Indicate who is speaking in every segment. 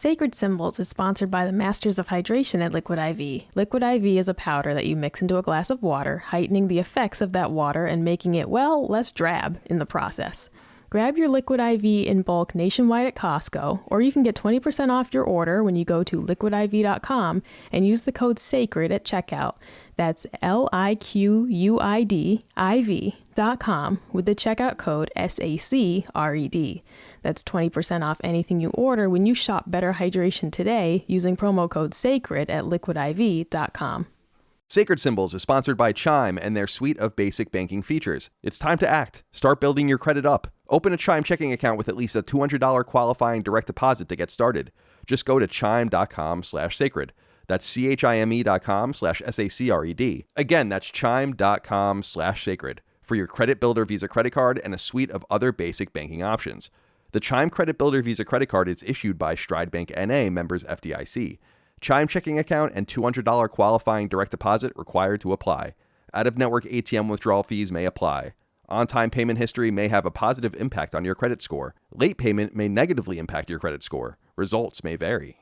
Speaker 1: Sacred Symbols is sponsored by the Masters of Hydration at Liquid IV. Liquid IV is a powder that you mix into a glass of water, heightening the effects of that water and making it, well, less drab in the process. Grab your Liquid IV in bulk nationwide at Costco, or you can get 20% off your order when you go to liquidiv.com and use the code SACRED at checkout. That's LIQUIDIV.com with the checkout code SACRED. That's 20% off anything you order when you shop Better Hydration today using promo code SACRED at liquidiv.com.
Speaker 2: Sacred Symbols is sponsored by Chime and their suite of basic banking features. It's time to act. Start building your credit up. Open a Chime checking account with at least a $200 qualifying direct deposit to get started. Just go to chime.com/sacred. That's chime.com/SACRED. Again, that's chime.com/sacred for your Credit Builder Visa credit card and a suite of other basic banking options. The Chime Credit Builder Visa credit card is issued by Stride Bank NA, members FDIC. Chime checking account and $200 qualifying direct deposit required to apply. Out-of-network ATM withdrawal fees may apply. On-time payment history may have a positive impact on your credit score. Late payment may negatively impact your credit score. Results may vary.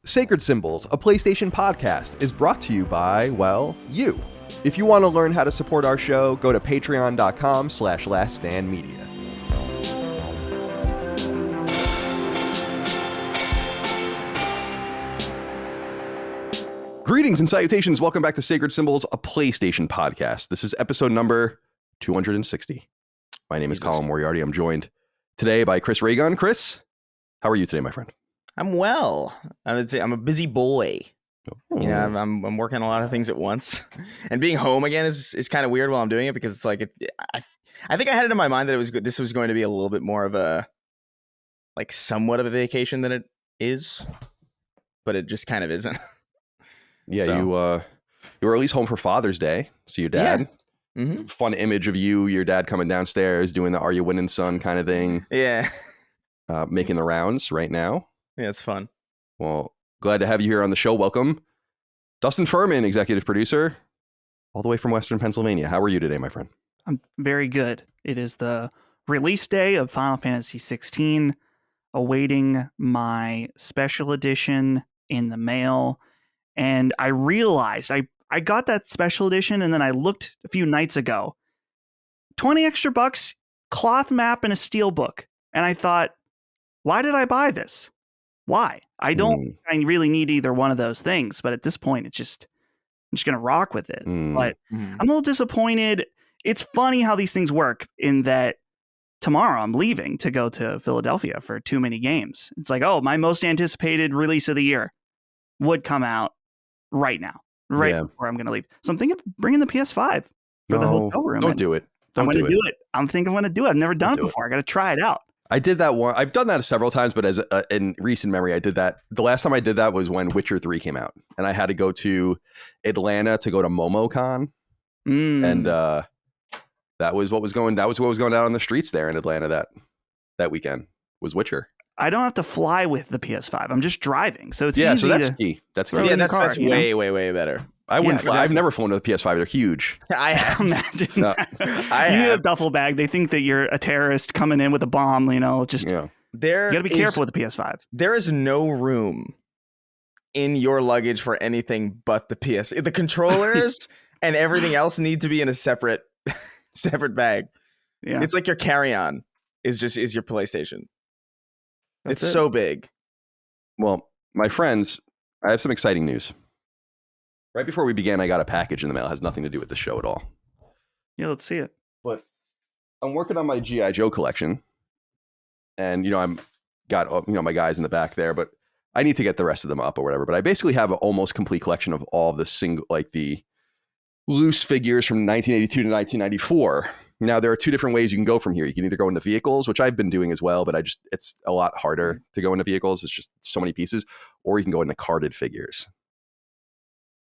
Speaker 2: Sacred Symbols, a PlayStation podcast, is brought to you by, well, you. If you want to learn how to support our show, go to patreon.com/laststandmedia. Greetings and salutations. Welcome back to Sacred Symbols, a PlayStation podcast. This is episode number 260. My name is Colin Moriarty. I'm joined today by Chris Raygun. Chris, how are you today, my friend?
Speaker 3: I'm well. I would say I'm a busy boy.
Speaker 2: Oh.
Speaker 3: You know, I'm working on a lot of things at once, and being home again is kind of weird while I'm doing it, because it's like I think I had it in my mind that this was going to be a little bit more of a somewhat of a vacation than it is, but it just kind of isn't.
Speaker 2: Yeah,
Speaker 3: so.
Speaker 2: you were at least home for Father's Day. So your dad,
Speaker 3: yeah. Mm-hmm.
Speaker 2: Fun image of your dad coming downstairs doing the "Are you winning, son" kind of thing.
Speaker 3: Yeah,
Speaker 2: making the rounds right now.
Speaker 3: Yeah, it's fun.
Speaker 2: Well, glad to have you here on the show. Welcome, Dustin Furman, executive producer, all the way from Western Pennsylvania. How are you today, my friend?
Speaker 4: I'm very good. It is the release day of Final Fantasy 16, awaiting my special edition in the mail. And I realized I got that special edition, and then I looked a few nights ago. 20 extra bucks, cloth map, and a steel book. And I thought, why did I buy this? Why? I really need either one of those things. But at this point, I'm just going to rock with it. But I'm a little disappointed. It's funny how these things work, in that tomorrow I'm leaving to go to Philadelphia for too many games. It's like, oh, my most anticipated release of the year would come out right now, before I'm going to leave. So I'm thinking of bringing the PS5 for the hotel room.
Speaker 2: Don't do it.
Speaker 4: I'm going to do it. I'm thinking I'm going to do it. I've never done it before. I got to try it out.
Speaker 2: I did that one. I've done that several times, but as in recent memory, I did that. The last time I did that was when Witcher 3 came out, and I had to go to Atlanta to go to MomoCon, and that was what was going down on the streets there in Atlanta that weekend was Witcher.
Speaker 4: I don't have to fly with the PS5. I'm just driving, so it's easy.
Speaker 2: So that's key. That's key.
Speaker 3: Yeah, that's way better.
Speaker 2: I wouldn't fly. I've never flown with a PS5. They're huge.
Speaker 3: I have.
Speaker 4: Imagine that. You need a duffel bag. They think that you're a terrorist coming in with a bomb. You know, you got to be careful with the PS5.
Speaker 3: There is no room in your luggage for anything but the PS. The controllers and everything else need to be in a separate bag. Yeah, it's like your carry-on is your PlayStation. It's so big.
Speaker 2: Well, my friends, I have some exciting news. Right before we began, I got a package in the mail. It has nothing to do with the show at all.
Speaker 4: Yeah, let's see it.
Speaker 2: But I'm working on my G.I. Joe collection. And, I'm got, my guys in the back there, but I need to get the rest of them up or whatever. But I basically have an almost complete collection of all of the loose figures from 1982 to 1994. Now, there are two different ways you can go from here. You can either go into vehicles, which I've been doing as well, but it's a lot harder to go into vehicles. It's just so many pieces. Or you can go into carded figures.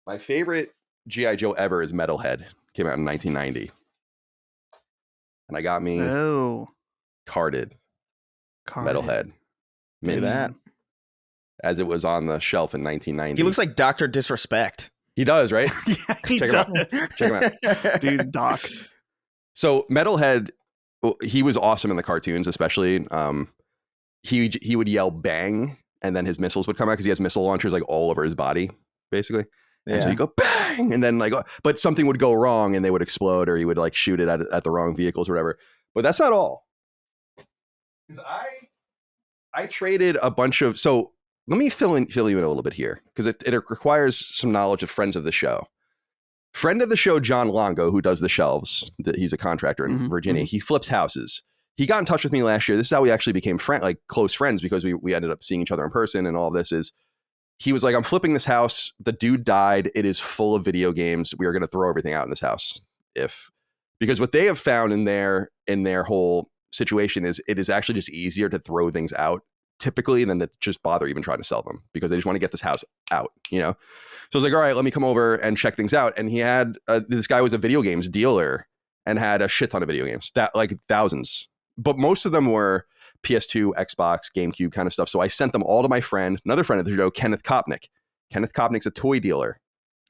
Speaker 2: My favorite G.I. Joe ever is Metalhead. Came out in 1990. And I got me carded Metalhead.
Speaker 3: Look at that.
Speaker 2: As it was on the shelf in 1990.
Speaker 3: He looks like Dr. Disrespect.
Speaker 2: He does, right?
Speaker 4: Yeah, he does.
Speaker 2: Check him out.
Speaker 4: Dude, Doc.
Speaker 2: So Metalhead, he was awesome in the cartoons, especially. He would yell "bang" and then his missiles would come out because he has missile launchers like all over his body, basically. And so
Speaker 3: Yeah.
Speaker 2: you go bang, and then like, but something would go wrong and they would explode, or he would like shoot it at the wrong vehicles or whatever. But that's not all. Because I traded a bunch of, so let me fill you in a little bit here, because it requires some knowledge of friends of the show. Friend of the show, John Longo, who does the shelves, he's a contractor in Virginia. He flips houses. He got in touch with me last year. This is how we actually became close friends, because we ended up seeing each other in person, and all of this is, he was like, I'm flipping this house. The dude died. It is full of video games. We are going to throw everything out in this house. Because what they have found in their whole situation is it is actually just easier to throw things out typically than to just bother even trying to sell them, because they just want to get this house out, So I was like, all right, let me come over and check things out. And he had, this guy was a video games dealer and had a shit ton of video games, that like thousands, but most of them were PS2, Xbox, GameCube kind of stuff. So I sent them all to my friend, another friend of the show, Kenneth Kopnick. Kenneth Kopnick's a toy dealer.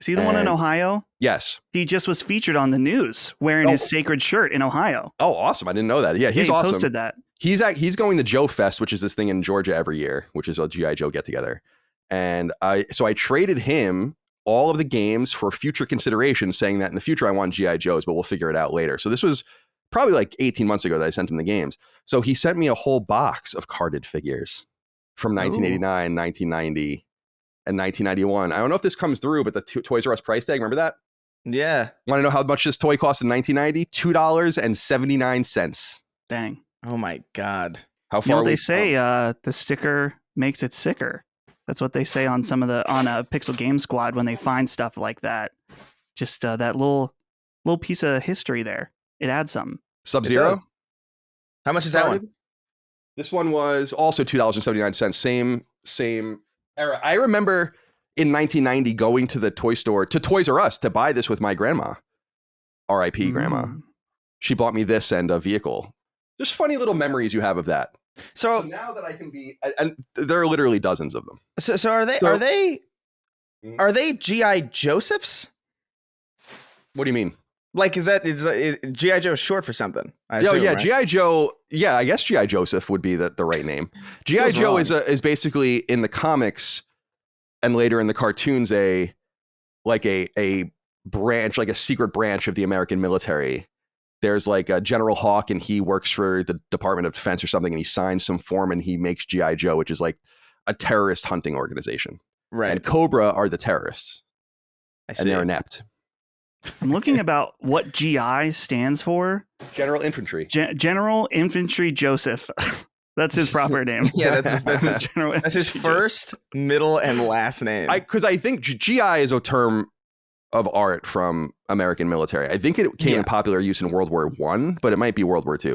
Speaker 4: Is he the one in Ohio?
Speaker 2: Yes.
Speaker 4: He just was featured on the news wearing his sacred shirt in Ohio.
Speaker 2: Oh, awesome. I didn't know that. Yeah, he's awesome.
Speaker 4: He posted that.
Speaker 2: He's going to Joe Fest, which is this thing in Georgia every year, which is a G.I. Joe get together. And I traded him all of the games for future consideration, saying that in the future I want G.I. Joes, but we'll figure it out later. So this was probably like 18 months ago that I sent him the games. So he sent me a whole box of carded figures from 1989, 1990, and 1991. I don't know if this comes through, but the Toys R Us price tag, remember that?
Speaker 3: Yeah.
Speaker 2: Want to know how much this toy cost in 1990? $2.79.
Speaker 4: Dang.
Speaker 3: Oh my God.
Speaker 2: How
Speaker 4: You know
Speaker 2: far
Speaker 4: what they say? The sticker makes it sicker. That's what they say on on a Pixel Game Squad when they find stuff like that. Just that little piece of history there. It adds something.
Speaker 2: Sub-Zero?
Speaker 3: How much is that one?
Speaker 2: This one was also $2.79. Same era. I remember in 1990 going to the toy store, to Toys R Us, to buy this with my grandma. R.I.P. Grandma. She bought me this and a vehicle. Just funny little memories you have of that. So now that I can be, and there are literally dozens of them.
Speaker 3: So are they G.I. Josephs?
Speaker 2: What do you mean?
Speaker 3: Like, is G.I. Joe short for something?
Speaker 2: Yeah, right? G.I. Joe. Yeah, I guess G.I. Joseph would be the right name. G.I. Joe is basically in the comics and later in the cartoons a branch, like a secret branch of the American military. There's like a General Hawk, and he works for the Department of Defense or something, and he signs some form, and he makes G.I. Joe, which is like a terrorist hunting organization. Right. And Cobra are the terrorists. And they're inept.
Speaker 4: I'm looking about what GI stands for.
Speaker 2: General Infantry.
Speaker 4: General Infantry Joseph. That's his proper name.
Speaker 3: Yeah, that's his first, middle, and last name.
Speaker 2: Because I think GI is a term of art from American military. I think it came in popular use in World War I, but it might be World War II.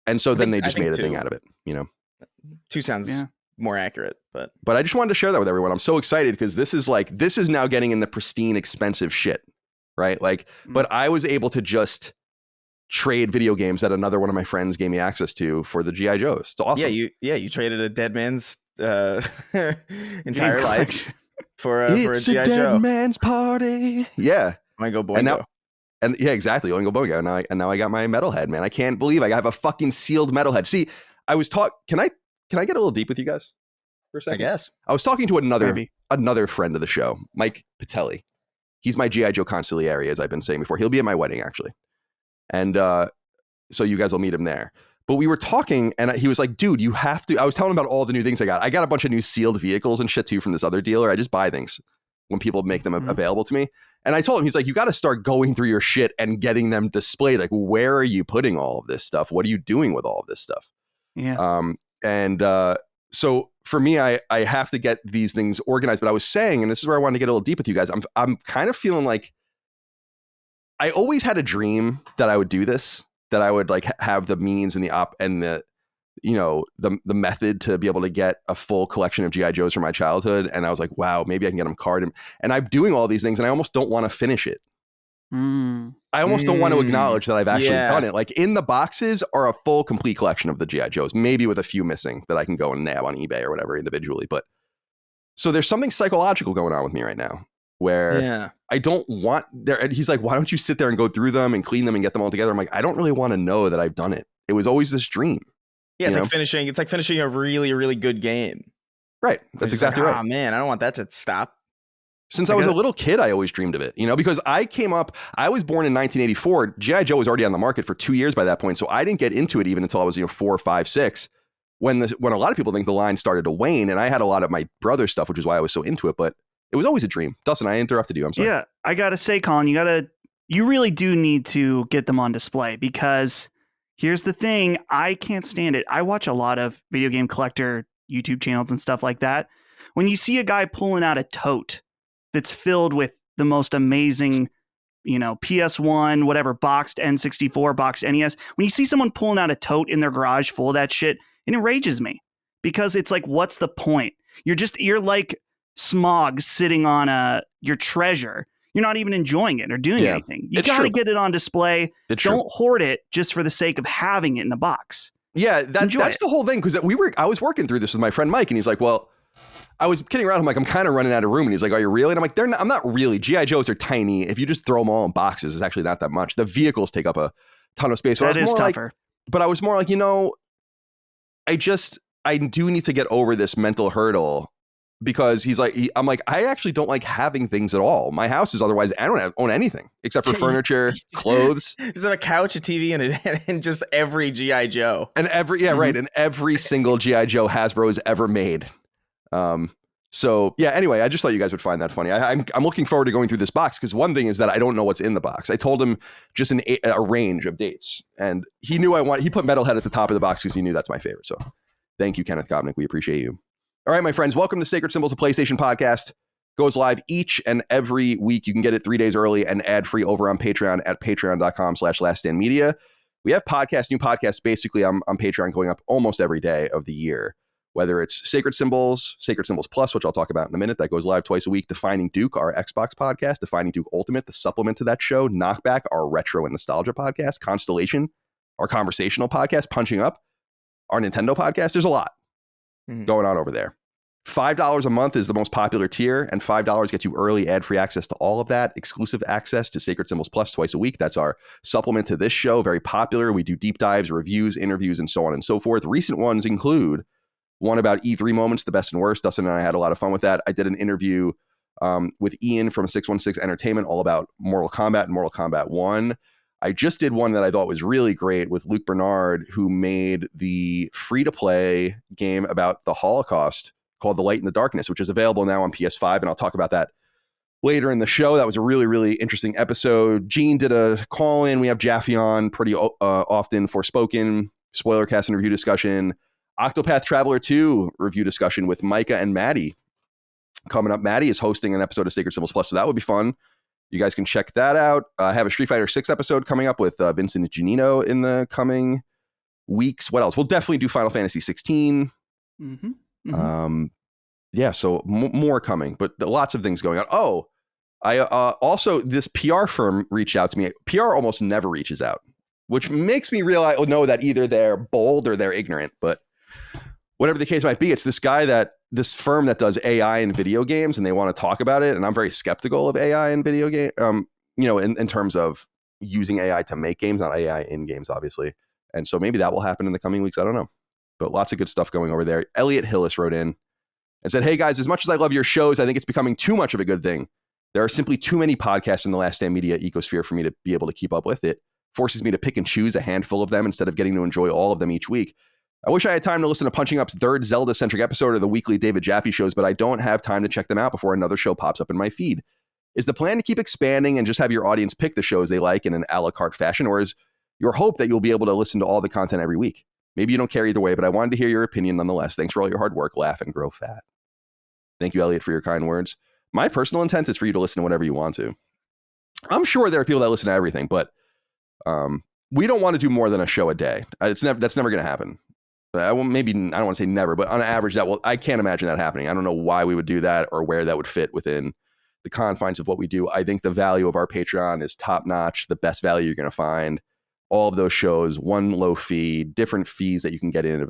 Speaker 2: And so then they just made a thing out of it,
Speaker 3: Two sounds more accurate, but
Speaker 2: I just wanted to share that with everyone. I'm so excited because this is now getting in the pristine, expensive shit, right? But I was able to just trade video games that another one of my friends gave me access to for the G.I. Joes. It's awesome.
Speaker 3: You traded a dead man's entire life for a
Speaker 2: It's
Speaker 3: G.I.
Speaker 2: a dead
Speaker 3: Joe.
Speaker 2: man's party. Yeah.
Speaker 3: Oingo Boingo.
Speaker 2: And yeah, exactly. Oingo Boingo. And now I got my metalhead, man. I can't believe I have a fucking sealed metalhead. See, I was can I get a little deep with you guys for a second?
Speaker 3: I guess.
Speaker 2: I was talking to another friend of the show, Mike Patelli. He's my G.I. Joe consigliere, as I've been saying before. He'll be at my wedding, actually. And so you guys will meet him there. But we were talking, and he was like, dude, you have to. I was telling him about all the new things I got. I got a bunch of new sealed vehicles and shit, too, from this other dealer. I just buy things when people make them available to me. And I told him, he's like, you got to start going through your shit and getting them displayed. Like, where are you putting all of this stuff? What are you doing with all of this stuff?
Speaker 4: Yeah.
Speaker 2: So for me, I have to get these things organized. But I was saying, and this is where I wanted to get a little deep with you guys. I'm kind of feeling like I always had a dream that I would do this, that I would have the means and the method to be able to get a full collection of G.I. Joes from my childhood. And I was like, wow, maybe I can get them carded. And I'm doing all these things and I almost don't want to finish it. I almost don't want to acknowledge that I've actually done it. Like, in the boxes are a full, complete collection of the G.I. Joes, maybe with a few missing that I can go and nab on eBay or whatever individually. But so there's something psychological going on with me right now where I don't want there. And he's like, why don't you sit there and go through them and clean them and get them all together? I'm like, I don't really want to know that I've done it. It was always this dream.
Speaker 3: Yeah, it's like finishing a really, really good game.
Speaker 2: Right. That's exactly right.
Speaker 3: Oh man, I don't want that to stop.
Speaker 2: Since I was a little kid, I always dreamed of it, because I was born in 1984. G.I. Joe was already on the market for 2 years by that point. So I didn't get into it even until I was, 4, 5, 6, when a lot of people think the line started to wane. And I had a lot of my brother's stuff, which is why I was so into it. But it was always a dream. Dustin, I interrupted you. I'm sorry.
Speaker 4: Yeah, I got to say, Colin, you really do need to get them on display, because here's the thing. I can't stand it. I watch a lot of video game collector YouTube channels and stuff like that. When you see a guy pulling out a tote that's filled with the most amazing, PS1, whatever, boxed N64, boxed NES. When you see someone pulling out a tote in their garage full of that shit, it enrages me, because it's like, what's the point? You're like Smog sitting on your treasure. You're not even enjoying it or doing anything. You got to get it on display. Don't hoard it just for the sake of having it in a box.
Speaker 2: Yeah, that's the whole thing. Because I was working through this with my friend Mike, and he's like, well, I was kidding around. I'm like, I'm kind of running out of room. And he's like, are you really? And I'm like, I'm not really. G.I. Joes are tiny. If you just throw them all in boxes, it's actually not that much. The vehicles take up a ton of space.
Speaker 4: That is tougher.
Speaker 2: But I was more like, I do need to get over this mental hurdle, because I'm like, I actually don't like having things at all. My house is otherwise, I don't own anything except for furniture, clothes.
Speaker 3: Just have a couch, a TV, and just every G.I. Joe.
Speaker 2: And right. And every single G.I. Joe Hasbro has ever made. So yeah, anyway, I just thought you guys would find that funny. I'm looking forward to going through this box, because one thing is that I don't know what's in the box. I told him just a range of dates, and he knew he put Metalhead at the top of the box because he knew that's my favorite. So thank you, Kenneth Gopnik. We appreciate you. All right, my friends, welcome to Sacred Symbols of PlayStation podcast. Goes live each and every week. You can get it 3 days early and ad-free over on Patreon at patreon.com/laststandmedia. We have new podcasts basically on Patreon going up almost every day of the year. Whether it's Sacred Symbols Plus, which I'll talk about in a minute, that goes live twice a week. Defining Duke, our Xbox podcast. Defining Duke Ultimate, the supplement to that show. Knockback, our retro and nostalgia podcast. Constellation, our conversational podcast. Punching Up, our Nintendo podcast. There's a lot going on over there. $5 a month is the most popular tier, and $5 gets you early ad-free access to all of that. Exclusive access to Sacred Symbols Plus twice a week. That's our supplement to this show. Very popular. We do deep dives, reviews, interviews, and so on and so forth. Recent ones include one about E3 moments, the best and worst. Dustin and I had a lot of fun with that. I did an interview with Ian from 616 Entertainment all about Mortal Kombat and Mortal Kombat 1. I just did one that I thought was really great with Luke Bernard, who made the free-to-play game about the Holocaust called The Light in the Darkness, which is available now on PS5, and I'll talk about that later in the show. That was a really, really interesting episode. Gene did a call-in. We have Jaffe on pretty often for Spoken, spoiler cast and review discussion. Octopath Traveler 2 review discussion with Micah and Maddie. Coming up, Maddie is hosting an episode of Sacred Symbols Plus, so that would be fun. You guys can check that out. I have a Street Fighter 6 episode coming up with Vincent Giannino in the coming weeks. What else? We'll definitely do Final Fantasy 16. Yeah, so more coming, but lots of things going on. Oh, I also, this PR firm reached out to me. PR almost never reaches out, which makes me know that either they're bold or they're ignorant, but whatever the case might be, it's this firm that does AI in video games, and they want to talk about it. And I'm very skeptical of AI in video game, in terms of using AI to make games, not AI in games, obviously. And so maybe that will happen in the coming weeks. I don't know, but lots of good stuff going over there. Elliot Hillis wrote in and said, hey guys, as much as I love your shows, I think it's becoming too much of a good thing. There are simply too many podcasts in the Last Stand Media ecosphere for me to be able to keep up with. It forces me to pick and choose a handful of them instead of getting to enjoy all of them each week. I wish I had time to listen to Punching Up's third Zelda-centric episode or the weekly David Jaffe shows, but I don't have time to check them out before another show pops up in my feed. Is the plan to keep expanding and just have your audience pick the shows they like in an a la carte fashion, or is your hope that you'll be able to listen to all the content every week? Maybe you don't care either way, but I wanted to hear your opinion nonetheless. Thanks for all your hard work. Laugh and grow fat. Thank you, Elliot, for your kind words. My personal intent is for you to listen to whatever you want to. I'm sure there are people that listen to everything, but we don't want to do more than a show a day. That's never going to happen. I don't want to say never, but on average, I can't imagine that happening. I don't know why we would do that or where that would fit within the confines of what we do. I think the value of our Patreon is top notch, the best value you're going to find. All of those shows, one low fee, different fees that you can get in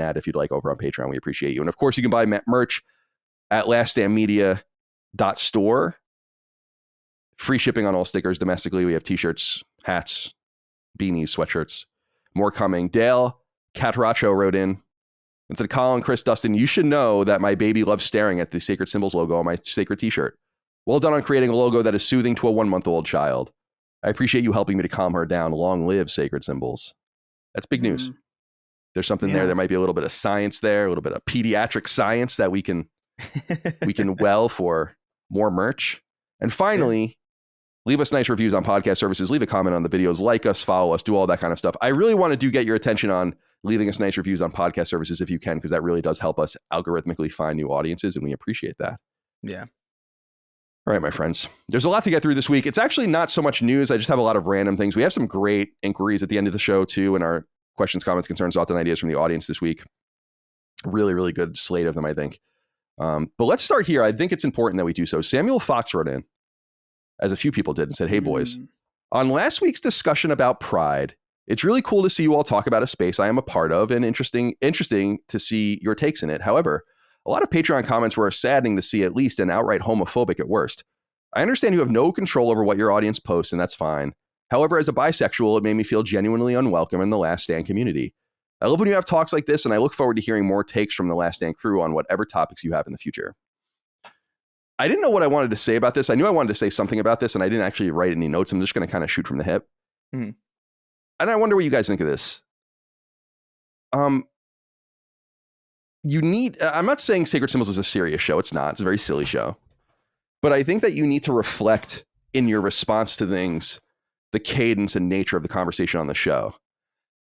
Speaker 2: at if you'd like over on Patreon. We appreciate you. And of course, you can buy merch at laststandmedia.store. Free shipping on all stickers domestically. We have t-shirts, hats, beanies, sweatshirts. More coming. Dale Cataraccio wrote in It said, Colin, Chris, Dustin, you should know that my baby loves staring at the Sacred Symbols logo on my Sacred t-shirt. Well done on creating a logo that is soothing to a 1-month-old child. I appreciate you helping me to calm her down. Long live Sacred Symbols. That's big news. There's something there. There might be a little bit of science there, a little bit of pediatric science that we can well for more merch. And finally, leave us nice reviews on podcast services. Leave a comment on the videos. Like us, follow us, do all that kind of stuff. I really want to get your attention on leaving us nice reviews on podcast services if you can, because that really does help us algorithmically find new audiences, and we appreciate that.
Speaker 3: Yeah.
Speaker 2: All right, my friends. There's a lot to get through this week. It's actually not so much news. I just have a lot of random things. We have some great inquiries at the end of the show, too, in our questions, comments, concerns, thoughts, and ideas from the audience this week. Really, really good slate of them, I think. But let's start here. I think it's important that we do so. Samuel Fox wrote in, as a few people did, and said, hey, boys, on last week's discussion about Pride, it's really cool to see you all talk about a space I am a part of, and interesting to see your takes in it. However, a lot of Patreon comments were saddening to see, at least, and outright homophobic at worst. I understand you have no control over what your audience posts, and that's fine. However, as a bisexual, it made me feel genuinely unwelcome in the Last Stand community. I love when you have talks like this, and I look forward to hearing more takes from the Last Stand crew on whatever topics you have in the future. I didn't know what I wanted to say about this. I knew I wanted to say something about this, and I didn't actually write any notes. I'm just going to kind of shoot from the hip. Mm-hmm. And I wonder what you guys think of this. I'm not saying Sacred Symbols is a serious show. It's not. It's a very silly show. But I think that you need to reflect in your response to things the cadence and nature of the conversation on the show.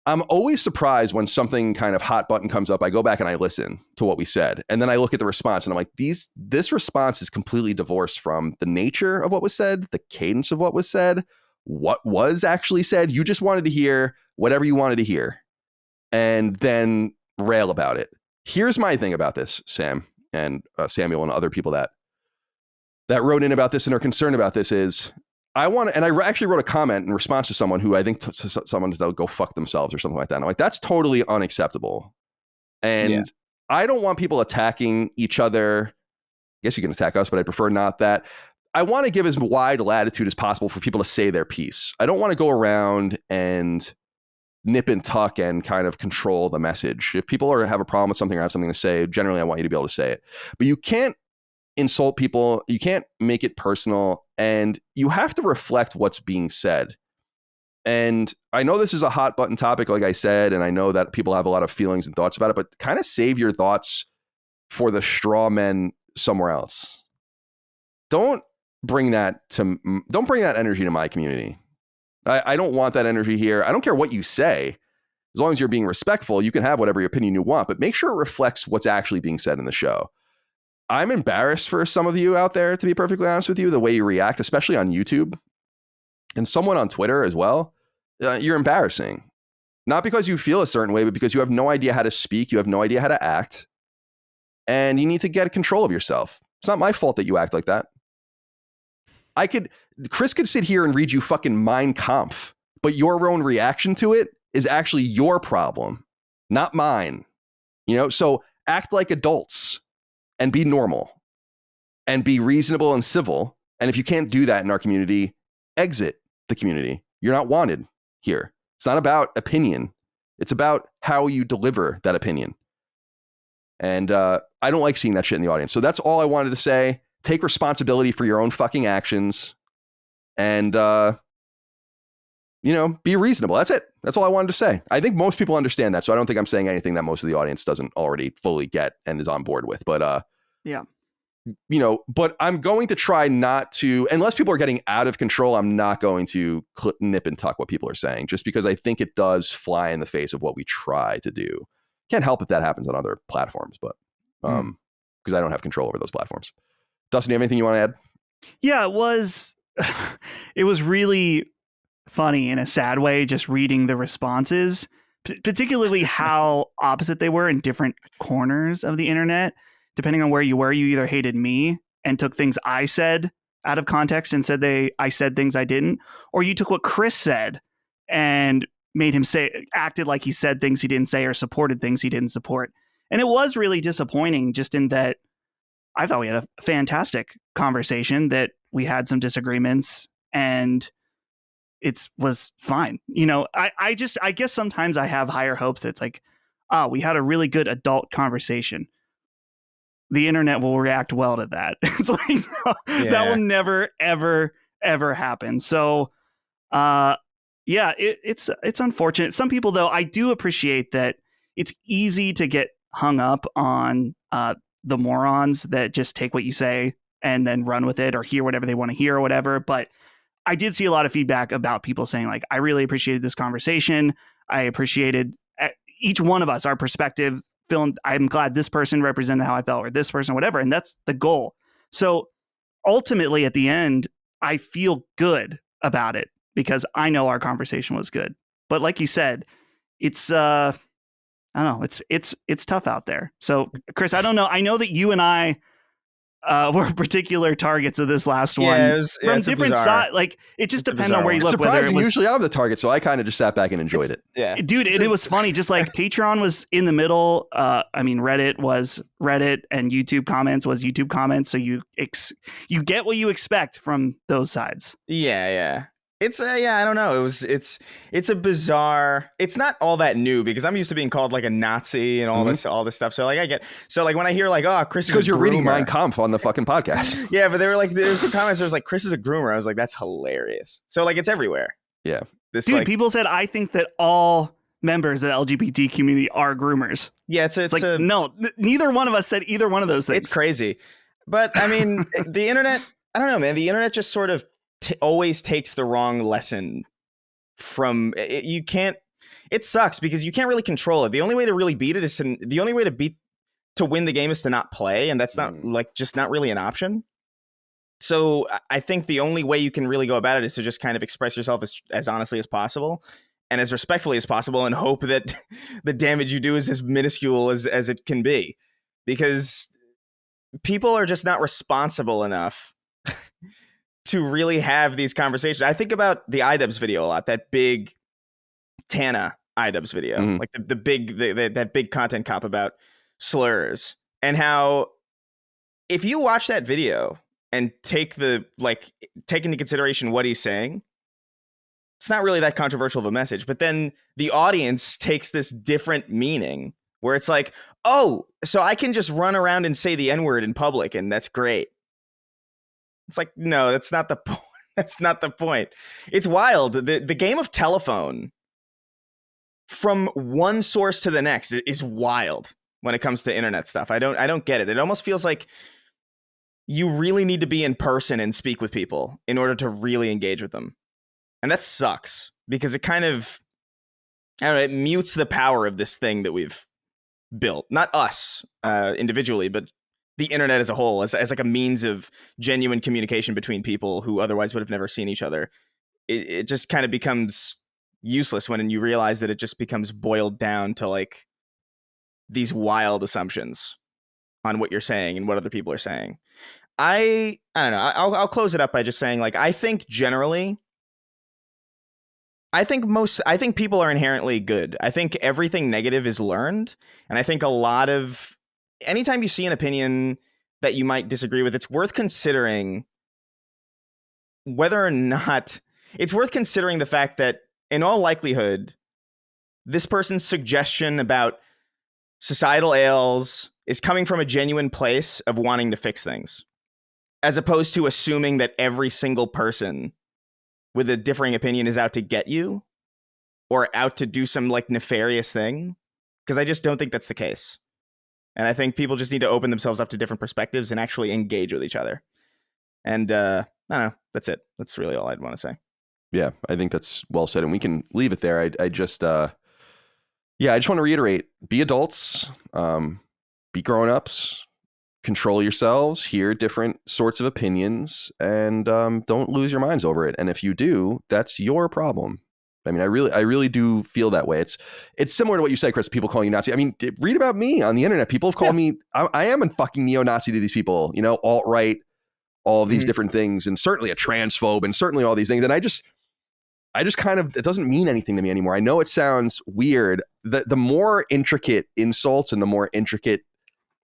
Speaker 2: I'm always surprised when something kind of hot button comes up. I go back and I listen to what we said. And then I look at the response and I'm like, this response is completely divorced from the nature of what was said, the cadence of what was said, what was actually said. You just wanted to hear whatever you wanted to hear and then rail about it. Here's my thing about this, Sam and Samuel and other people that wrote in about this and are concerned about this is I actually wrote a comment in response to someone who I think someone to go fuck themselves or something like that. And I'm like, that's totally unacceptable. And I don't want people attacking each other. I guess you can attack us, but I prefer not that. I want to give as wide latitude as possible for people to say their piece. I don't want to go around and nip and tuck and kind of control the message. If people have a problem with something or have something to say, generally I want you to be able to say it. But you can't insult people. You can't make it personal, and you have to reflect what's being said. And I know this is a hot button topic, like I said, and I know that people have a lot of feelings and thoughts about it, but kind of save your thoughts for the straw men somewhere else. Don't bring that energy to my community. I don't want that energy here. I don't care what you say. As long as you're being respectful, you can have whatever opinion you want, but make sure it reflects what's actually being said in the show. I'm embarrassed for some of you out there, to be perfectly honest with you, the way you react, especially on YouTube and someone on Twitter as well. You're embarrassing. Not because you feel a certain way, but because you have no idea how to speak. You have no idea how to act. And you need to get control of yourself. It's not my fault that you act like that. Chris could sit here and read you fucking Mein Kampf, but your own reaction to it is actually your problem, not mine. So act like adults. And be normal and be reasonable and civil. And if you can't do that in our community, exit the community. You're not wanted here. It's not about opinion. It's about how you deliver that opinion. And I don't like seeing that shit in the audience. So that's all I wanted to say. Take responsibility for your own fucking actions and, be reasonable. That's it. That's all I wanted to say. I think most people understand that. So I don't think I'm saying anything that most of the audience doesn't already fully get and is on board with. But, but I'm going to try not to, unless people are getting out of control, I'm not going to nip and tuck what people are saying, just because I think it does fly in the face of what we try to do. Can't help if that happens on other platforms, but because I don't have control over those platforms. Dustin, do you have anything you want to add?
Speaker 4: Yeah, it was really funny in a sad way, just reading the responses, particularly how opposite they were in different corners of the internet. Depending on where you were, you either hated me and took things I said out of context and said I said things I didn't, or you took what Chris said and made him acted like he said things he didn't say or supported things he didn't support. And it was really disappointing, just in that I thought we had a fantastic conversation, that we had some disagreements and it was fine. I guess sometimes I have higher hopes that it's like, we had a really good adult conversation. The internet will react well to that. It's like, that will never, ever, ever happen. So, it's unfortunate. Some people, though, I do appreciate that it's easy to get hung up on the morons that just take what you say and then run with it or hear whatever they want to hear or whatever. But I did see a lot of feedback about people saying, like, I really appreciated this conversation. I appreciated each one of us, our perspective. I'm glad this person represented how I felt, or this person, whatever. And that's the goal. So ultimately, at the end, I feel good about it because I know our conversation was good. But like you said, it's I don't know, it's tough out there. So Chris, I don't know. I know that you and I were particular targets of this last one.
Speaker 3: It was,
Speaker 4: from different sides. Like, it just depends on where you look.
Speaker 2: Surprising. Usually I'm the target, so I kind of just sat back and enjoyed it.
Speaker 3: Yeah,
Speaker 4: dude, and it was funny. Just like Patreon was in the middle. I mean, Reddit was Reddit, and YouTube comments was YouTube comments. So you get what you expect from those sides.
Speaker 3: Yeah. It's I don't know. It's a bizarre. It's not all that new because I'm used to being called like a Nazi and all this stuff. So like I get when I hear like, oh, Chris,
Speaker 2: because you're reading Mein Kampf on the fucking podcast.
Speaker 3: Yeah, but they were like, there's some comments. There's like, Chris is a groomer. I was like, that's hilarious. So like, it's everywhere.
Speaker 2: Yeah,
Speaker 4: dude. People said I think that all members of the LGBT community are groomers.
Speaker 3: Yeah, it's like
Speaker 4: no, neither one of us said either one of those things.
Speaker 3: It's crazy, but I mean, the internet. I don't know, man. The internet just sort of always takes the wrong lesson from it. You can't. It sucks because you can't really control it. The only way to really beat it is to win the game is to not play, and that's not just not really an option. So I think the only way you can really go about it is to just kind of express yourself as honestly as possible and as respectfully as possible, and hope that the damage you do is as minuscule as it can be, because people are just not responsible enough to really have these conversations. I think about the iDubbbz video a lot, that big Tana iDubbbz video, like the big that big content cop about slurs, and how if you watch that video and take into consideration what he's saying, it's not really that controversial of a message. But then the audience takes this different meaning where it's like, oh, so I can just run around and say the N-word in public and that's great. It's like, no, that's not the point. That's not the point. It's wild. The game of telephone from one source to the next is wild when it comes to internet stuff. I don't get it. It almost feels like you really need to be in person and speak with people in order to really engage with them. And that sucks because it kind of, I don't know, it mutes the power of this thing that we've built. Not us individually, but the internet as a whole, as like a means of genuine communication between people who otherwise would have never seen each other. It just kind of becomes useless when you realize that it just becomes boiled down to like these wild assumptions on what you're saying and what other people are saying. I don't know. I'll close it up by just saying, like, I think people are inherently good. I think everything negative is learned. And I think anytime you see an opinion that you might disagree with, it's worth considering whether or not it's worth considering the fact that in all likelihood, this person's suggestion about societal ails is coming from a genuine place of wanting to fix things, as opposed to assuming that every single person with a differing opinion is out to get you or out to do some like nefarious thing. Because I just don't think that's the case. And I think people just need to open themselves up to different perspectives and actually engage with each other. And I don't know. That's it. That's really all I'd want to say.
Speaker 2: Yeah, I think that's well said. And we can leave it there. I just want to reiterate, be adults, be grown-ups, control yourselves, hear different sorts of opinions, and don't lose your minds over it. And if you do, that's your problem. I mean, I really do feel that way. It's similar to what you said, Chris, people calling you Nazi. I mean, read about me on the internet. People have called me, I am a fucking neo-Nazi to these people, alt-right, all of these different things, and certainly a transphobe, and certainly all these things. And I just kind of, it doesn't mean anything to me anymore. I know it sounds weird. The more intricate insults and the more intricate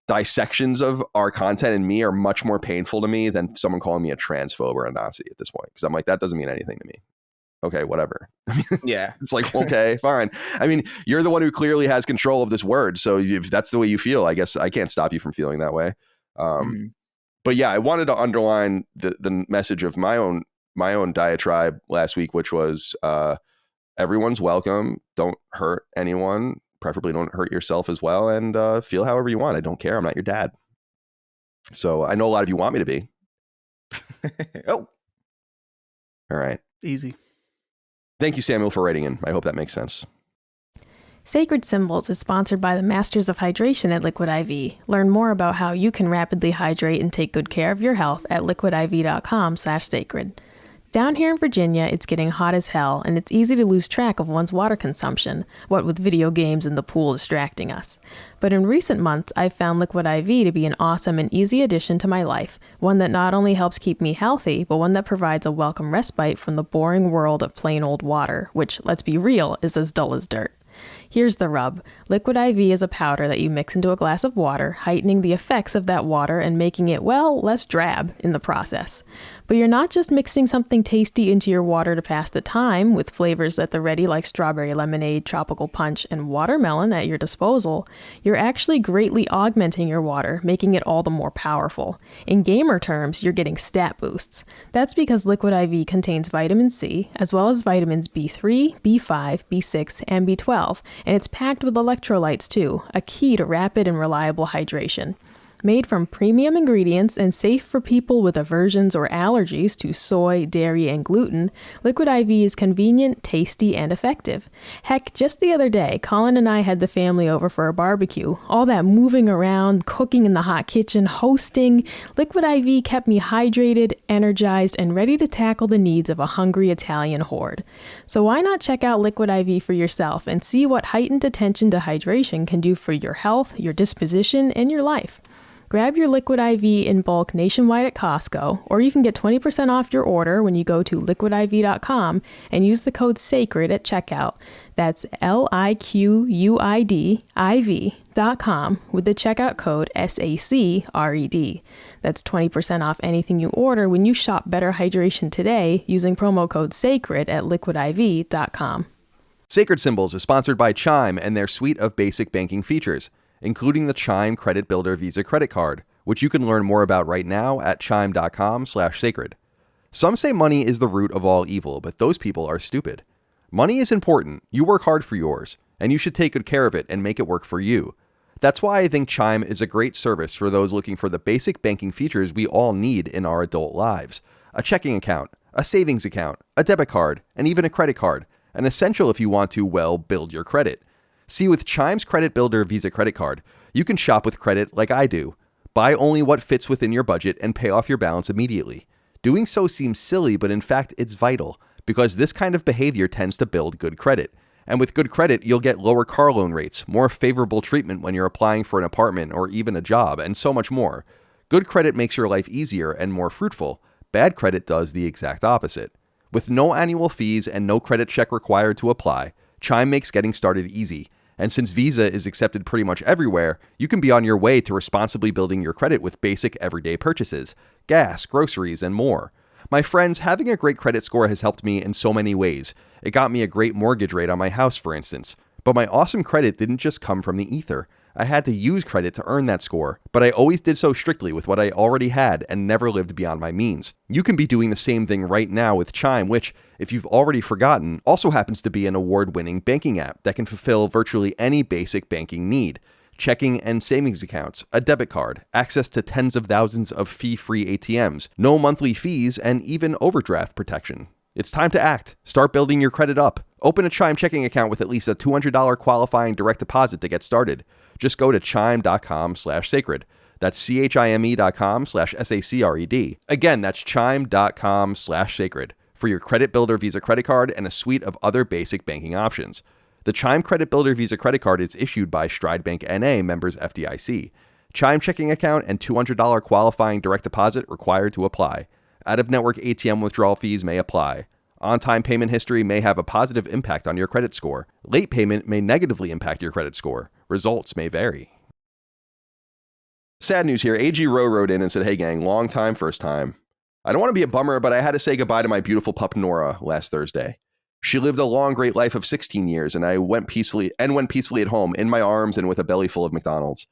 Speaker 2: dissections of our content and me are much more painful to me than someone calling me a transphobe or a Nazi at this point. Because I'm like, that doesn't mean anything to me. okay, whatever.
Speaker 3: Yeah.
Speaker 2: It's like, okay, fine. I mean, you're the one who clearly has control of this word. So if that's the way you feel, I guess I can't stop you from feeling that way. But yeah, I wanted to underline the message of my own diatribe last week, which was everyone's welcome. Don't hurt anyone. Preferably don't hurt yourself as well. And feel however you want. I don't care. I'm not your dad. So I know a lot of you want me to be.
Speaker 3: Oh.
Speaker 2: All right.
Speaker 4: Easy.
Speaker 2: Thank you, Samuel, for writing in. I hope that makes sense.
Speaker 1: Sacred Symbols is sponsored by the Masters of Hydration at Liquid IV. Learn more about how you can rapidly hydrate and take good care of your health at liquidiv.com/sacred. Down here in Virginia, it's getting hot as hell, and it's easy to lose track of one's water consumption, what with video games and the pool distracting us. But in recent months, I've found Liquid IV to be an awesome and easy addition to my life, one that not only helps keep me healthy, but one that provides a welcome respite from the boring world of plain old water, which, let's be real, is as dull as dirt. Here's the rub. Liquid IV is a powder that you mix into a glass of water, heightening the effects of that water and making it, well, less drab in the process. But you're not just mixing something tasty into your water to pass the time, with flavors at the ready like strawberry lemonade, tropical punch, and watermelon at your disposal. You're actually greatly augmenting your water, making it all the more powerful. In gamer terms, you're getting stat boosts. That's because Liquid IV contains vitamin C, as well as vitamins B3, B5, B6, and B12, and it's packed with electrolytes too, a key to rapid and reliable hydration. Made from premium ingredients and safe for people with aversions or allergies to soy, dairy, and gluten, Liquid IV is convenient, tasty, and effective. Heck, just the other day, Colin and I had the family over for a barbecue. All that moving around, cooking in the hot kitchen, hosting, Liquid IV kept me hydrated, energized, and ready to tackle the needs of a hungry Italian horde. So why not check out Liquid IV for yourself and see what heightened attention to hydration can do for your health, your disposition, and your life. Grab your Liquid IV in bulk nationwide at Costco, or you can get 20% off your order when you go to liquidiv.com and use the code SACRED at checkout. That's liquidiv.com with the checkout code SACRED. That's 20% off anything you order when you shop Better Hydration today using promo code SACRED at liquidiv.com.
Speaker 2: Sacred Symbols is sponsored by Chime and their suite of basic banking features, including the Chime Credit Builder Visa Credit Card, which you can learn more about right now at chime.com/sacred. Some say money is the root of all evil, but those people are stupid. Money is important. You work hard for yours, and you should take good care of it and make it work for you. That's why I think Chime is a great service for those looking for the basic banking features we all need in our adult lives. A checking account, a savings account, a debit card, and even a credit card. An essential if you want to, well, build your credit. See, with Chime's Credit Builder Visa Credit Card, you can shop with credit like I do. Buy only what fits within your budget and pay off your balance immediately. Doing so seems silly, but in fact, it's vital, because this kind of behavior tends to build good credit. And with good credit, you'll get lower car loan rates, more favorable treatment when you're applying for an apartment or even a job, and so much more. Good credit makes your life easier and more fruitful. Bad credit does the exact opposite. With no annual fees and no credit check required to apply, Chime makes getting started easy. And since Visa is accepted pretty much everywhere, you can be on your way to responsibly building your credit with basic everyday purchases, gas, groceries, and more. My friends, having a great credit score has helped me in so many ways. It got me a great mortgage rate on my house, for instance. But my awesome credit didn't just come from the ether. I had to use credit to earn that score, but I always did so strictly with what I already had and never lived beyond my means. You can be doing the same thing right now with Chime, which, if you've already forgotten, also happens to be an award-winning banking app that can fulfill virtually any basic banking need. Checking and savings accounts, a debit card, access to tens of thousands of fee-free ATMs, no monthly fees, and even overdraft protection. It's time to act. Start building your credit up. Open a Chime checking account with at least a $200 qualifying direct deposit to get started. Just go to chime.com/sacred. That's chime.com/SACRED. Again, that's chime.com/sacred for your Credit Builder Visa Credit Card and a suite of other basic banking options. The Chime Credit Builder Visa Credit Card is issued by Stride Bank N.A. members FDIC. Chime checking account and $200 qualifying direct deposit required to apply. Out-of-network ATM withdrawal fees may apply. On-time payment history may have a positive impact on your credit score. Late payment may negatively impact your credit score. Results may vary. Sad news here. AG Rowe wrote in and said, "Hey gang, long time, first time. I don't want to be a bummer, but I had to say goodbye to my beautiful pup Nora last Thursday. She lived a long, great life of 16 years, and I went peacefully at home, in my arms and with a belly full of McDonald's.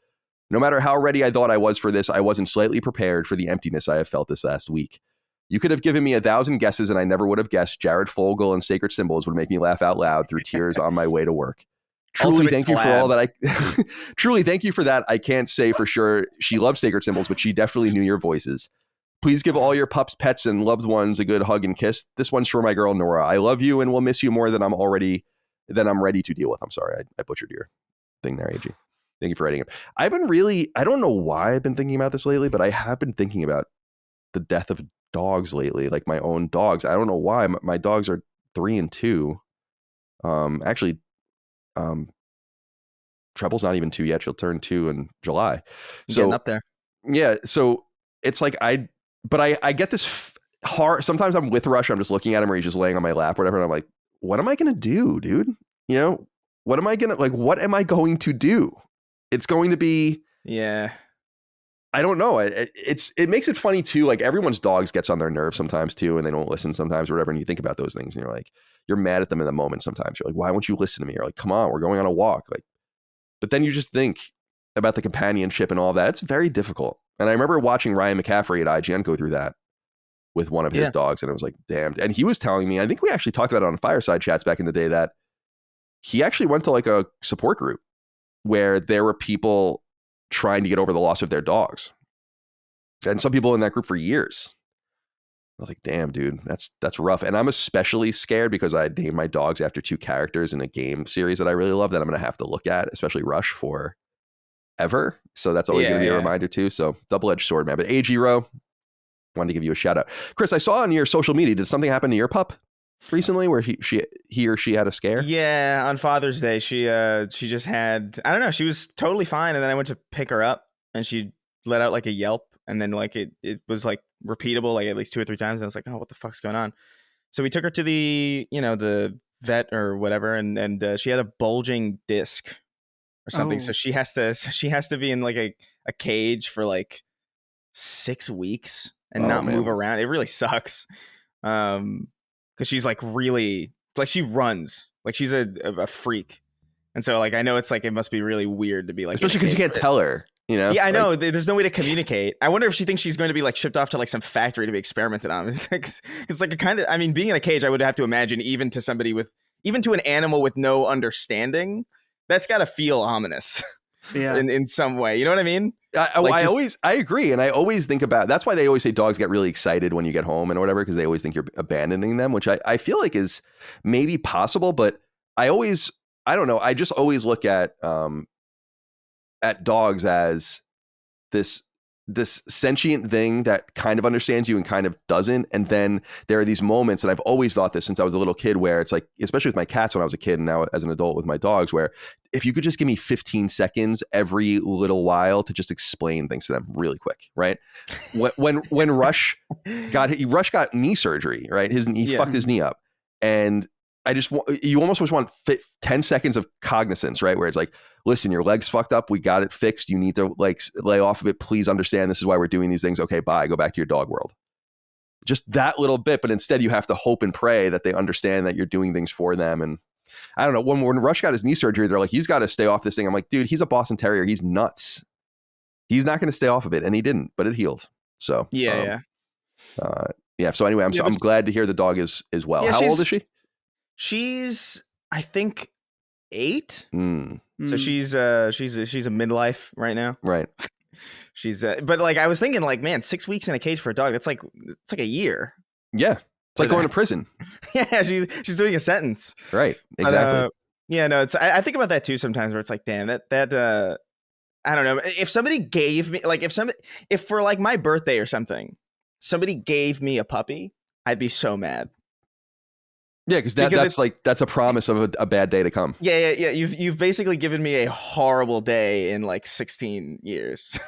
Speaker 2: No matter how ready I thought I was for this, I wasn't slightly prepared for the emptiness I have felt this last week. You could have given me 1,000 guesses, and I never would have guessed Jared Fogle and Sacred Symbols would make me laugh out loud through tears on my way to work. Truly, thank you for all that. Truly, thank you for that. I can't say for sure she loves Sacred Symbols, but she definitely knew your voices. Please give all your pups, pets, and loved ones a good hug and kiss. This one's for my girl, Nora. I love you and will miss you more than I'm ready to deal with. I'm sorry. I butchered your thing there, AG. Thank you for writing it. I don't know why I've been thinking about this lately, but I have been thinking about the death of dogs lately, like my own dogs. I don't know why. My dogs are 3 and 2. Actually, Treble's not even 2 yet. She'll turn 2 in July. So
Speaker 3: getting up there.
Speaker 2: Yeah. So it's like I get this hard. Sometimes I'm with Rush. I'm just looking at him, or he's just laying on my lap, or whatever. And I'm like, what am I going to do, dude? You know, what am I going to do? It's going to be,
Speaker 3: yeah.
Speaker 2: I don't know. It makes it funny too. Like everyone's dogs gets on their nerves sometimes too, and they don't listen sometimes or whatever. And you think about those things and you're like, you're mad at them in the moment. Sometimes you're like, why won't you listen to me? You're like, come on, we're going on a walk. Like, but then you just think about the companionship and all that. It's very difficult. And I remember watching Ryan McCaffrey at IGN go through that with one of his dogs. And it was like, damn. And he was telling me, I think we actually talked about it on Fireside Chats back in the day, that he actually went to like a support group where there were people trying to get over the loss of their dogs. And some people in that group for years. I was like, damn, dude, that's rough. And I'm especially scared because I named my dogs after 2 characters in a game series that I really love that I'm going to have to look at, especially Rush, for ever. So that's always going to be a reminder too. So double-edged sword, man. But AG Rowe, wanted to give you a shout out. Chris, I saw on your social media, did something happen to your pup recently where he or she had a scare?
Speaker 3: Yeah, on Father's Day, she just had, I don't know, she was totally fine, and then I went to pick her up and she let out like a yelp, and then like it was like repeatable like at least 2 or 3 times, and I was like, oh, what the fuck's going on? So we took her to the vet or whatever, and she had a bulging disc or something. So she has to be in like a cage for like 6 weeks and not move around. It really sucks. Because she's like really, like, she runs like she's a freak, and so like I know it's like it must be really weird to be like,
Speaker 2: especially because you can't tell her, you know.
Speaker 3: Yeah, I know. There's no way to communicate. I wonder if she thinks she's going to be like shipped off to like some factory to be experimented on. It's like a kind of, I mean, being in a cage, I would have to imagine even to an animal with no understanding, that's got to feel ominous. Yeah, in some way, you know what I mean?
Speaker 2: I agree, and I always think about, that's why they always say dogs get really excited when you get home and whatever, because they always think you're abandoning them, which I feel like is maybe possible, but I don't know, I just always look at dogs as this sentient thing that kind of understands you and kind of doesn't. And then there are these moments, and I've always thought this since I was a little kid, where it's like, especially with my cats when I was a kid and now as an adult with my dogs, where if you could just give me 15 seconds every little while to just explain things to them really quick, right? When Rush got knee surgery, right? He fucked his knee up, and you almost just want 10 seconds of cognizance, right? Where it's like, listen, your leg's fucked up. We got it fixed. You need to like lay off of it. Please understand this is why we're doing these things. Okay, bye. Go back to your dog world. Just that little bit. But instead you have to hope and pray that they understand that you're doing things for them. And I don't know, when Rush got his knee surgery, they're like, he's got to stay off this thing. I'm like, dude, he's a Boston Terrier. He's nuts. He's not going to stay off of it. And he didn't, but it healed. So yeah. So anyway, I'm glad to hear the dog is well. How old is she?
Speaker 3: She's, I think, 8. So she's a midlife right now.
Speaker 2: Right.
Speaker 3: She's but like I was thinking, like, man, 6 weeks in a cage for a dog, it's like a year.
Speaker 2: Yeah. It's like going to prison.
Speaker 3: Yeah, she's doing a sentence.
Speaker 2: Right. Exactly.
Speaker 3: It's I think about that too sometimes, where it's like, damn, that I don't know. If somebody gave me, like, if for like my birthday or something, somebody gave me a puppy, I'd be so mad.
Speaker 2: Yeah, because that's a promise of a bad day to come.
Speaker 3: Yeah. You've basically given me a horrible day in like 16 years.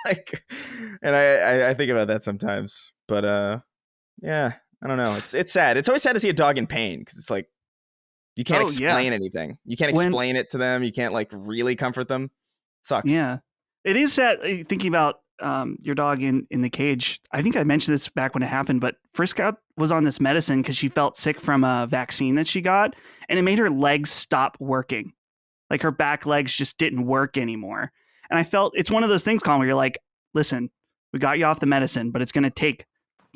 Speaker 3: Like, and I think about that sometimes. But yeah, I don't know. It's sad. It's always sad to see a dog in pain, because it's like you can't explain anything. You can't explain it to them. You can't like really comfort them. It sucks.
Speaker 4: Yeah, it is sad thinking about your dog in the cage. I think I mentioned this back when it happened, but Frisk was on this medicine because she felt sick from a vaccine that she got, and it made her legs stop working. Like her back legs just didn't work anymore. And I felt it's one of those things, Colin, where you're like, listen, we got you off the medicine, but it's going to take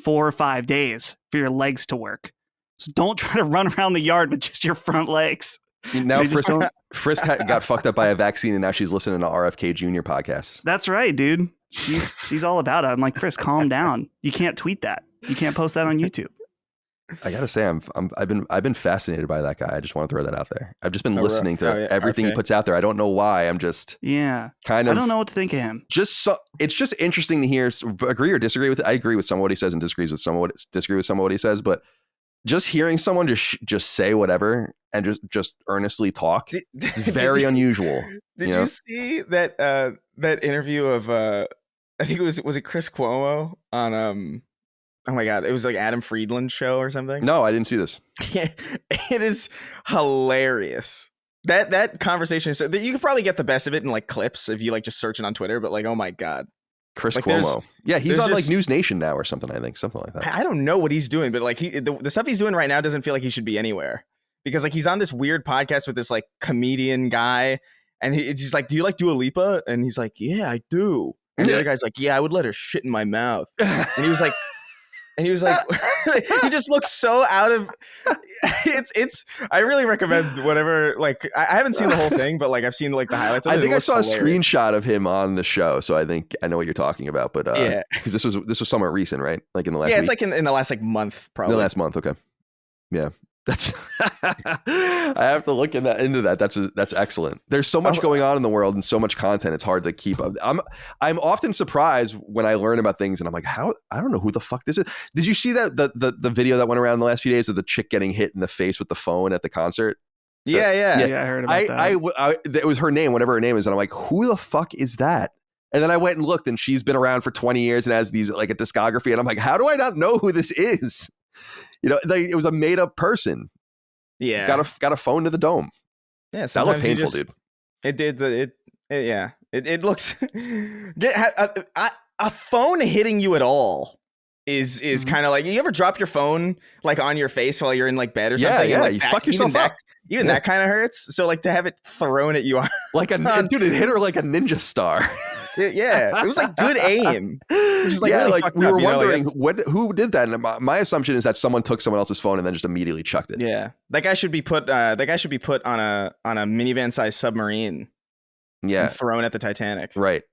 Speaker 4: 4 or 5 days for your legs to work. So don't try to run around the yard with just your front legs.
Speaker 2: Now Frisk got fucked up by a vaccine, and now she's listening to RFK Jr. podcasts.
Speaker 4: That's right, dude. She's all about it. I'm like, Frisk, calm down. You can't tweet that. You can't post that on YouTube.
Speaker 2: I gotta say, I've been fascinated by that guy. I just want to throw that out there. I've just been listening to everything he puts out there. I don't know why. I'm just
Speaker 4: kind of. I don't know what to think of him.
Speaker 2: It's just interesting to hear. Agree or disagree with it. I agree with some of what he says and disagree with some of what he says. But just hearing someone just say whatever and just earnestly talk, it's very unusual.
Speaker 3: Did you see that that interview of I think was it Chris Cuomo on oh my God, it was like Adam Friedland's show or something?
Speaker 2: No, I didn't see this.
Speaker 3: It is hilarious. That conversation, so you could probably get the best of it in like clips if you like just search it on Twitter, but like, oh my God.
Speaker 2: Chris Cuomo. Yeah, he's on like News Nation now or something, I think. Something like that.
Speaker 3: I don't know what he's doing, but like the stuff he's doing right now doesn't feel like he should be anywhere. Because like he's on this weird podcast with this like comedian guy, and he's like, do you like Dua Lipa? And he's like, yeah, I do. And the other guy's like, yeah, I would let her shit in my mouth. And he was like, he just looks so out of it's I really recommend whatever, like I haven't seen the whole thing, but like I've seen like the highlights of it.
Speaker 2: I think I saw hilarious. A screenshot of him on the show, so I think I know what you're talking about, but yeah, because this was somewhat recent, right? Like in the last
Speaker 3: it's like in the last like month, probably.
Speaker 2: In the last month, okay. Yeah. That's I have to look into that. That's excellent. There's so much going on in the world and so much content. It's hard to keep up. I'm often surprised when I learn about things and I'm like, how? I don't know who the fuck this is. Did you see that the video that went around in the last few days of the chick getting hit in the face with the phone at the concert?
Speaker 3: Yeah,
Speaker 4: I heard about that.
Speaker 2: It was her name, whatever her name is, and I'm like, who the fuck is that? And then I went and looked, and she's been around for 20 years and has these like a discography, and I'm like, how do I not know who this is? You know, it was a made up person.
Speaker 3: Yeah,
Speaker 2: got a phone to the dome.
Speaker 3: Yeah,
Speaker 2: that looked painful, dude.
Speaker 3: It did. It looks. A phone hitting you at all is kind of like, you ever drop your phone like on your face while you're in like bed or something?
Speaker 2: Yeah,
Speaker 3: like
Speaker 2: you fuck yourself up.
Speaker 3: Even that kind of hurts. So like to have it thrown at you,
Speaker 2: like dude, it hit her like a ninja star.
Speaker 3: It was like good aim. Just, like,
Speaker 2: yeah,
Speaker 3: really
Speaker 2: like we were
Speaker 3: up,
Speaker 2: wondering who did that, and my assumption is that someone took someone else's phone and then just immediately chucked it.
Speaker 3: Yeah, that guy should be put. On a minivan-sized submarine.
Speaker 2: Yeah,
Speaker 3: and thrown at the Titanic.
Speaker 2: Right.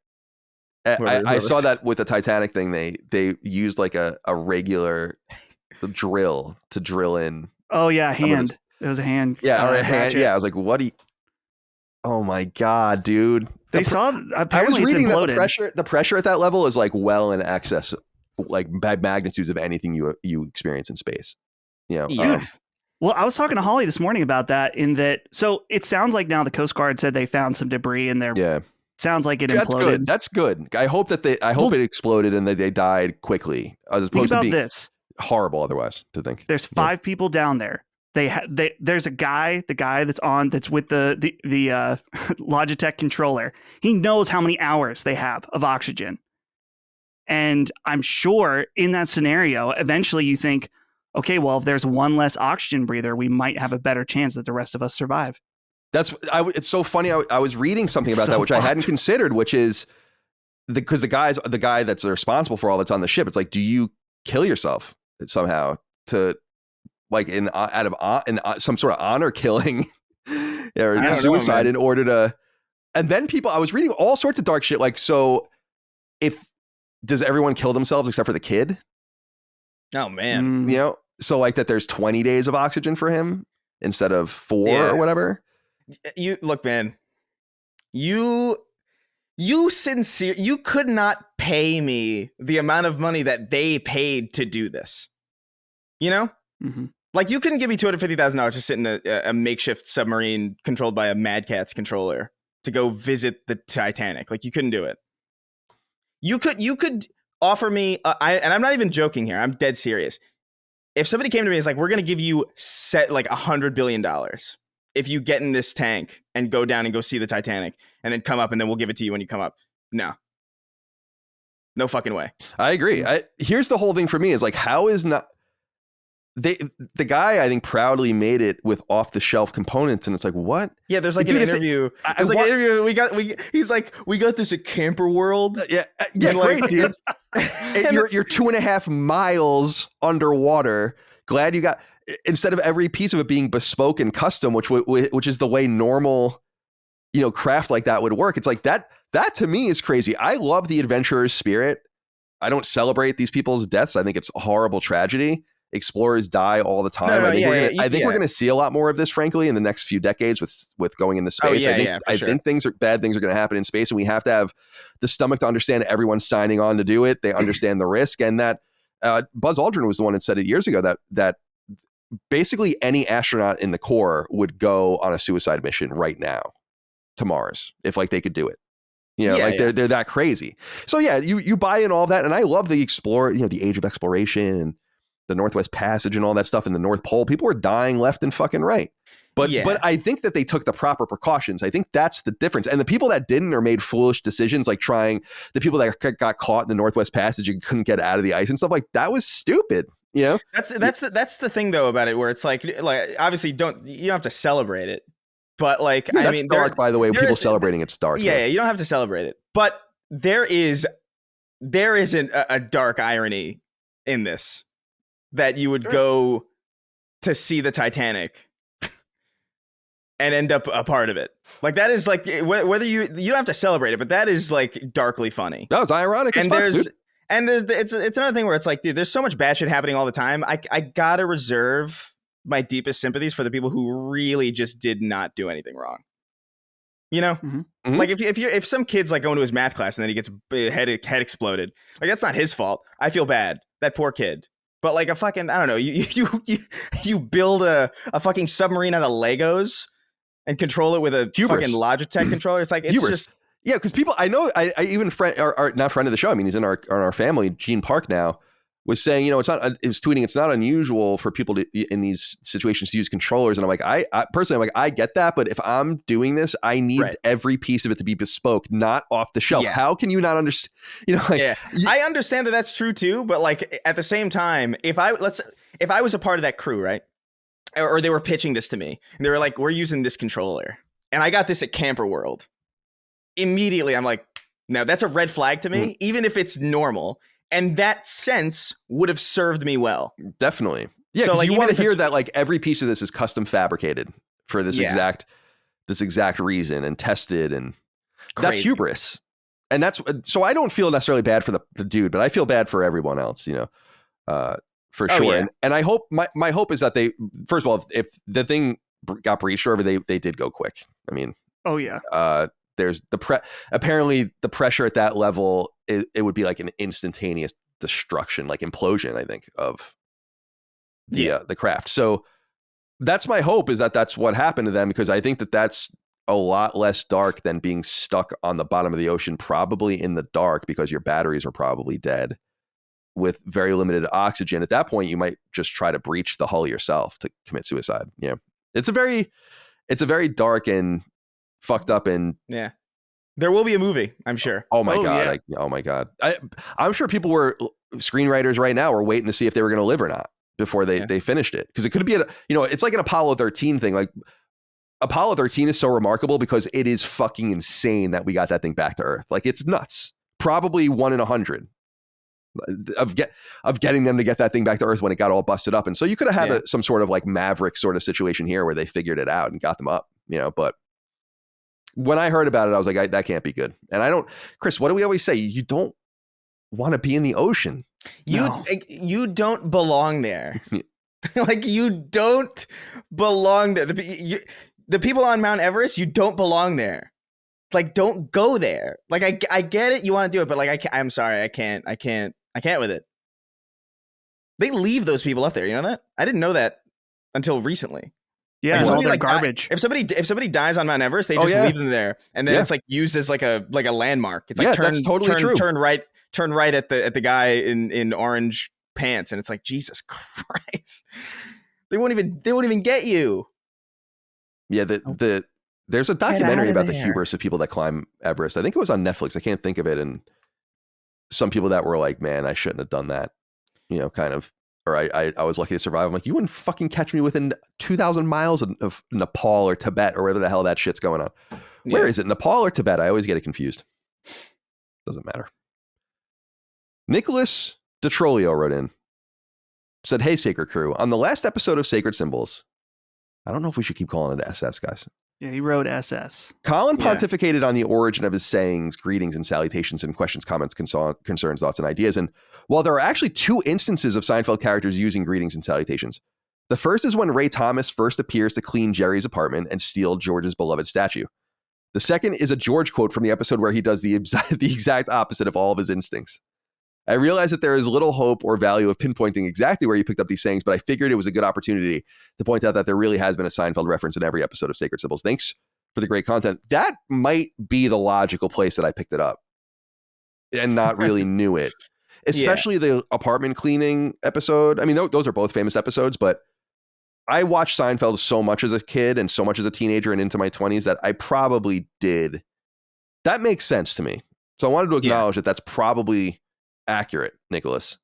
Speaker 2: I saw that with the Titanic thing. They used like a regular drill to drill in.
Speaker 4: Oh yeah, hand. It was a hand.
Speaker 2: Yeah, or a hand. Yeah, I was like, what? Oh my God, dude.
Speaker 4: They saw. Apparently,
Speaker 2: I was reading
Speaker 4: that
Speaker 2: the pressure at that level is like well in excess, like by magnitudes of anything you experience in space. You know,
Speaker 3: yeah.
Speaker 4: Well, I was talking to Holly this morning about that. So it sounds like now the Coast Guard said they found some debris in there.
Speaker 2: Yeah.
Speaker 4: Sounds like it imploded.
Speaker 2: That's good. I hope that it exploded and that they died quickly. As opposed to being
Speaker 4: this.
Speaker 2: Horrible otherwise to think.
Speaker 4: There's 5 people down there. There's a guy, the guy that's with the Logitech controller. He knows how many hours they have of oxygen. And I'm sure in that scenario, eventually you think, okay, well, if there's one less oxygen breather, we might have a better chance that the rest of us survive.
Speaker 2: It's so funny. I was reading something about that, which I hadn't considered, which is because the guy that's responsible for all that's on the ship. It's like, do you kill yourself somehow to like in some sort of honor killing or suicide in order to, and then I was reading all sorts of dark shit. Like, so does everyone kill themselves except for the kid?
Speaker 3: Oh man.
Speaker 2: You know, so like that there's 20 days of oxygen for him instead of 4 or whatever.
Speaker 3: You look, man, you could not pay me the amount of money that they paid to do this. You know?
Speaker 4: Mm-hmm.
Speaker 3: Like, you couldn't give me $250,000 to sit in a makeshift submarine controlled by a Mad Catz controller to go visit the Titanic. Like, you couldn't do it. You could offer me, and I'm not even joking here. I'm dead serious. If somebody came to me and was like, we're going to give you like $100 billion if you get in this tank and go down and go see the Titanic and then come up and then we'll give it to you when you come up. No fucking way.
Speaker 2: I agree. Here's the whole thing for me is like, how is not the guy I think proudly made it with off the shelf components, and it's like, what?
Speaker 3: Yeah, there's like an interview. There's like an interview. He's like, we got this at Camper World.
Speaker 2: Yeah,
Speaker 3: like,
Speaker 2: great, dude. You're 2.5 miles underwater. Glad you got, instead of every piece of it being bespoke and custom, which is the way normal, craft like that would work. It's like that to me is crazy. I love the adventurer's spirit. I don't celebrate these people's deaths. I think it's a horrible tragedy. Explorers die all the time. I think we're going to see a lot more of this, frankly, in the next few decades with going into space. I think bad things are going to happen in space, and we have to have the stomach to understand everyone's signing on to do it. They understand the risk, and that Buzz Aldrin was the one that said it years ago that basically any astronaut in the Corps would go on a suicide mission right now to Mars if they could do it. They're that crazy. So yeah, you buy in all that, and I love the the age of exploration and the Northwest Passage and all that stuff in the North Pole. People were dying left and fucking right. But I think that they took the proper precautions. I think that's the difference. And the people that didn't or made foolish decisions, like the people that got caught in the Northwest Passage and couldn't get out of the ice and stuff, like that was stupid.
Speaker 3: That's the thing though about it, where it's like obviously you don't have to celebrate it, but
Speaker 2: that's dark, by the way. People celebrating it's dark.
Speaker 3: Yeah, you don't have to celebrate it, but there is a dark irony in this. That you would go to see the Titanic and end up a part of it. That is whether you don't have to celebrate it, but that is darkly funny.
Speaker 2: No, it's ironic.
Speaker 3: And it's another thing where it's like, dude, there's so much bad shit happening all the time. I gotta reserve my deepest sympathies for the people who really just did not do anything wrong.
Speaker 2: Mm-hmm. Mm-hmm.
Speaker 3: If some kid's going to his math class and then he gets head exploded, that's not his fault. I feel bad. That poor kid. But a fucking, I don't know, you build a fucking submarine out of Legos and control it with a fucking Logitech controller. It's just.
Speaker 2: Yeah, because people, I know, I even not friend of the show. I mean, he's in our family. Gene Park now was saying, it's not. He was tweeting, it's not unusual for people to in these situations to use controllers. And I'm like, I personally, I get that, but if I'm doing this, I need every piece of it to be bespoke, not off the shelf. Yeah. How can you not understand?
Speaker 3: I understand that that's true too, but at the same time, if I was a part of that crew, right, or they were pitching this to me, and they were like, we're using this controller, and I got this at Camper World. Immediately, I'm like, no, that's a red flag to me, even if it's normal. And that sense would have served me well.
Speaker 2: Definitely. Yeah, because you want to hear that every piece of this is custom fabricated for this exact reason and tested, and that's hubris. And that's so I don't feel necessarily bad for the dude, but I feel bad for everyone else, for sure. Yeah. And I hope my hope is that they, first of all, if the thing got breached or whatever, they did go quick. I mean, there's apparently the pressure at that level, it would be an instantaneous destruction, implosion, I think, of the craft. So that's my hope, is that that's what happened to them, because I think that that's a lot less dark than being stuck on the bottom of the ocean, probably in the dark because your batteries are probably dead with very limited oxygen. At that point, you might just try to breach the hull yourself to commit suicide. Yeah. It's a very dark and fucked up, and
Speaker 3: there will be a movie, I'm sure.
Speaker 2: Oh my god!
Speaker 3: Yeah.
Speaker 2: Oh my god! I'm sure people screenwriters right now were waiting to see if they were going to live or not before they finished it, because it could be it's like an Apollo 13 thing. Apollo 13 is so remarkable because it is fucking insane that we got that thing back to Earth. It's nuts. Probably 1 in 100 of getting them to get that thing back to Earth when it got all busted up. And so you could have had some sort of Maverick sort of situation here where they figured it out and got them up. But when I heard about it, I was like, that can't be good. And Chris, what do we always say? You don't want to be in the ocean.
Speaker 3: You don't belong there. You don't belong there. The people on Mount Everest, you don't belong there. Don't go there. I get it. You want to do it, but I'm sorry. I can't with it. They leave those people up there. You know that? I didn't know that until recently.
Speaker 4: Yeah, all their garbage.
Speaker 3: If somebody dies on Mount Everest, they just leave them there, and then it's used as a landmark. It's
Speaker 2: that's totally true.
Speaker 3: Turn right at the guy in orange pants, and it's Jesus Christ, they won't even get you.
Speaker 2: Yeah, there's a documentary about the hubris of people that climb Everest. I think it was on Netflix. I can't think of it, and some people that were like, man, I shouldn't have done that. Kind of. or I was lucky to survive. I'm like, you wouldn't fucking catch me within 2,000 miles of Nepal or Tibet or wherever the hell that shit's going on. Where is it, Nepal or Tibet? I always get it confused. Doesn't matter. Nicholas DeTrolio wrote in, said, hey, Sacred Crew, on the last episode of Sacred Symbols, I don't know if we should keep calling it SS, guys.
Speaker 4: Yeah, he wrote SS.
Speaker 2: Colin pontificated on the origin of his sayings, greetings, and salutations, and questions, comments, concerns, thoughts, and ideas. And while there are actually 2 instances of Seinfeld characters using greetings and salutations, the first is when Ray Thomas first appears to clean Jerry's apartment and steal George's beloved statue. The second is a George quote from the episode where he does the exact opposite of all of his instincts. I realize that there is little hope or value of pinpointing exactly where you picked up these sayings, but I figured it was a good opportunity to point out that there really has been a Seinfeld reference in every episode of Sacred Symbols. Thanks for the great content. That might be the logical place that I picked it up and not really knew it, especially the apartment cleaning episode. I mean, those are both famous episodes, but I watched Seinfeld so much as a kid and so much as a teenager and into my 20s that I probably did. That makes sense to me. So I wanted to acknowledge that that's probably accurate, Nicholas.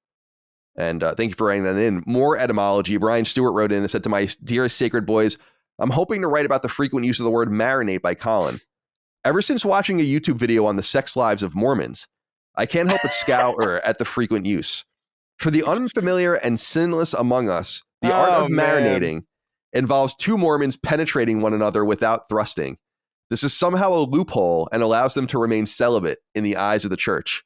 Speaker 2: And thank you for writing that in. More etymology. Brian Stewart wrote in and said, to my dearest sacred boys, I'm hoping to write about the frequent use of the word marinate by Colin. Ever since watching a YouTube video on the sex lives of Mormons, I can't help but scour at the frequent use. For the unfamiliar and sinless among us, the art of marinating involves 2 Mormons penetrating one another without thrusting. This is somehow a loophole and allows them to remain celibate in the eyes of the church.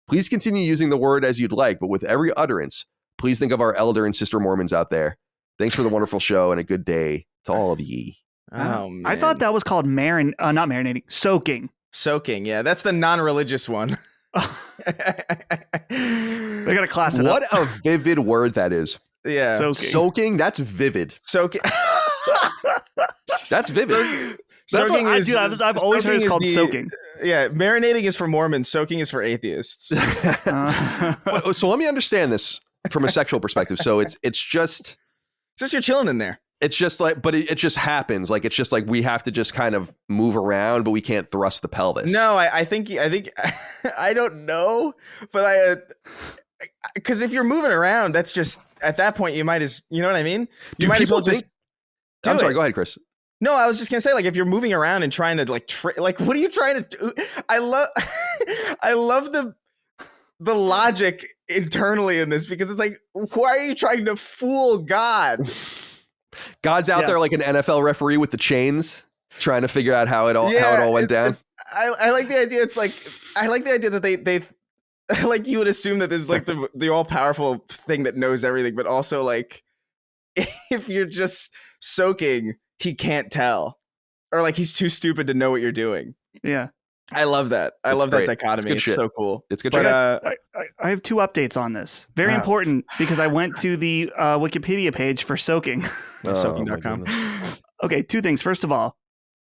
Speaker 2: Please continue using the word as you'd like, but with every utterance, please think of our elder and sister Mormons out there. Thanks for the wonderful show and a good day to all of ye.
Speaker 4: Oh, man. I thought that was called not marinating, soaking.
Speaker 3: Soaking, yeah. That's the non-religious one.
Speaker 4: They got to class it
Speaker 2: up. What a vivid word that is.
Speaker 3: Yeah.
Speaker 2: Soaking, that's vivid.
Speaker 3: Soaking.
Speaker 2: That's vivid.
Speaker 4: Soaking is, I've always heard it's called soaking.
Speaker 3: Yeah, marinating is for Mormons. Soaking is for atheists.
Speaker 2: So let me understand this from a sexual perspective. So it's just
Speaker 3: you're chilling in there.
Speaker 2: It's just like, but it just happens. Like, it's just like we have to just kind of move around, but we can't thrust the pelvis.
Speaker 3: No, I think I don't know, but because if you're moving around, that's just at that point you might you know what I mean? You might as well just.
Speaker 2: I'm sorry. Go ahead, Chris.
Speaker 3: No, I was just gonna say, like, if you're moving around and trying to like what are you trying to do? I love the logic internally in this, because it's like, why are you trying to fool God?
Speaker 2: God's out there like an NFL referee with the chains, trying to figure out how it all went down.
Speaker 3: I like the idea. It's like, I like the idea that they like, you would assume that this is like the all powerful thing that knows everything, but also like, if you're just soaking, he can't tell, or like he's too stupid to know what you're doing.
Speaker 4: Yeah,
Speaker 3: I love that. I love that dichotomy. It's so cool.
Speaker 2: It's good.
Speaker 4: But I have 2 updates on this. Very important, because I went to the Wikipedia page for soaking.
Speaker 3: Soaking.com.
Speaker 4: Okay, 2 things. First of all,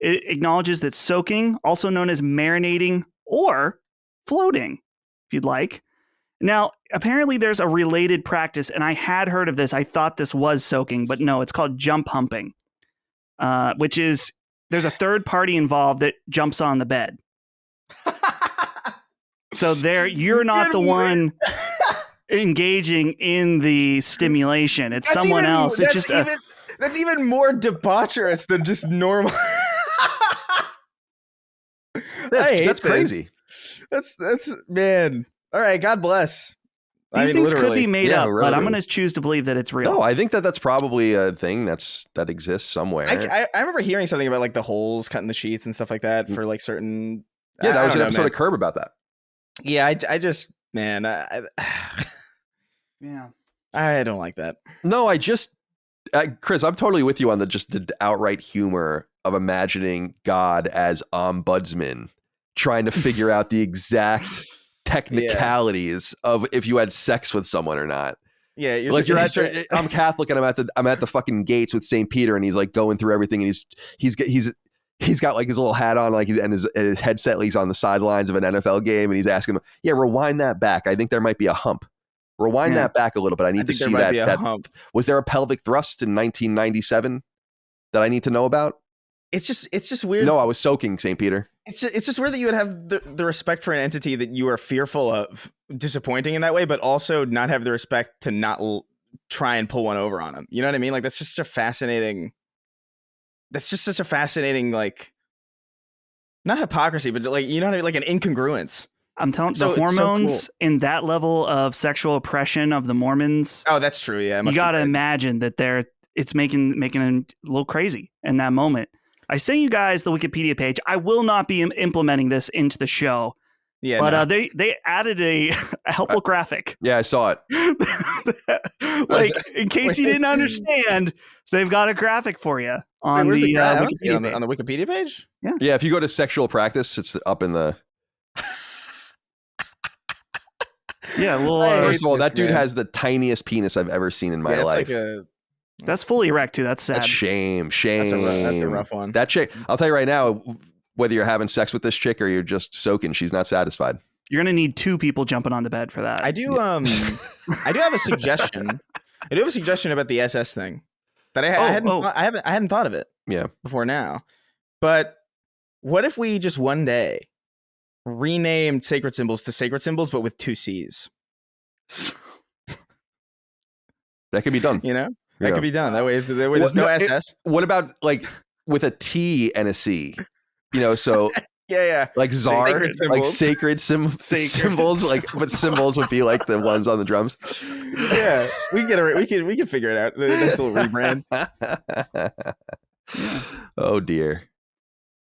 Speaker 4: it acknowledges that soaking, also known as marinating or floating, if you'd like. Now, apparently there's a related practice, and I had heard of this. I thought this was soaking, but no, it's called jump humping, which is there's a third party involved that jumps on the bed. So you're not the one engaging in the stimulation. It's someone else. It's just
Speaker 3: that's even more debaucherous than just normal.
Speaker 2: That's crazy.
Speaker 3: That's man. All right, God bless.
Speaker 4: These things could be made up, but I'm going to choose to believe that it's real.
Speaker 2: No, I think that's probably a thing that exists somewhere.
Speaker 3: I remember hearing something about like the holes cut in the sheets and stuff like that for like certain.
Speaker 2: Yeah, that was an episode of Curb about that.
Speaker 3: Yeah, I just, man,
Speaker 4: yeah,
Speaker 3: I don't like that.
Speaker 2: No, Chris, I'm totally with you on the outright humor of imagining God as ombudsman, trying to figure out the exact technicalities of if you had sex with someone or not.
Speaker 3: Yeah,
Speaker 2: I'm Catholic and I'm at the fucking gates with St. Peter, and he's like going through everything, and he's got like his little hat on, like, and his headset, like he's on the sidelines of an NFL game, and he's asking him, yeah, rewind that back. I think there might be a hump. Rewind that back a little bit. I need to see that hump. Was there a pelvic thrust in 1997 that I need to know about?
Speaker 3: It's just weird.
Speaker 2: No, I was soaking, St. Peter.
Speaker 3: It's just weird that you would have the respect for an entity that you are fearful of disappointing in that way, but also not have the respect to not try and pull one over on him. You know what I mean? Like that's just such a fascinating like not hypocrisy, but like you know what I mean? Like an incongruence.
Speaker 4: I'm telling the hormones in that level of sexual oppression of the Mormons.
Speaker 3: Oh, that's true. Yeah,
Speaker 4: you got to imagine that it's making it a little crazy in that moment. I sent you guys the Wikipedia page. I will not be implementing this into the show. Yeah, but they added a helpful graphic.
Speaker 2: Yeah, I saw it.
Speaker 4: Like in case you didn't understand, they've got a graphic for you on the
Speaker 3: Wikipedia page.
Speaker 4: Yeah,
Speaker 2: yeah. If you go to sexual practice, it's up in the.
Speaker 4: Yeah, well,
Speaker 2: first of all, that dude has the tiniest penis I've ever seen in my life.
Speaker 4: That's fully erect too. That's sad.
Speaker 2: That's shame.
Speaker 3: That's a rough one.
Speaker 2: That chick, I'll tell you right now, whether you're having sex with this chick or you're just soaking, she's not satisfied.
Speaker 4: You're gonna need 2 people jumping on the bed for that.
Speaker 3: I do. I do have a suggestion. I do have a suggestion about the SS thing that I hadn't thought of it.
Speaker 2: Yeah.
Speaker 3: Before now, but what if we just one day renamed sacred symbols to sacred symbols, but with 2 C's?
Speaker 2: That could be done.
Speaker 3: You know, that could be done. That way, there's no SS.
Speaker 2: What about like with a T and a C? You know, so
Speaker 3: yeah,
Speaker 2: like czar, like sacred symbols, like but symbols would be like the ones on the drums.
Speaker 3: Yeah, we can figure it out. A nice little rebrand.
Speaker 2: Yeah. Oh dear.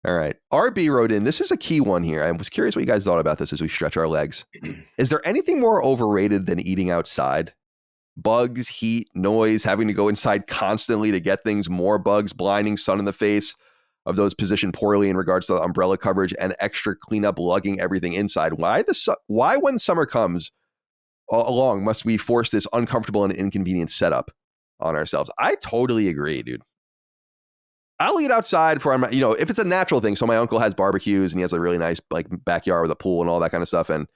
Speaker 2: All right. RB wrote in, this is a key one here. I was curious what you guys thought about this as we stretch our legs. Is there anything more overrated than eating outside? Bugs, heat, noise, having to go inside constantly to get things, more bugs, blinding sun in the face of those positioned poorly in regards to the umbrella coverage, and extra cleanup, lugging everything inside. Why when summer comes along must we force this uncomfortable and inconvenient setup on ourselves? I totally agree, dude. I'll eat outside for, if it's a natural thing. So my uncle has barbecues and he has a really nice like backyard with a pool and all that kind of stuff. And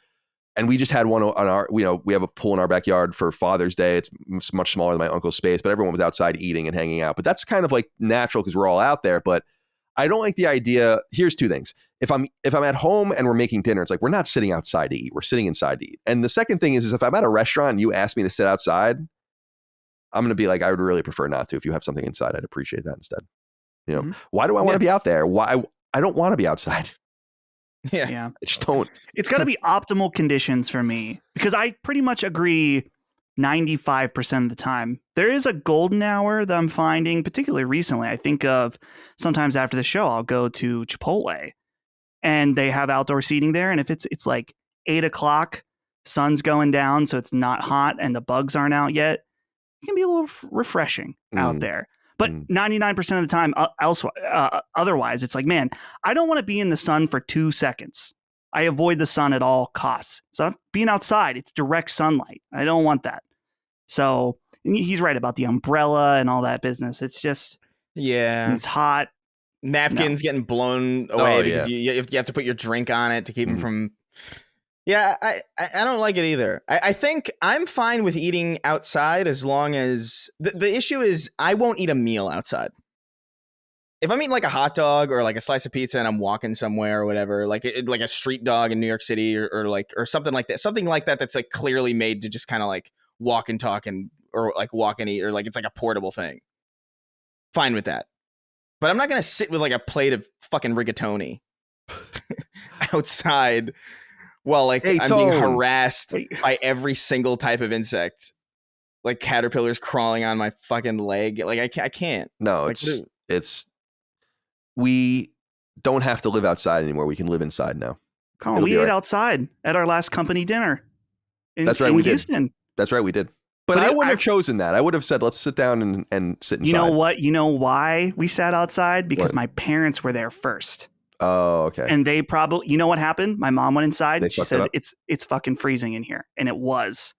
Speaker 2: we just had one on our, we have a pool in our backyard for Father's Day. It's much smaller than my uncle's space, but everyone was outside eating and hanging out. But that's kind of like natural because we're all out there. But I don't like the idea. Here's 2 things. If I'm at home and we're making dinner, it's like we're not sitting outside to eat. We're sitting inside to eat. And the second thing is if I'm at a restaurant and you ask me to sit outside, I'm going to be like, I would really prefer not to. If you have something inside, I'd appreciate that instead. You know, why do I want to be out there? Why I don't want to be outside.
Speaker 4: Yeah.
Speaker 2: I just don't.
Speaker 4: It's got to be optimal conditions for me because I pretty much agree 95% of the time. There is a golden hour that I'm finding, particularly recently. I think of sometimes after the show, I'll go to Chipotle and they have outdoor seating there. And if it's like 8:00, sun's going down, so it's not hot and the bugs aren't out yet, it can be a little refreshing out there. But 99% of the time, otherwise, it's like, man, I don't want to be in the sun for 2 seconds. I avoid the sun at all costs. So being outside, it's direct sunlight. I don't want that. So he's right about the umbrella and all that business. It's just, it's hot.
Speaker 3: Napkins getting blown away because you have to put your drink on it to keep them from... Yeah, I don't like it either. I think I'm fine with eating outside as long as the issue is I won't eat a meal outside. If I'm eating like a hot dog or like a slice of pizza and I'm walking somewhere or whatever, like a street dog in New York City or something like that that's like clearly made to just kind of like walk and talk or like walk and eat or like it's like a portable thing. Fine with that. But I'm not going to sit with like a plate of fucking rigatoni outside. Well, like I'm being harassed by every single type of insect, like caterpillars crawling on my fucking leg. Like I can't.
Speaker 2: No,
Speaker 3: like,
Speaker 2: it's we don't have to live outside anymore. We can live inside now.
Speaker 4: Colin, we ate outside at our last company dinner.
Speaker 2: That's right, we
Speaker 4: Houston.
Speaker 2: did. That's right, we did. But I wouldn't have chosen that. I would have said, let's sit down and sit inside.
Speaker 4: You know what? You know why we sat outside? Because my parents were there first.
Speaker 2: Oh, okay.
Speaker 4: And they probably, you know what happened? My mom went inside. She said, it's fucking freezing in here. And it was.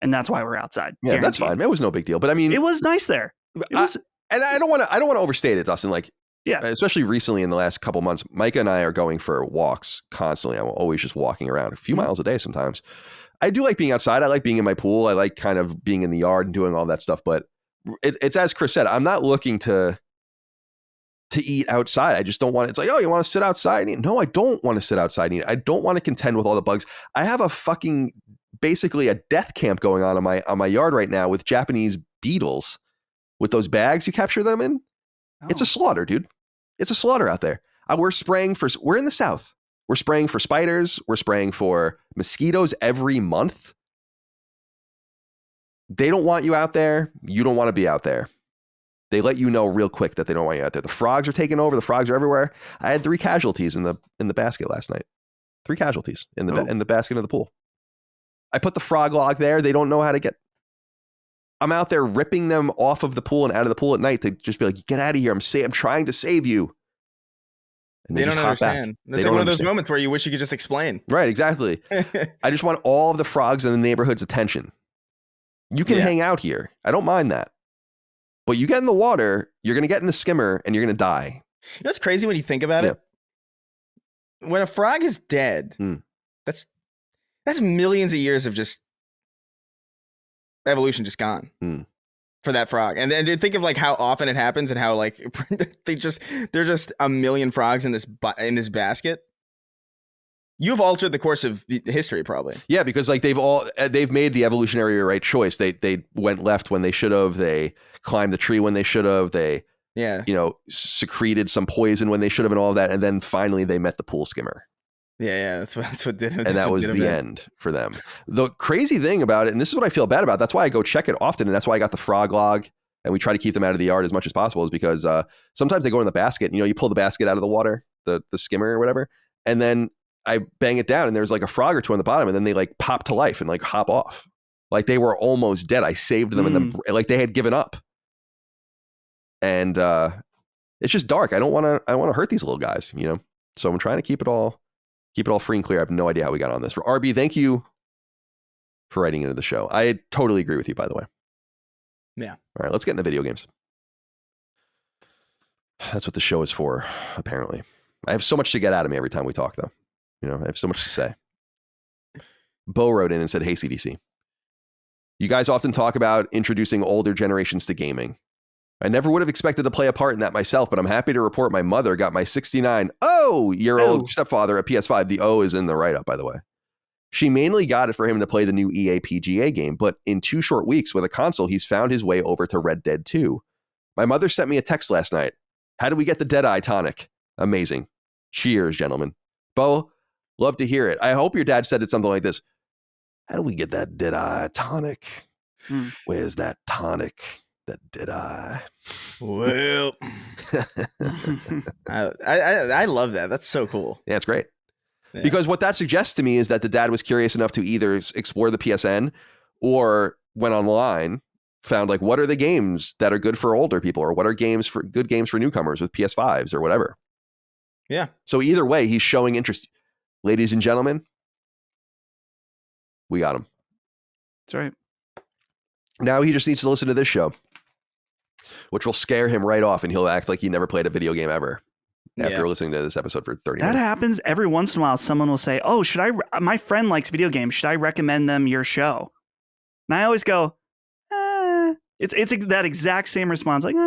Speaker 4: And that's why we're outside.
Speaker 2: Yeah,
Speaker 4: guaranteed.
Speaker 2: That's fine. It was no big deal. But I mean,
Speaker 4: it was nice there.
Speaker 2: And I don't want to overstate it, Dustin. Like, especially recently in the last couple months, Micah and I are going for walks constantly. I'm always just walking around a few miles a day sometimes. I do like being outside. I like being in my pool. I like kind of being in the yard and doing all that stuff. But it's as Chris said, I'm not looking to eat outside. I just don't want it. It's like, oh, you want to sit outside and eat? No, I don't want to sit outside and eat. I don't want to contend with all the bugs. I have a fucking basically a death camp going on my yard right now with Japanese beetles with those bags you capture them in.
Speaker 4: Oh.
Speaker 2: It's a slaughter, dude. It's a slaughter out there. We're in the South. We're spraying for spiders. We're spraying for mosquitoes every month. They don't want you out there. You don't want to be out there. They let you know real quick that they don't want you out there. The frogs are taking over. The frogs are everywhere. I had 3 casualties in the basket last night. 3 casualties in the basket of the pool. I put the frog log there. They don't know how to get. I'm out there ripping them off of the pool and out of the pool at night to just be like, get out of here. I'm trying to save you. And
Speaker 3: they don't understand. That's like one of those moments where you wish you could just explain.
Speaker 2: Right, exactly. I just want all of the frogs in the neighborhood's attention. You can hang out here. I don't mind that. But you get in the water, you're going to get in the skimmer, and you're going to die.
Speaker 3: You know what's crazy when you think about it? When a frog is dead, that's millions of years of just evolution just gone for that frog. And then think of like how often it happens and how like they're just a million frogs in this basket. You've altered the course of history, probably. Yeah, because like they've made the evolutionary right choice. They went left when they should have. They climbed the tree when they should have. They secreted some poison when they should have, and all of that. And then finally they met the pool skimmer. Yeah, that's what did it. And that was the end for them. The crazy thing about it, and this is what I feel bad about. That's why I go check it often, and that's why I got the frog log. And we try to keep them out of the yard as much as possible, is because sometimes they go in the basket. You pull the basket out of the water, the skimmer or whatever, and then I bang it down and there's like a frog or 2 on the bottom, and then they like pop to life and like hop off. Like they were almost dead. I saved them and like they had given up. And it's just dark. I want to hurt these little guys, So I'm trying to keep it all free and clear. I have no idea how we got on this. For RB, thank you for writing into the show. I totally agree with you, by the way. Yeah. All right, let's get into video games. That's what the show is for, apparently. I have so much to get out of me every time we talk, though. I have so much to say. Bo wrote in and said, hey, CDC. You guys often talk about introducing older generations to gaming. I never would have expected to play a part in that myself, but I'm happy to report my mother got my 69-year-old stepfather a PS5. The O is in the write-up, by the way. She mainly got it for him to play the new EA PGA game, but in 2 short weeks with a console, he's found his way over to Red Dead 2. My mother sent me a text last night. How do we get the Dead Eye Tonic? Amazing. Cheers, gentlemen. Bo, love to hear it. I hope your dad said it something like this. How do we get that Dead Eye Tonic? Where's that tonic? That Dead Eye. Well, I love that. That's so cool.
Speaker 2: Yeah, it's great. Yeah. Because what that suggests to me is that the dad was curious enough to either explore the PSN or went online, found like, what are the games that are good for older people, or what are good games for newcomers with PS5s or whatever. Yeah. So either way, he's showing interest. Ladies and gentlemen, we got him.
Speaker 4: That's right.
Speaker 2: Now he just needs to listen to this show, which will scare him right off, and he'll act like he never played a video game ever after listening to this episode for 30 minutes.
Speaker 4: That happens every once in a while. Someone will say, oh, my friend likes video games. Should I recommend them your show? And I always go, it's that exact same response. Like,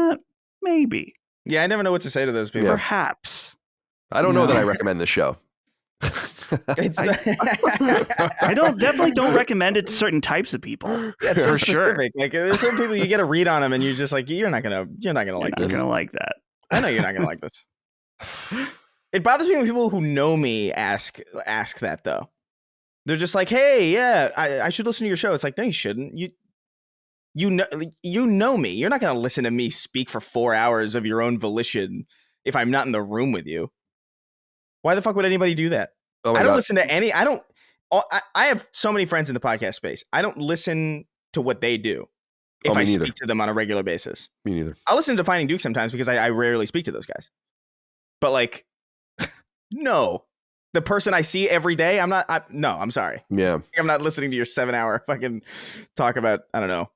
Speaker 4: maybe.
Speaker 3: Yeah, I never know what to say to those people.
Speaker 2: Yeah.
Speaker 4: Perhaps.
Speaker 2: I don't know that I recommend this show.
Speaker 4: I definitely don't recommend it to certain types of people.
Speaker 3: Yeah, it's so specific. Like there's certain people you get a read on them, and you're just like, you're not gonna like this.
Speaker 4: You're gonna like that.
Speaker 3: I know you're not gonna like this. It bothers me when people who know me ask that though. They're just like, hey, yeah, I should listen to your show. It's like, no, you shouldn't. You know me. You're not gonna listen to me speak for 4 hours of your own volition if I'm not in the room with you. Why the fuck would anybody do that? Oh I don't listen to any. I have so many friends in the podcast space. I don't listen to what they do if I speak to them on a regular basis.
Speaker 2: Me neither.
Speaker 3: I'll listen to Finding Duke sometimes because I rarely speak to those guys. But like, no, the person I see every day, I'm not. No, I'm sorry.
Speaker 2: Yeah,
Speaker 3: I'm not listening to your 7-hour fucking talk about, I don't know,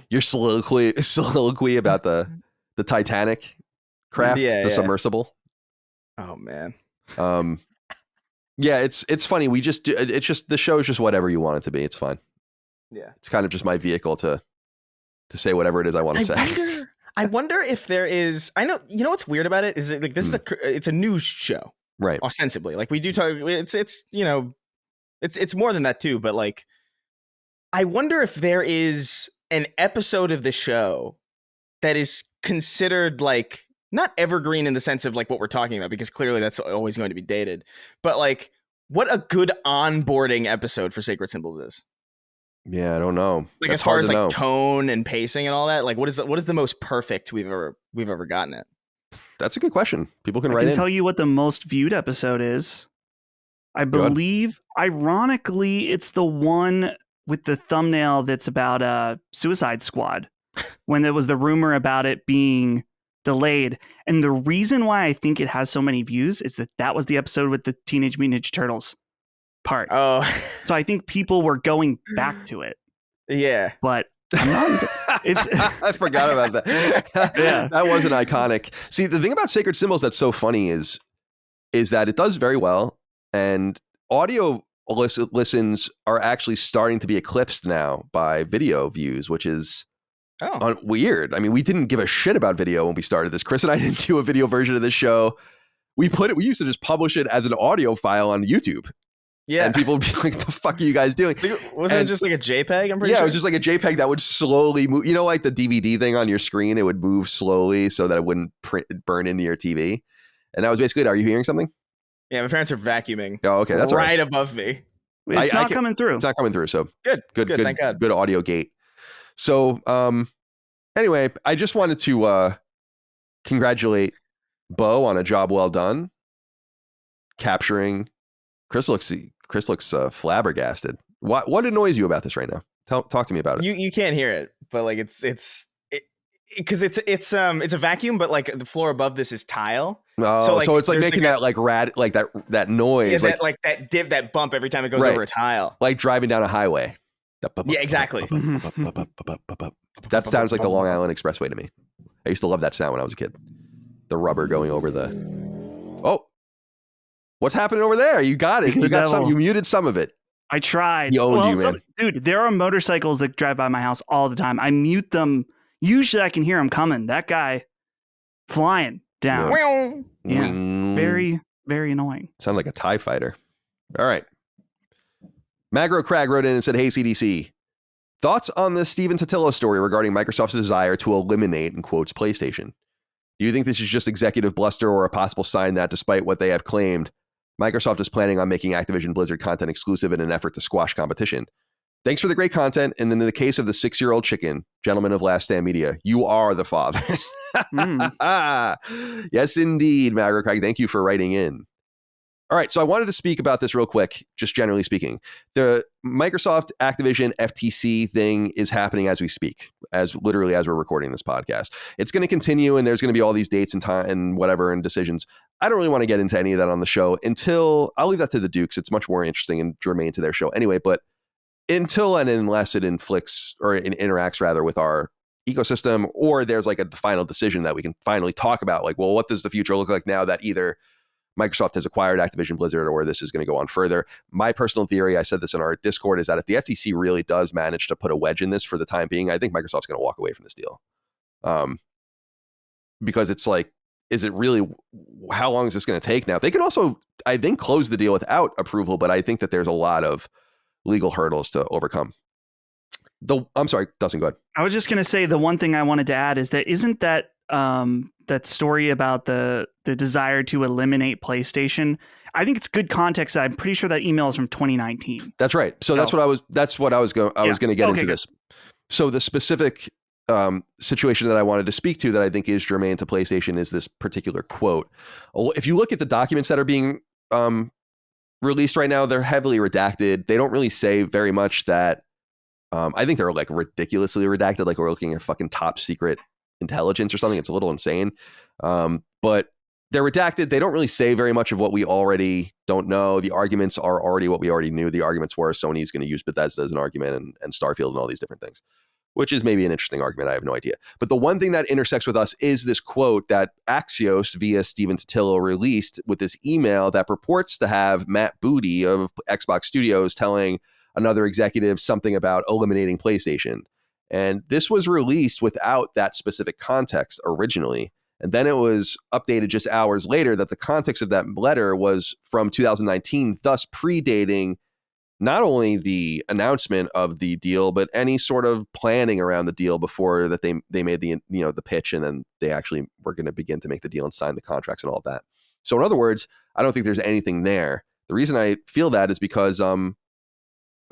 Speaker 2: your soliloquy about the Titanic craft, the submersible.
Speaker 3: Oh man.
Speaker 2: Yeah, it's funny. We just do. It's just the show is just whatever you want it to be. It's fine.
Speaker 3: Yeah,
Speaker 2: it's kind of just my vehicle to say whatever it is I want to say.
Speaker 3: I wonder if there is. I know. You know what's weird about it is like this is it's a news show,
Speaker 2: right?
Speaker 3: Ostensibly, like we do talk. It's It's more than that too, but like, I wonder if there is an episode of the show that is considered like not evergreen in the sense of like what we're talking about, because clearly that's always going to be dated, but like what a good onboarding episode for Sacred Symbols is.
Speaker 2: Yeah, I don't know.
Speaker 3: Like
Speaker 2: That's
Speaker 3: as far
Speaker 2: hard
Speaker 3: as
Speaker 2: to
Speaker 3: like
Speaker 2: know.
Speaker 3: tone and pacing and all that, like what is the most perfect we've ever gotten it?
Speaker 2: That's a good question. People can
Speaker 4: I
Speaker 2: write
Speaker 4: can
Speaker 2: in.
Speaker 4: tell you what the most viewed episode is. I believe, ironically, it's the one with the thumbnail that's about Suicide Squad, when there was the rumor about it being delayed. And the reason why I think it has so many views is that was the episode with the Teenage Mutant Ninja Turtles part.
Speaker 3: Oh,
Speaker 4: So I think people were going back to it.
Speaker 3: yeah.
Speaker 4: But I'm not, it's
Speaker 2: I forgot about that.
Speaker 4: Yeah.
Speaker 2: That was an iconic. See, the thing about Sacred Symbols that's so funny is that it does very well, and audio listens are actually starting to be eclipsed now by video views, which is weird. I mean, we didn't give a shit about video when we started this. Chris and I didn't do a video version of this show. We used to just publish it as an audio file on YouTube.
Speaker 3: Yeah.
Speaker 2: And people would be like, the fuck are you guys doing?
Speaker 3: Wasn't it just like a JPEG? I'm pretty sure.
Speaker 2: It was just like a JPEG that would slowly move. You know, like the DVD thing on your screen, it would move slowly so that it wouldn't burn into your TV. And that was basically it. Are you hearing something?
Speaker 3: Yeah, my parents are vacuuming.
Speaker 2: Oh, okay. That's
Speaker 3: right above me.
Speaker 4: It's not coming through.
Speaker 2: It's not coming through. So
Speaker 3: good. Thank God.
Speaker 2: Good audio gate. So anyway, I just wanted to congratulate Bo on a job well done. Capturing Chris looks flabbergasted. What annoys you about this right now? Talk to me about it.
Speaker 3: You can't hear it, but like it's because it's a vacuum, but like the floor above this is tile.
Speaker 2: Oh, so it's like making that like like that noise,
Speaker 3: yeah, like that div, that bump every time it goes over a tile,
Speaker 2: like driving down a highway.
Speaker 3: Yeah, exactly.
Speaker 2: That sounds like the Long Island Expressway to me. I used to love that sound when I was a kid. The rubber going over the. Oh, what's happening over there? You got it. You got some. You muted some of it.
Speaker 4: I tried.
Speaker 2: He owned you, man.
Speaker 4: Dude, there are motorcycles that drive by my house all the time. I mute them. Usually I can hear them coming. That guy flying down. Yeah. Very, very annoying.
Speaker 2: Sounded like a TIE fighter. All right. Magro Crag wrote in and said, hey, CDC. Thoughts on the Steven Totillo story regarding Microsoft's desire to eliminate, in quotes, PlayStation? Do you think this is just executive bluster or a possible sign that, despite what they have claimed, Microsoft is planning on making Activision Blizzard content exclusive in an effort to squash competition? Thanks for the great content. And then in the case of the 6-year-old chicken, gentlemen of Last Stand Media, you are the fathers. Yes, indeed, Magro Craig. Thank you for writing in. All right, so I wanted to speak about this real quick, just generally speaking. The Microsoft Activision FTC thing is happening as we speak, as literally as we're recording this podcast. It's going to continue, and there's going to be all these dates and time and whatever and decisions. I don't really want to get into any of that on the show until I'll leave that to the Dukes. It's much more interesting and germane to their show anyway. But until and unless it inflicts or it interacts rather with our ecosystem, or there's like a final decision that we can finally talk about, like, well, what does the future look like now that either Microsoft has acquired Activision Blizzard or this is going to go on further? My personal theory, I said this in our Discord, is that if the FTC really does manage to put a wedge in this for the time being, I think Microsoft's going to walk away from this deal. Because it's like, is it really, how long is this going to take now? They can also, I think, close the deal without approval, but I think that there's a lot of legal hurdles to overcome. I'm sorry, Dustin, go ahead. I
Speaker 4: was just going to say the one thing I wanted to add is that isn't that that story about the desire to eliminate PlayStation? I think it's good context. I'm pretty sure that email is from 2019.
Speaker 2: That's right. So that's what I was going to get into this. So the specific situation that I wanted to speak to that I think is germane to PlayStation is this particular quote. If you look at the documents that are being released right now, they're heavily redacted. They don't really say very much. That I think they're like ridiculously redacted, like we're looking at fucking top secret intelligence or something. It's a little insane, but they're redacted. They don't really say very much of what we already don't know. The arguments are already what we already knew. The arguments were Sony's going to use Bethesda as an argument and Starfield and all these different things, which is maybe an interesting argument. I have no idea. But the one thing that intersects with us is this quote that Axios via Steven Totillo released with this email that purports to have Matt Booty of Xbox Studios telling another executive something about eliminating PlayStation. And this was released without that specific context originally. And then it was updated just hours later that the context of that letter was from 2019, thus predating not only the announcement of the deal, but any sort of planning around the deal before that they made the the pitch, and then they actually were going to begin to make the deal and sign the contracts and all of that. So in other words, I don't think there's anything there. The reason I feel that is because of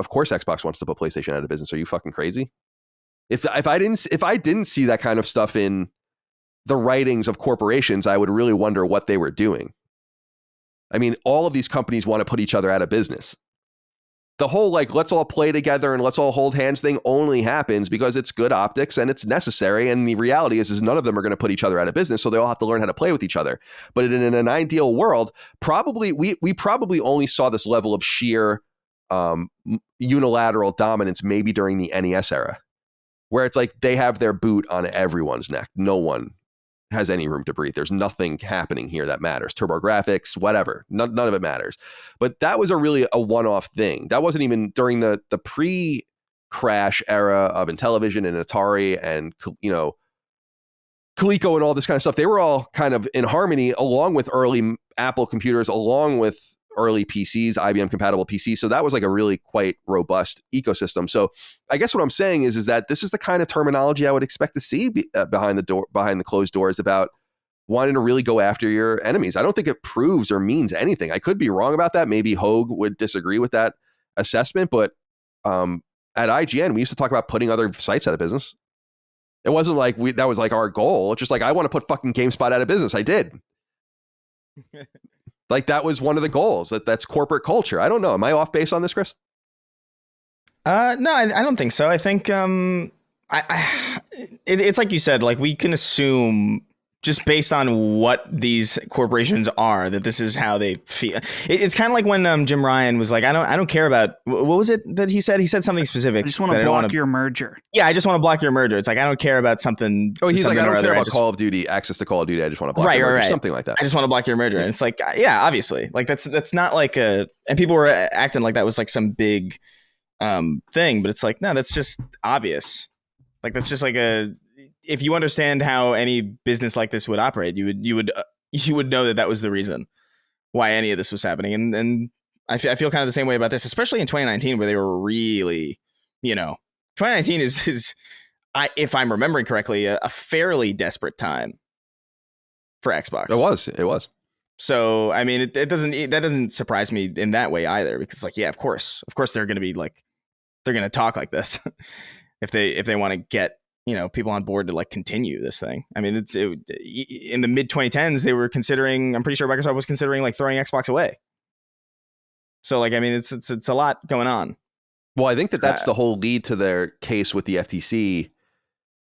Speaker 2: course Xbox wants to put PlayStation out of business. Are you fucking crazy? If I didn't see that kind of stuff in the writings of corporations, I would really wonder what they were doing. I mean, all of these companies want to put each other out of business. The whole let's all play together and let's all hold hands thing only happens because it's good optics and it's necessary. And the reality is none of them are going to put each other out of business. So they all have to learn how to play with each other. But in an ideal world, probably we probably only saw this level of sheer unilateral dominance maybe during the NES era, where it's like they have their boot on everyone's neck. No one has any room to breathe. There's nothing happening here that matters. Turbo-Grafx, whatever. None of it matters. But that was a one-off thing. That wasn't even during the pre-crash era of Intellivision and Atari and Coleco and all this kind of stuff. They were all kind of in harmony along with early Apple computers, along with early PCs, IBM compatible PCs. So that was a really quite robust ecosystem. So I guess what I'm saying is that this is the kind of terminology I would expect to see behind the closed doors about wanting to really go after your enemies. I don't think it proves or means anything. I could be wrong about that. Maybe Hogue would disagree with that assessment, but at IGN, we used to talk about putting other sites out of business. It wasn't that was our goal. It's just I want to put fucking GameSpot out of business. I did. That was one of the goals. That's corporate culture. I don't know. Am I off base on this, Chris?
Speaker 3: No, I don't think so. I think it's like you said. We can assume just based on what these corporations are that this is how they feel. It's kind of like when Jim Ryan was like, I don't care about what was it that he said? He said something specific.
Speaker 4: I just want to block your merger.
Speaker 3: Yeah, I just want to block your merger. It's I don't care about something.
Speaker 2: Oh, he's
Speaker 3: something
Speaker 2: I don't care about
Speaker 3: just,
Speaker 2: Call of Duty, access to Call of Duty. I just want to block your merger. Right. Something like that.
Speaker 3: I just want to block your merger. And it's yeah, obviously. That's not and people were acting like that was some big thing, but it's no, that's just obvious. That's just if you understand how any business like this would operate, you would know that was the reason why any of this was happening. And I feel kind of the same way about this, especially in 2019, where they were really, 2019 is if I'm remembering correctly, a fairly desperate time for Xbox.
Speaker 2: It was.
Speaker 3: So I mean, that doesn't surprise me in that way either, because yeah, of course they're going to be they're going to talk like this if they want to get people on board to continue this thing. I mean, in the mid 2010s, they were considering. I'm pretty sure Microsoft was considering throwing Xbox away. So I mean, it's a lot going on.
Speaker 2: Well, I think that's the whole lead to their case with the FTC.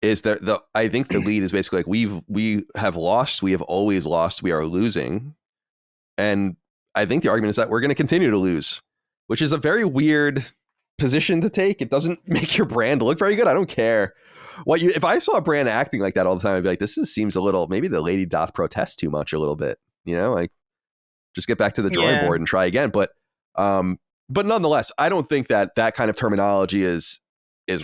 Speaker 2: Is that I think the lead is basically we have lost, we have always lost, we are losing, and I think the argument is that we're going to continue to lose, which is a very weird position to take. It doesn't make your brand look very good. I don't care. If I saw a brand acting like that all the time, I'd be like, this seems a little, maybe the lady doth protest too much a little bit, just get back to the drawing board and try again. But nonetheless, I don't think that kind of terminology is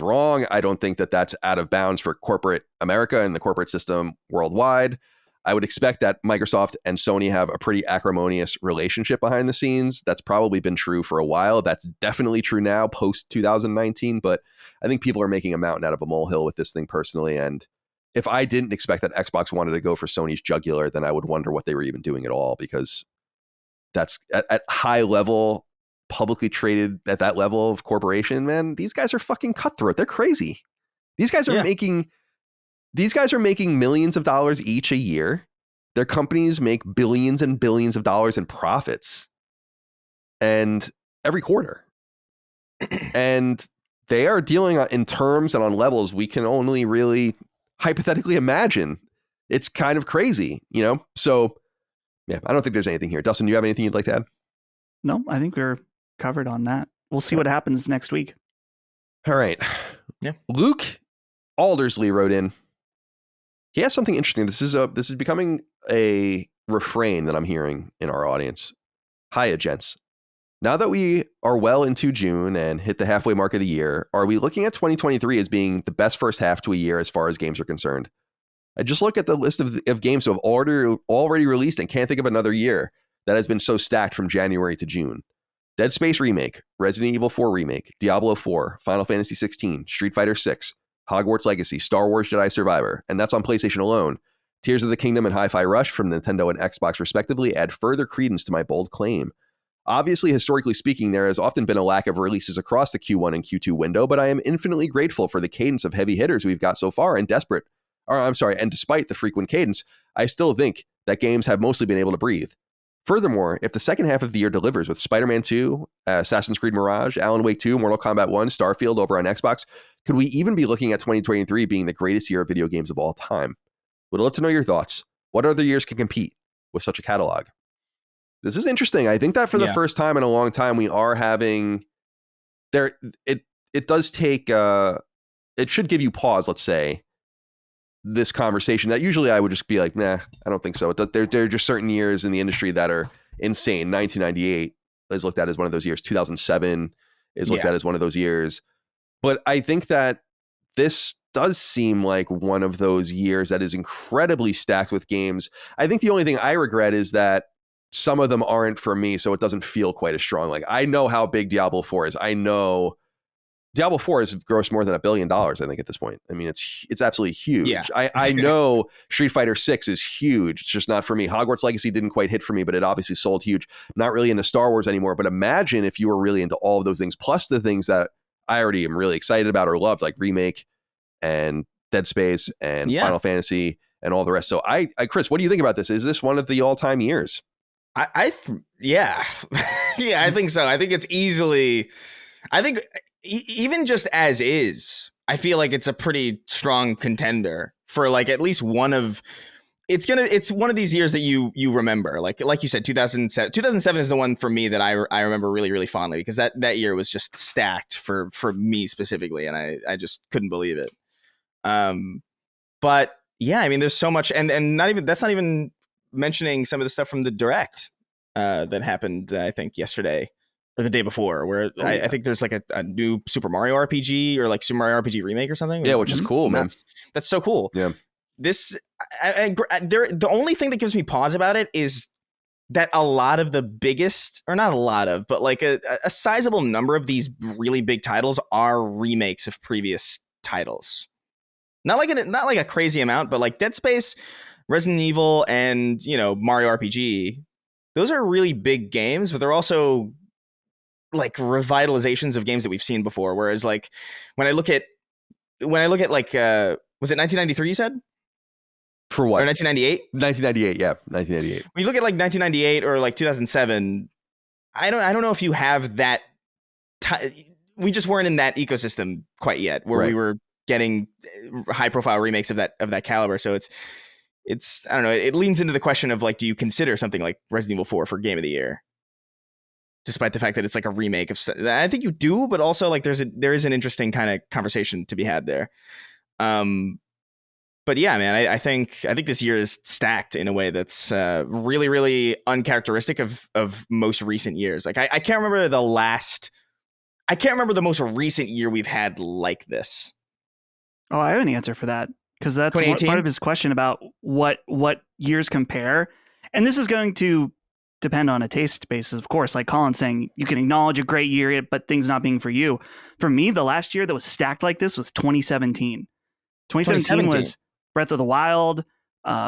Speaker 2: wrong. I don't think that that's out of bounds for corporate America and the corporate system worldwide. I would expect that Microsoft and Sony have a pretty acrimonious relationship behind the scenes. That's probably been true for a while. That's definitely true now, post 2019. But I think people are making a mountain out of a molehill with this thing personally. And if I didn't expect that Xbox wanted to go for Sony's jugular, then I would wonder what they were even doing at all, because that's at high level, publicly traded at that level of corporation, man, these guys are fucking cutthroat. They're crazy. These guys are making millions of dollars each a year. Their companies make billions and billions of dollars in profits and every quarter. And they are dealing in terms and on levels we can only really hypothetically imagine. It's kind of crazy, So, yeah, I don't think there's anything here. Dustin, do you have anything you'd like to add?
Speaker 4: No, I think we're covered on that. We'll see what happens next week.
Speaker 2: All right.
Speaker 3: Yeah.
Speaker 2: Luke Aldersley wrote in. He has something interesting. This is becoming a refrain that I'm hearing in our audience. Hiya, gents. Now that we are well into June and hit the halfway mark of the year, are we looking at 2023 as being the best first half to a year as far as games are concerned? I just look at the list of games who have already released and can't think of another year that has been so stacked from January to June. Dead Space Remake, Resident Evil 4 Remake, Diablo 4, Final Fantasy 16, Street Fighter 6, Hogwarts Legacy, Star Wars Jedi Survivor, and that's on PlayStation alone. Tears of the Kingdom and Hi-Fi Rush from Nintendo and Xbox respectively add further credence to my bold claim. Obviously, historically speaking, there has often been a lack of releases across the Q1 and Q2 window, but I am infinitely grateful for the cadence of heavy hitters we've got so far, and despite the frequent cadence, I still think that games have mostly been able to breathe. Furthermore, if the second half of the year delivers with Spider-Man 2, Assassin's Creed Mirage, Alan Wake 2, Mortal Kombat 1, Starfield over on Xbox, could we even be looking at 2023 being the greatest year of video games of all time? Would love to know your thoughts. What other years can compete with such a catalog? This is interesting. I think that for the first time in a long time, we are having there. It does take. It should give you pause. Let's say this conversation that usually I would just be like, nah, I don't think so. There are just certain years in the industry that are insane. 1998 is looked at as one of those years. 2007 is looked at as one of those years. But I think that this does seem like one of those years that is incredibly stacked with games. I think the only thing I regret is that some of them aren't for me, so it doesn't feel quite as strong. Like, I know how big Diablo 4 is. I know Diablo 4 has grossed more than $1 billion, I think, at this point. I mean, it's absolutely huge. Yeah. I know Street Fighter 6 is huge. It's just not for me. Hogwarts Legacy didn't quite hit for me, but it obviously sold huge. Not really into Star Wars anymore, but imagine if you were really into all of those things, plus the things that I already am really excited about or loved, like Remake and Dead Space and Final Fantasy and all the rest. So Chris, what do you think about this? Is this one of the all-time years?
Speaker 3: Yeah, I think so. I think it's easily, even just as is, I feel like it's a pretty strong contender for like at least one of, it's one of these years that you remember. Like you said, 2007 is the one for me that I remember really, really fondly, because that year was just stacked for me specifically. And I just couldn't believe it. But yeah, I mean, there's so much, and that's not even mentioning some of the stuff from the Direct that happened, I think, yesterday or the day before, where I think there's like a new Super Mario RPG or like Super Mario RPG remake or something.
Speaker 2: Yeah, which is cool, man.
Speaker 3: That's so cool. Yeah. The only thing that gives me pause about it is that a lot of the biggest, or not a lot of, but like a sizable number of these really big titles are remakes of previous titles. Not like a crazy amount, but like Dead Space, Resident Evil, and Mario RPG. Those are really big games, but they're also like revitalizations of games that we've seen before. Whereas like when I look at like was it 1993 you said?
Speaker 2: For what?
Speaker 3: Or 1998?
Speaker 2: 1998, yeah, 1998.
Speaker 3: When you look at like 1998 or like 2007, I don't know if you have that. We just weren't in that ecosystem quite yet, where we were getting high profile remakes of that caliber. So it's I don't know. It leans into the question of like, do you consider something like Resident Evil 4 for Game of the Year, despite the fact that it's like a remake of? I think you do, but also like there is an interesting kind of conversation to be had there. But yeah, man, I think this year is stacked in a way that's really, really uncharacteristic of most recent years. Like I can't remember the most recent year we've had like this.
Speaker 4: Oh, I have an answer for that, because that's part of his question about what years compare. And this is going to depend on a taste basis, of course. Like Colin's saying, you can acknowledge a great year, but things not being for you. For me, the last year that was stacked like this was 2017. 2017 was Breath of the Wild,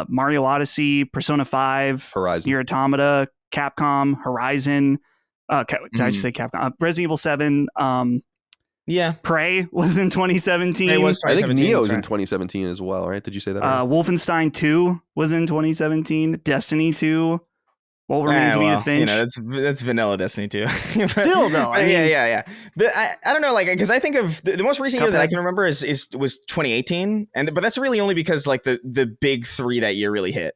Speaker 4: Mario Odyssey, Persona 5,
Speaker 2: Horizon,
Speaker 4: Nier Automata, Capcom, Horizon. Did I just say Capcom? Resident Evil 7. Prey was in 2017.
Speaker 3: It was 2017.
Speaker 2: I think Neo's in 2017 as well, right? Did you say that?
Speaker 4: Wolfenstein 2 was in 2017. Destiny 2. What remains of Edith Finch?
Speaker 3: That's vanilla Destiny 2.
Speaker 4: Still though, I mean,
Speaker 3: yeah. I don't know, like, because I think of the most recent year that I can remember was 2018, but that's really only because like the big three that year really hit.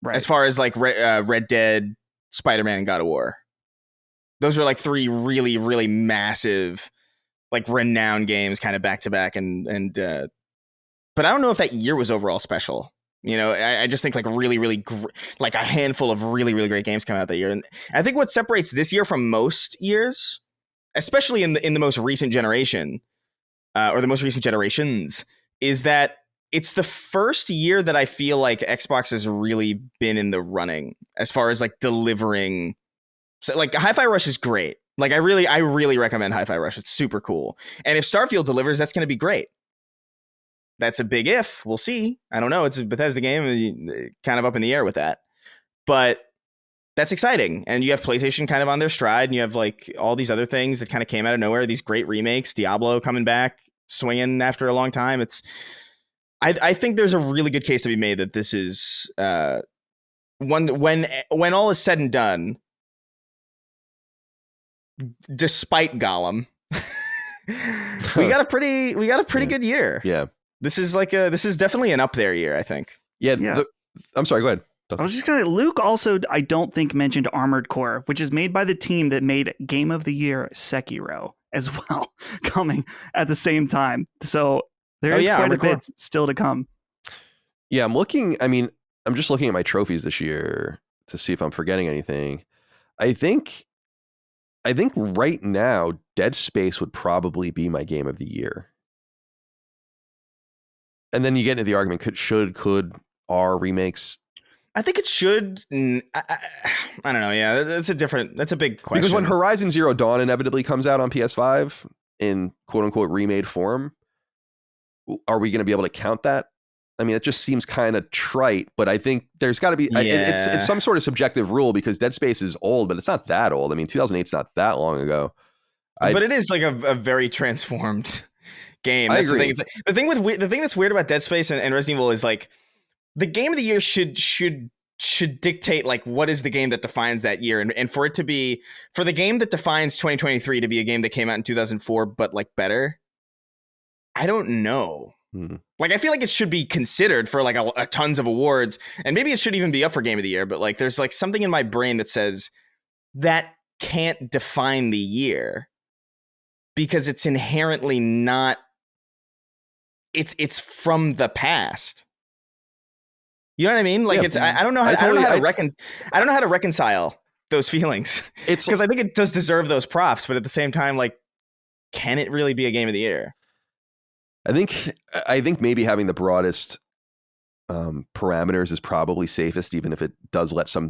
Speaker 3: Right. As far as like Red Dead, Spider-Man, and God of War, those are like three really, really massive, like renowned games, kind of back to back, and but I don't know if that year was overall special. I just think like really, really like a handful of really, really great games come out that year. And I think what separates this year from most years, especially in the most recent generation, or the most recent generations, is that it's the first year that I feel like Xbox has really been in the running as far as like delivering So like Hi-Fi Rush is great. Like I really recommend Hi-Fi Rush. It's super cool. And if Starfield delivers, that's going to be great. That's a big if. We'll see. I don't know. It's a Bethesda game, kind of up in the air with that. But that's exciting. And you have PlayStation kind of on their stride, and you have like all these other things that kind of came out of nowhere. These great remakes, Diablo coming back, swinging after a long time. I think there's a really good case to be made that this is when all is said and done, despite Gollum, we got a pretty good year.
Speaker 2: Yeah.
Speaker 3: This is definitely an up there year, I think.
Speaker 2: Yeah. I'm sorry, go ahead.
Speaker 4: I was just Luke also, I don't think, mentioned Armored Core, which is made by the team that made Game of the Year Sekiro as well, coming at the same time. So there is quite
Speaker 3: Armored
Speaker 4: a bit
Speaker 3: Core
Speaker 4: still to come.
Speaker 2: Yeah, I'm just looking at my trophies this year to see if I'm forgetting anything. I think right now, Dead Space would probably be my Game of the Year. And then you get into the argument, could our remakes?
Speaker 3: I think it should. I don't know. Yeah, that's a big question.
Speaker 2: Because when Horizon Zero Dawn inevitably comes out on PS5 in quote unquote remade form, are we going to be able to count that? I mean, it just seems kind of trite, but I think there's got to be, it's some sort of subjective rule because Dead Space is old, but it's not that old. I mean, 2008's not that long ago.
Speaker 3: But it is like a very transformed game. That's
Speaker 2: I agree.
Speaker 3: The thing that's weird about Dead Space and Resident Evil is like the Game of the Year should dictate like what is the game that defines that year, and for the game that defines 2023 to be a game that came out in 2004 but like better. I don't know. Like I feel like it should be considered for like a tons of awards, and maybe it should even be up for Game of the Year. But like there's like something in my brain that says that can't define the year because it's inherently not. It's from the past. You know what I mean? Like I don't know how to reconcile those feelings. It's because I think it does deserve those props, but at the same time, like, can it really be a Game of the Year?
Speaker 2: I think maybe having the broadest parameters is probably safest, even if it does let some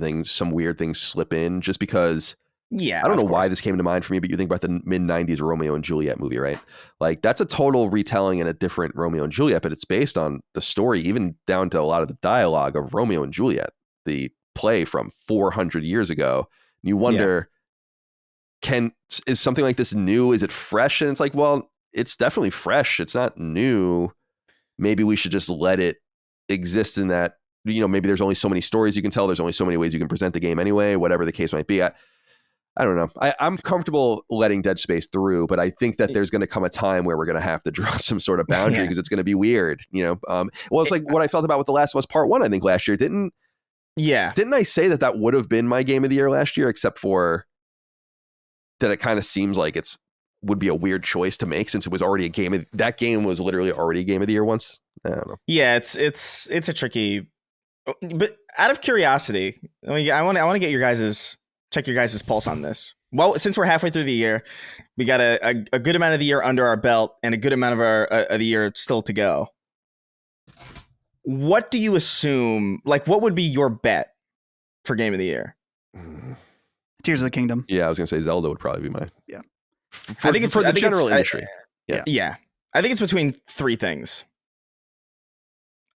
Speaker 2: weird things slip in, just because.
Speaker 3: Yeah,
Speaker 2: I don't know why this came to mind for me, but you think about the mid-90s Romeo and Juliet movie, right? Like that's a total retelling and a different Romeo and Juliet, but it's based on the story, even down to a lot of the dialogue of Romeo and Juliet, the play from 400 years ago. And you wonder, is something like this new? Is it fresh? And it's like, well, it's definitely fresh. It's not new. Maybe we should just let it exist in that, maybe there's only so many stories you can tell. There's only so many ways you can present the game anyway, whatever the case might be. I don't know. I'm comfortable letting Dead Space through, but I think that there's going to come a time where we're going to have to draw some sort of boundary because it's going to be weird, Well, it's like what I felt about with The Last of Us Part 1, I think last year. Didn't I say that would have been my Game of the Year last year, except for that it kind of seems like would be a weird choice to make since it was already that game was literally already a Game of the Year once. I don't know.
Speaker 3: Yeah, it's a tricky, but out of curiosity, I want to get check your guys' pulse on this. Well, since we're halfway through the year, we got a good amount of the year under our belt and a good amount of the year still to go. What do you assume? Like, what would be your bet for Game of the Year?
Speaker 4: Tears of the Kingdom.
Speaker 2: Yeah, I was going to say Zelda would probably be my.
Speaker 4: Yeah.
Speaker 2: I think it's for the general industry.
Speaker 3: Yeah. I think it's between three things.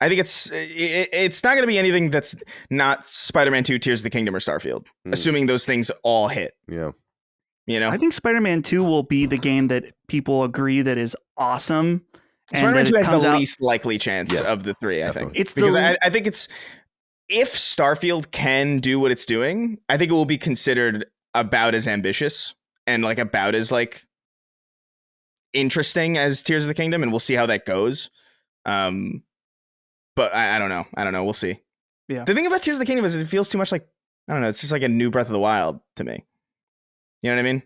Speaker 3: I think it's not going to be anything that's not Spider-Man 2, Tears of the Kingdom, or Starfield, assuming those things all hit.
Speaker 2: Yeah.
Speaker 4: I think Spider-Man 2 will be the game that people agree that is awesome.
Speaker 3: Spider-Man 2 has the least likely chance of the three,
Speaker 2: definitely.
Speaker 3: I think. Because I think if Starfield can do what it's doing, I think it will be considered about as ambitious and like about as like interesting as Tears of the Kingdom, and we'll see how that goes. But I don't know. We'll see. Yeah. The thing about Tears of the Kingdom is it feels too much like, I don't know, it's just like a new Breath of the Wild to me. You know what I mean?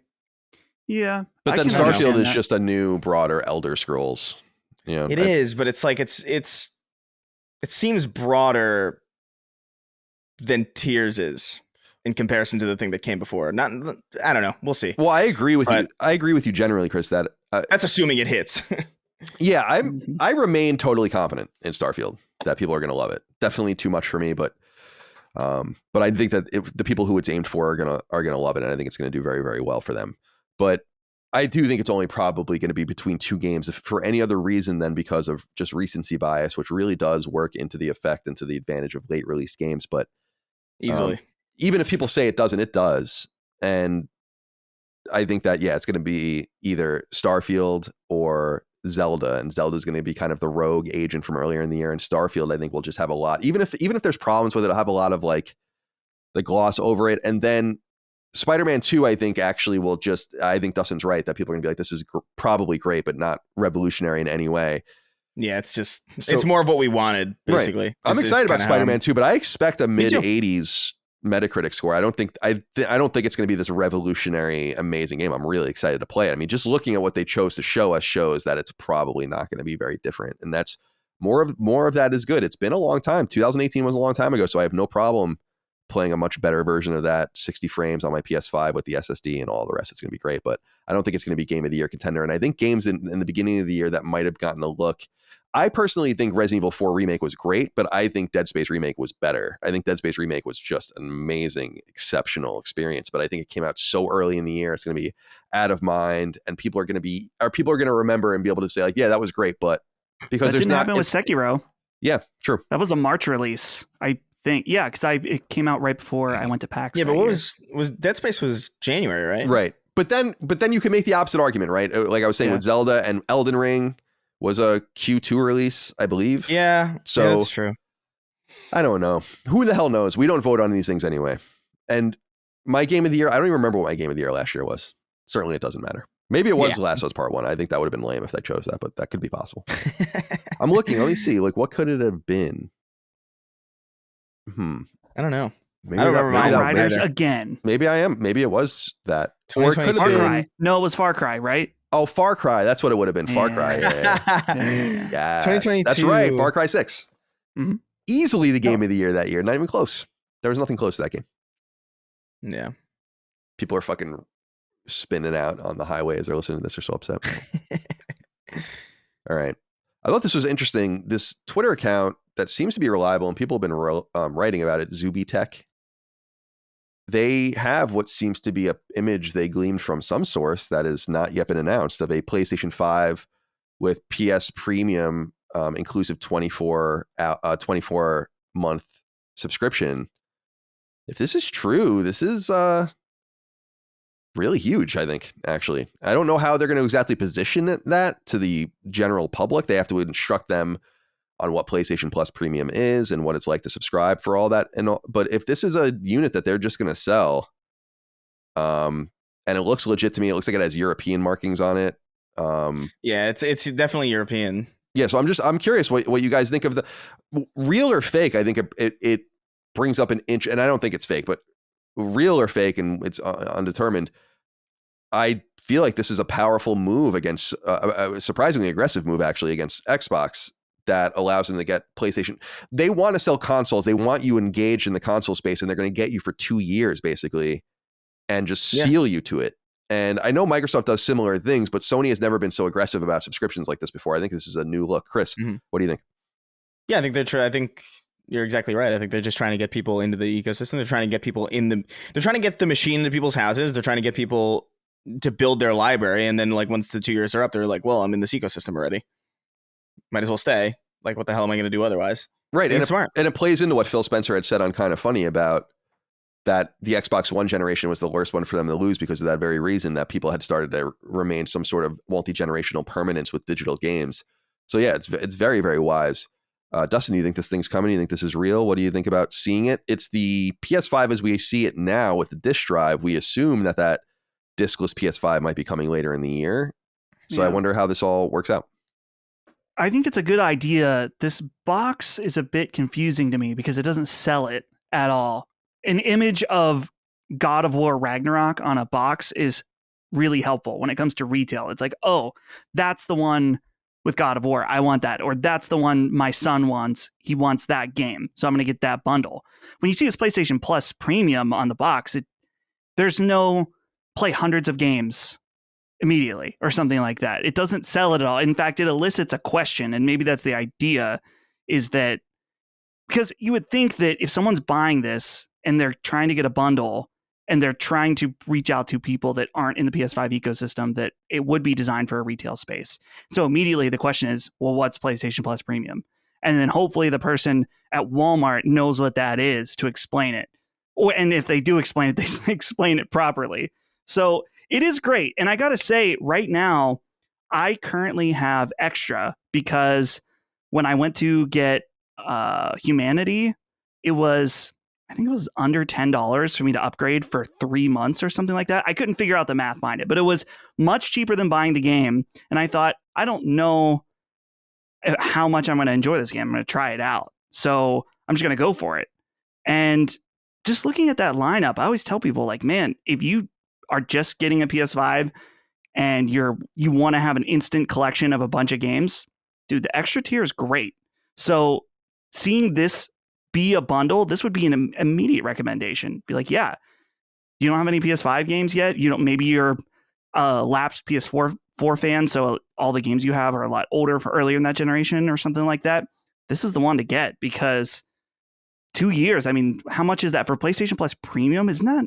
Speaker 4: Yeah.
Speaker 2: But then Starfield is just a new, broader Elder Scrolls.
Speaker 3: It is, but it's like it seems broader than Tears is in comparison to the thing that came before. I don't know. We'll see.
Speaker 2: Well, I agree with you. I agree with you generally, Chris, that
Speaker 3: that's assuming it hits.
Speaker 2: Yeah, I remain totally confident in Starfield that people are going to love it. Definitely too much for me, but But I think that the people who it's aimed for are gonna love it, and I think it's gonna do very, very well for them. But I do think it's only probably going to be between two games, if for any other reason than because of just recency bias, which really does work into the effect and to the advantage of late release games. But
Speaker 3: Easily.
Speaker 2: Even if people say it doesn't, it does. And I think that, yeah, it's going to be either Starfield or Zelda, and Zelda is going to be kind of the rogue agent from earlier in the year. And Starfield, I think, will just have a lot, even if there's problems with it, it'll have a lot of like the gloss over it. And then Spider-Man 2, I think, actually will just, I think Dustin's right that people are gonna be like, this is probably great, but not revolutionary in any way.
Speaker 3: Yeah, it's more of what we wanted, basically.
Speaker 2: Right. I'm excited about Spider-Man 2, but I expect a mid-80s Metacritic score. I don't think it's going to be this revolutionary, amazing game. I'm really excited to play it. I mean, just looking at what they chose to show us shows that it's probably not going to be very different, and that's more of that is good. It's been a long time. 2018 was a long time ago, so I have no problem playing a much better version of that, 60 frames on my PS5 with the SSD and all the rest. It's going to be great, but I don't think it's going to be game of the year contender. And I think games in the beginning of the year that might have gotten a look, I personally think Resident Evil 4 Remake was great, but I think Dead Space Remake was better. I think Dead Space Remake was just an amazing, exceptional experience, but I think it came out so early in the year, it's going to be out of mind, and people are going to remember and be able to say like, yeah, that was great, but because
Speaker 4: that didn't happen with Sekiro.
Speaker 2: Yeah, true.
Speaker 4: That was a March release, I think. Yeah, because it came out right before I went to PAX.
Speaker 3: Yeah, but what was Dead Space was January, right?
Speaker 2: Right. But then you can make the opposite argument, right? Like I was saying with Zelda, and Elden Ring was a Q2 release, I believe.
Speaker 3: Yeah,
Speaker 2: so
Speaker 3: that's true.
Speaker 2: I don't know. Who the hell knows? We don't vote on these things anyway. And my game of the year, I don't even remember what my game of the year last year was. Certainly it doesn't matter. Maybe it was The Last of Us Part 1. I think that would have been lame if I chose that, but that could be possible. I'm looking. Let me see. Like, what could it have been?
Speaker 3: I don't know.
Speaker 2: Maybe
Speaker 3: I don't remember mine.
Speaker 4: Riders again.
Speaker 2: Maybe I am. Maybe it was that.
Speaker 3: Or it
Speaker 2: could have
Speaker 4: Far
Speaker 2: been.
Speaker 4: Cry. No, it was Far Cry, right?
Speaker 2: Oh, Far Cry. That's what it would have been. Far Cry. Yeah. Yes.
Speaker 3: 2022.
Speaker 2: That's right. Far Cry 6.
Speaker 4: Mm-hmm.
Speaker 2: Easily the game of the year that year. Not even close. There was nothing close to that game.
Speaker 3: Yeah.
Speaker 2: People are fucking spinning out on the highway as they're listening to this. They're so upset. All right. I thought this was interesting. This Twitter account that seems to be reliable and people have been writing about it, Zuby Tech. They have what seems to be an image they gleaned from some source that has not yet been announced of a PlayStation 5 with PS Premium inclusive 24 month subscription. If this is true, this is really huge, I think, actually. I don't know how they're going to exactly position that to the general public. They have to instruct them on what PlayStation Plus Premium is and what it's like to subscribe for all that. But if this is a unit that they're just going to sell, and it looks legit to me, it looks like it has European markings on it.
Speaker 3: Yeah, it's definitely European.
Speaker 2: Yeah, so I'm curious what you guys think of the real or fake. I think it brings up an inch, and I don't think it's fake, but real or fake, and it's undetermined. I feel like this is a powerful move against a surprisingly aggressive move actually against Xbox that allows them to get PlayStation. They want to sell consoles. They want you engaged in the console space, and they're going to get you for 2 years basically and just seal you to it. And I know Microsoft does similar things, but Sony has never been so aggressive about subscriptions like this before. I think this is a new look. Chris, what do you think?
Speaker 3: Yeah, I think they're true. I think you're exactly right. I think they're just trying to get people into the ecosystem. They're trying to get people they're trying to get the machine into people's houses. They're trying to get people to build their library. And then like once the 2 years are up, they're like, well, I'm in this ecosystem already. Might as well stay. Like, what the hell am I going to do otherwise?
Speaker 2: Right. And
Speaker 3: it's smart.
Speaker 2: And it plays into what Phil Spencer had said on Kind of Funny about that the Xbox One generation was the worst one for them to lose because of that very reason, that people had started to remain some sort of multi-generational permanence with digital games. So yeah, it's very, very wise. Dustin, do you think this thing's coming? Do you think this is real? What do you think about seeing it? It's the PS5 as we see it now with the disk drive. We assume that diskless PS5 might be coming later in the year. So I wonder how this all works out.
Speaker 4: I think it's a good idea. This box is a bit confusing to me because it doesn't sell it at all. An image of God of War Ragnarok on a box is really helpful when it comes to retail. It's like, oh, that's the one with God of War. I want that. Or that's the one my son wants. He wants that game. So I'm going to get that bundle. When you see this PlayStation Plus Premium on the box, there's no play hundreds of games immediately or something like that. It doesn't sell it at all. In fact, it elicits a question, and maybe that's the idea, is that because you would think that if someone's buying this and they're trying to get a bundle and they're trying to reach out to people that aren't in the PS5 ecosystem, that it would be designed for a retail space. So immediately the question is, well, what's PlayStation Plus Premium? And then hopefully the person at Walmart knows what that is to explain it. And if they do explain it, they explain it properly. So it is great. And I got to say, right now, I currently have extra because when I went to get Humanity, I think it was under $10 for me to upgrade for 3 months or something like that. I couldn't figure out the math behind it, but it was much cheaper than buying the game. And I thought, I don't know how much I'm going to enjoy this game. I'm going to try it out. So I'm just going to go for it. And just looking at that lineup, I always tell people, like, man, if you are just getting a PS5 and you want to have an instant collection of a bunch of games, dude, the extra tier is great. So seeing this be a bundle, this would be an immediate recommendation. Be like, yeah, you don't have any PS5 games yet. Maybe you're a lapsed PS4 fan, so all the games you have are a lot older for earlier in that generation or something like that. This is the one to get, because 2 years, I mean, how much is that for PlayStation Plus Premium? Is that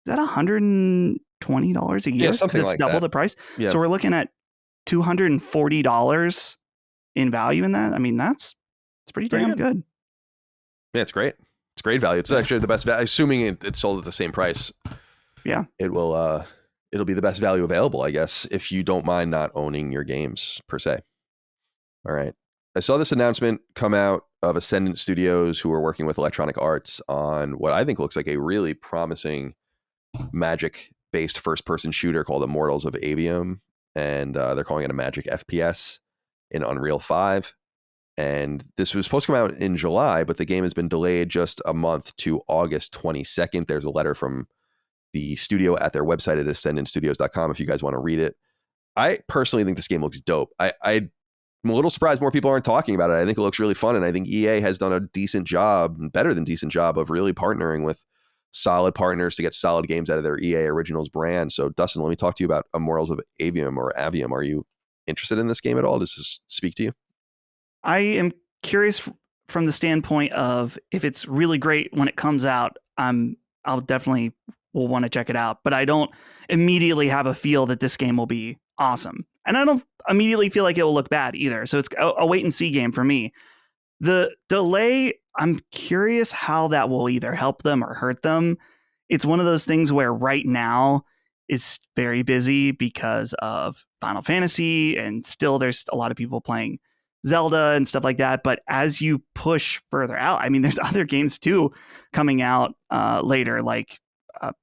Speaker 4: $120 a year?
Speaker 2: Yeah, something
Speaker 3: like
Speaker 4: double
Speaker 3: that.
Speaker 4: the price.
Speaker 2: Yeah.
Speaker 4: So we're looking at $240 in value in that. I mean, it's pretty damn good.
Speaker 2: Yeah, it's great. It's great value. It's actually the best value. Assuming it's sold at the same price.
Speaker 4: Yeah.
Speaker 2: It'll be the best value available, I guess, if you don't mind not owning your games per se. All right. I saw this announcement come out of Ascendant Studios, who are working with Electronic Arts on what I think looks like a really promising Magic-based first-person shooter called Immortals of Aveum, and they're calling it a Magic FPS in Unreal 5. And this was supposed to come out in July, but the game has been delayed just a month to August 22nd. There's a letter from the studio at their website at ascendantstudios.com if you guys want to read it. I personally think this game looks dope. I'm a little surprised more people aren't talking about it. I think it looks really fun, and I think EA has done a decent job, better than decent job, of really partnering with solid partners to get solid games out of their EA Originals brand. So, Dustin, let me talk to you about Immortals of Aveum or Avium. Are you interested in this game at all? Does this speak to you?
Speaker 4: I am curious from the standpoint of, if it's really great when it comes out, I'll definitely will want to check it out. But I don't immediately have a feel that this game will be awesome. And I don't immediately feel like it will look bad either. So it's a wait and see game for me. The delay, I'm curious how that will either help them or hurt them. It's one of those things where right now it's very busy because of Final Fantasy, and still there's a lot of people playing Zelda and stuff like that. But as you push further out, I mean, there's other games too coming out later, like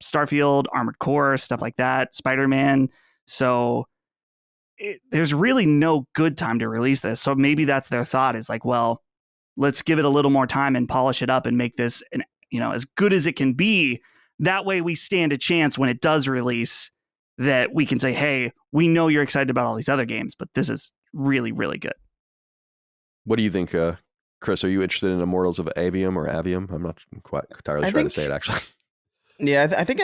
Speaker 4: Starfield, Armored Core, stuff like that, Spider-Man. So there's really no good time to release this. So maybe that's their thought, is like, well, let's give it a little more time and polish it up and make this as good as it can be. That way we stand a chance when it does release, that we can say, hey, we know you're excited about all these other games, but this is really, really good.
Speaker 2: What do you think, Chris? Are you interested in Immortals of Aveum or Avium? I'm not quite entirely sure to say it, actually.
Speaker 3: Yeah, I think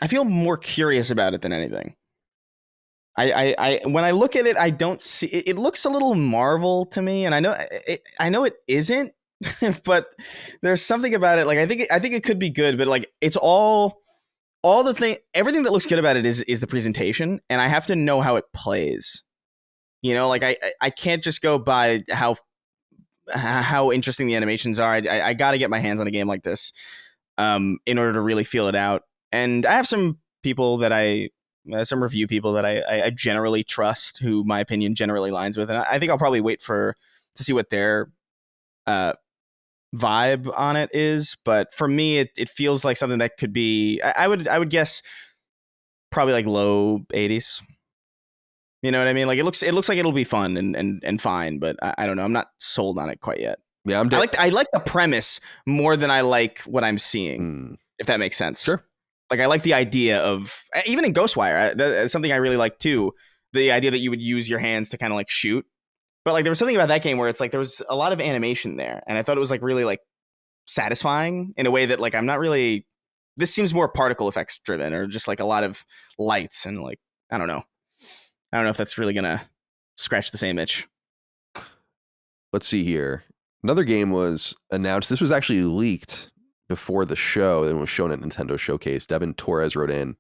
Speaker 3: I feel more curious about it than anything. I when I look at it, I don't see it. Looks a little Marvel to me, and I know it isn't, but there's something about it. Like I think it could be good, but like it's all the thing. Everything that looks good about it is the presentation, and I have to know how it plays. Like I can't just go by how interesting the animations are. I got to get my hands on a game like this in order to really feel it out. And I have some people that some review people that I generally trust, who my opinion generally lines with. And I think I'll probably wait to see what their vibe on it is. But for me, it feels like something that could be, I would guess probably like low 80s. You know what I mean? Like it looks like it'll be fun and fine, but I don't know. I'm not sold on it quite yet.
Speaker 2: Yeah,
Speaker 3: I like the premise more than I like what I'm seeing, if that makes sense.
Speaker 2: Sure.
Speaker 3: Like I like the idea of, even in Ghostwire, that's something I really like too. The idea that you would use your hands to kind of like shoot. But like there was something about that game where it's like there was a lot of animation there, and I thought it was like really like satisfying in a way that like I'm not really. This seems more particle effects driven, or just like a lot of lights, and like I don't know if that's really gonna scratch the same itch.
Speaker 2: Let's see here. Another game was announced. This was actually leaked before the show and was shown at Nintendo Showcase. Devin Torres wrote in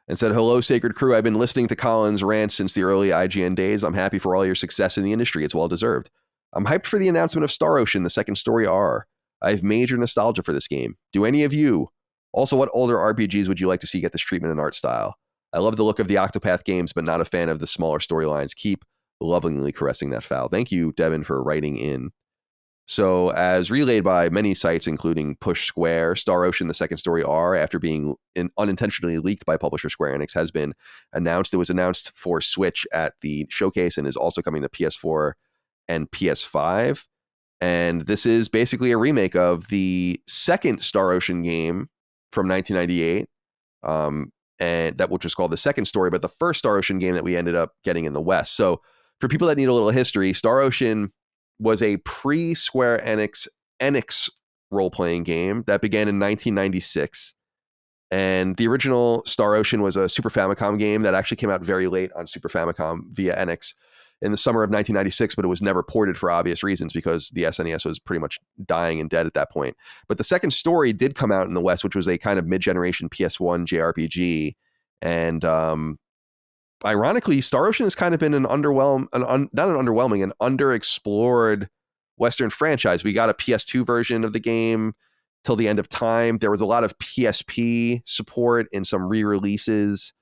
Speaker 2: and said, "Hello, Sacred Crew. I've been listening to Colin's rant since the early IGN days. I'm happy for all your success in the industry. It's well deserved. I'm hyped for the announcement of Star Ocean, the second story R. I have major nostalgia for this game. Do any of you? Also, what older RPGs would you like to see get this treatment and art style? I love the look of the Octopath games, but not a fan of the smaller storylines. Keep lovingly caressing that foul." Thank you, Devin, for writing in. So, as relayed by many sites, including Push Square, Star Ocean, the second story R, after being unintentionally leaked by publisher Square Enix, has been announced. It was announced for Switch at the showcase and is also coming to PS4 and PS5. And this is basically a remake of the second Star Ocean game from 1998, and that which was called the second story, but the first Star Ocean game that we ended up getting in the West. So, for people that need a little history, Star Ocean was a pre-Square Enix role-playing game that began in 1996. And the original Star Ocean was a Super Famicom game that actually came out very late on Super Famicom via Enix in the summer of 1996, but it was never ported for obvious reasons because the SNES was pretty much dying and dead at that point. But the second story did come out in the West, which was a kind of mid-generation PS1 JRPG. And ironically, Star Ocean has kind of been an underexplored Western franchise. We got a PS2 version of the game till the end of time. There was a lot of PSP support in some re-releases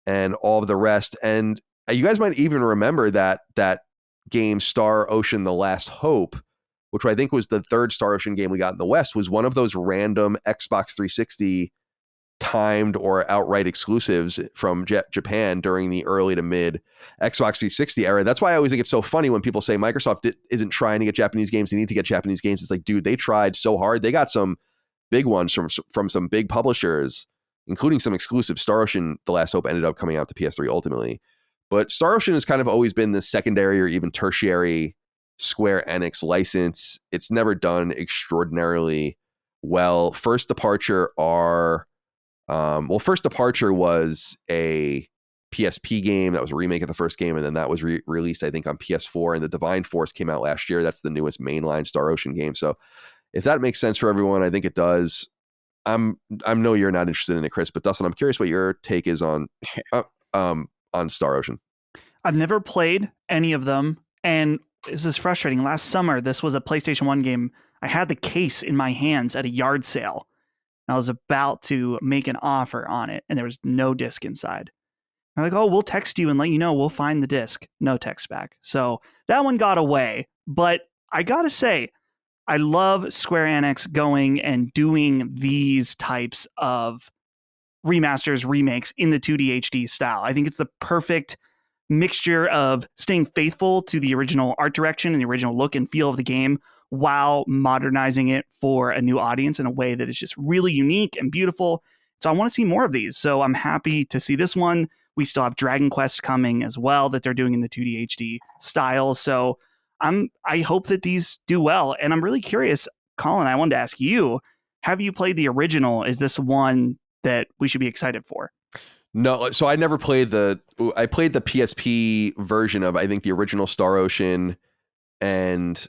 Speaker 2: and all of the rest. And you guys might even remember that game, Star Ocean: The Last Hope, which I think was the third Star Ocean game we got in the West, was one of those random Xbox 360 timed or outright exclusives from Japan during the early to mid Xbox 360 era. That's why I always think it's so funny when people say Microsoft isn't trying to get Japanese games. They need to get Japanese games. It's like, dude, they tried so hard. They got some big ones from some big publishers, including some exclusive. Star Ocean: The Last Hope ended up coming out to PS3 ultimately. But Star Ocean has kind of always been the secondary or even tertiary Square Enix license. It's never done extraordinarily well. First Departure was a PSP game that was a remake of the first game, and then that was released, I think, on PS4. And the Divine Force came out last year. That's the newest mainline Star Ocean game. So, if that makes sense for everyone, I think it does. I know you're not interested in it, Chris, but Dustin, I'm curious what your take is on Star Ocean.
Speaker 4: I've never played any of them, and this is frustrating. Last summer, this was a PlayStation 1 game. I had the case in my hands at a yard sale. I was about to make an offer on it, and there was no disc inside. I'm like, oh, we'll text you and let you know. We'll find the disc. No text back. So that one got away. But I got to say, I love Square Enix going and doing these types of remasters, remakes in the 2D HD style. I think it's the perfect mixture of staying faithful to the original art direction and the original look and feel of the game while modernizing it for a new audience in a way that is just really unique and beautiful. So I want to see more of these. So I'm happy to see this one. We still have Dragon Quest coming as well that they're doing in the 2D HD style. So I hope that these do well. And I'm really curious, Colin, I wanted to ask you, have you played the original? Is this one that we should be excited for?
Speaker 2: No, so I never played I played the PSP version of, I think, the original Star Ocean, and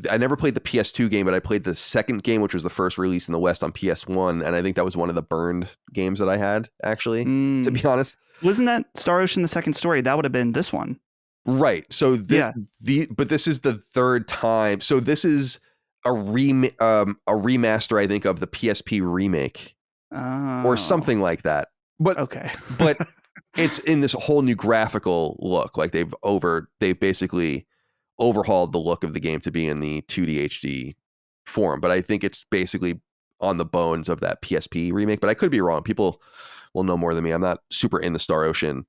Speaker 2: I never played the PS2 game, but I played the second game, which was the first release in the West on PS1, and I think that was one of the burned games that I had, actually, to be honest.
Speaker 4: Wasn't that Star Ocean: The Second Story? That would have been this one.
Speaker 2: Right. So but this is the third time. So this is a remaster, I think, of the PSP remake or something like that. But
Speaker 4: okay.
Speaker 2: But it's in this whole new graphical look. Like they've basically overhauled the look of the game to be in the 2D HD form. But I think it's basically on the bones of that PSP remake. But I could be wrong. People will know more than me. I'm not super into Star Ocean,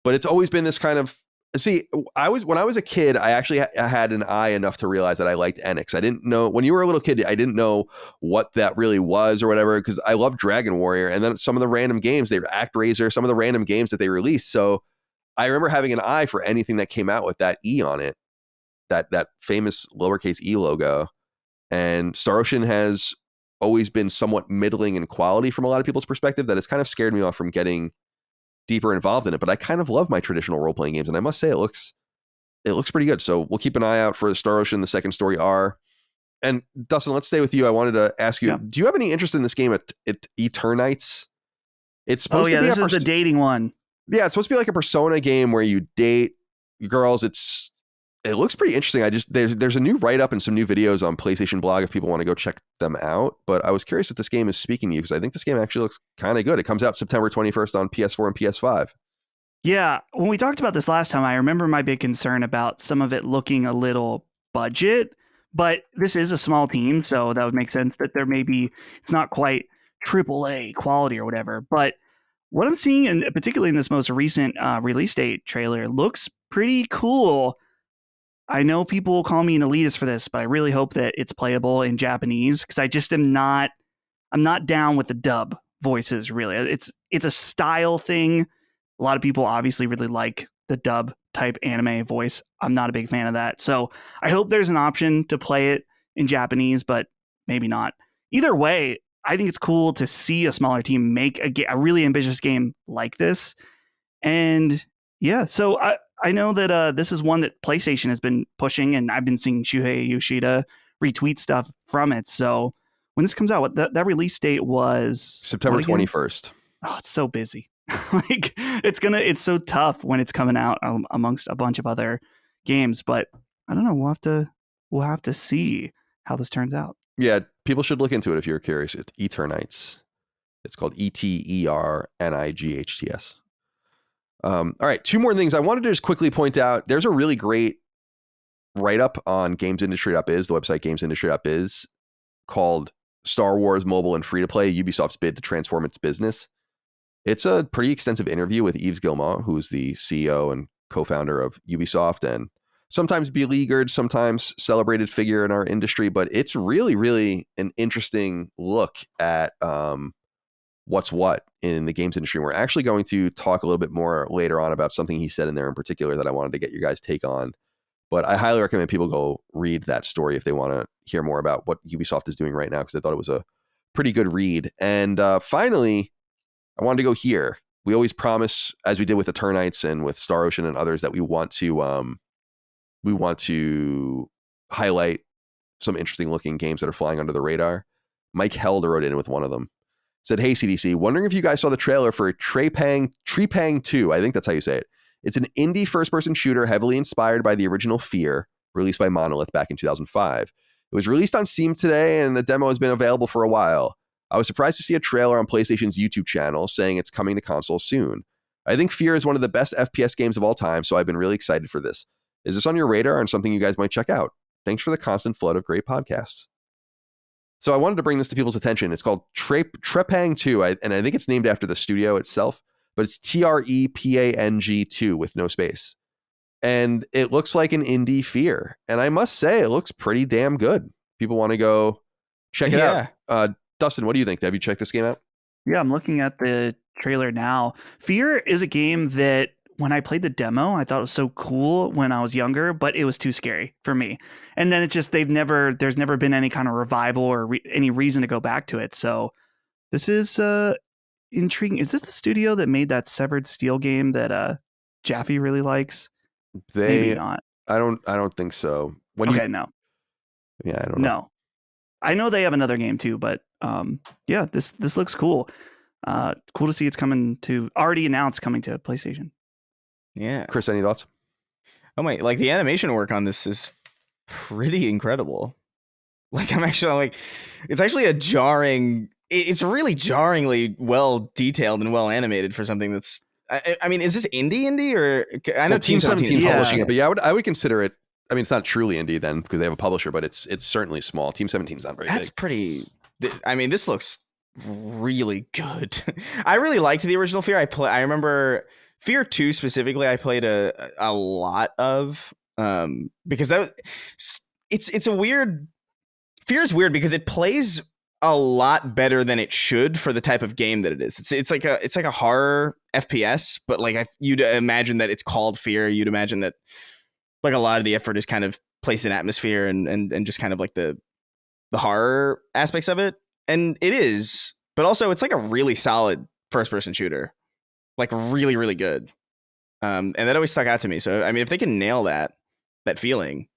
Speaker 2: but it's always been this kind of. See, when I was a kid, I actually had an eye enough to realize that I liked Enix. I didn't know, when you were a little kid, I didn't know what that really was or whatever, because I loved Dragon Warrior, and then some of the random games, ActRaiser, some of the random games that they released. So I remember having an eye for anything that came out with that E on it, that famous lowercase e logo. And Star Ocean has always been somewhat middling in quality from a lot of people's perspective. That has kind of scared me off from getting deeper involved in it, but I kind of love my traditional role-playing games, and I must say it looks pretty good. So we'll keep an eye out for the Star Ocean: The Second Story R. And Dustin, let's stay with you. I wanted to ask you,
Speaker 4: Yeah.
Speaker 2: do you have any interest in this game at Eternights? It's supposed to be
Speaker 4: this is the dating one.
Speaker 2: Yeah, it's supposed to be like a Persona game where you date girls. It looks pretty interesting. There's a new write-up and some new videos on PlayStation blog if people want to go check them out. But I was curious if this game is speaking to you, because I think this game actually looks kind of good. It comes out September 21st on PS4 and PS5.
Speaker 4: Yeah, when we talked about this last time, I remember my big concern about some of it looking a little budget, but this is a small team, so that would make sense that it's not quite AAA quality or whatever. But what I'm seeing, and particularly in this most recent release date trailer, looks pretty cool. I know people will call me an elitist for this, but I really hope that it's playable in Japanese, because I just I'm not down with the dub voices, really. It's a style thing. A lot of people obviously really like the dub type anime voice. I'm not a big fan of that. So I hope there's an option to play it in Japanese, but maybe not. Either way, I think it's cool to see a smaller team make a really ambitious game like this. And yeah, so I know that this is one that PlayStation has been pushing, and I've been seeing Shuhei Yoshida retweet stuff from it. So when this comes out, that release date was
Speaker 2: September 21st.
Speaker 4: Oh, it's so busy. Like it's so tough when it's coming out amongst a bunch of other games, but I don't know. We'll have to see how this turns out.
Speaker 2: Yeah, people should look into it if you're curious. It's Eternights. It's called Eternights. All right, two more things I wanted to just quickly point out. There's a really great write-up on GamesIndustry.biz, the website GamesIndustry.biz, called Star Wars Mobile and Free-to-Play, Ubisoft's Bid to Transform Its Business. It's a pretty extensive interview with Yves Guillemot, who's the CEO and co-founder of Ubisoft, and sometimes beleaguered, sometimes celebrated figure in our industry, but it's really, really an interesting look at what's what in the games industry. We're actually going to talk a little bit more later on about something he said in there in particular that I wanted to get your guys' take on. But I highly recommend people go read that story if they want to hear more about what Ubisoft is doing right now, because I thought it was a pretty good read. And finally, I wanted to go here. We always promise, as we did with Eternights and with Star Ocean and others, that we want to highlight some interesting looking games that are flying under the radar. Mike Held wrote in with one of them. Said, "Hey CDC, wondering if you guys saw the trailer for Trepang 2. I think that's how you say it. It's an indie first-person shooter heavily inspired by the original Fear, released by Monolith back in 2005. It was released on Steam today, and the demo has been available for a while. I was surprised to see a trailer on PlayStation's YouTube channel saying it's coming to consoles soon. I think Fear is one of the best FPS games of all time, so I've been really excited for this. Is this on your radar and something you guys might check out? Thanks for the constant flood of great podcasts." So I wanted to bring this to people's attention. It's called Trepang 2, and I think it's named after the studio itself, but it's Trepang 2 with no space. And it looks like an indie Fear. And I must say, it looks pretty damn good. People want to go check it out. Dustin, what do you think? Have you checked this game out?
Speaker 4: Yeah, I'm looking at the trailer now. Fear is a game that when I played the demo, I thought it was so cool when I was younger, but it was too scary for me. And then there's never been any kind of revival or any reason to go back to it. So this is intriguing. Is this the studio that made that Severed Steel game that Jaffe really likes? Maybe not.
Speaker 2: I don't think so.
Speaker 4: No.
Speaker 2: Yeah, I don't know.
Speaker 4: No. I know they have another game too, but yeah, this looks cool. Cool to see it's already announced coming to PlayStation.
Speaker 3: Yeah.
Speaker 2: Chris, any thoughts?
Speaker 3: Oh my, like the animation work on this is pretty incredible. Like it's actually it's really jarringly well detailed and well animated for something that's, I mean, is this indie or I know
Speaker 2: Team 17 is publishing it, but
Speaker 3: yeah,
Speaker 2: I would consider it. I mean, it's not truly indie then because they have a publisher, but it's certainly small. Team 17 is not very
Speaker 3: that's
Speaker 2: big.
Speaker 3: pretty. I mean, this looks really good. I really liked the original Fear. I remember Fear 2 specifically. I played a lot of because it's a weird. Fear is weird because it plays a lot better than it should for the type of game that it is. It's like a horror FPS, but like you'd imagine that it's called Fear. You'd imagine that like a lot of the effort is kind of placed in atmosphere and just kind of like the horror aspects of it. And it is, but also it's like a really solid first person shooter, like really, really good. And that always stuck out to me. So, I mean, if they can nail that feeling,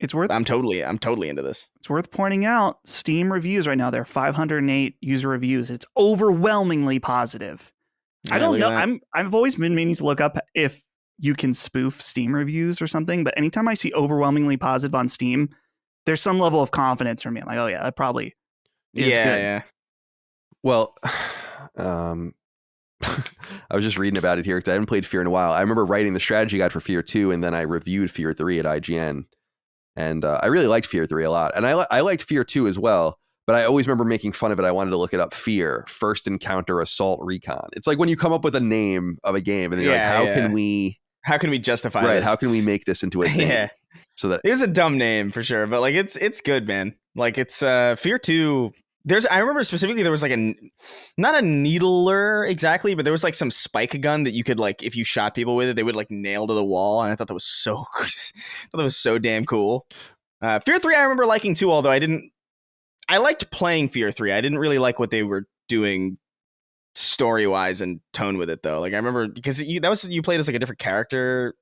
Speaker 3: I'm totally into this.
Speaker 4: It's worth pointing out, Steam reviews right now, there are 508 user reviews. It's overwhelmingly positive.
Speaker 3: Yeah,
Speaker 4: I don't
Speaker 3: look
Speaker 4: know.
Speaker 3: at that.
Speaker 4: I've always been meaning to look up if you can spoof Steam reviews or something, but anytime I see overwhelmingly positive on Steam, there's some level of confidence for me. I'm like, oh yeah, that probably is good.
Speaker 3: Yeah.
Speaker 2: Well, I was just reading about it here because I haven't played Fear in a while. I remember writing the strategy guide for Fear 2, and then I reviewed Fear 3 at IGN. And I really liked Fear 3 a lot. And I liked Fear 2 as well. But I always remember making fun of it. I wanted to look it up. Fear, First Encounter Assault Recon. It's like when you come up with a name of a game and then you're like, how can we
Speaker 3: justify
Speaker 2: this?
Speaker 3: This?
Speaker 2: How can we make this into a thing?
Speaker 3: Yeah.
Speaker 2: So that
Speaker 3: it was a dumb name for sure, but like it's good, man. Like it's Fear 2. I remember specifically there was like not a needler exactly, but there was like some spike gun that you could like, if you shot people with it, they would like nail to the wall. And I thought that was so damn cool. Fear 3 I remember liking too, although I liked playing Fear 3. I didn't really like what they were doing story wise and tone with it though. Like I remember because you played as like a different character,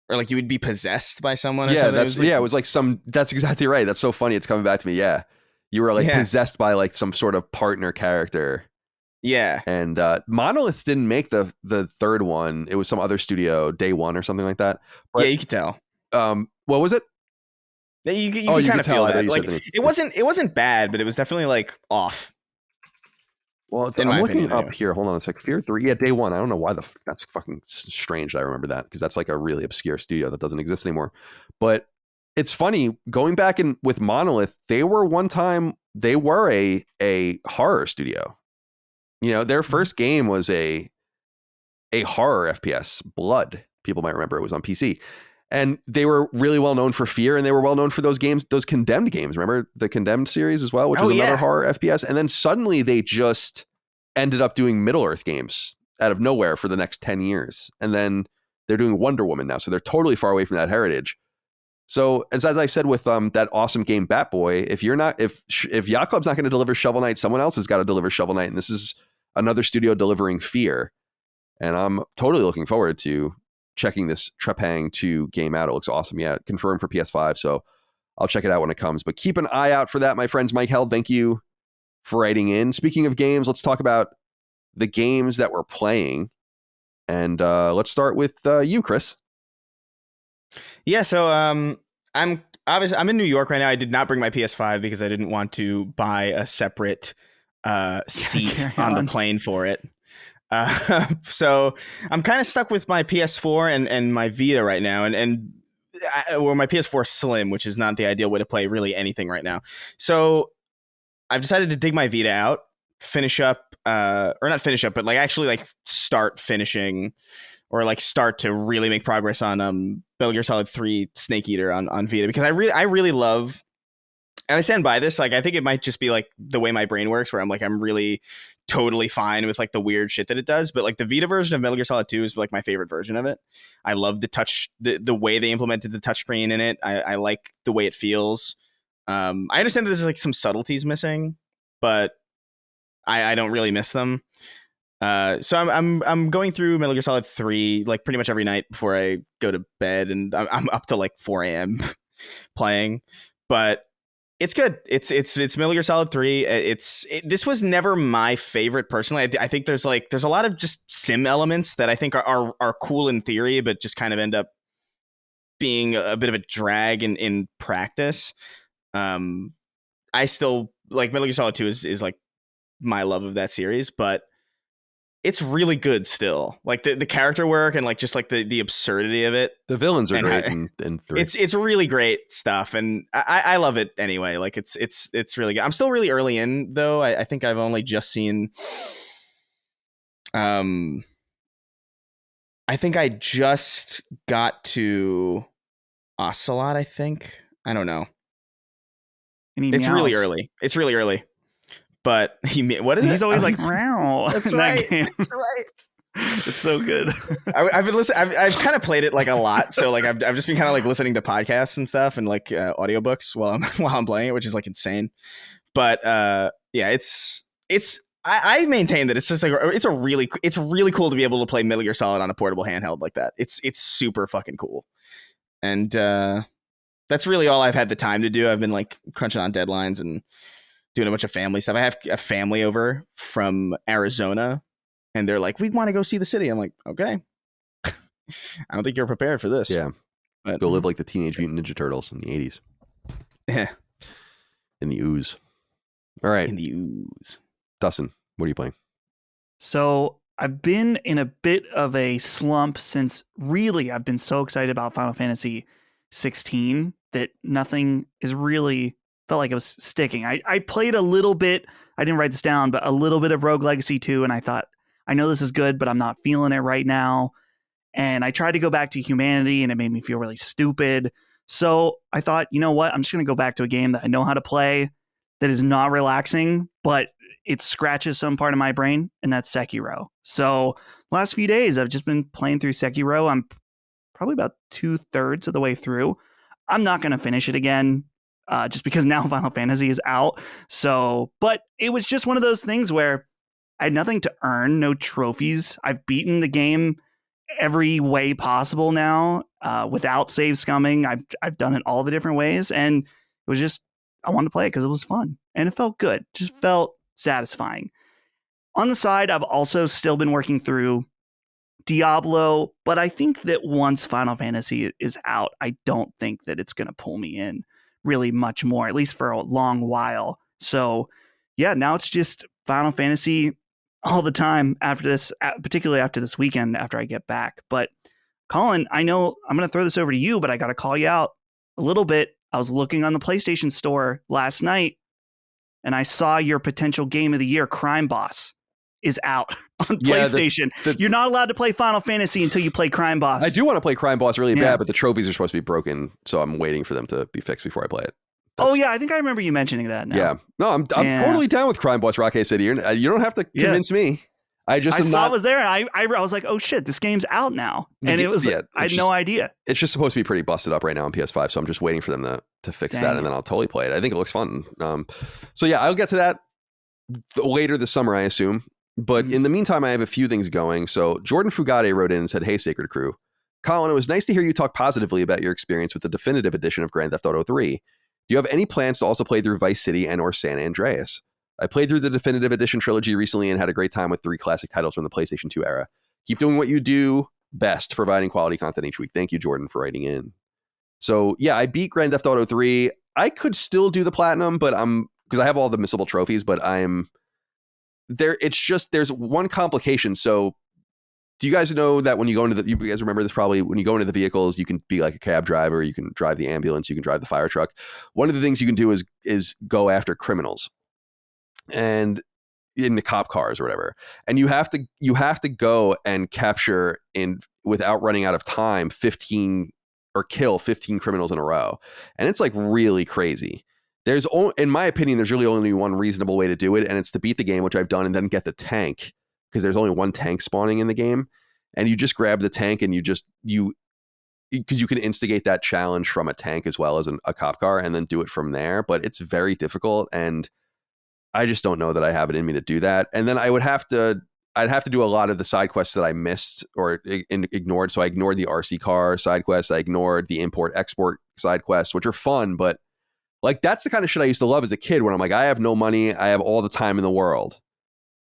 Speaker 3: or like you would be possessed by someone. Or something.
Speaker 2: It was like that's exactly right. That's so funny. It's coming back to me. Yeah. You were like possessed by like some sort of partner character.
Speaker 3: Yeah.
Speaker 2: And Monolith didn't make the third one. It was some other studio, Day One or something like that. But,
Speaker 3: yeah, you could tell.
Speaker 2: What was it?
Speaker 3: You could kind of feel that. Like, it
Speaker 2: wasn't
Speaker 3: bad, but it was definitely like off.
Speaker 2: Well, I'm looking up here. Hold on a sec. Fear 3. Yeah, Day One. I don't know why that's fucking strange that I remember that, because that's like a really obscure studio that doesn't exist anymore. But it's funny going back in with Monolith. They were a horror studio. You know, their first game was a horror FPS, Blood. People might remember it was on PC. And they were really well known for Fear, and they were well known for those games, those Condemned games. Remember the Condemned series as well, which was another horror FPS. And then suddenly they just ended up doing Middle-earth games out of nowhere for the next 10 years. And then they're doing Wonder Woman now. So they're totally far away from that heritage. So as I said with that awesome game Bat Boy, if Yacht Club's not going to deliver Shovel Knight, someone else has got to deliver Shovel Knight. And this is another studio delivering Fear. And I'm totally looking forward to checking this Trepang 2 game out. It looks awesome. Yeah, confirmed for PS5. So I'll check it out when it comes. But keep an eye out for that, my friends. Mike Held, thank you for writing in. Speaking of games, let's talk about the games that we're playing. And let's start with you, Chris.
Speaker 3: Yeah, so I'm in New York right now. I did not bring my PS5 because I didn't want to buy a separate seat on the plane for it. So I'm kind of stuck with my PS4 and my Vita right now, and my PS4 Slim, which is not the ideal way to play really anything right now. So I've decided to dig my Vita out, finish up, or not finish up, but like actually like start finishing, or like start to really make progress on Metal Gear Solid 3 Snake Eater on Vita, because I really love, and I stand by this. Like I think it might just be like the way my brain works, where I'm really totally fine with like the weird shit that it does, but like the Vita version of Metal Gear Solid 2 is like my favorite version of it. I love the way they implemented the touchscreen in it. I like the way it feels. I understand that there's like some subtleties missing, but I don't really miss them. So I'm going through Metal Gear Solid 3 like pretty much every night before I go to bed, and I'm up to like 4 a.m. playing, but it's good. It's Metal Gear Solid 3. This was never my favorite personally. I think there's a lot of just sim elements that I think are cool in theory, but just kind of end up being a bit of a drag in practice. I still like Metal Gear Solid 2 is like my love of that series, but it's really good still. Like the character work and like just like the absurdity of it.
Speaker 2: The villains are great in 3.
Speaker 3: It's really great stuff, and I love it anyway. Like it's really good. I'm still really early in though. I think I've only just seen I think I just got to Ocelot, I think. I don't know. It's really early. It's really early. But what is it?
Speaker 4: He's always like, "Meow."
Speaker 3: That's right. That's right.
Speaker 4: It's so good.
Speaker 3: I've been listening. I've kind of played it like a lot. So like I've just been kind of like listening to podcasts and stuff and like audiobooks while I'm playing it, which is like insane. But yeah, it's I maintain that it's just like it's really cool to be able to play Metal Gear Solid on a portable handheld like that. It's super fucking cool. And That's really all I've had the time to do. I've been like crunching on deadlines and doing a bunch of family stuff. I have a family over from Arizona, and they're like, "We want to go see the city." I'm like, "Okay." I don't think you're prepared for this.
Speaker 2: Yeah.
Speaker 3: But,
Speaker 2: Go live like the Teenage Mutant Ninja Turtles in the 80s.
Speaker 3: Yeah.
Speaker 2: In the ooze. All right.
Speaker 3: In the ooze.
Speaker 2: Dustin, what are you playing?
Speaker 4: So I've been in a bit of a slump since really I've been so excited about Final Fantasy 16 that nothing is really felt like it was sticking. I played a little bit. I didn't write this down, but a little bit of Rogue Legacy 2. And I thought, I know this is good, but I'm not feeling it right now. And I tried to go back to Humanity and it made me feel really stupid. So I thought, you know what? I'm just going to go back to a game that I know how to play that is not relaxing, but it scratches some part of my brain, and that's Sekiro. So last few days, I've just been playing through Sekiro. I'm probably about 2/3 of the way through. I'm not going to finish it again just because now Final Fantasy is out. So, but it was just one of those things where I had nothing to earn, no trophies. I've beaten the game every way possible now without save scumming. I've done it all the different ways, and it was just I wanted to play it because it was fun and it felt good. Just felt satisfying. On the side, I've also still been working through Diablo, but I think that once Final Fantasy is out, I don't think that it's going to pull me in really much more, at least for a long while. So yeah, now it's just Final Fantasy all the time after this, particularly after this weekend, after I get back. But Colin, I know I'm going to throw this over to you, but I got to call you out a little bit. I was looking on the PlayStation Store last night, and I saw your potential game of the year, Crime Boss, is out on PlayStation. You're not allowed to play Final Fantasy until you play Crime Boss.
Speaker 2: I do want to play Crime Boss really bad, but the trophies are supposed to be broken, so I'm waiting for them to be fixed before I play it.
Speaker 4: I think I remember you mentioning that now.
Speaker 2: Yeah. No, I'm totally down with Crime Boss Rocket City. You don't have to convince me. I saw
Speaker 4: it was there, and I was like, oh shit, this game's out now. And it was, I had no idea.
Speaker 2: It's just supposed to be pretty busted up right now on PS5, so I'm just waiting for them to fix that, and then I'll totally play it. I think it looks fun. So yeah, I'll get to that later this summer, I assume. But in the meantime, I have a few things going. So Jordan Fugate wrote in and said, "Hey, Sacred Crew. Colin, it was nice to hear you talk positively about your experience with the definitive edition of Grand Theft Auto 3. Do you have any plans to also play through Vice City and or San Andreas? I played through the definitive edition trilogy recently and had a great time with 3 classic titles from the PlayStation 2 era. Keep doing what you do best, providing quality content each week." Thank you, Jordan, for writing in. So yeah, I beat Grand Theft Auto 3. I could still do the platinum, but because I have all the missable trophies, but I'm there. It's just, there's one complication. So do you guys know that when you go into you guys remember this probably, when you go into the vehicles, you can be like a cab driver, you can drive the ambulance, you can drive the fire truck. One of the things you can do is go after criminals and in the cop cars or whatever. And you have to go and capture without running out of time, 15 or kill 15 criminals in a row. And it's like really crazy. In my opinion, there's really only one reasonable way to do it. And it's to beat the game, which I've done, and then get the tank, because there's only one tank spawning in the game. And you just grab the tank and because you can instigate that challenge from a tank as well as a cop car and then do it from there. But it's very difficult. And I just don't know that I have it in me to do that. And then I'd have to do a lot of the side quests that I missed or ignored. So I ignored the RC car side quests. I ignored the import-export side quests, which are fun, but like that's the kind of shit I used to love as a kid when I'm like, I have no money. I have all the time in the world.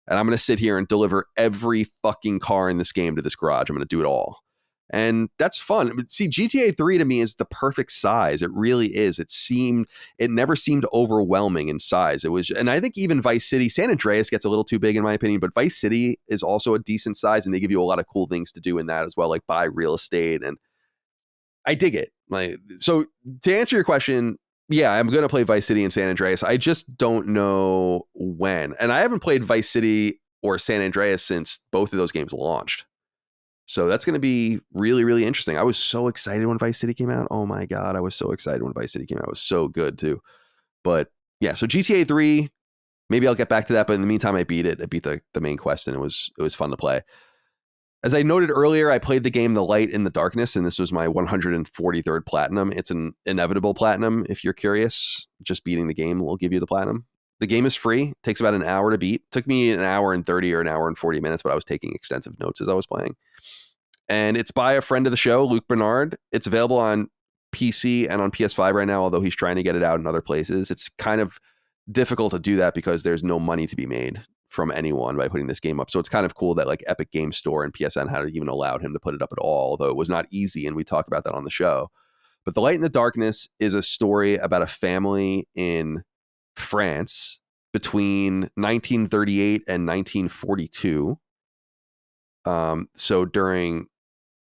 Speaker 2: And I'm going to sit here and deliver every fucking car in this game to this garage. I'm going to do it all. And that's fun. See, GTA 3 to me is the perfect size. It really is. It never seemed overwhelming in size. It was, and I think even Vice City, San Andreas gets a little too big in my opinion, but Vice City is also a decent size, and they give you a lot of cool things to do in that as well, like buy real estate. And I dig it. So to answer your question, yeah, I'm going to play Vice City and San Andreas. I just don't know when. And I haven't played Vice City or San Andreas since both of those games launched. So that's going to be really, really interesting. I was so excited when Vice City came out. Oh my God, I was so excited when Vice City came out. It was so good too. But yeah, so GTA 3, maybe I'll get back to that. But in the meantime, I beat it. I beat the main quest, and it was fun to play. As I noted earlier, I played the game The Light in the Darkness, and this was my 143rd platinum. It's an inevitable platinum. If you're curious, just beating the game will give you the platinum. The game is free. It takes about an hour to beat. It took me an hour and 30 or an hour and 40 minutes, but I was taking extensive notes as I was playing. And it's by a friend of the show, Luke Bernard. It's available on PC and on PS5 right now, although he's trying to get it out in other places. It's kind of difficult to do that because there's no money to be made from anyone by putting this game up. So it's kind of cool that like Epic Games Store and PSN had even allowed him to put it up at all, although it was not easy, and we talk about that on the show. But The Light in the Darkness is a story about a family in France between 1938 and 1942. So during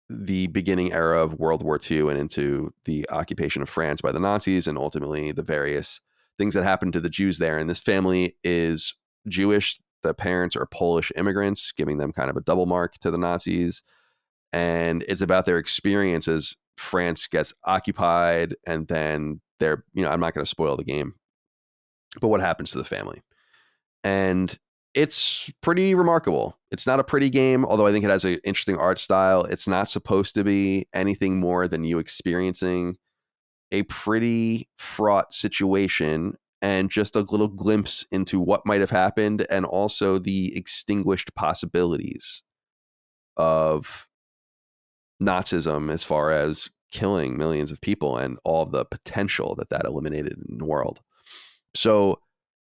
Speaker 2: the beginning era of World War II and into the occupation of France by the Nazis, and ultimately the various things that happened to the Jews there. And this family is Jewish. The parents are Polish immigrants, giving them kind of a double mark to the Nazis. And it's about their experience as France gets occupied, and then they're, I'm not going to spoil the game, but what happens to the family. And it's pretty remarkable. It's not a pretty game, although I think it has an interesting art style. It's not supposed to be anything more than you experiencing a pretty fraught situation and just a little glimpse into what might have happened, and also the extinguished possibilities of Nazism as far as killing millions of people and all of the potential that eliminated in the world. So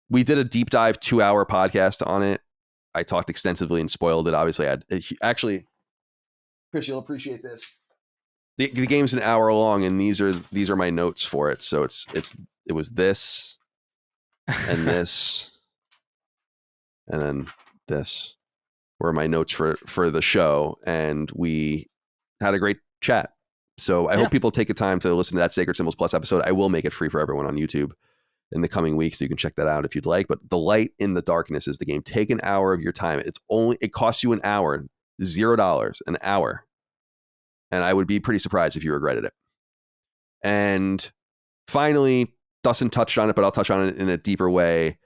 Speaker 2: we did a deep dive 2-hour podcast on it. I talked extensively and spoiled it. Obviously, actually, Chris, you'll appreciate this. The game's an hour long, and these are my notes for it. So it was this and this and then this were my notes for the show, and we had a great chat. So I hope people take the time to listen to that Sacred Symbols Plus episode. I will make it free for everyone on YouTube in the coming weeks, so you can check that out if you'd like. But The Light in the Darkness is the game. Take an hour of your time. It costs you an hour, $0 an hour. And I would be pretty surprised if you regretted it. And finally, Dustin touched on it, but I'll touch on it in a deeper way.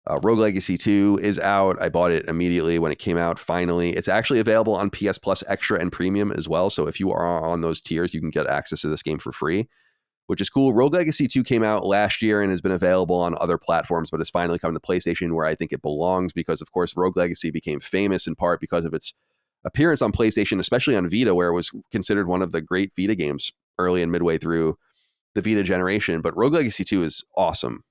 Speaker 2: Rogue Legacy 2 is out. I bought it immediately when it came out. Finally, it's actually available on PS Plus Extra and Premium as well. So if you are on those tiers, you can get access to this game for free, which is cool. Rogue Legacy 2 came out last year and has been available on other platforms, but it's finally come to PlayStation, where I think it belongs, because of course Rogue Legacy became famous in part because of its appearance on PlayStation, especially on Vita, where it was considered one of the great Vita games early and midway through the Vita generation. But Rogue Legacy 2 is awesome.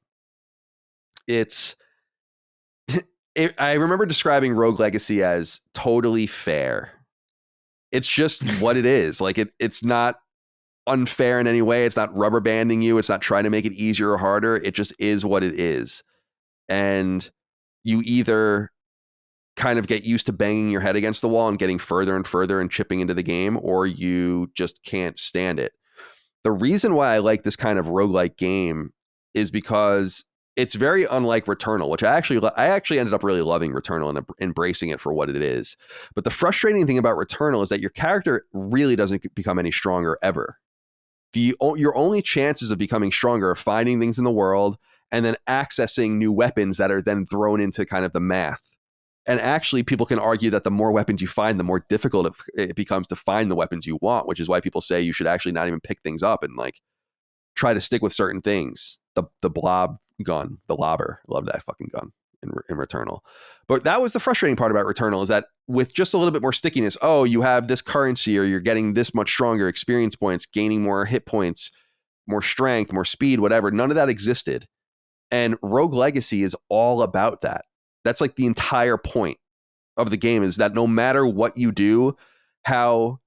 Speaker 2: I remember describing Rogue Legacy as totally fair. It's just what it is. Like it's not unfair in any way. It's not rubber banding you. It's not trying to make it easier or harder. It just is what it is. And you either kind of get used to banging your head against the wall and getting further and further and chipping into the game, or you just can't stand it. The reason why I like this kind of roguelike game is because it's very unlike Returnal, which I actually ended up really loving Returnal and embracing it for what it is. But the frustrating thing about Returnal is that your character really doesn't become any stronger ever. Your only chances of becoming stronger are finding things in the world and then accessing new weapons that are then thrown into kind of the math. And actually, people can argue that the more weapons you find, the more difficult it becomes to find the weapons you want, which is why people say you should actually not even pick things up and like try to stick with certain things. The blob gun, the lobber, love that fucking gun in Returnal. But that was the frustrating part about Returnal, is that with just a little bit more stickiness, you have this currency, or you're getting this much stronger experience points, gaining more hit points, more strength, more speed, whatever. None of that existed. And Rogue Legacy is all about that. That's like the entire point of the game, is that no matter what you do, how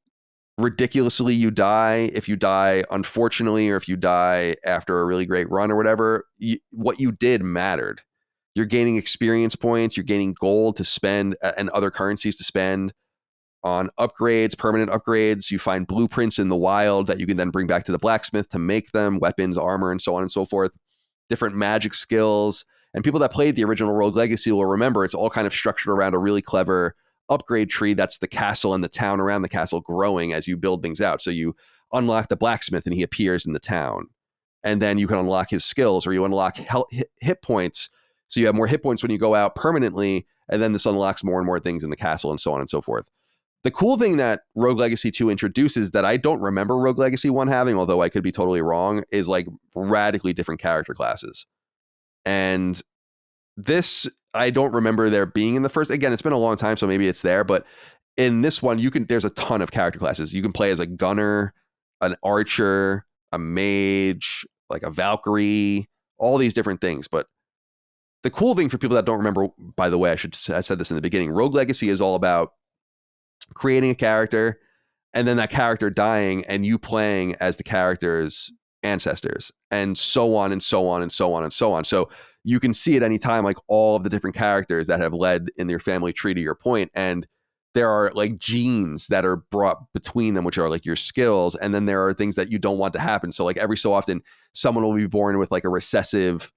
Speaker 2: ridiculously you die, if you die unfortunately, or if you die after a really great run or whatever, what you did mattered. You're gaining experience points, you're gaining gold to spend and other currencies to spend on upgrades, permanent upgrades. You find blueprints in the wild that you can then bring back to the blacksmith to make them, weapons, armor, and so on and so forth. Different magic skills. And people that played the original Rogue Legacy will remember it's all kind of structured around a really clever upgrade tree. That's the castle and the town around the castle growing as you build things out. So you unlock the blacksmith and he appears in the town. And then you can unlock his skills, or you unlock hit points. So you have more hit points when you go out permanently. And then this unlocks more and more things in the castle, and so on and so forth. The cool thing that Rogue Legacy 2 introduces that I don't remember Rogue Legacy 1 having, although I could be totally wrong, is like radically different character classes. And this, I don't remember there being in the first. Again, it's been a long time, so maybe it's there. But in this one, there's a ton of character classes. You can play as a gunner, an archer, a mage, like a Valkyrie, all these different things. But the cool thing for people that don't remember, by the way, I said this in the beginning, Rogue Legacy is all about creating a character and then that character dying and you playing as the character's ancestors and so on and so on and so on and so on. So you can see at any time, like all of the different characters that have led in your family tree, to your point. And there are like genes that are brought between them, which are like your skills. And then there are things that you don't want to happen. So like every so often someone will be born with like a recessive,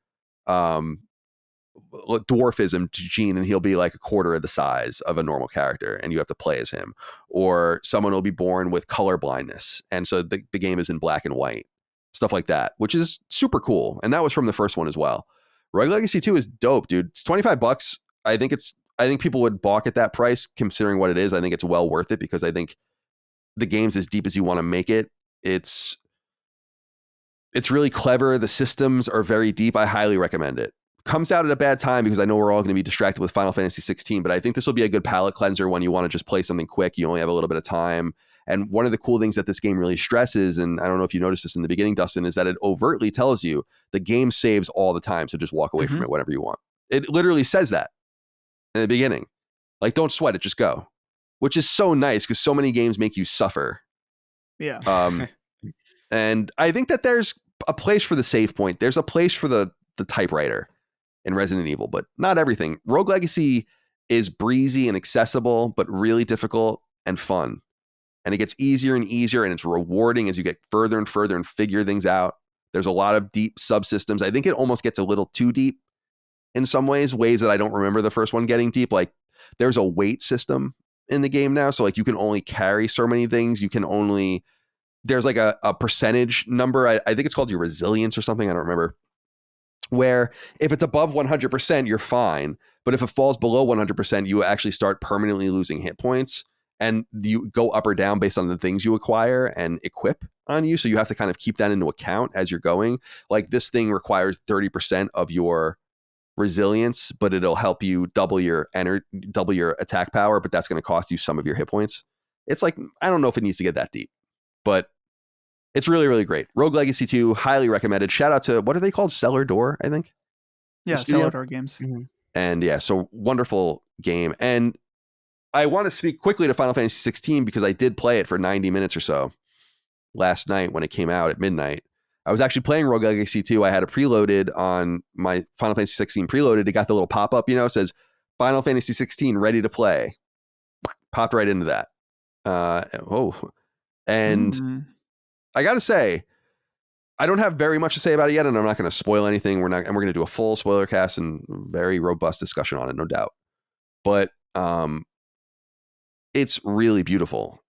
Speaker 2: dwarfism gene, and he'll be like a quarter of the size of a normal character and you have to play as him. Or someone will be born with color blindness, and so the game is in black and white, stuff like that, which is super cool. And that was from the first one as well. Rogue Legacy 2 is dope, dude. It's $25. I think people would balk at that price considering what it is. I think it's well worth it because I think the game's as deep as you want to make it. It's really clever. The systems are very deep. I highly recommend it. Comes out at a bad time because I know we're all going to be distracted with Final Fantasy 16, but I think this will be a good palate cleanser when you want to just play something quick. You only have a little bit of time. And one of the cool things that this game really stresses, and I don't know if you noticed this in the beginning, Dustin, is that it overtly tells you the game saves all the time. So just walk away from it whenever you want. It literally says that in the beginning. Like, don't sweat it, just go. Which is so nice because so many games make you suffer.
Speaker 4: Yeah.
Speaker 2: And I think that there's a place for the save point. There's a place for the typewriter in Resident Evil, but not everything. Rogue Legacy is breezy and accessible, but really difficult and fun. And it gets easier and easier, and it's rewarding as you get further and further and figure things out. There's a lot of deep subsystems. I think it almost gets a little too deep in some ways that I don't remember the first one getting deep. Like there's a weight system in the game now. So like you can only carry so many things. There's like a percentage number. I think it's called your resilience or something. I don't remember. Where if it's above 100%, you're fine. But if it falls below 100%, you actually start permanently losing hit points. And you go up or down based on the things you acquire and equip on you. So you have to kind of keep that into account as you're going. Like this thing requires 30% of your resilience, but it'll help you double your attack power. But that's going to cost you some of your hit points. It's like, I don't know if it needs to get that deep, but it's really, really great. Rogue Legacy 2, highly recommended. Shout out to, what are they called? Cellar Door, I think.
Speaker 4: Yeah, Cellar Door Games.
Speaker 3: Mm-hmm.
Speaker 2: And yeah, so wonderful game. And I want to speak quickly to Final Fantasy 16 because I did play it for 90 minutes or so last night when it came out at midnight. I was actually playing Rogue Legacy 2. I had it preloaded on my Final Fantasy 16 preloaded. It got the little pop-up, says Final Fantasy 16 ready to play. Popped right into that. I got to say, I don't have very much to say about it yet, and I'm not going to spoil anything. We're going to do a full spoiler cast and very robust discussion on it, no doubt. But it's really beautiful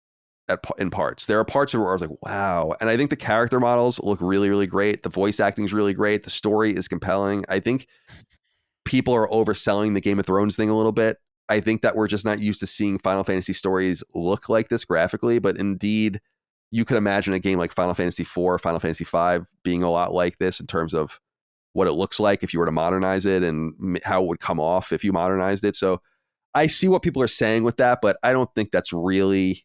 Speaker 2: in parts. There are parts where I was like, wow. And I think the character models look really, really great. The voice acting is really great. The story is compelling. I think people are overselling the Game of Thrones thing a little bit. I think that we're just not used to seeing Final Fantasy stories look like this graphically, but indeed, you could imagine a game like Final Fantasy IV, Final Fantasy V being a lot like this in terms of what it looks like if you were to modernize it and how it would come off if you modernized it. So I see what people are saying with that, but I don't think that's really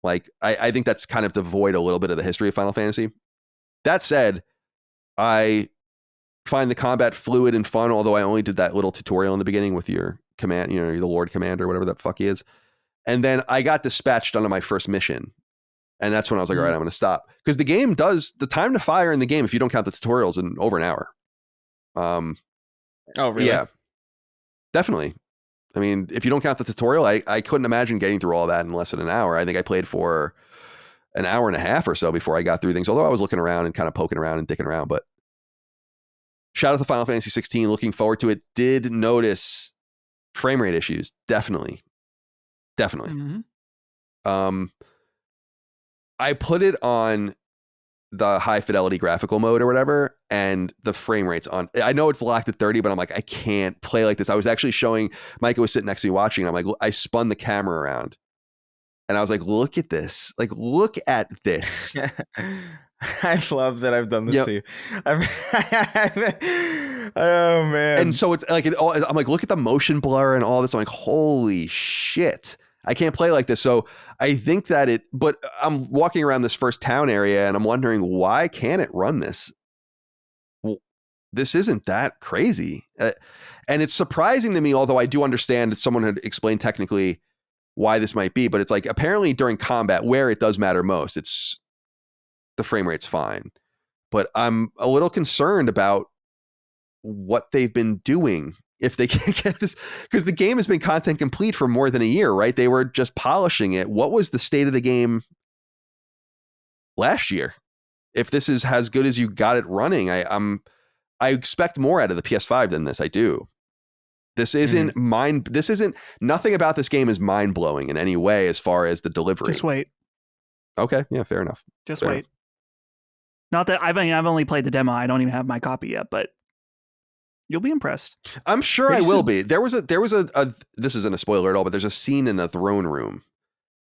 Speaker 2: like, I think that's kind of devoid a little bit of the history of Final Fantasy. That said, I find the combat fluid and fun, although I only did that little tutorial in the beginning with your command, the Lord Commander, whatever that fuck he is. And then I got dispatched onto my first mission. And that's when I was like, all right, I'm going to stop. Because the game does, the time to fire in the game, if you don't count the tutorials, in over an hour.
Speaker 3: Oh, really?
Speaker 2: Yeah, definitely. I mean, if you don't count the tutorial, I couldn't imagine getting through all that in less than an hour. I think I played for an hour and a half or so before I got through things, although I was looking around and kind of poking around and dicking around. But shout out to Final Fantasy 16. Looking forward to it. Did notice frame rate issues. Definitely. Mm-hmm. I put it on the high fidelity graphical mode or whatever, and the frame rate's on. I know it's locked at 30, but I'm like, I can't play like this. I was actually showing, Micah was sitting next to me watching, and I'm like, I spun the camera around, and I was like, look at this. Like, look at this.
Speaker 3: I love that I've done this to you. Oh, man.
Speaker 2: And so it's like, I'm like, look at the motion blur and all this. I'm like, holy shit. I can't play like this. So I think that but I'm walking around this first town area and I'm wondering, why can't it run this? Well, this isn't that crazy. And it's surprising to me, although I do understand someone had explained technically why this might be, but it's like apparently during combat where it does matter most, the frame rate's fine. But I'm a little concerned about what they've been doing if they can't get this, because the game has been content complete for more than a year, right? They were just polishing it. What was the state of the game last year? If this is as good as you got it running, I expect more out of the PS5 than this. I do. This isn't nothing about this game is mind blowing in any way as far as the delivery.
Speaker 4: Just wait.
Speaker 2: Okay. Yeah, fair enough.
Speaker 4: Just wait. Not that I've only played the demo. I don't even have my copy yet, but you'll be impressed.
Speaker 2: I'm sure I will be. There was a this isn't a spoiler at all, but there's a scene in a throne room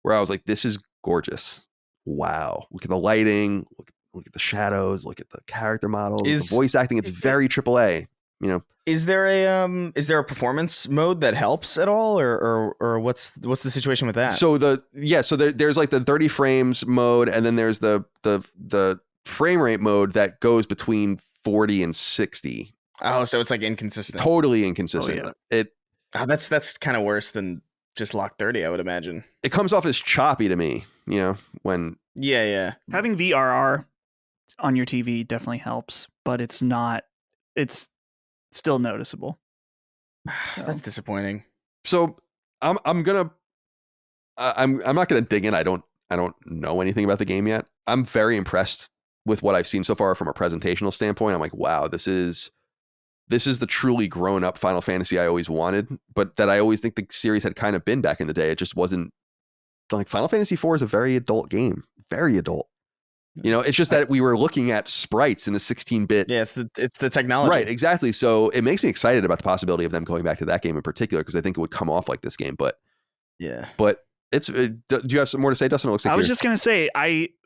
Speaker 2: where I was like, this is gorgeous. Wow. Look at the lighting, look at the shadows, look at the character models, the voice acting. It's very AAA, you know.
Speaker 3: Is there a performance mode that helps at all, or what's the situation with that?
Speaker 2: So there's like the 30 frames mode, and then there's the frame rate mode that goes between 40 and 60.
Speaker 3: Oh, so it's like inconsistent.
Speaker 2: Totally inconsistent.
Speaker 3: Oh, yeah. That's kind of worse than just lock 30, I would imagine.
Speaker 2: It comes off as choppy to me, you know, when
Speaker 3: Yeah.
Speaker 4: Having VRR on your TV definitely helps, but it's still noticeable.
Speaker 3: So. That's disappointing.
Speaker 2: So I'm not gonna dig in. I don't know anything about the game yet. I'm very impressed with what I've seen so far from a presentational standpoint. I'm like, wow, this is the truly grown up Final Fantasy I always wanted, but that I always think the series had kind of been back in the day. It just wasn't like Final Fantasy IV is a very adult game, very adult. You know, it's just that we were looking at sprites in a 16-bit.
Speaker 3: Yeah, it's the technology.
Speaker 2: Right, exactly. So it makes me excited about the possibility of them going back to that game in particular, because I think it would come off like this game. But do you have some more to say, Dustin? It looks like
Speaker 4: I was just going to say,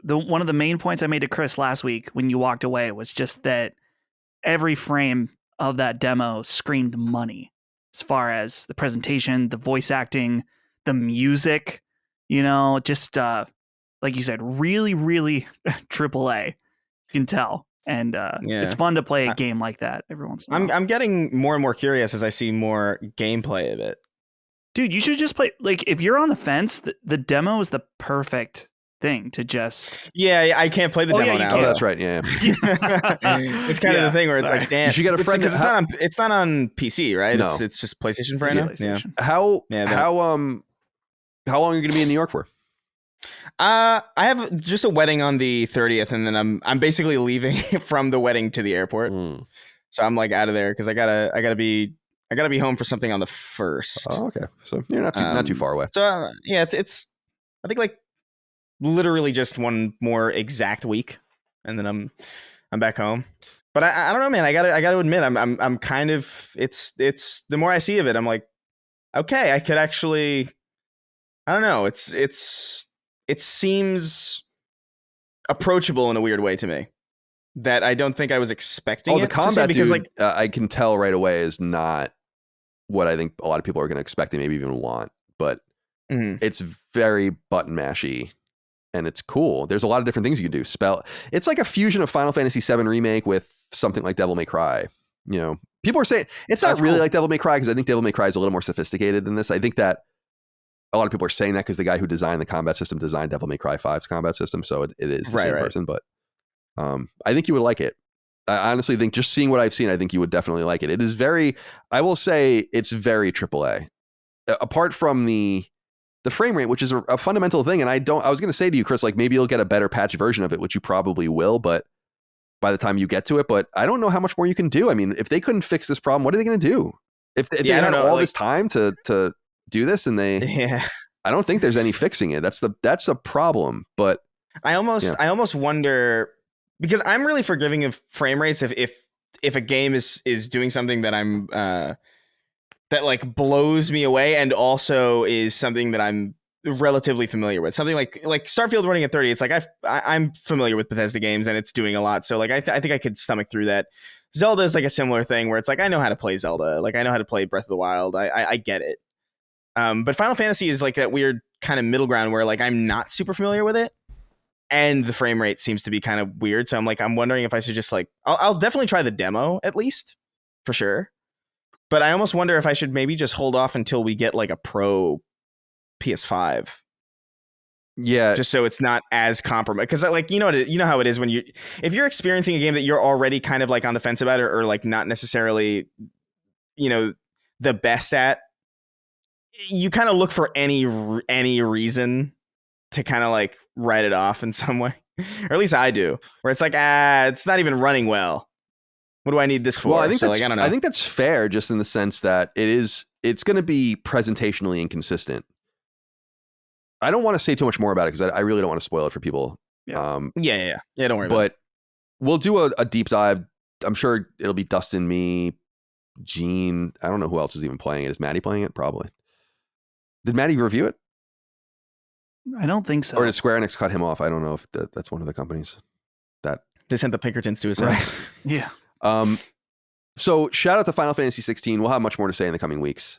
Speaker 4: one of the main points I made to Chris last week when you walked away was just that every frame of that demo screamed money, as far as the presentation, the voice acting, the music, you know, just like you said, really, really AAA. You can tell. And it's fun to play a game like that every once in a while.
Speaker 3: I'm getting more and more curious as I see more gameplay of it.
Speaker 4: Dude, you should just play, like, if you're on the fence, the demo is the perfect thing to just...
Speaker 3: Yeah, I can't play the demo now.
Speaker 2: Oh, that's right, yeah.
Speaker 3: It's kind of the thing where it's like, damn.
Speaker 2: You should get a friend.
Speaker 3: Because it's not on PC, right?
Speaker 2: No.
Speaker 3: It's just PlayStation for right now?
Speaker 4: Yeah.
Speaker 2: How long are you going to be in New York for?
Speaker 3: I have just a wedding on the 30th, and then I'm basically leaving from the wedding to the airport. So I'm like out of there because I gotta be home for something on the 1st.
Speaker 2: Oh, okay. So you're not too far away.
Speaker 3: So it's I think like literally just one more exact week, and then I'm back home. But I don't know, man. I gotta admit, I'm kind of it's the more I see of it, I'm like, okay, I could actually, I don't know. It seems approachable in a weird way to me that I don't think I was expecting.
Speaker 2: The combat, because I can tell right away is not what I think a lot of people are going to expect and maybe even want. But it's very button mashy, and it's cool. There's a lot of different things you can do. It's like a fusion of Final Fantasy VII Remake with something like Devil May Cry. You know, people are saying it's not really like Devil May Cry, because I think Devil May Cry is a little more sophisticated than this. I think that a lot of people are saying that because the guy who designed the combat system designed Devil May Cry 5's combat system. So it is the same person, but I think you would like it. I honestly think, just seeing what I've seen, I think you would definitely like it. It is I will say it's very AAA. Apart from the frame rate, which is a fundamental thing. And I was going to say to you, Chris, like maybe you'll get a better patch version of it, which you probably will, but by the time you get to it, but I don't know how much more you can do. I mean, if they couldn't fix this problem, what are they going to do? If they had all this time to do this, and I don't think there's any fixing it. That's a problem. But
Speaker 3: I almost wonder, because I'm really forgiving of frame rates if a game is doing something that I'm that like blows me away, and also is something that I'm relatively familiar with. Something like Starfield running at 30. It's like I'm familiar with Bethesda games, and it's doing a lot. So like I think I could stomach through that. Zelda is like a similar thing where it's like I know how to play Zelda. Like I know how to play Breath of the Wild. I get it. But Final Fantasy is like that weird kind of middle ground where like I'm not super familiar with it, and the frame rate seems to be kind of weird. So I'm wondering if I should just like I'll definitely try the demo at least for sure. But I almost wonder if I should maybe just hold off until we get like a pro PS5.
Speaker 2: Yeah,
Speaker 3: just so it's not as compromised. Because like you know how it is when if you're experiencing a game that you're already kind of like on the fence about or like not necessarily the best at, you kind of look for any reason to kind of like write it off in some way, or at least I do, where it's like it's not even running well. What do I need this for?
Speaker 2: Well, I think
Speaker 3: so
Speaker 2: that's,
Speaker 3: like, I don't know.
Speaker 2: I think that's fair, just in the sense that it's going to be presentationally inconsistent. I don't want to say too much more about it because I really don't want to spoil it for people.
Speaker 3: Yeah. Yeah. Don't worry about it.
Speaker 2: But we'll do a deep dive. I'm sure it'll be Dustin, me, Gene. I don't know who else is even playing it. Is Maddie playing it? Probably. Did Maddie review it?
Speaker 4: I don't think so.
Speaker 2: Or did Square Enix cut him off? I don't know if that's one of the companies that
Speaker 3: they sent the Pinkertons to his house.
Speaker 4: Yeah.
Speaker 2: So shout out to Final Fantasy 16. We'll have much more to say in the coming weeks.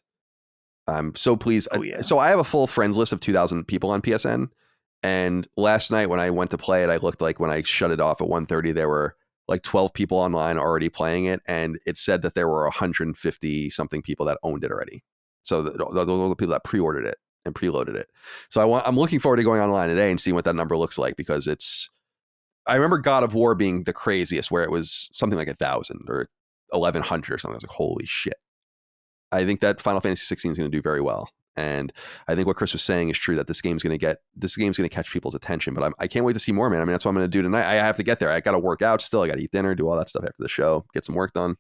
Speaker 2: I'm so pleased.
Speaker 4: Oh, yeah.
Speaker 2: So I have a full friends list of 2,000 people on PSN. And last night when I went to play it, I looked like when I shut it off at 1:30, there were like 12 people online already playing it. And it said that there were 150 something people that owned it already. So those are the people that pre-ordered it and preloaded it. So I'm looking forward to going online today and seeing what that number looks like, because I remember God of War being the craziest, where it was something like 1,000 or 1,100 or something. I was like, holy shit. I think that Final Fantasy 16 is going to do very well. And I think what Chris was saying is true, that this game's going to catch people's attention. But I can't wait to see more, man. I mean, that's what I'm going to do tonight. I have to get there. I got to work out still. I got to eat dinner, do all that stuff after the show, get some work done.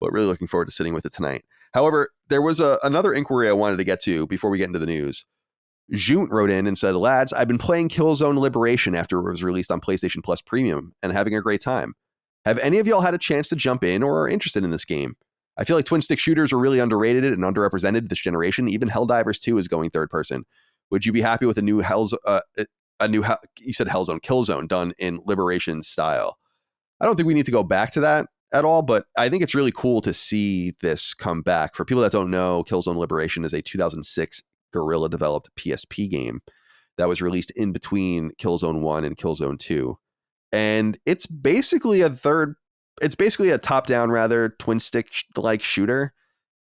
Speaker 2: But really looking forward to sitting with it tonight. However, there was another inquiry I wanted to get to before we get into the news. Junt wrote in and said, lads, I've been playing Killzone Liberation after it was released on PlayStation Plus Premium and having a great time. Have any of y'all had a chance to jump in or are interested in this game? I feel like twin stick shooters are really underrated and underrepresented this generation. Even Helldivers 2 is going third person. Would you be happy with you said Hellzone, Killzone done in Liberation style? I don't think we need to go back to that at all, but I think it's really cool to see this come back. For people that don't know, Killzone Liberation is a 2006 Guerrilla developed PSP game that was released in between Killzone 1 and Killzone 2. And it's basically a top-down, rather, twin-stick-like shooter.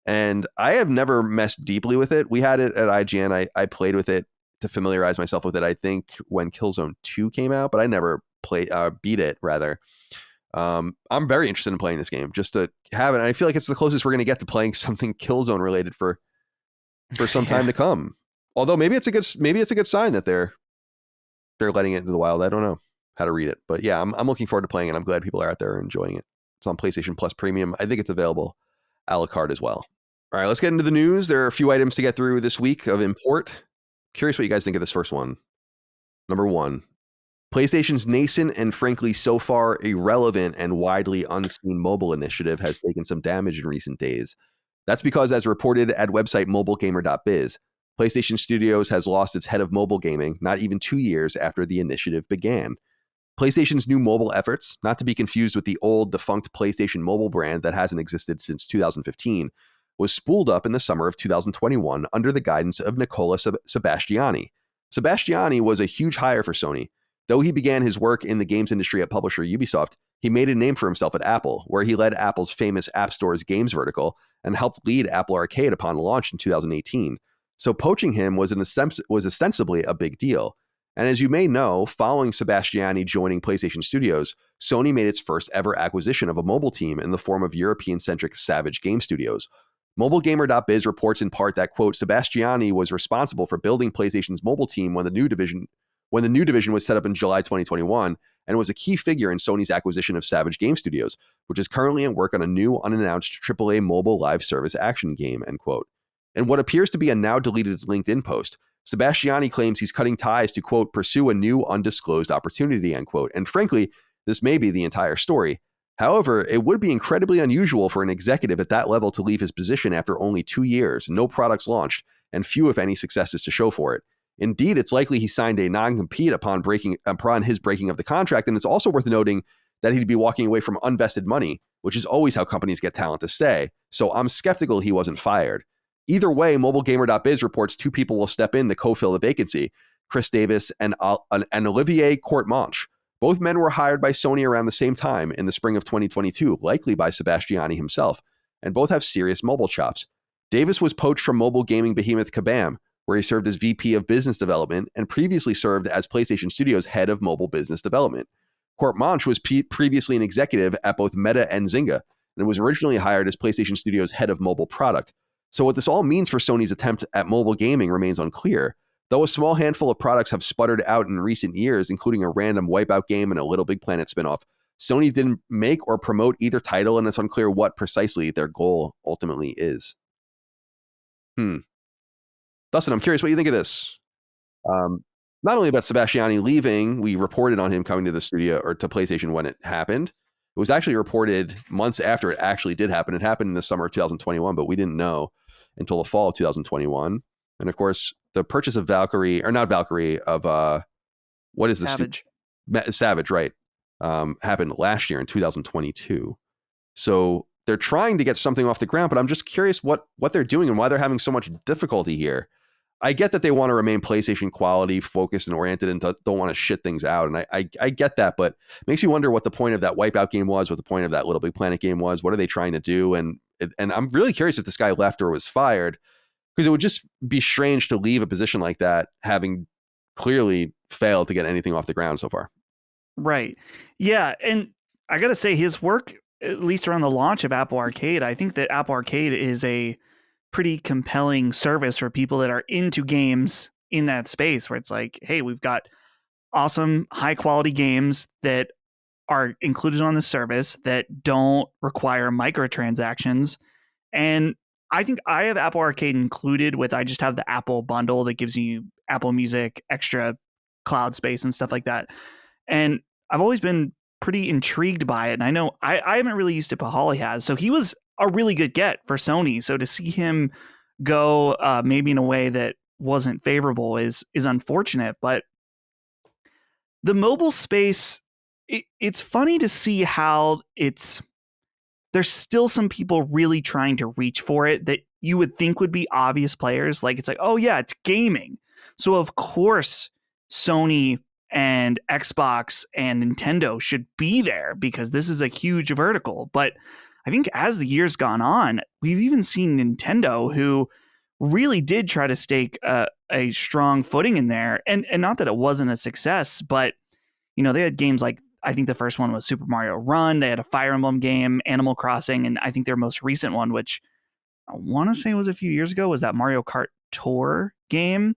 Speaker 2: And I have never messed deeply with it. We had it at IGN. I played with it to familiarize myself with it, I think, when Killzone 2 came out, but I never beat it, rather. I'm very interested in playing this game, just to have it. And I feel like it's the closest we're going to get to playing something Killzone-related for some time to come. Although maybe it's a good sign that they're letting it into the wild. I don't know how to read it, but yeah, I'm looking forward to playing it. I'm glad people are out there enjoying it. It's on PlayStation Plus Premium. I think it's available a la carte as well. All right, let's get into the news. There are a few items to get through this week of import. Curious what you guys think of this first one. Number 1, PlayStation's nascent and frankly so far irrelevant and widely unseen mobile initiative has taken some damage in recent days. That's because, as reported at website mobilegamer.biz, PlayStation Studios has lost its head of mobile gaming not even 2 years after the initiative began. PlayStation's new mobile efforts, not to be confused with the old defunct PlayStation Mobile brand that hasn't existed since 2015, was spooled up in the summer of 2021 under the guidance of Nicola Sebastiani. Sebastiani was a huge hire for Sony. Though he began his work in the games industry at publisher Ubisoft, he made a name for himself at Apple, where he led Apple's famous App Store's games vertical and helped lead Apple Arcade upon launch in 2018. So poaching him was ostensibly a big deal. And as you may know, following Sebastiani joining PlayStation Studios, Sony made its first ever acquisition of a mobile team in the form of European-centric Savage Game Studios. MobileGamer.biz reports in part that, quote, Sebastiani was responsible for building PlayStation's mobile team when the new division was set up in July 2021, and was a key figure in Sony's acquisition of Savage Game Studios, which is currently in work on a new unannounced AAA mobile live service action game, end quote. In what appears to be a now deleted LinkedIn post, Sebastiani claims he's cutting ties to, quote, pursue a new undisclosed opportunity, end quote. And frankly, this may be the entire story. However, it would be incredibly unusual for an executive at that level to leave his position after only 2 years, no products launched, and few, if any, successes to show for it. Indeed, it's likely he signed a non-compete upon his breaking of the contract, and it's also worth noting that he'd be walking away from unvested money, which is always how companies get talent to stay. So I'm skeptical he wasn't fired. Either way, MobileGamer.biz reports 2 people will step in to co-fill the vacancy, Chris Davis and Olivier Courtemanche. Both men were hired by Sony around the same time in the spring of 2022, likely by Sebastiani himself, and both have serious mobile chops. Davis was poached from mobile gaming behemoth Kabam, where he served as VP of Business Development and previously served as PlayStation Studios' head of mobile business development. Courtemanche was previously an executive at both Meta and Zynga, and was originally hired as PlayStation Studios' head of mobile product. So what this all means for Sony's attempt at mobile gaming remains unclear. Though a small handful of products have sputtered out in recent years, including a random Wipeout game and a Little Big Planet spinoff, Sony didn't make or promote either title, and it's unclear what precisely their goal ultimately is. Dustin, I'm curious what you think of this. Not only about Sebastiani leaving, we reported on him coming to the studio or to PlayStation when it happened. It was actually reported months after it actually did happen. It happened in the summer of 2021, but we didn't know until the fall of 2021. And of course, the purchase of Valkyrie, or not Valkyrie, of what is this? Savage, right? Happened last year in 2022. So they're trying to get something off the ground, but I'm just curious what they're doing and why they're having so much difficulty here. I get that they want to remain PlayStation quality focused and oriented and don't want to shit things out. And I get that, but it makes me wonder what the point of that Wipeout game was, what the point of that Little Big Planet game was. What are they trying to do? And I'm really curious if this guy left or was fired, because it would just be strange to leave a position like that, having clearly failed to get anything off the ground so far.
Speaker 4: Right. Yeah. And I got to say, his work, at least around the launch of Apple Arcade, I think that Apple Arcade is a pretty compelling service for people that are into games in that space, where it's like, hey, we've got awesome high quality games that are included on the service that don't require microtransactions. And I think I have Apple Arcade included with, I just have the Apple bundle that gives you Apple Music, extra cloud space and stuff like that. And I've always been pretty intrigued by it. And I know I haven't really used it, but Holly has. So he was a really good get for Sony. So to see him go maybe in a way that wasn't favorable is unfortunate. But the mobile space, it's funny to see how there's still some people really trying to reach for it that you would think would be obvious players. Like, it's like, oh yeah, it's gaming. So of course Sony and Xbox and Nintendo should be there because this is a huge vertical. But I think as the years gone on, we've even seen Nintendo, who really did try to stake a strong footing in there. And not that it wasn't a success, but you know, they had games like, I think the first one was Super Mario Run. They had a Fire Emblem game, Animal Crossing, and I think their most recent one, which I want to say was a few years ago, was that Mario Kart Tour game.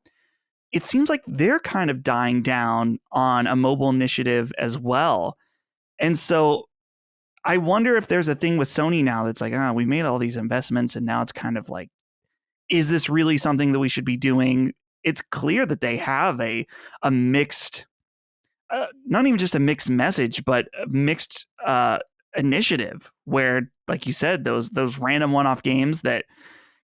Speaker 4: It seems like they're kind of dying down on a mobile initiative as well. And so I wonder if there's a thing with Sony now that's like, we made all these investments and now it's kind of like, is this really something that we should be doing? It's clear that they have a mixed, not even just a mixed message, but a mixed initiative where, like you said, those random one-off games that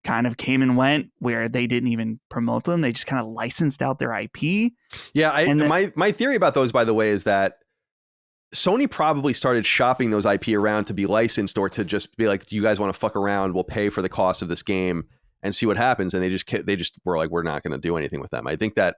Speaker 4: kind of came and went, where they didn't even promote them. They just kind of licensed out their IP.
Speaker 2: Yeah. My theory about those, by the way, is that Sony probably started shopping those IP around to be licensed, or to just be like, do you guys want to fuck around? We'll pay for the cost of this game and see what happens. And they just were like, we're not going to do anything with them. I think that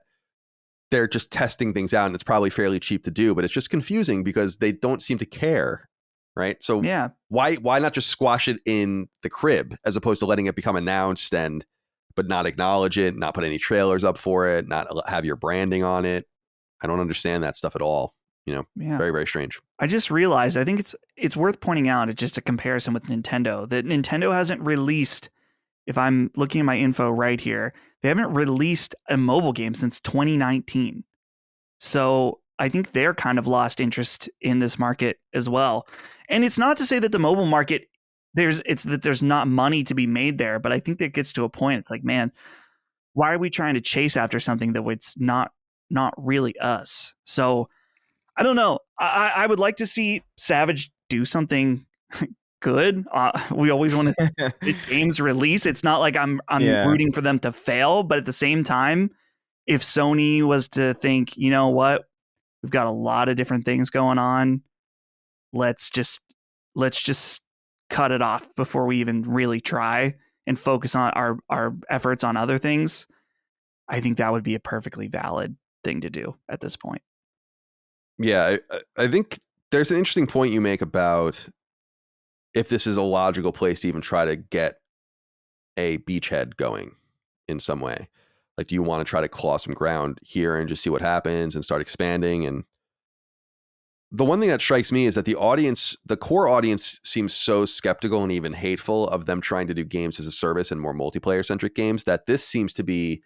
Speaker 2: they're just testing things out, and it's probably fairly cheap to do, but it's just confusing because they don't seem to care. Right. So yeah, why not just squash it in the crib as opposed to letting it become announced but not acknowledge it, not put any trailers up for it, not have your branding on it? I don't understand that stuff at all. You know, very, very strange. I
Speaker 4: just realized, I think it's worth pointing out, it's just a comparison with Nintendo, that Nintendo hasn't released, if I'm looking at my info right here, they haven't released a mobile game since 2019. So I think they're kind of lost interest in this market as well. And it's not to say that the mobile market, there's not money to be made there, but I think that gets to a point. It's like, man, why are we trying to chase after something that it's not really us? So I don't know. I would like to see Savage do something good. We always want to see games release. It's not like I'm rooting for them to fail, but at the same time, if Sony was to think, you know what, we've got a lot of different things going on, let's just cut it off before we even really try and focus on our efforts on other things, I think that would be a perfectly valid thing to do at this point.
Speaker 2: Yeah, I think there's an interesting point you make about if this is a logical place to even try to get a beachhead going in some way. Like, do you want to try to claw some ground here and just see what happens and start expanding? And the one thing that strikes me is that the core audience seems so skeptical and even hateful of them trying to do games as a service and more multiplayer centric games, that this seems to be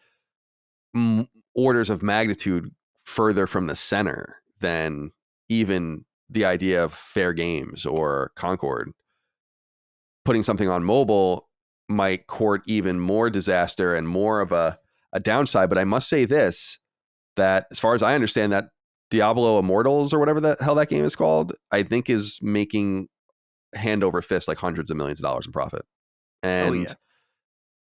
Speaker 2: orders of magnitude further from the center than even the idea of Fair Games or Concord. Putting something on mobile might court even more disaster and more of a downside. But I must say this, that as far as I understand, that Diablo Immortals or whatever the hell that game is called, I think is making hand over fist like hundreds of millions of dollars in profit. And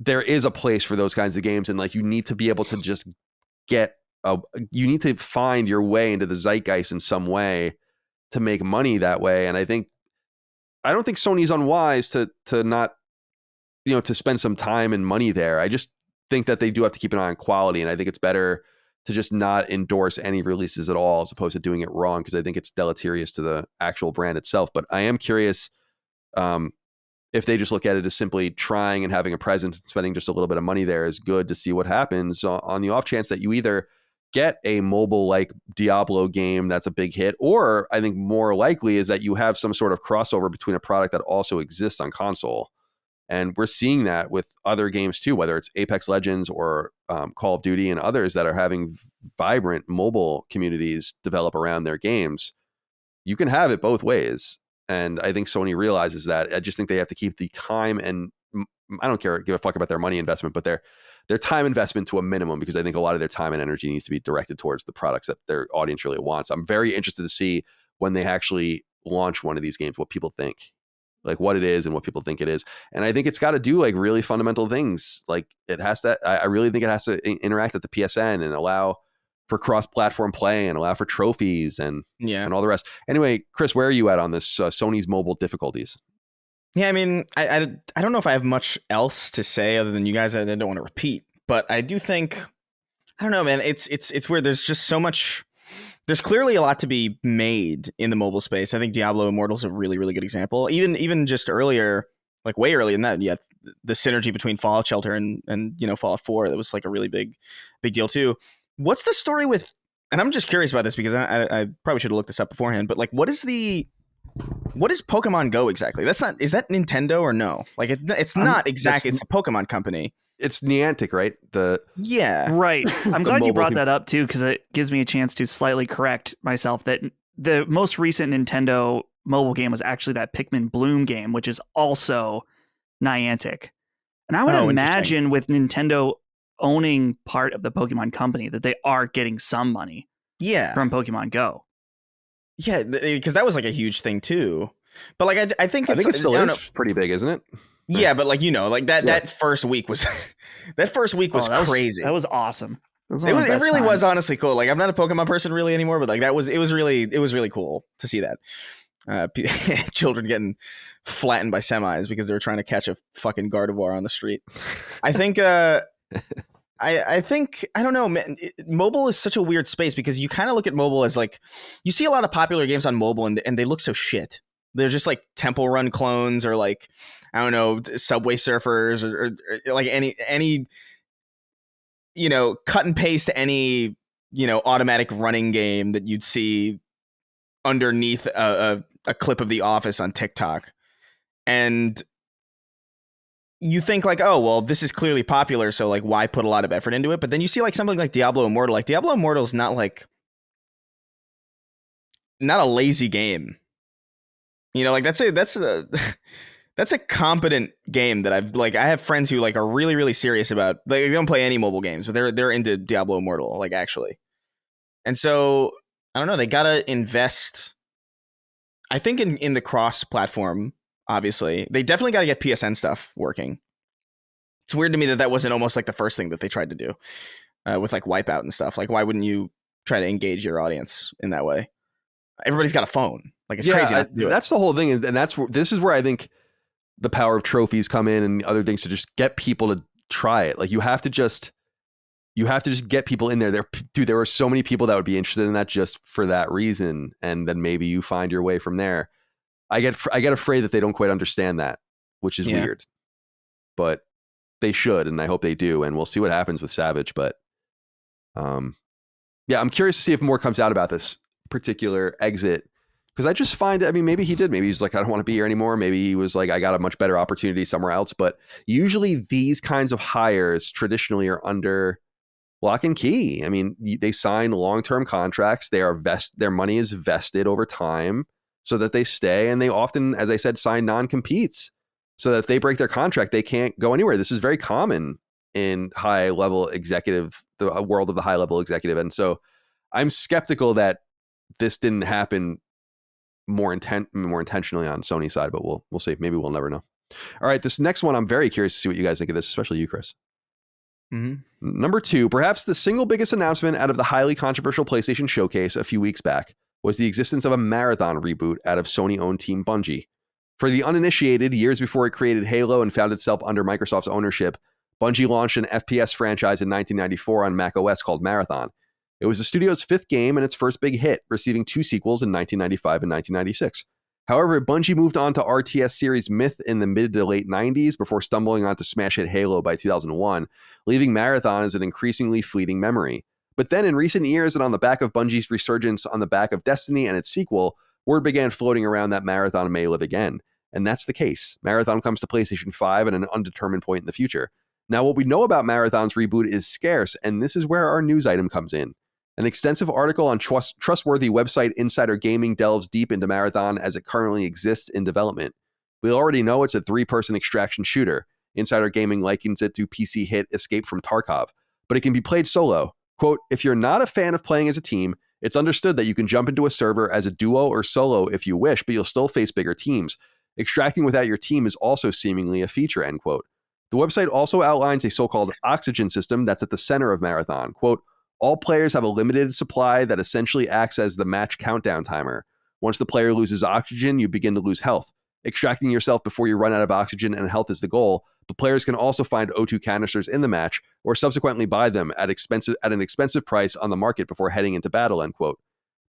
Speaker 2: there is a place for those kinds of games. And like, you need to be able to just you need to find your way into the zeitgeist in some way to make money that way. And I don't think Sony's unwise to not, to spend some time and money there. I just think that they do have to keep an eye on quality. And I think it's better to just not endorse any releases at all as opposed to doing it wrong, because I think it's deleterious to the actual brand itself. But I am curious if they just look at it as simply trying and having a presence and spending just a little bit of money there is good to see what happens on the off chance that you either get a mobile like Diablo game that's a big hit, or I think more likely is that you have some sort of crossover between a product that also exists on console. And we're seeing that with other games too, whether it's Apex Legends or Call of Duty and others that are having vibrant mobile communities develop around their games. You can have it both ways. And I think Sony realizes that. I just think they have to keep the time, and I don't give a fuck about their money investment, but their time investment to a minimum, because I think a lot of their time and energy needs to be directed towards the products that their audience really wants. I'm very interested to see when they actually launch one of these games, what people think, like what it is and what people think it is. And I think it's got to do like really fundamental things. Like it has to, I really think it has to interact at the PSN and allow for cross-platform play and allow for trophies and all the rest. Anyway, Chris, where are you at on this Sony's mobile difficulties?
Speaker 3: Yeah, I mean, I don't know if I have much else to say other than you guys. I don't want to repeat, but I do think, I don't know, man. It's where there's just so much. There's clearly a lot to be made in the mobile space. I think Diablo Immortals is a really, really good example. Even just earlier, like way earlier than that, you had the synergy between Fallout Shelter and Fallout 4. That was like a really big deal too. What's the story with? And I'm just curious about this because I probably should have looked this up beforehand. But like, what is Pokemon Go exactly? Is that Nintendo or no? Like it's not exactly. It's the Pokemon company.
Speaker 2: It's Niantic, right?
Speaker 4: Right. I'm glad you brought that up too, because it gives me a chance to slightly correct myself that the most recent Nintendo mobile game was actually that Pikmin Bloom game, which is also Niantic. And I would imagine with Nintendo owning part of the Pokemon company that they are getting some money from Pokemon Go.
Speaker 3: Yeah, because that was like a huge thing too. But like I think
Speaker 2: it still is pretty big, isn't it?
Speaker 3: Yeah, but like that first week was crazy.
Speaker 4: That was awesome.
Speaker 3: It really was honestly cool. Like I'm not a Pokemon person really anymore, but like it was really cool to see that. Children getting flattened by semis because they were trying to catch a fucking Gardevoir on the street. I think I think, I don't know, man, mobile is such a weird space because you kind of look at mobile as like, you see a lot of popular games on mobile and they look so shit. They're just like Temple Run clones or like, I don't know, Subway Surfers or like any, cut and paste any, automatic running game that you'd see underneath a clip of The Office on TikTok. And you think like, oh, well, this is clearly popular, so like why put a lot of effort into it? But then you see like something like Diablo Immortal. Like Diablo Immortal is not a lazy game. Like that's a competent game that I have friends who like are really, really serious about. Like, they don't play any mobile games, but they're into Diablo Immortal, like actually. And so I don't know, they gotta invest, I think, in the cross-platform. Obviously, they definitely got to get PSN stuff working. It's weird to me that wasn't almost like the first thing that they tried to do with like Wipeout and stuff. Like, why wouldn't you try to engage your audience in that way? Everybody's got a phone. Like, it's crazy.
Speaker 2: That's the whole thing. And this is where I think the power of trophies come in and other things to just get people to try it. Like you have to just get people in there. There were so many people that would be interested in that just for that reason. And then maybe you find your way from there. I get afraid that they don't quite understand that, which is weird, but they should. And I hope they do. And we'll see what happens with Savage. But I'm curious to see if more comes out about this particular exit. Because I just find, I mean, maybe he did. Maybe he's like, I don't want to be here anymore. Maybe he was like, I got a much better opportunity somewhere else. But usually these kinds of hires traditionally are under lock and key. I mean, they sign long-term contracts. Their money is vested over time so that they stay. And they often, as I said, sign non-competes so that if they break their contract, they can't go anywhere. This is very common in high-level executive, the world of the high-level executive. And so I'm skeptical that this didn't happen more intentionally on Sony's side, but we'll see. Maybe we'll never know. All right, this next one, I'm very curious to see what you guys think of this, especially you, Chris. Mm-hmm. Number 2, perhaps the single biggest announcement out of the highly controversial PlayStation showcase a few weeks back was the existence of a Marathon reboot out of Sony-owned Team Bungie. For the uninitiated, years before it created Halo and found itself under Microsoft's ownership, Bungie launched an FPS franchise in 1994 on Mac OS called Marathon. It was the studio's 5th game and its first big hit, receiving 2 sequels in 1995 and 1996. However, Bungie moved on to RTS series Myth in the mid to late 90s before stumbling onto smash hit Halo by 2001, leaving Marathon as an increasingly fleeting memory. But then in recent years and on the back of Bungie's resurgence on the back of Destiny and its sequel, word began floating around that Marathon may live again. And that's the case. Marathon comes to PlayStation 5 at an undetermined point in the future. Now, what we know about Marathon's reboot is scarce, and this is where our news item comes in. An extensive article on trustworthy website Insider Gaming delves deep into Marathon as it currently exists in development. We already know it's a 3-person extraction shooter. Insider Gaming likens it to PC hit Escape from Tarkov, but it can be played solo. Quote, if you're not a fan of playing as a team, it's understood that you can jump into a server as a duo or solo if you wish, but you'll still face bigger teams. Extracting without your team is also seemingly a feature, end quote. The website also outlines a so-called oxygen system that's at the center of Marathon. Quote, all players have a limited supply that essentially acts as the match countdown timer. Once the player loses oxygen, you begin to lose health. Extracting yourself before you run out of oxygen and health is the goal, but players can also find O2 canisters in the match or subsequently buy them at an expensive price on the market before heading into battle, end quote.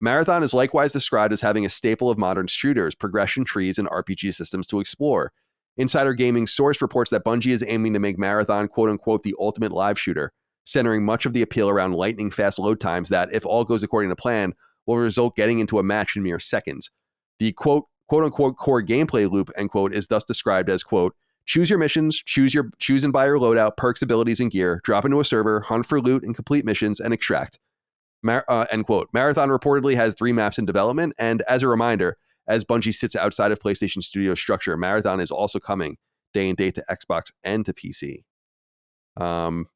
Speaker 2: Marathon is likewise described as having a staple of modern shooters, progression trees, and RPG systems to explore. Insider Gaming's source reports that Bungie is aiming to make Marathon, quote-unquote, the ultimate live shooter, centering much of the appeal around lightning-fast load times that, if all goes according to plan, will result getting into a match in mere seconds. The quote-unquote core gameplay loop, end quote, is thus described as, quote, choose your missions, choose and buy your loadout, perks, abilities, and gear, drop into a server, hunt for loot and complete missions, and extract. End quote. Marathon reportedly has 3 maps in development, and as a reminder, as Bungie sits outside of PlayStation Studio structure, Marathon is also coming day and date to Xbox and to PC. I'm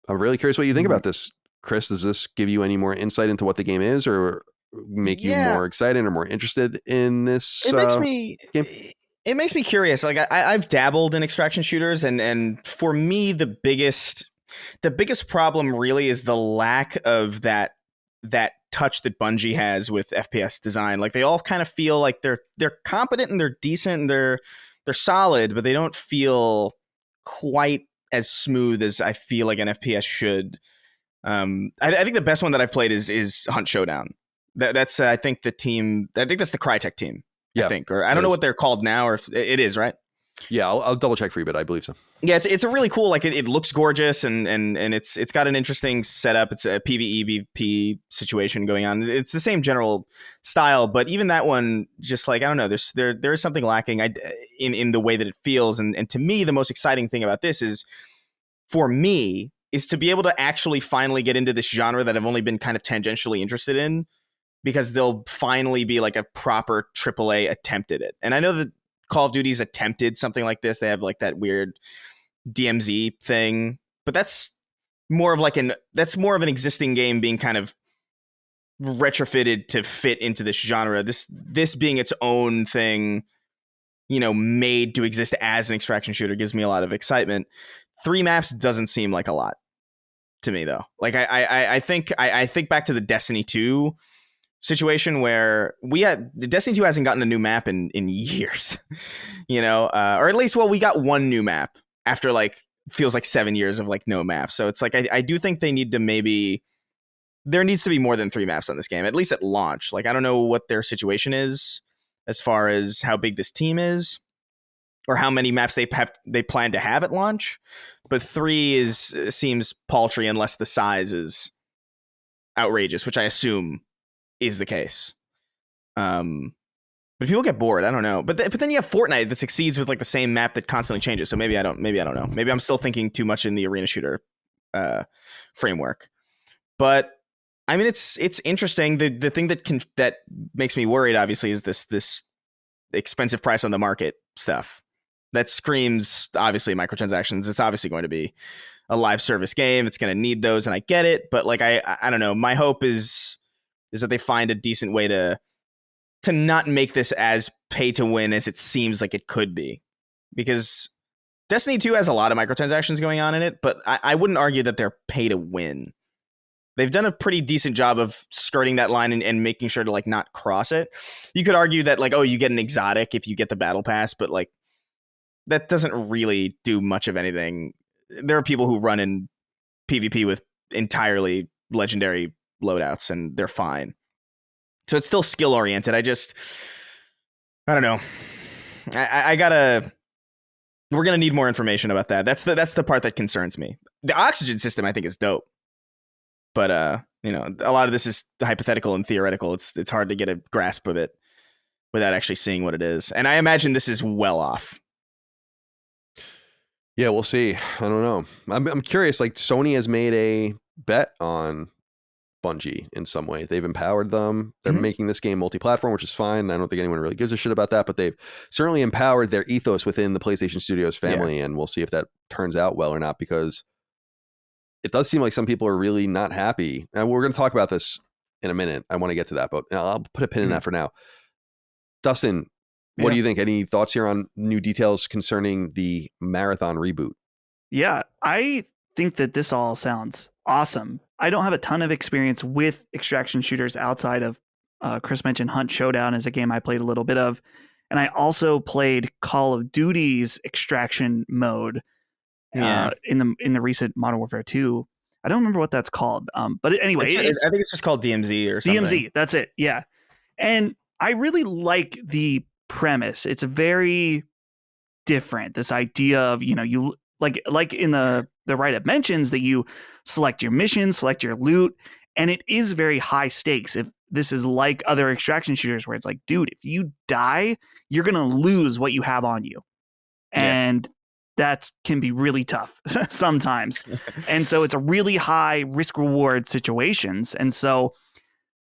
Speaker 2: really curious what you think about this, Chris. Does this give you any more insight into what the game is, or make you more excited or more interested in this? Game?
Speaker 3: It makes me curious. Like I've dabbled in extraction shooters, and for me, the biggest problem really is the lack of that touch that Bungie has with FPS design. Like they all kind of feel like they're competent and they're decent and they're solid, but they don't feel quite as smooth as I feel like an FPS should. I think the best one that I've played is Hunt Showdown. That's I think that's the Crytek team. Yeah, I think, or I don't know what they're called now, or if it is, right?
Speaker 2: Yeah, I'll double check for you, but I believe so.
Speaker 3: Yeah, it's a really cool, like it looks gorgeous and it's got an interesting setup. It's a PvE situation going on. It's the same general style, but even that one, just like, I don't know, there is something lacking in the way that it feels. And to me, the most exciting thing about this is to be able to actually finally get into this genre that I've only been kind of tangentially interested in, because they'll finally be like a proper AAA attempt at it. And I know that Call of Duty's attempted something like this. They have like that weird DMZ thing, but that's more of an existing game being kind of retrofitted to fit into this genre. This being its own thing, made to exist as an extraction shooter, gives me a lot of excitement. 3 maps doesn't seem like a lot to me, though. Like I think back to the Destiny 2 situation where Destiny 2 hasn't gotten a new map in years, or at least, well, we got one new map after like feels like 7 years of like no map. So it's like I do think they need to there needs to be more than 3 maps on this game, at least at launch. Like I don't know what their situation is as far as how big this team is or how many maps they plan to have at launch, but 3 seems paltry unless the size is outrageous, which I assume is the case. But people get bored. I don't know. But then you have Fortnite that succeeds with like the same map that constantly changes. So maybe I don't know. Maybe I'm still thinking too much in the arena shooter framework. But I mean, it's interesting. The thing that makes me worried, obviously, is this expensive price on the market stuff that screams obviously microtransactions. It's obviously going to be a live service game. It's going to need those, and I get it. But like I don't know. My hope is that they find a decent way to not make this as pay to win as it seems like it could be, because Destiny 2 has a lot of microtransactions going on in it, but I wouldn't argue that they're pay to win. They've done a pretty decent job of skirting that line and making sure to like not cross it. You could argue that like, oh, you get an exotic if you get the battle pass, but like that doesn't really do much of anything. There are people who run in PvP with entirely legendary loadouts and they're fine. So it's still skill oriented. I don't know. We're going to need more information about that. That's the part that concerns me. The oxygen system I think is dope. But a lot of this is hypothetical and theoretical. It's hard to get a grasp of it without actually seeing what it is. And I imagine this is well off.
Speaker 2: Yeah, we'll see. I don't know. I'm curious. Like Sony has made a bet on Bungie in some way. They've empowered them. They're making this game multi-platform, which is fine. I don't think anyone really gives a shit about that, but they've certainly empowered their ethos within the PlayStation Studios family, and we'll see if that turns out well or not, because it does seem like some people are really not happy. And we're going to talk about this in a minute. I want to get to that, but I'll put a pin in that for now. Dustin, what do you think? Any thoughts here on new details concerning the Marathon reboot?
Speaker 4: Yeah, I think that this all sounds awesome. I don't have a ton of experience with extraction shooters outside of Chris mentioned Hunt Showdown as a game I played a little bit of. And I also played Call of Duty's extraction mode in the recent Modern Warfare 2. I don't remember what that's called. But anyway,
Speaker 3: I think it's just called DMZ or something.
Speaker 4: DMZ, that's it. Yeah. And I really like the premise. It's very different. This idea of, you like in the write-up mentions that you select your mission, select your loot, and it is very high stakes. If this is like other extraction shooters where it's like, dude, if you die, you're going to lose what you have on you. And that can be really tough sometimes. And so it's a really high risk reward situations. And so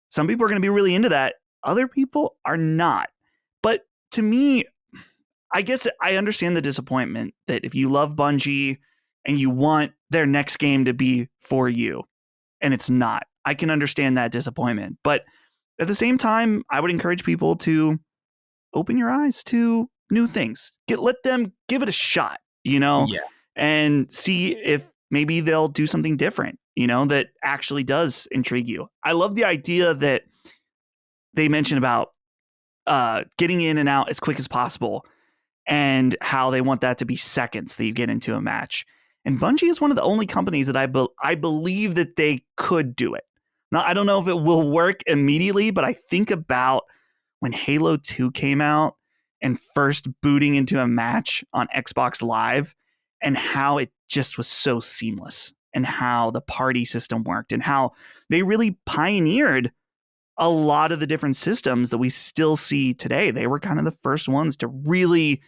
Speaker 4: some people are going to be really into that. Other people are not. But to me, I guess I understand the disappointment that if you love Bungie and you want their next game to be for you and it's not, I can understand that disappointment. But at the same time, I would encourage people to open your eyes to new things. Let them give it a shot, and see if maybe they'll do something different, that actually does intrigue you. I love the idea that they mentioned about getting in and out as quick as possible and how they want that to be seconds that you get into a match. And Bungie is one of the only companies that I believe that they could do it. Now, I don't know if it will work immediately, but I think about when Halo 2 came out and first booting into a match on Xbox Live and how it just was so seamless and how the party system worked and how they really pioneered a lot of the different systems that we still see today. They were kind of the first ones to really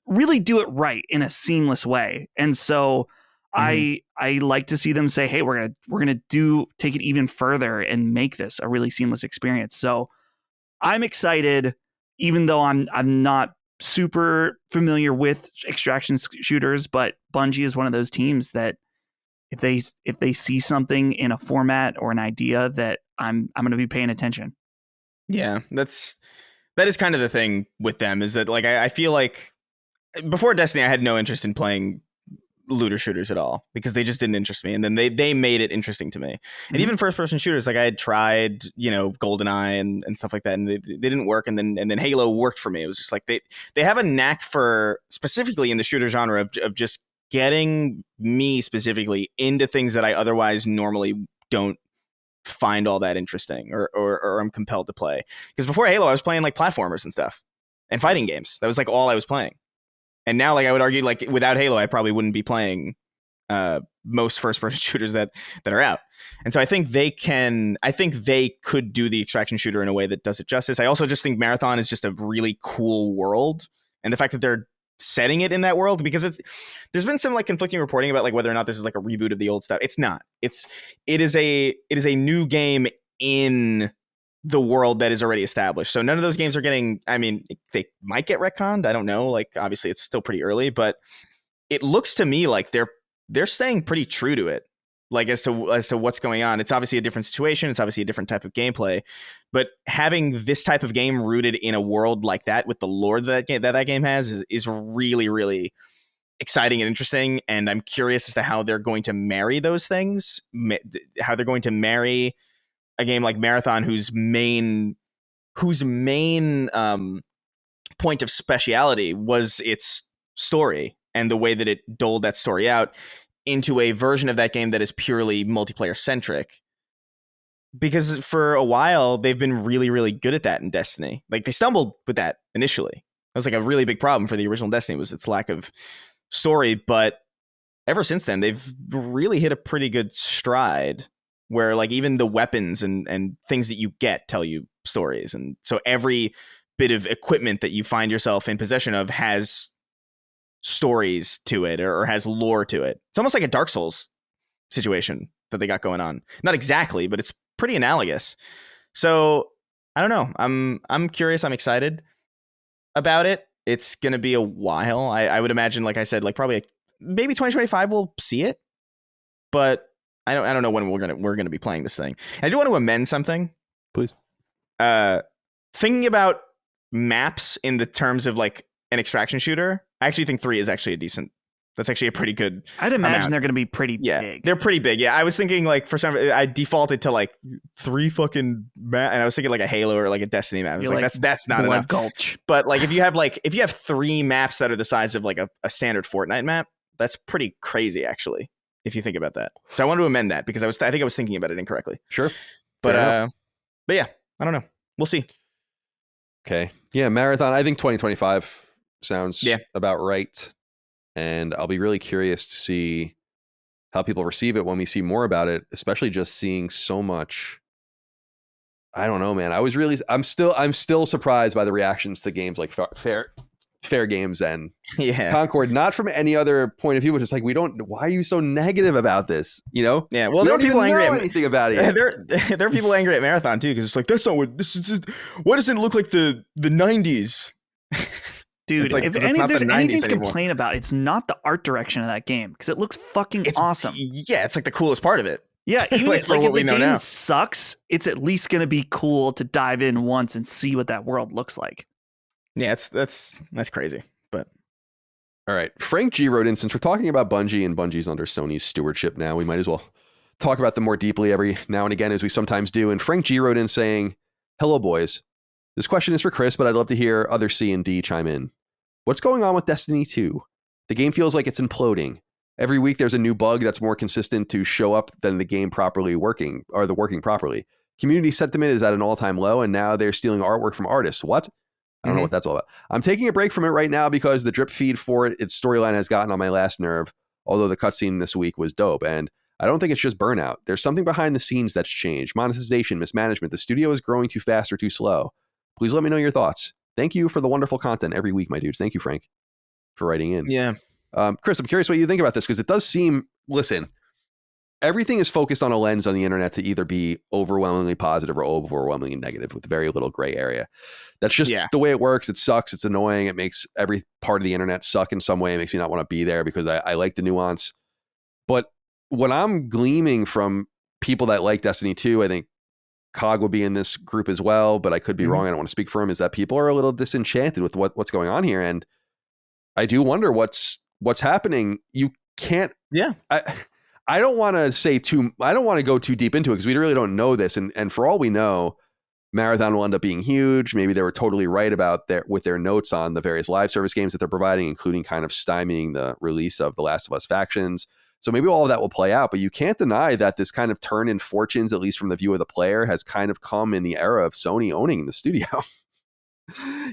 Speaker 4: do it right in a seamless way. And so I like to see them say, hey, we're going to take it even further and make this a really seamless experience. So I'm excited, even though I'm not super familiar with extraction shooters, but Bungie is one of those teams that if they see something in a format or an idea that I'm going to be paying attention.
Speaker 3: Yeah, that is kind of the thing with them, is that like I feel like before Destiny I had no interest in playing looter shooters at all because they just didn't interest me. And then they made it interesting to me. And even first person shooters, like I had tried, GoldenEye and stuff like that, and they didn't work. And then Halo worked for me. It was just like they have a knack for, specifically in the shooter genre, of just getting me specifically into things that I otherwise normally don't find all that interesting or I'm compelled to play. Because before Halo, I was playing like platformers and stuff and fighting games. That was like all I was playing. And now, like, I would argue, like, without Halo, I probably wouldn't be playing most first-person shooters that are out. And so I think they could do the extraction shooter in a way that does it justice. I also just think Marathon is just a really cool world. And the fact that they're setting it in that world, because there's been some like conflicting reporting about like whether or not this is like a reboot of the old stuff. It's not. It is a new game in the world that is already established. So none of those games are getting, I mean, they might get retconned. I don't know. Like, obviously it's still pretty early, but it looks to me like they're staying pretty true to it. Like as to what's going on. It's obviously a different situation. It's obviously a different type of gameplay, but having this type of game rooted in a world like that with the lore that game has is really, really exciting and interesting. And I'm curious as to how they're going to marry those things, how they're going to marry a game like Marathon, whose main point of speciality was its story and the way that it doled that story out, into a version of that game that is purely multiplayer centric. Because for a while they've been really, really good at that in Destiny. Like they stumbled with that initially. That was like a really big problem for the original Destiny, was its lack of story. But ever since then, they've really hit a pretty good stride, where like even the weapons and things that you get tell you stories. And so every bit of equipment that you find yourself in possession of has stories to it or has lore to it. It's almost like a Dark Souls situation that they got going on. Not exactly, but it's pretty analogous. So I don't know. I'm curious. I'm excited about it. It's going to be a while. I would imagine, like I said, like probably maybe 2025 we'll see it, but I don't know when we're gonna be playing this thing. And I do want to amend something,
Speaker 2: please.
Speaker 3: Thinking about maps in the terms of like an extraction shooter, I actually think 3 is actually that's actually a pretty good.
Speaker 4: I'd imagine
Speaker 3: amount.
Speaker 4: They're going to be pretty
Speaker 3: Yeah,
Speaker 4: big.
Speaker 3: They're pretty big. Yeah, I was thinking like I defaulted to like 3 fucking map, and I was thinking like a Halo or like a Destiny map. I was like that's not enough.
Speaker 4: Gulch.
Speaker 3: But like if you have 3 maps that are the size of like a standard Fortnite map, that's pretty crazy actually, if you think about that. So I wanted to amend that because I think I was thinking about it incorrectly.
Speaker 2: Sure.
Speaker 3: But yeah, I don't know. We'll see.
Speaker 2: Okay. Yeah, Marathon. I think 2025 sounds about right. And I'll be really curious to see how people receive it when we see more about it, especially just seeing so much. I don't know, man. I'm still surprised by the reactions to games like Fair Games and Concord, not from any other point of view, but just like, why are you so negative about this? Yeah. Well, there are people angry at anything about it.
Speaker 3: There are people angry at Marathon too, because it's like, that's not what this is. Why doesn't it look like the 90s?
Speaker 4: Dude,
Speaker 3: like,
Speaker 4: if there's anything to complain about, it's not the art direction of that game, because it looks fucking awesome.
Speaker 3: Yeah, it's like the coolest part of it.
Speaker 4: Yeah, even like if the game sucks, it's at least going to be cool to dive in once and see what that world looks like.
Speaker 3: Yeah, that's crazy. But
Speaker 2: all right, Frank G wrote in, since we're talking about Bungie and Bungie's under Sony's stewardship now, we might as well talk about them more deeply every now and again, as we sometimes do. And Frank G wrote in saying, "Hello, boys. This question is for Chris, but I'd love to hear other C and D chime in. What's going on with Destiny 2? The game feels like it's imploding. Every week there's a new bug that's more consistent to show up than the game working properly. Community sentiment is at an all-time low, and now they're stealing artwork from artists. What? I don't know what that's all about. I'm taking a break from it right now because the drip feed for its storyline has gotten on my last nerve, although the cutscene this week was dope. And I don't think it's just burnout. There's something behind the scenes that's changed. Monetization, mismanagement. The studio is growing too fast or too slow. Please let me know your thoughts. Thank you for the wonderful content every week, my dudes. Thank you, Frank, for writing in."
Speaker 3: Yeah.
Speaker 2: Chris, I'm curious what you think about this, because it does seem, listen, everything is focused on a lens on the internet to either be overwhelmingly positive or overwhelmingly negative with very little gray area. That's just the way it works. It sucks. It's annoying. It makes every part of the internet suck in some way. It makes me not want to be there because I like the nuance. But what I'm gleaming from people that like Destiny 2, I think Cog would be in this group as well, but I could be wrong. I don't want to speak for him, is that people are a little disenchanted with what's going on here. And I do wonder what's happening. can't.
Speaker 3: Yeah.
Speaker 2: I don't want to say I don't want to go too deep into it because we really don't know this. And for all we know, Marathon will end up being huge. Maybe they were totally right about with their notes on the various live service games that they're providing, including kind of stymieing the release of The Last of Us Factions. So maybe all of that will play out, but you can't deny that this kind of turn in fortunes, at least from the view of the player, has kind of come in the era of Sony owning the studio.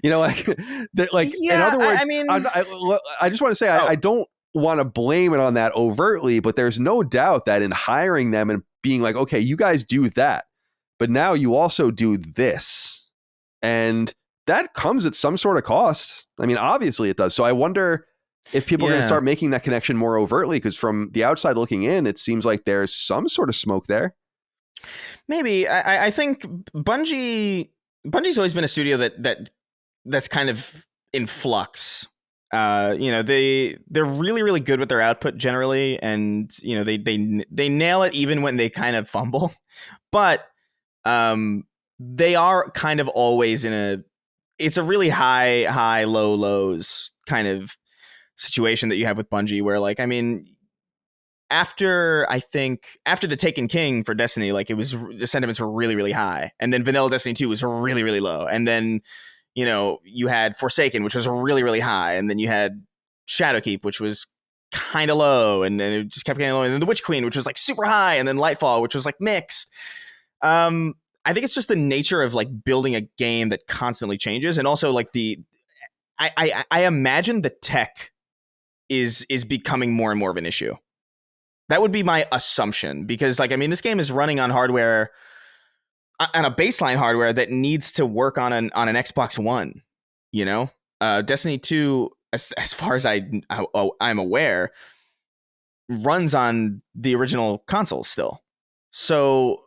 Speaker 2: Like
Speaker 3: Yeah,
Speaker 2: in other words,
Speaker 3: I mean,
Speaker 2: I just want to say, I don't want to blame it on that overtly, but there's no doubt that in hiring them and being like, okay, you guys do that, but now you also do this. And that comes at some sort of cost. I mean, obviously it does. So I wonder if people are going to start making that connection more overtly, because from the outside looking in, it seems like there's some sort of smoke there.
Speaker 3: Maybe. I think Bungie's always been a studio that's kind of in flux. They're really, really good with their output generally, and they nail it even when they kind of fumble. But they are kind of always it's a really high, low, lows kind of situation that you have with Bungie, where after the Taken King for Destiny, the sentiments were really, really high, and then Vanilla Destiny 2 was really, really low, and then you had Forsaken, which was really, really high, and then you had Shadowkeep, which was kind of low, and then it just kept getting low, and then the Witch Queen, which was super high, and then Lightfall, which was mixed. I think it's just the nature of building a game that constantly changes, and also I imagine the tech is becoming more and more of an issue. That would be my assumption, because this game is running on hardware, on a baseline hardware that needs to work on an Xbox One. Destiny 2, as far as I'm aware, runs on the original consoles still. So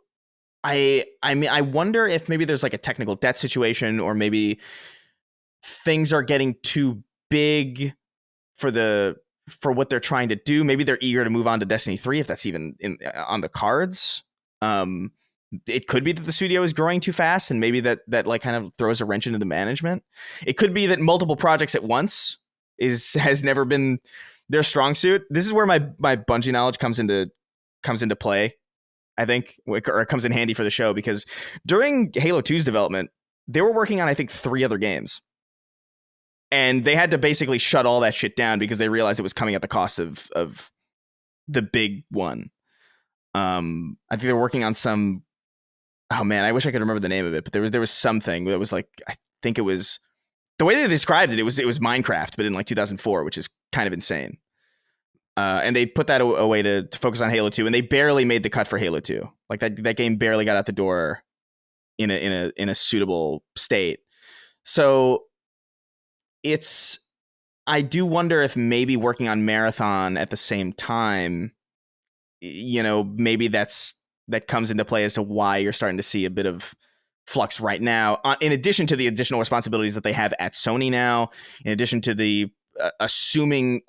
Speaker 3: I wonder if maybe there's a technical debt situation, or maybe things are getting too big for what they're trying to do. Maybe they're eager to move on to Destiny 3, if that's even on the cards. It could be that the studio is growing too fast, and maybe that kind of throws a wrench into the management. It could be that multiple projects at once has never been their strong suit. This is where my Bungie knowledge comes into play, I think, or it comes in handy for the show, because during Halo 2's development, they were working on, I think, 3 other games. And they had to basically shut all that shit down because they realized it was coming at the cost of the big one. I think they were working on some. Oh man, I wish I could remember the name of it, but there was something that was I think it was the way they described it. It was Minecraft, but in 2004, which is kind of insane. And they put that away to focus on Halo 2, and they barely made the cut for Halo 2. That game barely got out the door in a suitable state. So I do wonder if maybe working on Marathon at the same time, maybe that comes into play as to why you're starting to see a bit of flux right now, in addition to the additional responsibilities that they have at Sony now, in addition to the assuming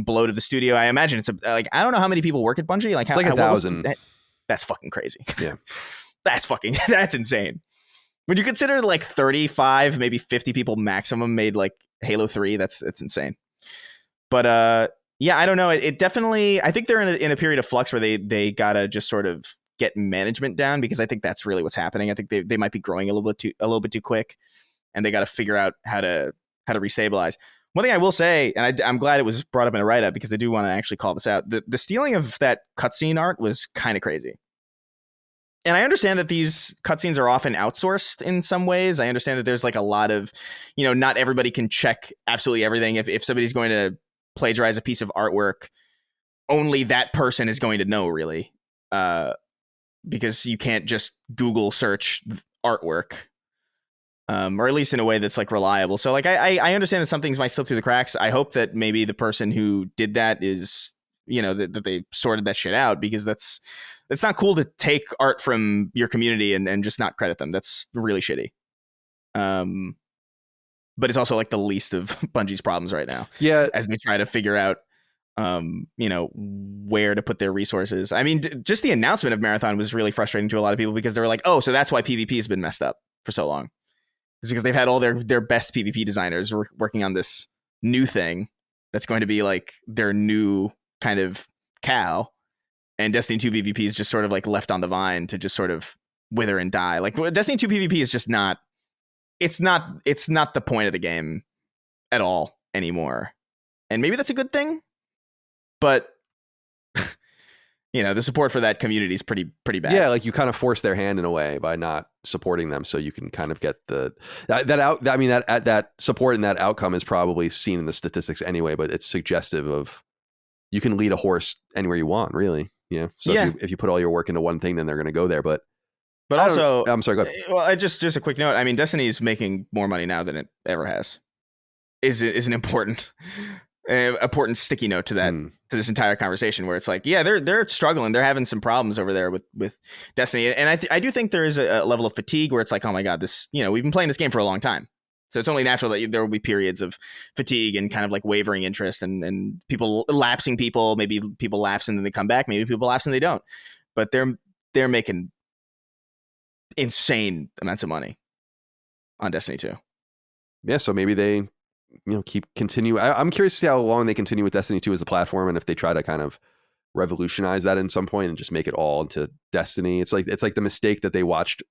Speaker 3: bloat of the studio. I imagine it's I don't know how many people work at Bungie.
Speaker 2: It's 1,000.
Speaker 3: That's fucking crazy.
Speaker 2: Yeah.
Speaker 3: That's insane. When you consider 35, maybe 50 people maximum made Halo 3, it's insane. But yeah, I don't know. It definitely, I think they're in a period of flux where they gotta just sort of get management down, because I think that's really what's happening. I think they might be growing a little bit too quick, and they got to figure out how to restabilize. One thing I will say, and I'm glad it was brought up in a write-up, because I do want to actually call this out. The stealing of that cutscene art was kind of crazy. And I understand that these cutscenes are often outsourced in some ways. I understand that there's a lot of, not everybody can check absolutely everything. If somebody's going to plagiarize a piece of artwork, only that person is going to know, really, because you can't just Google search artwork, or at least in a way that's reliable. So I understand that some things might slip through the cracks. I hope that maybe the person who did that is, that they sorted that shit out, because it's not cool to take art from your community and just not credit them. That's really shitty. But it's also the least of Bungie's problems right now.
Speaker 2: Yeah.
Speaker 3: As they try to figure out, where to put their resources. I mean, just the announcement of Marathon was really frustrating to a lot of people, because they were oh, so that's why PvP has been messed up for so long. It's because they've had all their best PvP designers working on this new thing, that's going to be like their new kind of cow, and Destiny 2 PvP is just sort of like left on the vine to just sort of wither and die. Like Destiny 2 PvP is just not. It's not the point of the game at all anymore, and maybe that's a good thing, but. The support for that community is pretty bad.
Speaker 2: Yeah, like you kind of force their hand in a way by not supporting them, so you can kind of get that support and that outcome is probably seen in the statistics anyway, but it's suggestive of you can lead a horse anywhere you want, really. So if you put all your work into one thing, then they're going to go there. But
Speaker 3: also,
Speaker 2: I'm sorry. Go ahead.
Speaker 3: Well, just a quick note. I mean, Destiny is making more money now than it ever has. Is an important sticky note to that to this entire conversation, where it's like, yeah, they're struggling, they're having some problems over there with Destiny, and I do think there is a level of fatigue where it's like, oh my god, this we've been playing this game for a long time, so it's only natural that there will be periods of fatigue and kind of like wavering interest and people lapsing. Maybe people lapse and then they come back, maybe people lapse and they don't, but they're making insane amounts of money on Destiny 2.
Speaker 2: Yeah, so maybe they continue. I'm curious to see how long they continue with Destiny 2 as a platform, and if they try to kind of revolutionize that in some point and just make it all into Destiny. It's like the mistake that they watched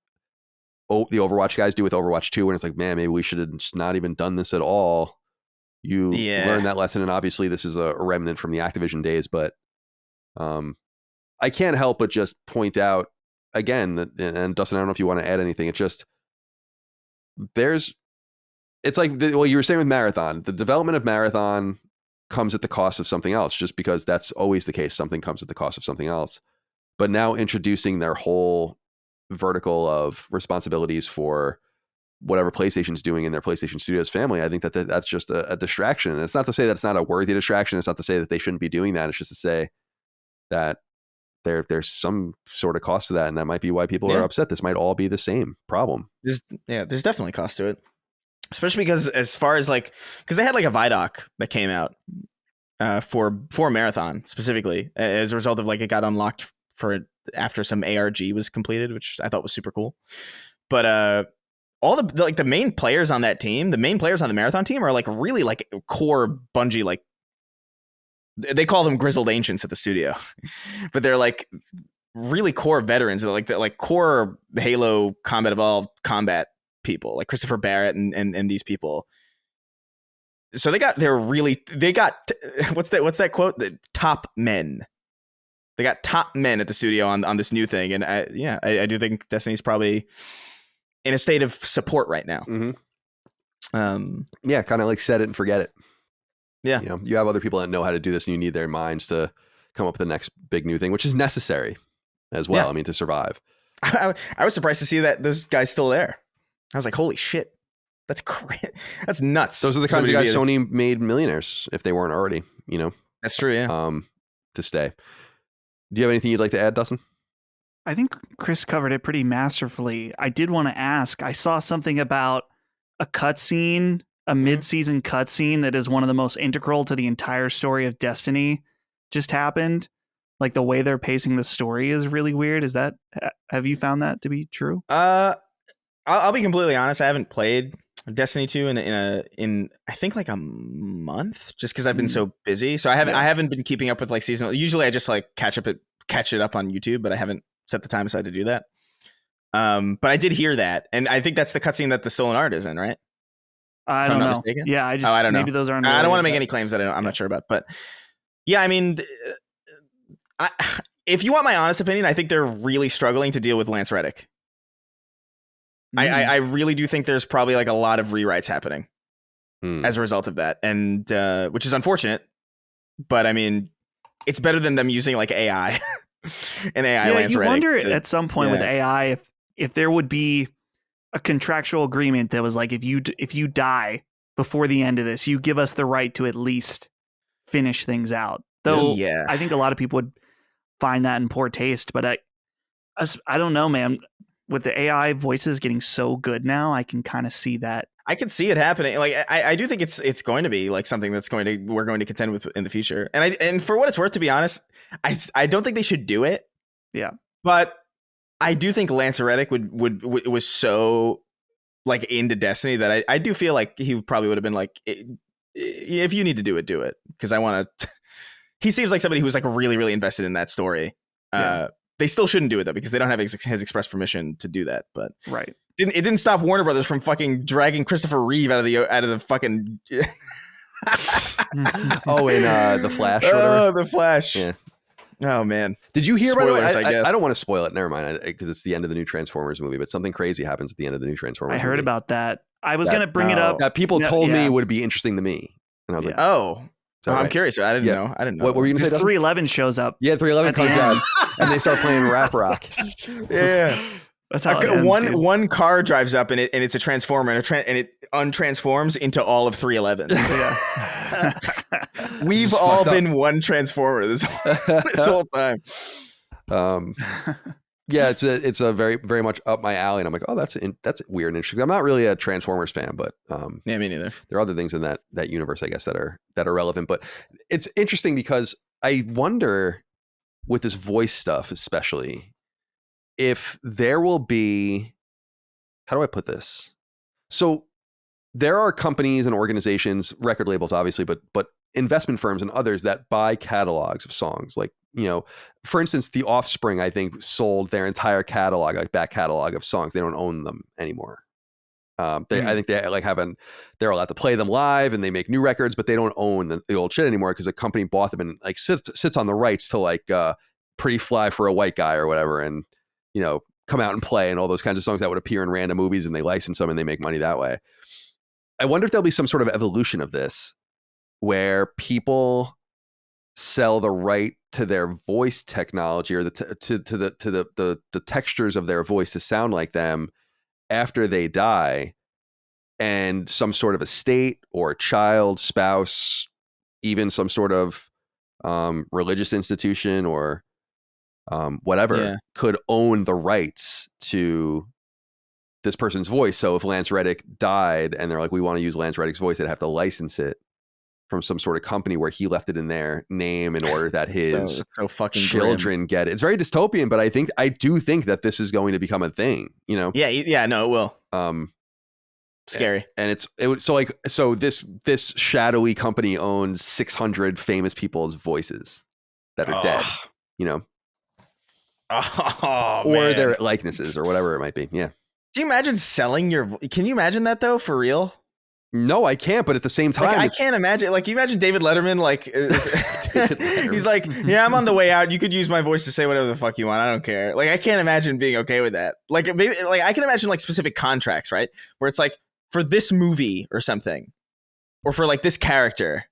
Speaker 2: the Overwatch guys do with Overwatch 2, and it's like, man, maybe we should have just not even done this at all. You learn that lesson, and obviously this is a remnant from the Activision days, but I can't help but just point out again that, and Dustin, I don't know if you want to add anything, it's like you were saying with Marathon, the development of Marathon comes at the cost of something else, just because that's always the case. Something comes at the cost of something else. But now introducing their whole vertical of responsibilities for whatever PlayStation's doing in their PlayStation Studios family, I think that's just a distraction. And it's not to say that it's not a worthy distraction. It's not to say that they shouldn't be doing that. It's just to say that there's some sort of cost to that, and that might be why people are upset. This might all be the same problem.
Speaker 3: There's definitely cost to it. Especially because as far as because they had like a Vidoc that came out for Marathon specifically as a result of like it got unlocked for after some ARG was completed, which I thought was super cool. But all the main players on that team, the main players on the Marathon team are like really like core Bungie, like they call them grizzled ancients at the studio, but they're like really core veterans. They're like core Halo Combat Evolved combat people, like Christopher Barrett and these people. So they got what's that quote? The top men. They got top men at the studio on this new thing, and I do think Destiny's probably in a state of support right now.
Speaker 2: Mm-hmm. Kind of like set it and forget it.
Speaker 3: Yeah,
Speaker 2: you have other people that know how to do this, and you need their minds to come up with the next big new thing, which is necessary as well. Yeah. I mean, to survive.
Speaker 3: I was surprised to see that those guys still there. I was like, holy shit, that's crazy. That's nuts.
Speaker 2: Those are the kinds of guys Sony made millionaires if they weren't already.
Speaker 3: That's true. Yeah.
Speaker 2: To stay. Do you have anything you'd like to add, Dustin?
Speaker 4: I think Chris covered it pretty masterfully. I did want to ask, I saw something about a cutscene, a mid-season cutscene that is one of the most integral to the entire story of Destiny just happened. Like the way they're pacing the story is really weird. Have you found that to be true?
Speaker 3: I'll be completely honest. I haven't played Destiny 2 in I think like a month, just because I've been so busy. So I haven't been keeping up with like seasonal. Usually I just like catch it up on YouTube, but I haven't set the time aside to do that. But I did hear that, and I think that's the cutscene that the stolen art is in, right?
Speaker 4: I don't know. Mistaken? Yeah, I don't know. Maybe those aren't.
Speaker 3: I don't want to make any claims that I'm not sure about, but yeah, I mean, if you want my honest opinion, I think they're really struggling to deal with Lance Reddick. I really do think there's probably like a lot of rewrites happening as a result of that, and which is unfortunate. But I mean, it's better than them using like AI and AI.
Speaker 4: Yeah, you wonder at some point with AI if there would be a contractual agreement that was like, if you die before the end of this, you give us the right to at least finish things out. Though I think a lot of people would find that in poor taste, but I don't know, man. With the AI voices getting so good now, I can kind of see that.
Speaker 3: I can see it happening. Like I do think it's going to be like something we're going to contend with in the future. And for what it's worth, to be honest, I don't think they should do it.
Speaker 4: Yeah,
Speaker 3: but I do think Lance Reddick was so like into Destiny that I do feel like he probably would have been like if you need to do it, do it. Because I want to. He seems like somebody who's like really, really invested in that story. They still shouldn't do it though because they don't have his express permission to do that. But
Speaker 4: right,
Speaker 3: it didn't stop Warner Brothers from fucking dragging Christopher Reeve out of the fucking.
Speaker 2: Oh, in The Flash.
Speaker 3: Oh, The Flash.
Speaker 2: Yeah.
Speaker 3: Oh man.
Speaker 2: Did you hear?
Speaker 3: Spoilers,
Speaker 2: by the way,
Speaker 3: I guess.
Speaker 2: I don't want to spoil it. Never mind, because it's the end of the new Transformers movie. But something crazy happens at the end of the new Transformers.
Speaker 4: I heard
Speaker 2: movie
Speaker 4: about that. I was going to bring it up.
Speaker 2: That people told
Speaker 4: yeah.
Speaker 2: me would be interesting to me, and I was like,
Speaker 3: oh.
Speaker 2: So
Speaker 3: I'm curious. I didn't know.
Speaker 2: What were you going to say?
Speaker 4: 311 shows up.
Speaker 2: Yeah, 311 comes out, and they start playing rap rock.
Speaker 3: Yeah.
Speaker 4: That's how it ends,
Speaker 3: one car drives up and it's a transformer and it untransforms into all of 311.
Speaker 4: Yeah.
Speaker 3: We've all been one transformer this whole time.
Speaker 2: Yeah, it's a very, very much up my alley, and I'm like, oh, that's weird and interesting. I'm not really a Transformers fan, but
Speaker 3: yeah, me neither.
Speaker 2: There are other things in that universe, I guess, that are relevant. But it's interesting because I wonder, with this voice stuff, especially, if there will be, how do I put this? So there are companies and organizations, record labels, obviously, but investment firms and others that buy catalogs of songs. Like, for instance, The Offspring, I think, sold their entire catalog, like back catalog of songs. They don't own them anymore. I think they like they're allowed to play them live and they make new records, but they don't own the old shit anymore because a company bought them and like sits on the rights to like Pretty Fly for a White Guy or whatever. And, come out and play and all those kinds of songs that would appear in random movies, and they license them and they make money that way. I wonder if there'll be some sort of evolution of this where people sell the right to their voice technology or the textures of their voice to sound like them after they die, and some sort of estate or child, spouse, even some sort of religious institution or whatever could own the rights to this person's voice. So if Lance Reddick died and they're like, we want to use Lance Reddick's voice, they'd have to license it from some sort of company where he left it in their name in order that his
Speaker 3: so fucking
Speaker 2: children get it. It's very dystopian, but I do think that this is going to become a thing,
Speaker 3: Yeah, no, it will. Scary.
Speaker 2: And so this shadowy company owns 600 famous people's voices that are dead, or their likenesses or whatever it might be. Yeah.
Speaker 3: Do you imagine selling can you imagine that though, for real?
Speaker 2: No, I can't. But at the same time,
Speaker 3: I can't imagine. Like, you imagine David Letterman, like, he's like, yeah, I'm on the way out. You could use my voice to say whatever the fuck you want. I don't care. Like, I can't imagine being okay with that. Like, maybe, like, I can imagine like specific contracts, right? Where it's like, for this movie or something, or for like this character,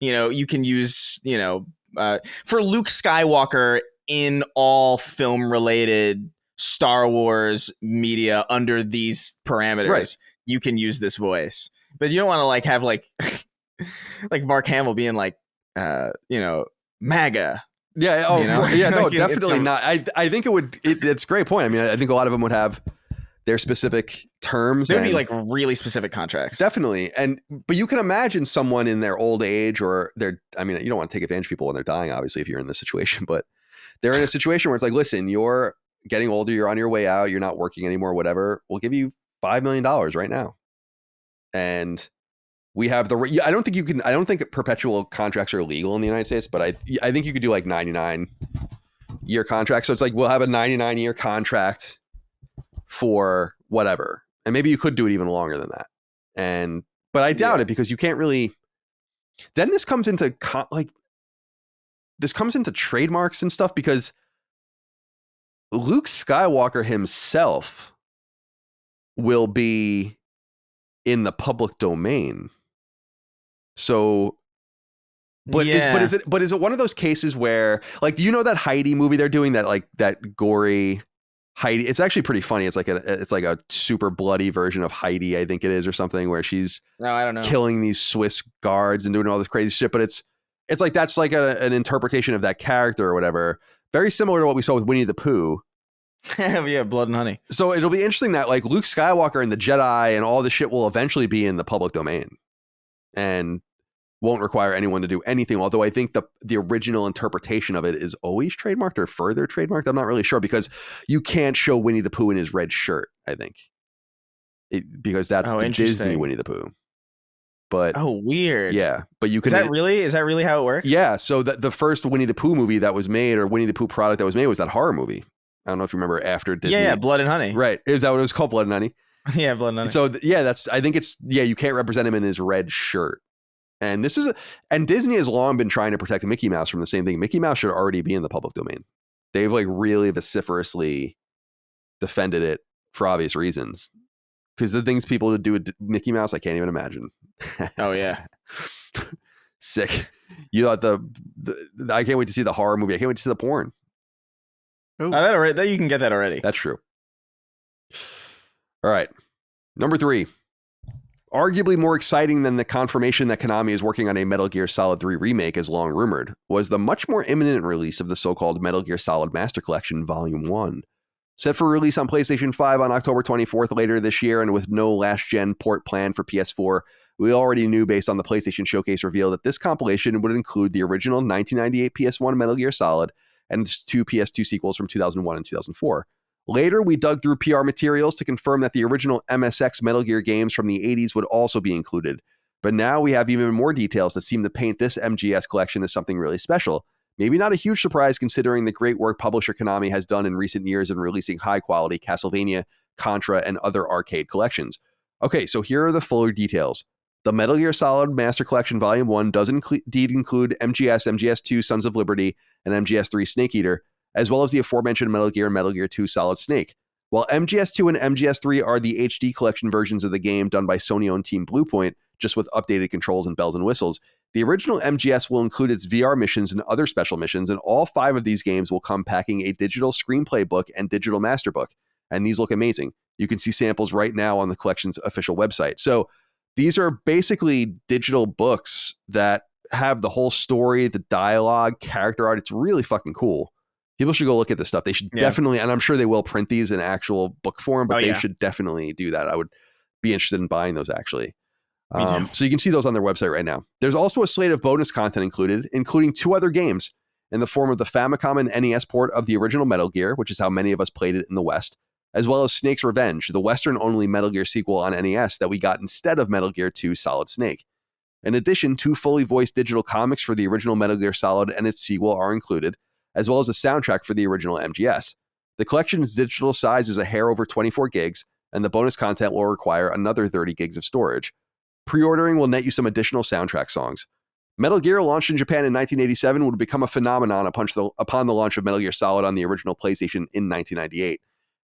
Speaker 3: you can use, for Luke Skywalker in all film related Star Wars media under these parameters.
Speaker 2: Right.
Speaker 3: You can use this voice, but you don't want to like have like like Mark Hamill being like MAGA.
Speaker 2: Yeah. Oh, yeah. No,
Speaker 3: like
Speaker 2: definitely not. I think it would. It's a great point. I mean, I think a lot of them would have their specific terms.
Speaker 3: There'd be like really specific contracts.
Speaker 2: Definitely. But you can imagine someone in their old age or you don't want to take advantage of people when they're dying, obviously, if you're in this situation, but they're in a situation where it's like, listen, you're getting older, you're on your way out, you're not working anymore, whatever. We'll give you $5 million right now. And we have I don't think perpetual contracts are legal in the United States, but I think you could do like 99-year contracts. So it's like, we'll have a 99-year contract for whatever. And maybe you could do it even longer than that. But I doubt it, because you can't really, then this comes into trademarks and stuff, because Luke Skywalker himself will be in the public domain. So, is it one of those cases where, like, do you know that Heidi movie they're doing, that gory Heidi? It's actually pretty funny. It's like a super bloody version of Heidi, I think it is, or something, where she's
Speaker 3: I don't know,
Speaker 2: killing these Swiss guards and doing all this crazy shit. But it's like, that's like an interpretation of that character or whatever. Very similar to what we saw with Winnie the Pooh.
Speaker 3: Yeah, Blood and Honey.
Speaker 2: So it'll be interesting that like Luke Skywalker and the Jedi and all this shit will eventually be in the public domain and won't require anyone to do anything. Although I think the original interpretation of it is always trademarked or further trademarked. I'm not really sure, because you can't show Winnie the Pooh in his red shirt, I think, because that's the Disney Winnie the Pooh. But
Speaker 3: weird.
Speaker 2: yeah, but you can.
Speaker 3: Is that really how it works?
Speaker 2: Yeah. So the first Winnie the Pooh movie that was made, or Winnie the Pooh product that was made, was that horror movie. I don't know if you remember after Disney.
Speaker 3: Yeah, Blood and Honey.
Speaker 2: Right. Is that what it was called? Blood and Honey?
Speaker 3: Yeah, Blood and Honey.
Speaker 2: So I think it's, you can't represent him in his red shirt. And and Disney has long been trying to protect Mickey Mouse from the same thing. Mickey Mouse should already be in the public domain. They've like really vociferously defended it for obvious reasons. Because the things people would do with Mickey Mouse, I can't even imagine.
Speaker 3: Oh yeah.
Speaker 2: Sick. You thought I can't wait to see the horror movie. I can't wait to see the porn.
Speaker 3: That you can get that already.
Speaker 2: That's true. All right. Number 3. Arguably more exciting than the confirmation that Konami is working on a Metal Gear Solid 3 remake, as long rumored, was the much more imminent release of the so-called Metal Gear Solid Master Collection Volume 1. Set for release on PlayStation 5 on October 24th later this year, and with no last-gen port planned for PS4, we already knew based on the PlayStation Showcase reveal that this compilation would include the original 1998 PS1 Metal Gear Solid and its 2 PS2 sequels from 2001 and 2004. Later, we dug through PR materials to confirm that the original MSX Metal Gear games from the 80s would also be included. But now we have even more details that seem to paint this MGS collection as something really special. Maybe not a huge surprise considering the great work publisher Konami has done in recent years in releasing high-quality Castlevania, Contra, and other arcade collections. Okay, so here are the fuller details. The Metal Gear Solid Master Collection Volume 1 does indeed include MGS, MGS2 Sons of Liberty, and MGS3 Snake Eater, as well as the aforementioned Metal Gear and Metal Gear 2 Solid Snake. While MGS2 and MGS3 are the HD collection versions of the game done by Sony-owned Team Bluepoint, just with updated controls and bells and whistles, the original MGS will include its VR missions and other special missions, and all 5 of these games will come packing a digital screenplay book and digital master book. And these look amazing. You can see samples right now on the collection's official website. So these are basically digital books that have the whole story, the dialogue, character art. It's really fucking cool. People should go look at this stuff. They should definitely, and I'm sure they will print these in actual book form, but they should definitely do that. I would be interested in buying those actually. So you can see those on their website right now. There's also a slate of bonus content included, including 2 other games in the form of the Famicom and NES port of the original Metal Gear, which is how many of us played it in the West, as well as Snake's Revenge, the Western-only Metal Gear sequel on NES that we got instead of Metal Gear 2 Solid Snake. In addition, 2 fully voiced digital comics for the original Metal Gear Solid and its sequel are included, as well as a soundtrack for the original MGS. The collection's digital size is a hair over 24 gigs, and the bonus content will require another 30 gigs of storage. Pre-ordering will net you some additional soundtrack songs. Metal Gear, launched in Japan in 1987, would become a phenomenon upon the launch of Metal Gear Solid on the original PlayStation in 1998.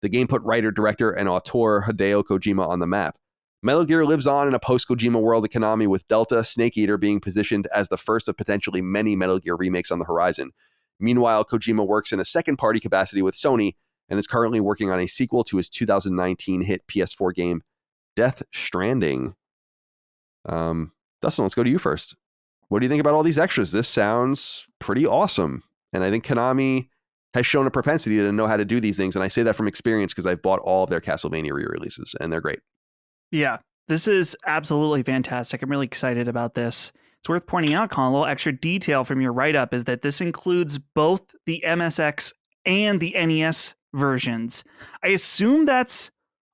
Speaker 2: The game put writer, director, and auteur Hideo Kojima on the map. Metal Gear lives on in a post-Kojima world of Konami, with Delta Snake Eater being positioned as the first of potentially many Metal Gear remakes on the horizon. Meanwhile, Kojima works in a second-party capacity with Sony and is currently working on a sequel to his 2019 hit PS4 game, Death Stranding. Dustin, let's go to you first. What do you think about all these extras? This sounds pretty awesome. And I think Konami has shown a propensity to know how to do these things. And I say that from experience because I've bought all of their Castlevania re-releases and they're great.
Speaker 4: Yeah, this is absolutely fantastic. I'm really excited about this. It's worth pointing out, Colin, a little extra detail from your write-up is that this includes both the MSX and the NES versions. I assume that's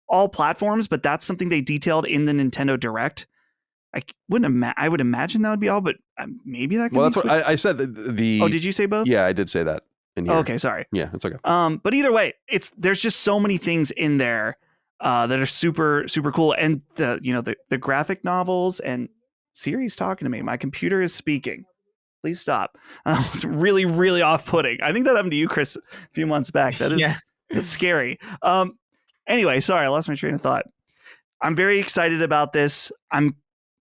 Speaker 4: all platforms, but that's something they detailed in the Nintendo Direct. I would imagine that would be all, but maybe that could
Speaker 2: well,
Speaker 4: be
Speaker 2: that's what I said.
Speaker 4: Oh, did you say both?
Speaker 2: Yeah, I did say that in here.
Speaker 4: Oh, okay, sorry.
Speaker 2: Yeah, it's okay.
Speaker 4: But either way, there's just so many things in there that are super, super cool. And the graphic novels and Siri's talking to me. My computer is speaking. Please stop. It's really, really off-putting. I think that happened to you, Chris, a few months back. That is it's scary. Anyway, sorry, I lost my train of thought. I'm very excited about this. I'm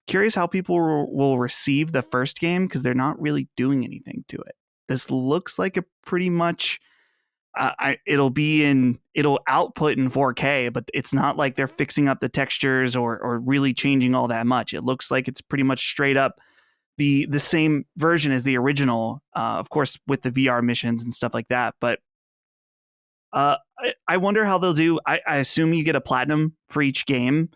Speaker 4: curious how people will receive the first game because they're not really doing anything to it. This looks like a pretty much it'll output in 4K, but it's not like they're fixing up the textures or really changing all that much. It looks like it's pretty much straight up the same version as the original, of course, with the VR missions and stuff like that. But I wonder how they'll do. I assume you get a platinum for each game,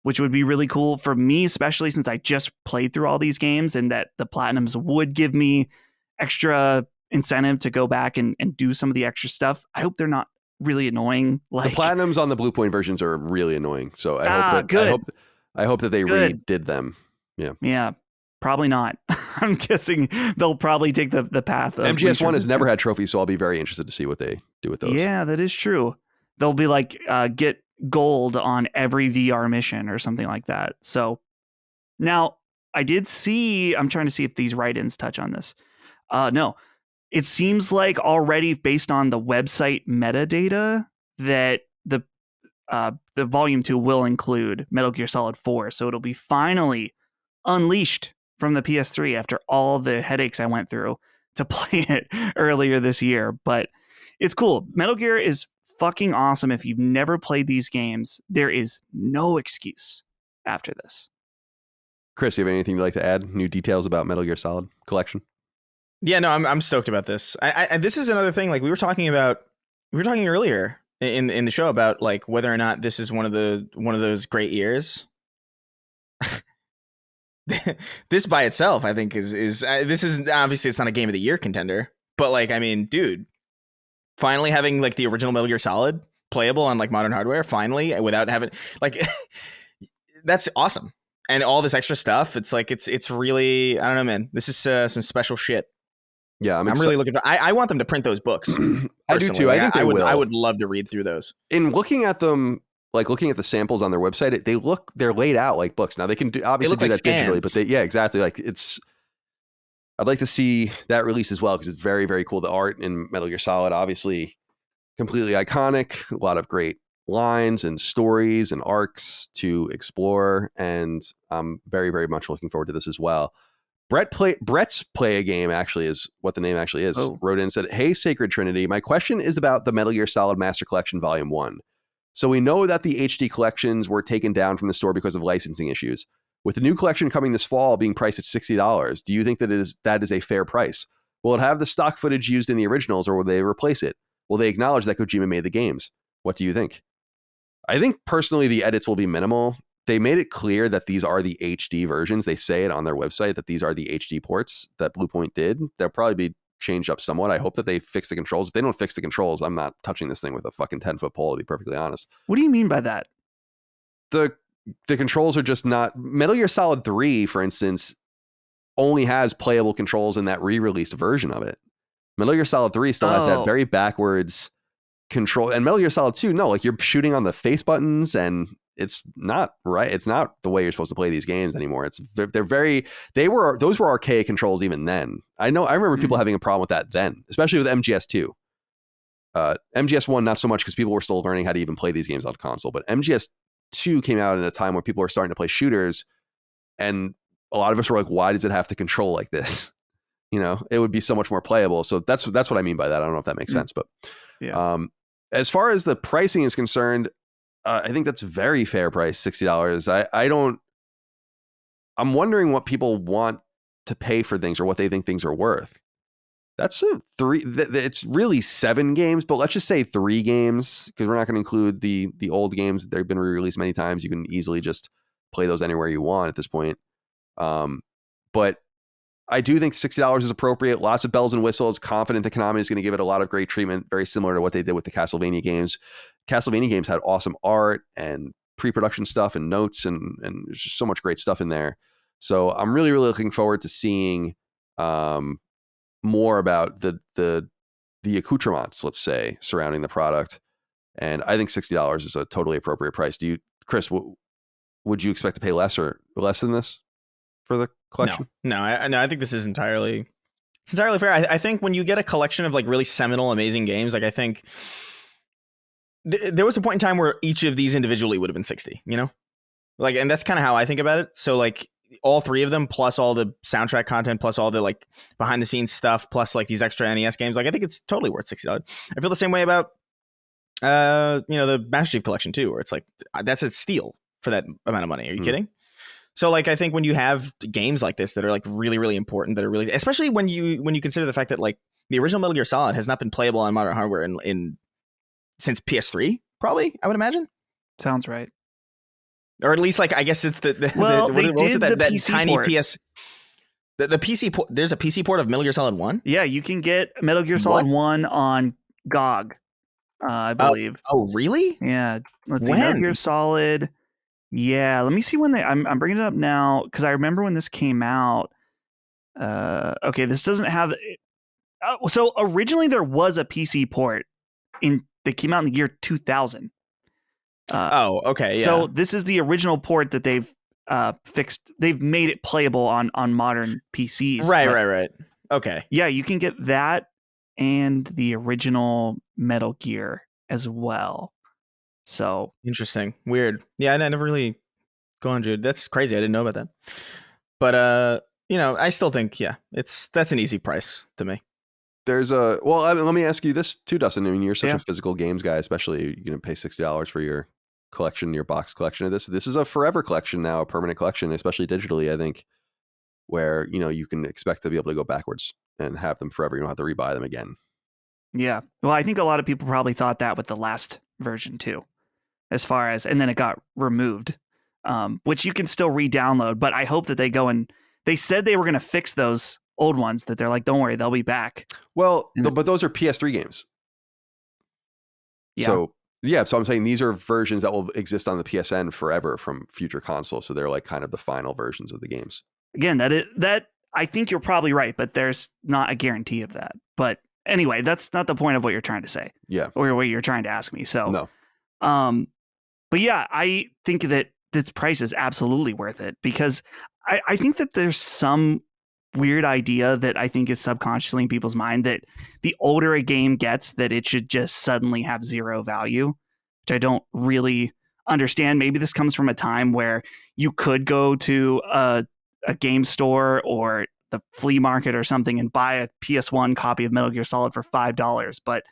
Speaker 4: which would be really cool for me, especially since I just played through all these games, and that the platinums would give me extra incentive to go back and do some of the extra stuff. I hope they're not really annoying. Like
Speaker 2: the platinums on the Bluepoint versions are really annoying. So I hope that they redid them.
Speaker 4: Yeah, probably not. I'm guessing they'll probably take the path of
Speaker 2: MGS1 has never had trophies, so I'll be very interested to see what they do with those.
Speaker 4: Yeah, that is true. They'll be like, get gold on every VR mission or something like that. So now I did see, I'm trying to see if these write-ins touch on this. No, it seems like already based on the website metadata that the Volume 2 will include Metal Gear Solid 4. So it'll be finally unleashed from the PS3 after all the headaches I went through to play it earlier this year. But it's cool. Metal Gear is fucking awesome. If you've never played these games, there is no excuse after this.
Speaker 2: Chris, do you have anything you'd like to add? New details about Metal Gear Solid collection?
Speaker 3: Yeah, no, I'm stoked about this. I this is another thing. Like we were talking earlier in the show about like whether or not this is one of those great years. This by itself, I think, is this is obviously it's not a game of the year contender, but like I mean, dude, finally having like the original Metal Gear Solid playable on like modern hardware, finally, without having like that's awesome. And all this extra stuff, it's like it's really, I don't know, man. This is some special shit.
Speaker 2: Yeah,
Speaker 3: I'm really looking for. I want them to print those books.
Speaker 2: I do too. I think they will.
Speaker 3: I would love to read through those.
Speaker 2: In looking at them, like looking at the samples on their website, they're laid out like books. Now they can obviously do that digitally, but exactly. Like I'd like to see that release as well because it's very, very cool. The art in Metal Gear Solid, obviously, completely iconic. A lot of great lines and stories and arcs to explore, and I'm very, very much looking forward to this as well. Brett's play a game actually is what the name actually is. Wrote in and said, "Hey, Sacred Trinity, my question is about the Metal Gear Solid Master Collection Volume 1. So we know that the HD collections were taken down from the store because of licensing issues. With the new collection coming this fall being priced at $60, do you think that is a fair price? Will it have the stock footage used in the originals, or will they replace it? Will they acknowledge that Kojima made the games? What do you think?" I think personally the edits will be minimal. They made it clear that these are the HD versions. They say it on their website that these are the HD ports that Bluepoint did. They'll probably be changed up somewhat. I hope that they fix the controls. If they don't fix the controls, I'm not touching this thing with a fucking 10-foot pole, to be perfectly honest.
Speaker 4: What do you mean by that?
Speaker 2: The controls are just not... Metal Gear Solid 3, for instance, only has playable controls in that re-released version of it. Metal Gear Solid 3 still has that very backwards control. And Metal Gear Solid 2, no, like you're shooting on the face buttons and it's not right. It's not the way you're supposed to play these games anymore. Those were archaic controls even then. I remember people having a problem with that then, especially with MGS2. MGS1, not so much because people were still learning how to even play these games on console, but MGS2 came out in a time where people were starting to play shooters, and a lot of us were like, why does it have to control like this? You know, it would be so much more playable. So that's what I mean by that. I don't know if that makes sense, but yeah. As far as the pricing is concerned, I think that's very fair price, $60. I'm wondering what people want to pay for things or what they think things are worth. That's it's really 7 games, but let's just say 3 games because we're not going to include the old games. They've been re-released many times. You can easily just play those anywhere you want at this point. But I do think $60 is appropriate. Lots of bells and whistles. Confident that Konami is going to give it a lot of great treatment, very similar to what they did with the Castlevania games. Castlevania games had awesome art and pre-production stuff and notes, and there's just so much great stuff in there. So I'm really, really looking forward to seeing more about the accoutrements, let's say, surrounding the product. And I think $60 is a totally appropriate price. Do you, Chris? Would you expect to pay less than this for the collection?
Speaker 3: No, I think this is entirely fair. I think when you get a collection of like really seminal, amazing games, like I think there was a point in time where each of these individually would have been 60, you know, like, and that's kind of how I think about it. So like all 3 of them, plus all the soundtrack content, plus all the like behind the scenes stuff, plus like these extra NES games, like I think it's totally worth $60. I feel the same way about the Master Chief Collection too, where it's like that's a steal for that amount of money. Are you kidding? So like I think when you have games like this that are like really, really important, that are really, especially when you consider the fact that like the original Metal Gear Solid has not been playable on modern hardware in since PS3, probably, I would imagine.
Speaker 4: Sounds right.
Speaker 3: Or at least like I guess it's the PC tiny port. The PC port. There's a PC port of Metal Gear Solid 1.
Speaker 4: Yeah, you can get Metal Gear Solid 1 on GOG, I believe.
Speaker 3: Oh, really?
Speaker 4: Yeah. Let's see. Metal Gear Solid Yeah, let me see when I'm bringing it up now because I remember when this came out. Okay, this doesn't have. So originally there was a PC port that came out in the year 2000.
Speaker 3: Okay, yeah.
Speaker 4: So this is the original port that they've fixed. They've made it playable on modern PCs.
Speaker 3: Right. Okay.
Speaker 4: Yeah, you can get that and the original Metal Gear as well. So
Speaker 3: Interesting. Weird. Yeah, I never really gone, dude. That's crazy. I didn't know about that. But I still think, that's an easy price to me.
Speaker 2: There's let me ask you this too, Dustin. I mean, you're such a physical games guy, especially you're going to pay $60 for your collection, your box collection of this. This is a forever collection now, a permanent collection, especially digitally, I think, where, you can expect to be able to go backwards and have them forever. You don't have to rebuy them again.
Speaker 4: Yeah. Well, I think a lot of people probably thought that with the last version too, and then it got removed, which you can still re-download. But I hope that they said they were going to fix those old ones, that they're like, don't worry, they'll be back.
Speaker 2: Well, but those are PS3 games.
Speaker 4: Yeah.
Speaker 2: So I'm saying these are versions that will exist on the PSN forever from future consoles. So they're like kind of the final versions of the games.
Speaker 4: Again, that I think you're probably right, but there's not a guarantee of that. But anyway, that's not the point of what you're trying to say.
Speaker 2: Yeah.
Speaker 4: Or what you're trying to ask me. So
Speaker 2: no.
Speaker 4: But yeah, I think that this price is absolutely worth it because I think that there's some weird idea that I think is subconsciously in people's mind that the older a game gets, that it should just suddenly have zero value, which I don't really understand. Maybe this comes from a time where you could go to a game store or the flea market or something and buy a PS1 copy of Metal Gear Solid for $5, but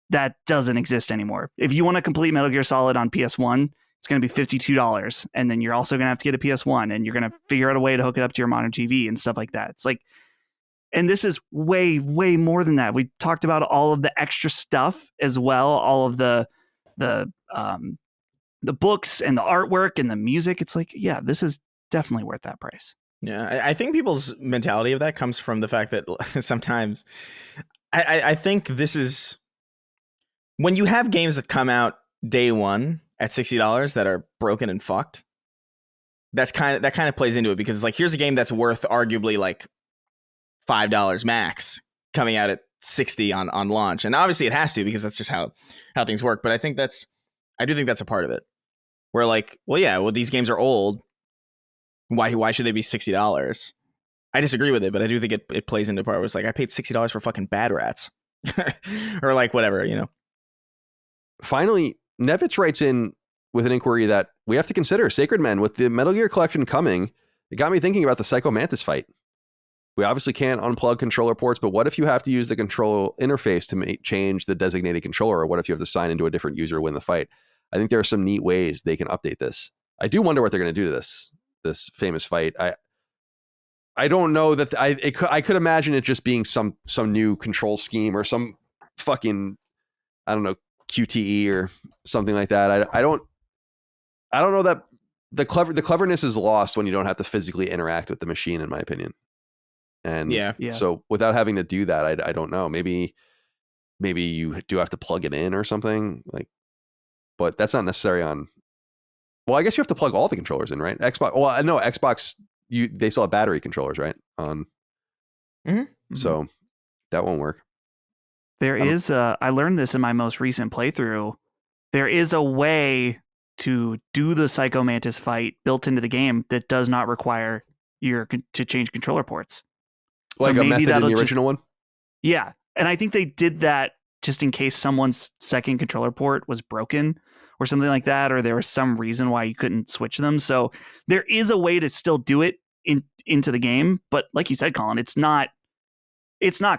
Speaker 4: that doesn't exist anymore. If you want a complete Metal Gear Solid on PS1, it's going to be $52. And then you're also going to have to get a PS1 and you're going to figure out a way to hook it up to your modern TV and stuff like that. It's like, and this is way, way more than that. We talked about all of the extra stuff as well. All of the books and the artwork and the music. It's like, yeah, this is definitely worth that price.
Speaker 3: Yeah. I think people's mentality of that comes from the fact that sometimes I think this is when you have games that come out day one at $60 that are broken and fucked. That kind of plays into it because it's like, here's a game that's worth arguably like $5 max coming out at 60 on launch. And obviously it has to, because that's just how things work. But I do think that's a part of it where like, these games are old. Why should they be $60? I disagree with it, but I do think it plays into part where it's like, I paid $60 for fucking Bad Rats or like whatever,
Speaker 2: Finally, Nevitz writes in with an inquiry that we have to consider. Sacred Men, with the Metal Gear collection coming, it got me thinking about the Psycho Mantis fight. We obviously can't unplug controller ports, but what if you have to use the control interface to change the designated controller? Or what if you have to sign into a different user to win the fight? I think there are some neat ways they can update this. I do wonder what they're going to do to this famous fight. I don't know that I could imagine it just being some new control scheme or some fucking, I don't know, QTE or something like that. I don't know that the cleverness is lost when you don't have to physically interact with the machine, in my opinion. And so without having to do that, I don't know. Maybe you do have to plug it in or something, like, but that's not necessary on. Well, I guess you have to plug all the controllers in, right? Xbox. Well, I know Xbox. They still have battery controllers, right? So that won't work.
Speaker 4: There is I learned this in my most recent playthrough. There is a way to do the Psycho Mantis fight built into the game that does not require to change controller ports.
Speaker 2: Like a method in the original one?
Speaker 4: Yeah. And I think they did that just in case someone's second controller port was broken or something like that, or there was some reason why you couldn't switch them. So there is a way to still do it into the game. But like you said, Colin, it's not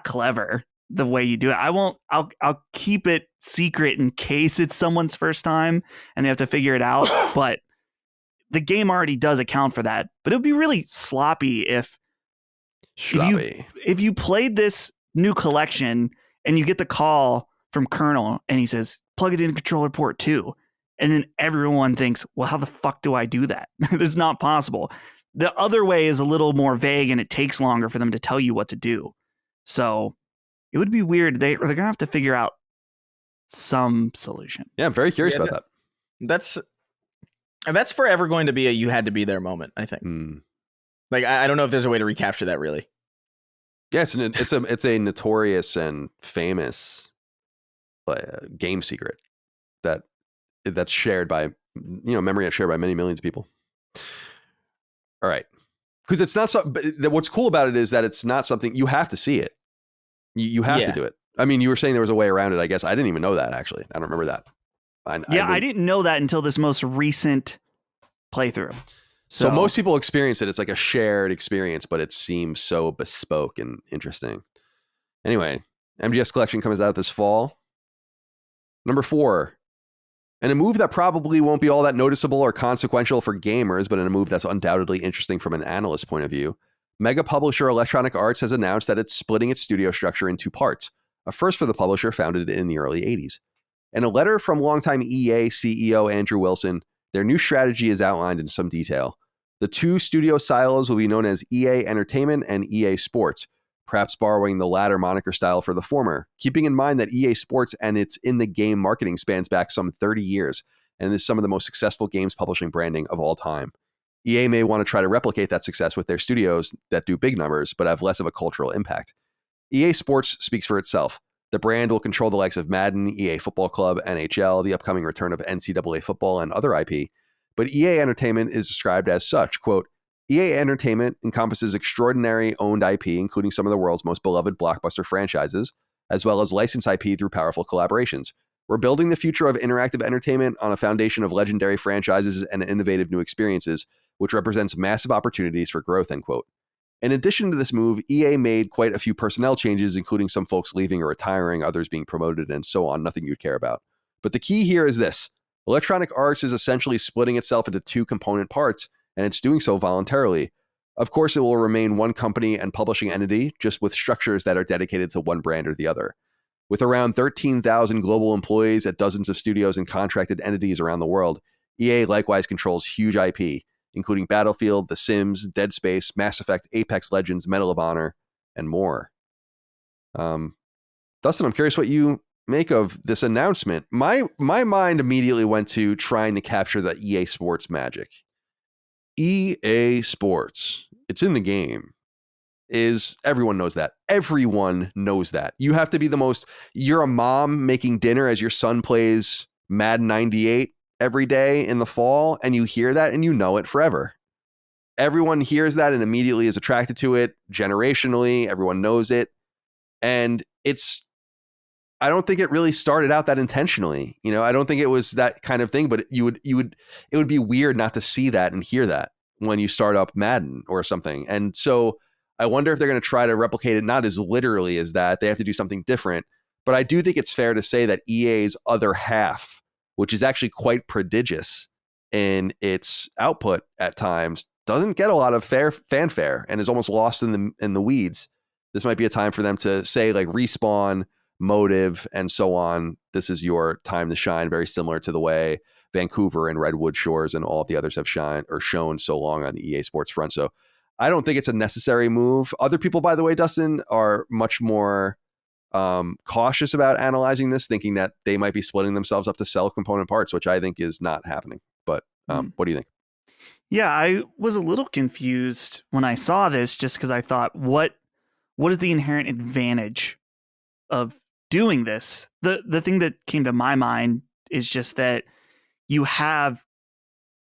Speaker 4: clever the way you do it. I'll keep it secret in case it's someone's first time and they have to figure it out. But the game already does account for that. But it would be really sloppy if you played this new collection and you get the call from Colonel and he says, plug it in controller port 2. And then everyone thinks, well, how the fuck do I do that? It's not possible. The other way is a little more vague and it takes longer for them to tell you what to do. So it would be weird. They're going to have to figure out some solution.
Speaker 2: Yeah, I'm very curious about that.
Speaker 3: And that's forever going to be a you had to be there moment, I think. Like, I don't know if there's a way to recapture that, really.
Speaker 2: Yeah, it's a notorious and famous game secret that's shared by, memory that's shared by many millions of people. All right. Because it's not so. What's cool about it is that it's not something you have to see it. You have to do it. I mean, you were saying there was a way around it. I guess I didn't even know that. Actually, I don't remember that.
Speaker 4: I didn't know that until this most recent playthrough.
Speaker 2: So most people experience it. It's like a shared experience, but it seems so bespoke and interesting. Anyway, MGS Collection comes out this fall. Number 4. And a move that probably won't be all that noticeable or consequential for gamers, but in a move that's undoubtedly interesting from an analyst point of view, mega publisher Electronic Arts has announced that it's splitting its studio structure in 2 parts, a first for the publisher founded in the early 80s. In a letter from longtime EA CEO Andrew Wilson, their new strategy is outlined in some detail. The 2 studio silos will be known as EA Entertainment and EA Sports, perhaps borrowing the latter moniker style for the former, keeping in mind that EA Sports and its in-the-game marketing spans back some 30 years and is some of the most successful games publishing branding of all time. EA may want to try to replicate that success with their studios that do big numbers, but have less of a cultural impact. EA Sports speaks for itself. The brand will control the likes of Madden, EA Football Club, NHL, the upcoming return of NCAA football, and other IP. But EA Entertainment is described as such, quote, EA Entertainment encompasses extraordinary owned IP, including some of the world's most beloved blockbuster franchises, as well as licensed IP through powerful collaborations. We're building the future of interactive entertainment on a foundation of legendary franchises and innovative new experiences, which represents massive opportunities for growth, end quote. In addition to this move, EA made quite a few personnel changes, including some folks leaving or retiring, others being promoted, and so on, nothing you'd care about. But the key here is this. Electronic Arts is essentially splitting itself into 2 component parts, and it's doing so voluntarily. Of course, it will remain one company and publishing entity, just with structures that are dedicated to one brand or the other. With around 13,000 global employees at dozens of studios and contracted entities around the world, EA likewise controls huge IP, including Battlefield, The Sims, Dead Space, Mass Effect, Apex Legends, Medal of Honor, and more. Dustin, I'm curious what you make of this announcement. My mind immediately went to trying to capture the EA Sports magic. EA Sports, it's in the game. Everyone knows that. Everyone knows that. You have to be you're a mom making dinner as your son plays Madden 98 every day in the fall, and you hear that and you know it forever. Everyone hears that and immediately is attracted to it generationally. Everyone knows it. And I don't think it really started out that intentionally. I don't think it was that kind of thing, but it would be weird not to see that and hear that when you start up Madden or something. And so I wonder if they're going to try to replicate it, not as literally as that. They have to do something different. But I do think it's fair to say that EA's other half, which is actually quite prodigious in its output at times, doesn't get a lot of fanfare and is almost lost in the weeds. This might be a time for them to say, like, Respawn, Motive, and so on. This is your time to shine, very similar to the way Vancouver and Redwood Shores and all of the others have shown so long on the EA Sports front. So I don't think it's a necessary move. Other people, by the way, Dustin, are much more cautious about analyzing this, thinking that they might be splitting themselves up to sell component parts, which I think is not happening. But what do you think?
Speaker 4: Yeah, I was a little confused when I saw this, just because I thought, what is the inherent advantage of doing this? The thing that came to my mind is just that you have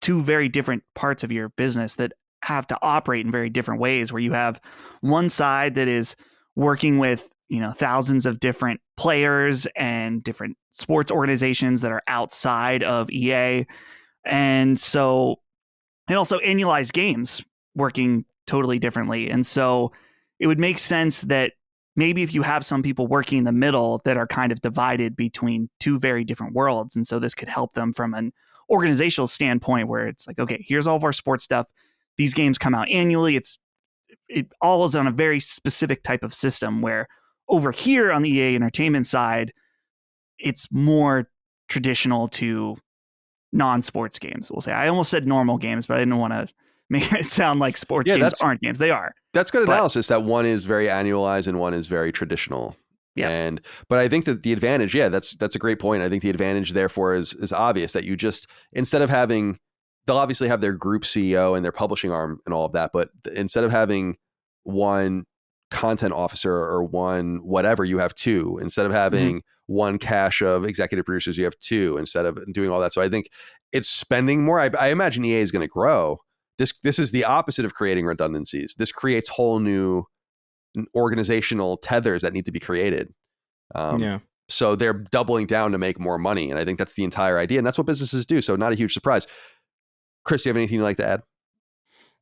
Speaker 4: 2 very different parts of your business that have to operate in very different ways, where you have one side that is working with thousands of different players and different sports organizations that are outside of EA, and also annualized games working totally differently. And so it would make sense that maybe if you have some people working in the middle that are kind of divided between 2 very different worlds, and so this could help them from an organizational standpoint, where it's like, okay, here's all of our sports stuff. These games come out annually. It all is on a very specific type of system, where over here on the EA Entertainment side, it's more traditional to non-sports games. We'll say, I almost said normal games, but I didn't want to make it sound like sports games aren't games. They are. That's
Speaker 2: good analysis, that one is very annualized and one is very traditional.
Speaker 4: Yeah.
Speaker 2: But I think that the advantage, that's a great point. I think the advantage therefore is obvious, that you just, instead of having they'll obviously have their group CEO and their publishing arm and all of that, but instead of having one content officer or one whatever, you have two. Instead of having one cache of executive producers, you have two, instead of doing all that. So I think it's spending more. I imagine EA is going to grow. This is the opposite of creating redundancies. This creates whole new organizational tethers that need to be created. So they're doubling down to make more money. And I think that's the entire idea. And that's what businesses do. So not a huge surprise. Chris, do you have anything you'd like to add?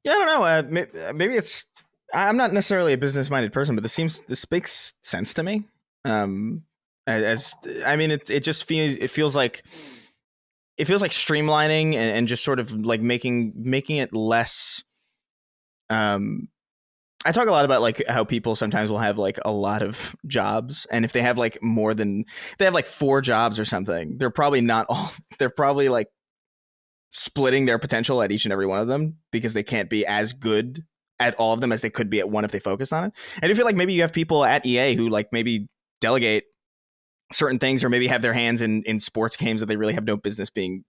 Speaker 3: Yeah, I don't know. Maybe it's, I'm not necessarily a business minded person, but this makes sense to me. It just feels like streamlining and just sort of like making it less. I talk a lot about like how people sometimes will have like a lot of jobs, and if they have like they have like 4 jobs or something, they're probably like splitting their potential at each and every one of them because they can't be as good at all of them as they could be at one if they focus on it. And I feel like maybe you have people at EA who like maybe delegate certain things, or maybe have their hands in sports games that they really have no business being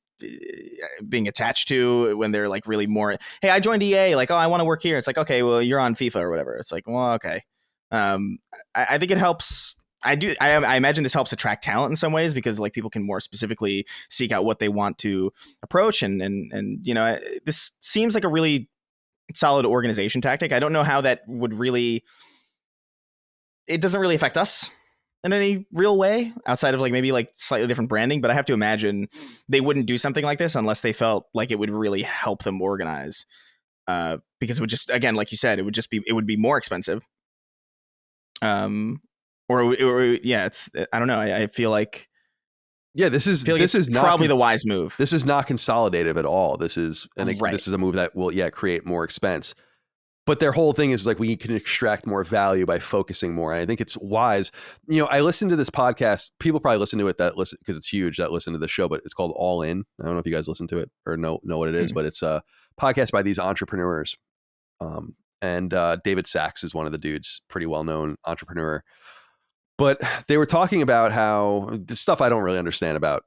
Speaker 3: attached to, when they're like really more, hey, I joined EA, like, oh, I want to work here. It's like, okay, well, you're on FIFA or whatever. It's like, well, okay. I think it helps. I imagine this helps attract talent in some ways, because like people can more specifically seek out what they want to approach. And this seems like a really solid organization tactic. I don't know how that would it doesn't really affect us in any real way outside of like maybe like slightly different branding, but I have to imagine they wouldn't do something like this unless they felt like it would really help them organize. Because it would just, again, like you said, it would be more expensive. It's, I don't know. I feel like, this is not
Speaker 2: probably
Speaker 3: the wise move.
Speaker 2: This is not consolidative at all. This is this is a move that will create more expense. But their whole thing is like, we can extract more value by focusing more. And I think it's wise. I listened to this podcast. People probably listen to it because it's huge, that listen to the show, but it's called All In. I don't know if you guys listen to it or know what it is, but it's a podcast by these entrepreneurs. And David Sachs is one of the dudes, pretty well-known entrepreneur. But they were talking about how the stuff I don't really understand about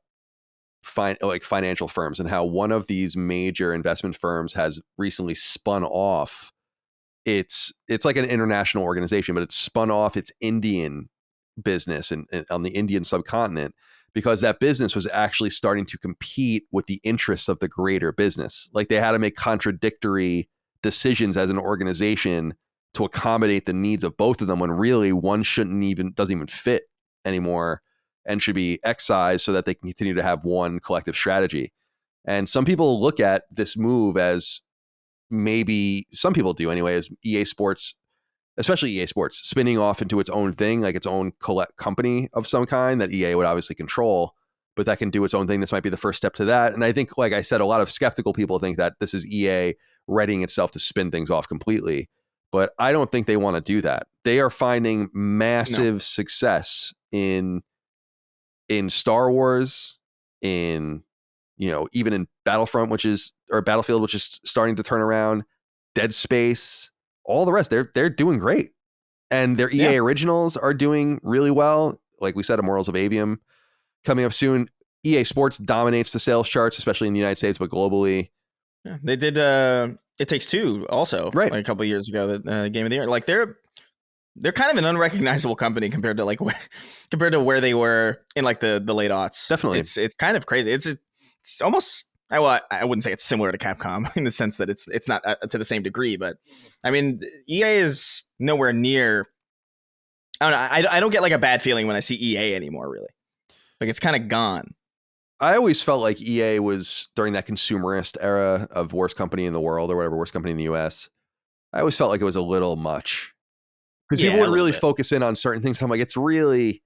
Speaker 2: financial firms, and how one of these major investment firms has recently spun off. It's like an international organization, but it's spun off its Indian business and on the Indian subcontinent, because that business was actually starting to compete with the interests of the greater business. Like, they had to make contradictory decisions as an organization to accommodate the needs of both of them, when really one doesn't even fit anymore and should be excised so that they can continue to have one collective strategy. And some people look at this move as, maybe some people do anyway, as EA Sports, especially EA Sports, spinning off into its own thing, like its own company of some kind that EA would obviously control, but that can do its own thing. This might be the first step to that. And I think, like I said, a lot of skeptical people think that this is EA readying itself to spin things off completely. But I don't think they want to do that. They are finding massive success in Star Wars, even in Battlefield, which is starting to turn around, Dead Space, all the rest. They're doing great. And their EA originals are doing really well. Like we said, Immortals of Aveum coming up soon. EA Sports dominates the sales charts, especially in the United States, but globally.
Speaker 3: Yeah, they did It Takes Two also, right, like a couple of years ago, the Game of the Year. Like, they're kind of an unrecognizable company compared to where they were in like the late aughts.
Speaker 2: Definitely.
Speaker 3: It's kind of crazy. It's almost, well, I wouldn't say it's similar to Capcom in the sense that it's not to the same degree, but I mean, EA is nowhere near. I don't know. I don't get like a bad feeling when I see EA anymore, really. Like, it's kind of gone.
Speaker 2: I always felt like EA was, during that consumerist era of worst company in the world or whatever, worst company in the US, I always felt like it was a little much. Because people would really focus in on certain things. And I'm like, it's really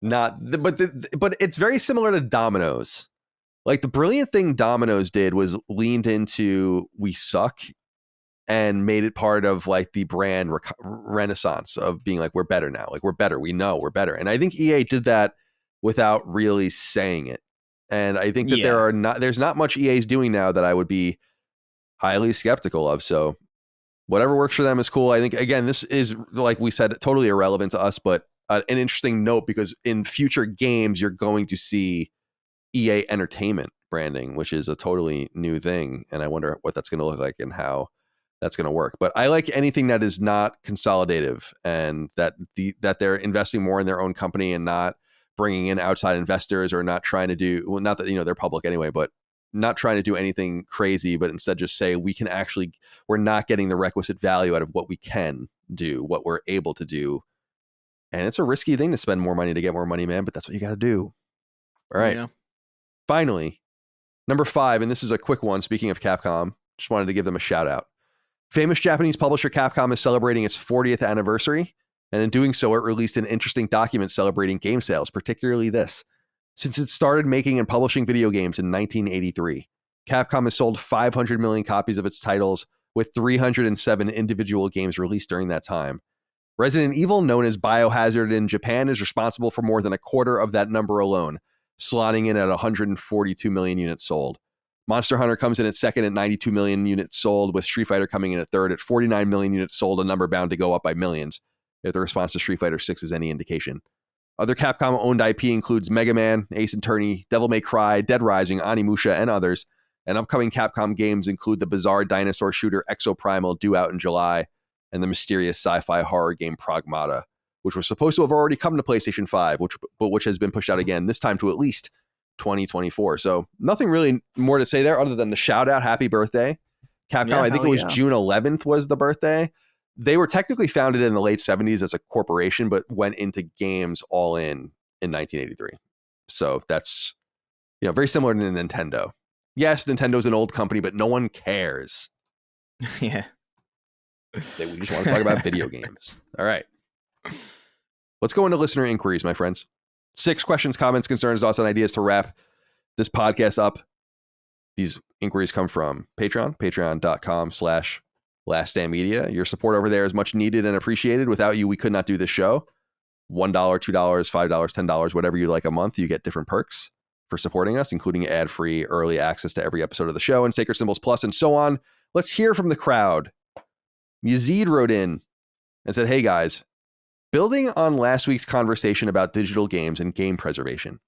Speaker 2: not, but it's very similar to Domino's. Like, the brilliant thing Domino's did was leaned into we suck and made it part of like the brand renaissance of being like, we're better now. Like, we're better. We know we're better. And I think EA did that without really saying it. And I think that there's not much EA's doing now that I would be highly skeptical of. So whatever works for them is cool. I think, again, this is, like we said, totally irrelevant to us, but an interesting note, because in future games, you're going to see EA Entertainment branding, which is a totally new thing. And I wonder what that's going to look like and how that's going to work. But I like anything that is not consolidative, and that they're investing more in their own company and not bringing in outside investors, or not trying to do, well, not that, they're public anyway, but not trying to do anything crazy, but instead just say we're not getting the requisite value out of what we can do, what we're able to do. And it's a risky thing to spend more money to get more money, man, but that's what you got to do. All right.
Speaker 3: Yeah.
Speaker 2: Finally, number 5, and this is a quick one. Speaking of Capcom, just wanted to give them a shout out. Famous Japanese publisher Capcom is celebrating its 40th anniversary, and in doing so, it released an interesting document celebrating game sales, particularly this. Since it started making and publishing video games in 1983, Capcom has sold 500 million copies of its titles, with 307 individual games released during that time. Resident Evil, known as Biohazard in Japan, is responsible for more than a quarter of that number alone, slotting in at 142 million units sold. Monster Hunter comes in at second at 92 million units sold, with Street Fighter coming in at third at 49 million units sold, a number bound to go up by millions, if the response to Street Fighter 6 is any indication. Other Capcom-owned IP includes Mega Man, Ace Attorney, Devil May Cry, Dead Rising, Onimusha, and others. And upcoming Capcom games include the bizarre dinosaur shooter Exoprimal, due out in July, and the mysterious sci-fi horror game Pragmata, which was supposed to have already come to PlayStation 5, which has been pushed out again, this time to at least 2024. So nothing really more to say there other than the shout out, happy birthday. Capcom,
Speaker 4: Yeah,
Speaker 2: I think it was
Speaker 4: yeah.
Speaker 2: June 11th was the birthday. They were technically founded in the late 70s as a corporation, but went into games all in 1983. So that's, very similar to Nintendo. Yes, Nintendo's an old company, but no one cares.
Speaker 3: Yeah.
Speaker 2: We just want to talk about video games. All right. Let's go into listener inquiries, my friends. 6 questions, comments, concerns, thoughts, and ideas to wrap this podcast up. These inquiries come from Patreon, patreon.com/laststandmedia. Your support over there is much needed and appreciated. Without you, we could not do this show. $1, $2, $5, $10, whatever you like a month. You get different perks for supporting us, including ad-free early access to every episode of the show and Sacred Symbols Plus and so on. Let's hear from the crowd. Yazid wrote in and said, hey guys, building on last week's conversation about digital games and game preservation,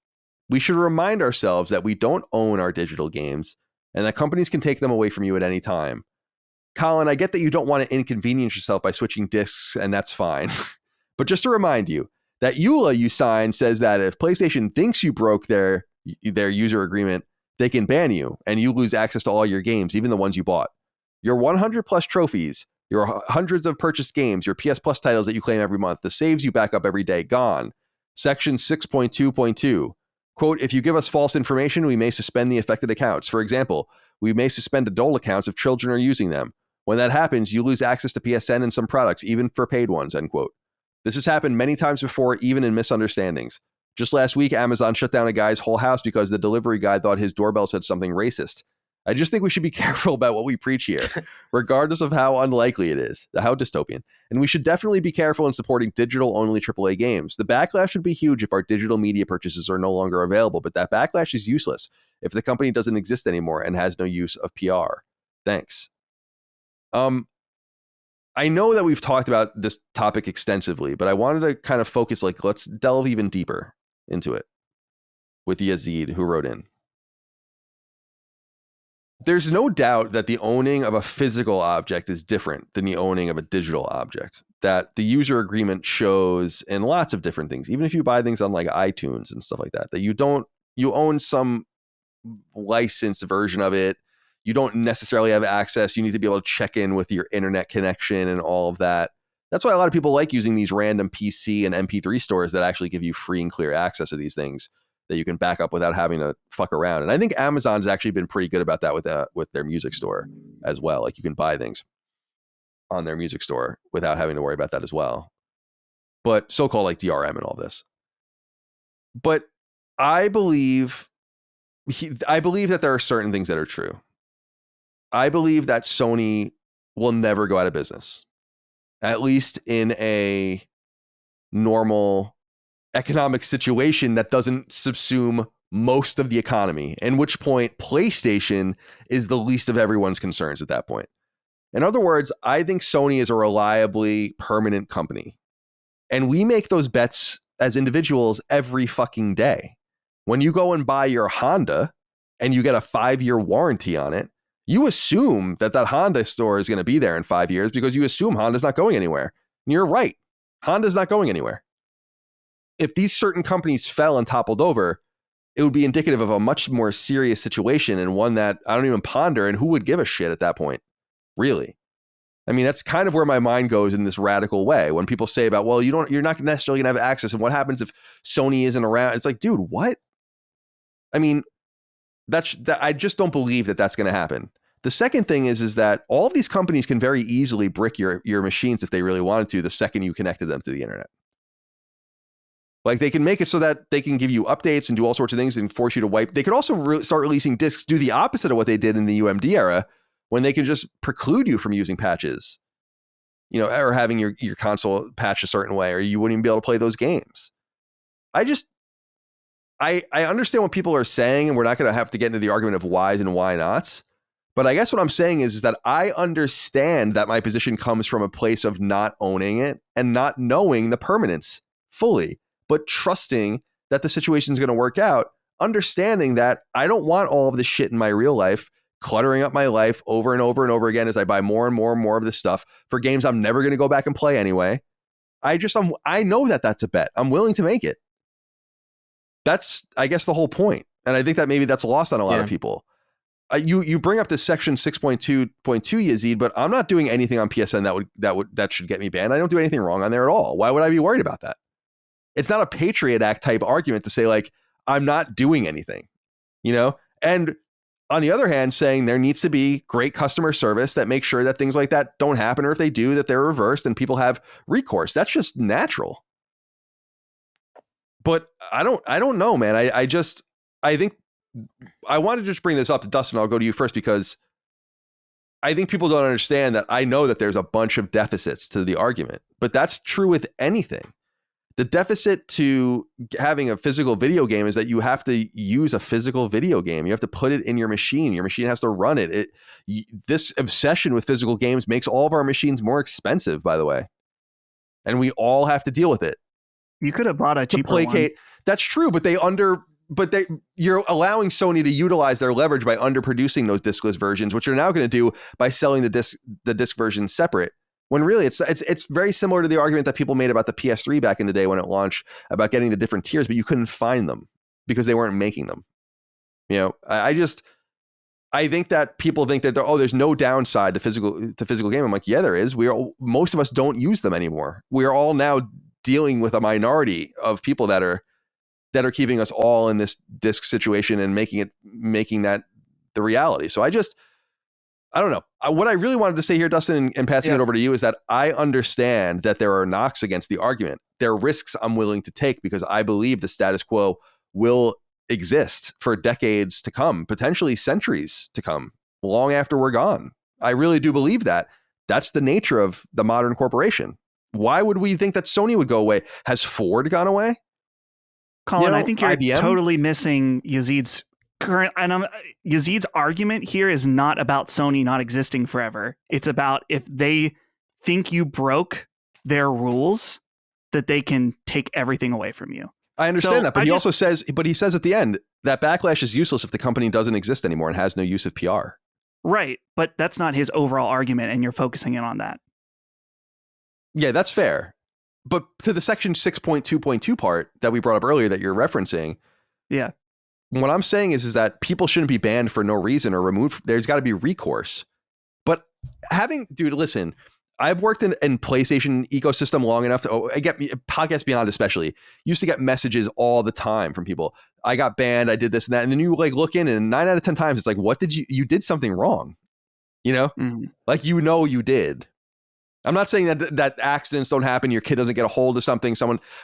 Speaker 2: we should remind ourselves that we don't own our digital games and that companies can take them away from you at any time. Colin, I get that you don't want to inconvenience yourself by switching discs, and that's fine. But just to remind you, that EULA you signed says that if PlayStation thinks you broke their user agreement, they can ban you and you lose access to all your games, even the ones you bought. Your 100 plus trophies, your hundreds of purchased games, your PS Plus titles that you claim every month, the saves you back up every day, gone. Section 6.2.2, quote, if you give us false information, we may suspend the affected accounts. For example, we may suspend adult accounts if children are using them. When that happens, you lose access to PSN and some products, even for paid ones, end quote. This has happened many times before, even in misunderstandings. Just last week, Amazon shut down a guy's whole house because the delivery guy thought his doorbell said something racist. I just think we should be careful about what we preach here, regardless of how unlikely it is, how dystopian. And we should definitely be careful in supporting digital-only AAA games. The backlash would be huge if our digital media purchases are no longer available, but that backlash is useless if the company doesn't exist anymore and has no use of PR. Thanks. I know that we've talked about this topic extensively, but I wanted to kind of focus, let's delve even deeper into it with Yazid, who wrote in. There's no doubt that the owning of a physical object is different than the owning of a digital object, that the user agreement shows in lots of different things, even if you buy things on like iTunes and stuff like that, that you own some licensed version of it. You don't necessarily have access. You need to be able to check in with your internet connection and all of that. That's why a lot of people like using these random PC and MP3 stores that actually give you free and clear access to these things that you can back up without having to fuck around. And I think Amazon's actually been pretty good about that with their music store as well. Like you can buy things on their music store without having to worry about that as well. But so-called like DRM and all this. But I believe that there are certain things that are true. I believe that Sony will never go out of business, at least in a normal economic situation that doesn't subsume most of the economy, in which point PlayStation is the least of everyone's concerns at that point. In other words, I think Sony is a reliably permanent company. And we make those bets as individuals every fucking day. When you go and buy your Honda and you get a 5-year warranty on it, you assume that Honda store is going to be there in 5 years because you assume Honda's not going anywhere. And you're right. Honda's not going anywhere. If these certain companies fell and toppled over, it would be indicative of a much more serious situation, and one that I don't even ponder, and who would give a shit at that point, really? I mean, that's kind of where my mind goes in this radical way. When people say about, well, you're not necessarily going to have access, and what happens if Sony isn't around? It's like, dude, what? I mean, I just don't believe that that's going to happen. The second thing is that all of these companies can very easily brick your machines if they really wanted to, the second you connected them to the internet. Like, they can make it so that they can give you updates and do all sorts of things and force you to wipe. They could also start releasing discs, do the opposite of what they did in the UMD era, when they can just preclude you from using patches, or having your console patch a certain way, or you wouldn't even be able to play those games. I understand what people are saying, and we're not going to have to get into the argument of whys and why nots. But I guess what I'm saying is that I understand that my position comes from a place of not owning it and not knowing the permanence fully, but trusting that the situation is going to work out, understanding that I don't want all of this shit in my real life cluttering up my life over and over and over again as I buy more and more and more of this stuff for games I'm never going to go back and play anyway. I know that that's a bet. I'm willing to make it. That's, I guess, the whole point. And I think that maybe that's lost on a lot of people. You bring up this section 6.2.2, Yazid, but I'm not doing anything on PSN that should get me banned. I don't do anything wrong on there at all. Why would I be worried about that? It's not a Patriot Act type argument to say, like, I'm not doing anything, And on the other hand, saying there needs to be great customer service that makes sure that things like that don't happen, or if they do, that they're reversed and people have recourse. That's just natural. But I don't know, man. I think I want to just bring this up to Dustin. I'll go to you first, because I think people don't understand that I know that there's a bunch of deficits to the argument, but that's true with anything. The deficit to having a physical video game is that you have to use a physical video game. You have to put it in your machine. Your machine has to run it. This obsession with physical games makes all of our machines more expensive, by the way. And we all have to deal with it.
Speaker 4: You could have bought a cheaper one.
Speaker 2: That's true, but you're allowing Sony to utilize their leverage by underproducing those discless versions, which you're now going to do by selling the disc version separate. When really it's very similar to the argument that people made about the PS3 back in the day when it launched, about getting the different tiers, but you couldn't find them because they weren't making them. I think that people think that there's no downside to physical game. I'm like, yeah, there is. Most of us don't use them anymore. We are all now dealing with a minority of people that are keeping us all in this disc situation and making that the reality. So I don't know. What I really wanted to say here, Dustin, and passing it over to you, is that I understand that there are knocks against the argument. There are risks I'm willing to take because I believe the status quo will exist for decades to come, potentially centuries to come, long after we're gone. I really do believe that. That's the nature of the modern corporation. Why would we think that Sony would go away? Has Ford gone away?
Speaker 4: Colin, I think you're
Speaker 2: IBM?
Speaker 4: Totally missing Yazid's Yazid's argument here is not about Sony not existing forever. It's about if they think you broke their rules, that they can take everything away from you.
Speaker 2: I understand that, but he says at the end that backlash is useless if the company doesn't exist anymore and has no use of PR.
Speaker 4: Right, but that's not his overall argument, and you're focusing in on that.
Speaker 2: Yeah, that's fair. But to the section 6.2.2 part that we brought up earlier that you're referencing,
Speaker 4: yeah.
Speaker 2: What I'm saying is that people shouldn't be banned for no reason or removed. There's got to be recourse. But dude, listen, I've worked in PlayStation ecosystem long enough to I get Podcast Beyond especially used to get messages all the time from people. I got banned. I did this and that. And then you look in and 9 out of 10 times it's like, what did you did something wrong? Like, you did. I'm not saying that accidents don't happen. Your kid doesn't get a hold of something,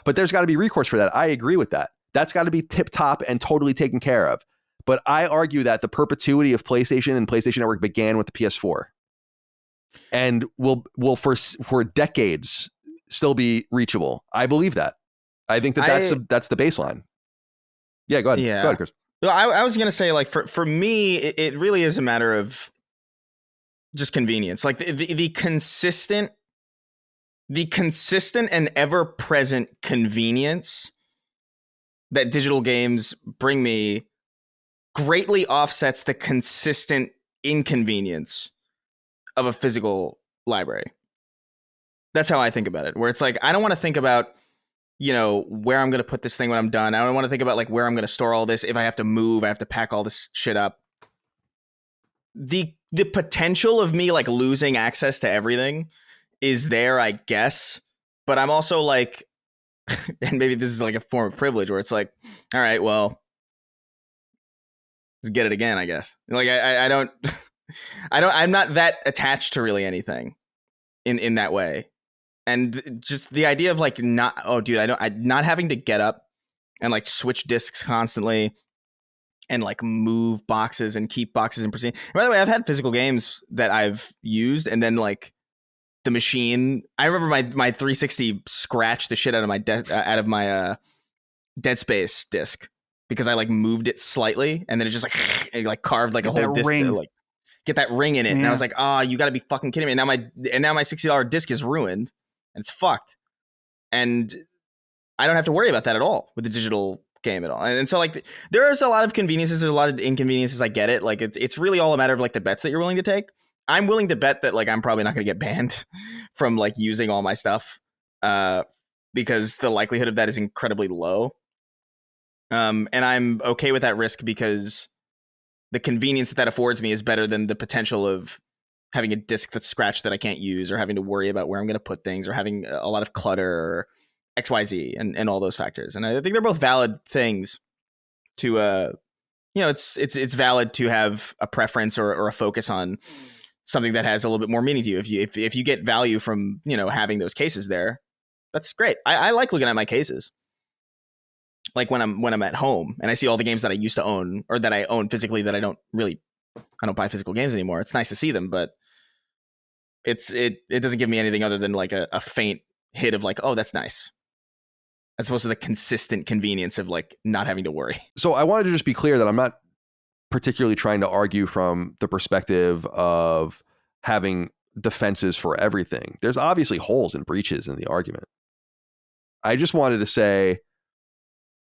Speaker 2: but there's got to be recourse for that. I agree with that. That's got to be tip top and totally taken care of. But I argue that the perpetuity of PlayStation and PlayStation Network began with the PS4 and will for decades still be reachable. I believe that. I think that's the baseline. Yeah, go ahead.
Speaker 3: Yeah.
Speaker 2: Go ahead, Chris.
Speaker 3: Well, I was going to say, like, for me, it really is a matter of just convenience. Like the consistent and ever-present convenience that digital games bring me greatly offsets the consistent inconvenience of a physical library. That's how I think about it, where it's like, I don't want to think about, where I'm going to put this thing when I'm done. I don't want to think about like where I'm going to store all this. If I have to move, I have to pack all this shit up. The potential of me like losing access to everything is there, I guess. But I'm also like, and maybe this is like a form of privilege where it's like, all right, well, just get it again, I guess. Like I don't, I'm not that attached to really anything in that way. And just the idea of like not having to get up and like switch discs constantly and like move boxes and keep boxes in pristine. By the way, I've had physical games that I've used and then like the machine. I remember my 360 scratched the shit out of my Dead Space disc because I like moved it slightly and then it just like it like carved like a whole disc to, like get that ring in it. Yeah. And I was like, you got to be fucking kidding me. And now my $60 disc is ruined. And it's fucked. And I don't have to worry about that at all with the digital game at all. And so like there's a lot of conveniences, there's a lot of inconveniences. I get it. Like it's really all a matter of like the bets that you're willing to take. I'm willing to bet that like I'm probably not going to get banned from like using all my stuff because the likelihood of that is incredibly low. And I'm okay with that risk because the convenience that affords me is better than the potential of having a disc that's scratched that I can't use or having to worry about where I'm going to put things or having a lot of clutter or XYZ and all those factors. And I think they're both valid things to, it's valid to have a preference or a focus on something that has a little bit more meaning to you. If you get value from, having those cases there, that's great. I like looking at my cases. Like when I'm at home and I see all the games that I used to own or that I own physically that I don't buy physical games anymore. It's nice to see them, but it doesn't give me anything other than like a faint hit of like, oh, that's nice. As opposed to the consistent convenience of like not having to worry.
Speaker 2: So I wanted to just be clear that I'm not particularly trying to argue from the perspective of having defenses for everything. There's obviously holes and breaches in the argument. I just wanted to say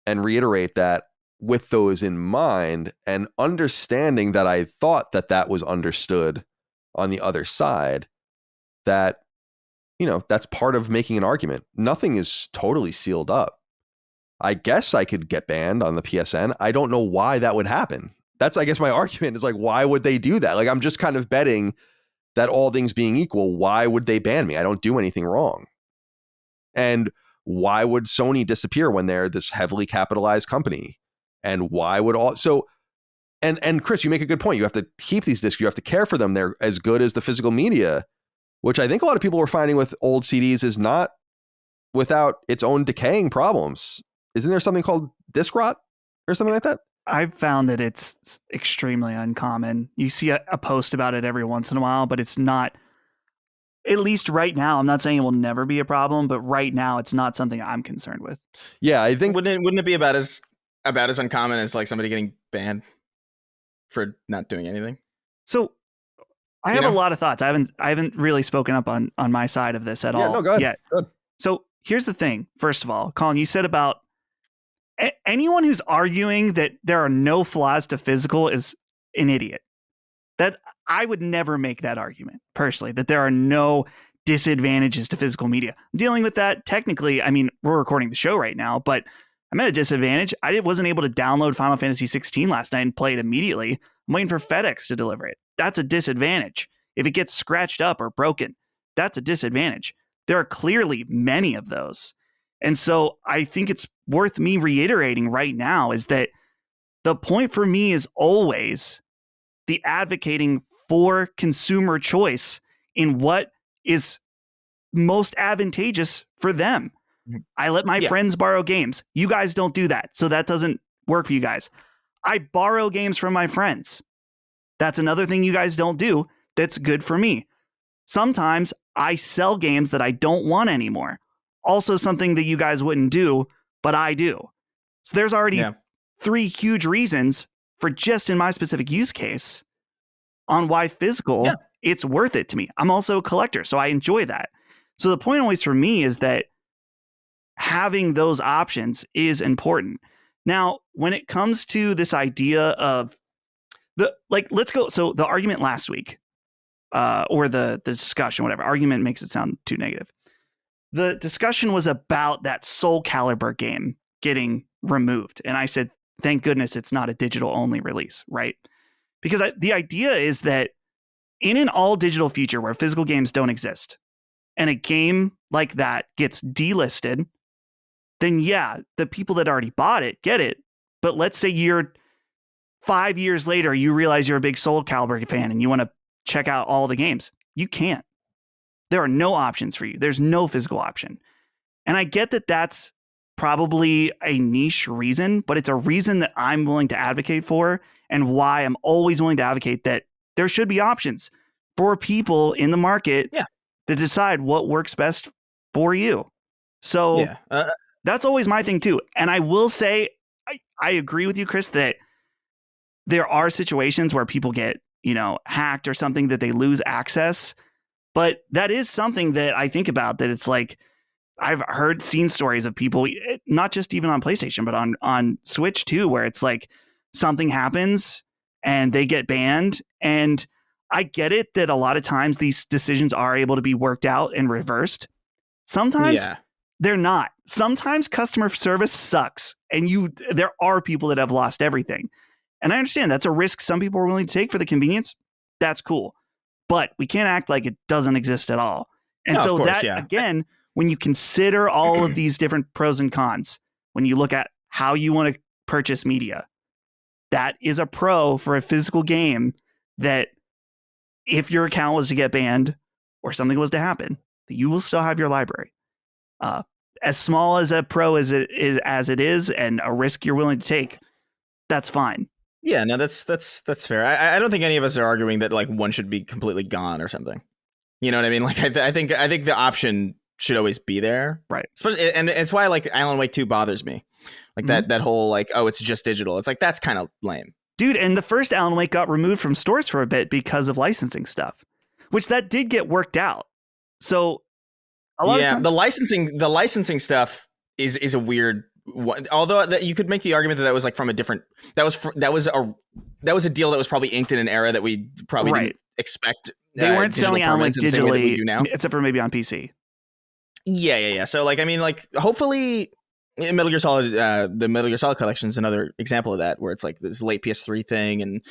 Speaker 2: and reiterate that with those in mind and understanding that I thought that was understood on the other side, that, that's part of making an argument. Nothing is totally sealed up. I guess I could get banned on the PSN. I don't know why that would happen. That's, I guess, my argument is like, why would they do that? Like, I'm just kind of betting that all things being equal, why would they ban me? I don't do anything wrong. And why would Sony disappear when they're this heavily capitalized company? And why would and Chris, you make a good point. You have to keep these discs. You have to care for them. They're as good as the physical media, which I think a lot of people were finding with old CDs is not without its own decaying problems. Isn't there something called disc rot or something like that?
Speaker 4: I've found that it's extremely uncommon. You see a post about it every once in a while, but it's not, at least right now, I'm not saying it will never be a problem, but right now it's not something I'm concerned with.
Speaker 2: Yeah, I think
Speaker 3: wouldn't it be about as uncommon as like somebody getting banned for not doing anything?
Speaker 4: So I have a lot of thoughts. I haven't really spoken up on my side of this at all.
Speaker 2: No, go ahead.
Speaker 4: Yet.
Speaker 2: Good.
Speaker 4: So here's the thing. First of all, Colin, you said about anyone who's arguing that there are no flaws to physical is an idiot. That I would never make that argument personally, that there are no disadvantages to physical media. I'm dealing with that technically. I mean, we're recording the show right now, but I'm at a disadvantage. I wasn't able to download Final Fantasy 16 last night and play it immediately. I'm waiting for FedEx to deliver it. That's a disadvantage. If it gets scratched up or broken, that's a disadvantage. There are clearly many of those. And so I think it's worth me reiterating right now is that the point for me is always the advocating for consumer choice in what is most advantageous for them. I let my friends borrow games. You guys don't do that. So that doesn't work for you guys. I borrow games from my friends. That's another thing you guys don't do that's good for me. Sometimes I sell games that I don't want anymore. Also something that you guys wouldn't do, but I do. So there's already 3 huge reasons for just in my specific use case on why physical, it's worth it to me. I'm also a collector, so I enjoy that. So the point always for me is that having those options is important. Now, when it comes to this idea of Let's go. So the argument last week, or the discussion, whatever, argument makes it sound too negative. The discussion was about that Soul Calibur game getting removed. And I said, thank goodness it's not a digital only release, right? Because the idea is that in an all digital future where physical games don't exist and a game like that gets delisted, then yeah, the people that already bought it get it. But let's say you're 5 years later, you realize you're a big Soul Calibur fan and you want to check out all the games. You can't. There are no options for you. There's no physical option. And I get that that's probably a niche reason, but it's a reason that I'm willing to advocate for, and why I'm always willing to advocate that there should be options for people in the market to decide what works best for you. So that's always my thing too. And I will say, I agree with you, Chris, that there are situations where people get, hacked or something, that they lose access. But that is something that I think about, that it's like, I've seen stories of people, not just even on PlayStation, but on Switch too, where it's like something happens and they get banned. And I get it that a lot of times these decisions are able to be worked out and reversed. Sometimes they're not. Sometimes customer service sucks, and there are people that have lost everything. And I understand that's a risk some people are willing to take for the convenience. That's cool. But we can't act like it doesn't exist at all. And so again, when you consider all of these different pros and cons, when you look at how you want to purchase media, that is a pro for a physical game, that if your account was to get banned or something was to happen, that you will still have your library. As small as a pro as it is, and a risk you're willing to take, that's fine.
Speaker 3: Yeah, no, that's fair. I don't think any of us are arguing that like one should be completely gone or something. You know what I mean? Like I think the option should always be there,
Speaker 4: right?
Speaker 3: Especially, and it's why like Alan Wake 2 bothers me, like that whole like, oh, it's just digital. It's like, that's kind of lame,
Speaker 4: dude. And the first Alan Wake got removed from stores for a bit because of licensing stuff, which that did get worked out. So a lot of times,
Speaker 3: the licensing stuff is a weird. Although you could make the argument that was like from a different, that was a deal that was probably inked in an era that we probably didn't expect.
Speaker 4: They weren't selling Alan Wake digitally,
Speaker 3: now,
Speaker 4: except for maybe on PC.
Speaker 3: Yeah. So like, I mean, like hopefully Metal Gear Solid, the Metal Gear Solid collection is another example of that, where it's like this late PS3 thing, and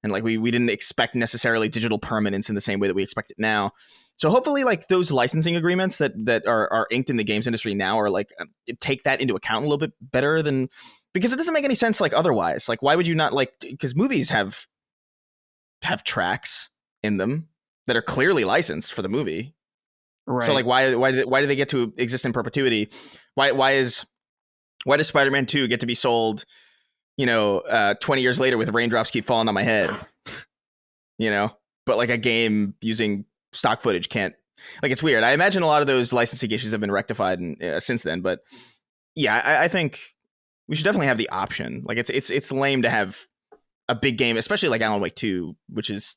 Speaker 3: like we didn't expect necessarily digital permanence in the same way that we expect it now. So hopefully like those licensing agreements that are inked in the games industry now are like take that into account a little bit better than, because it doesn't make any sense like otherwise. Like why would you not, like, because movies have tracks in them that are clearly licensed for the movie. Right. So like why do they get to exist in perpetuity? Why does Spider-Man 2 get to be sold, 20 years later with raindrops keep falling on my head? But like a game using stock footage can't. Like, it's weird. I imagine a lot of those licensing issues have been rectified since then, but yeah, I think we should definitely have the option. Like it's lame to have a big game, especially like Alan Wake 2, which is,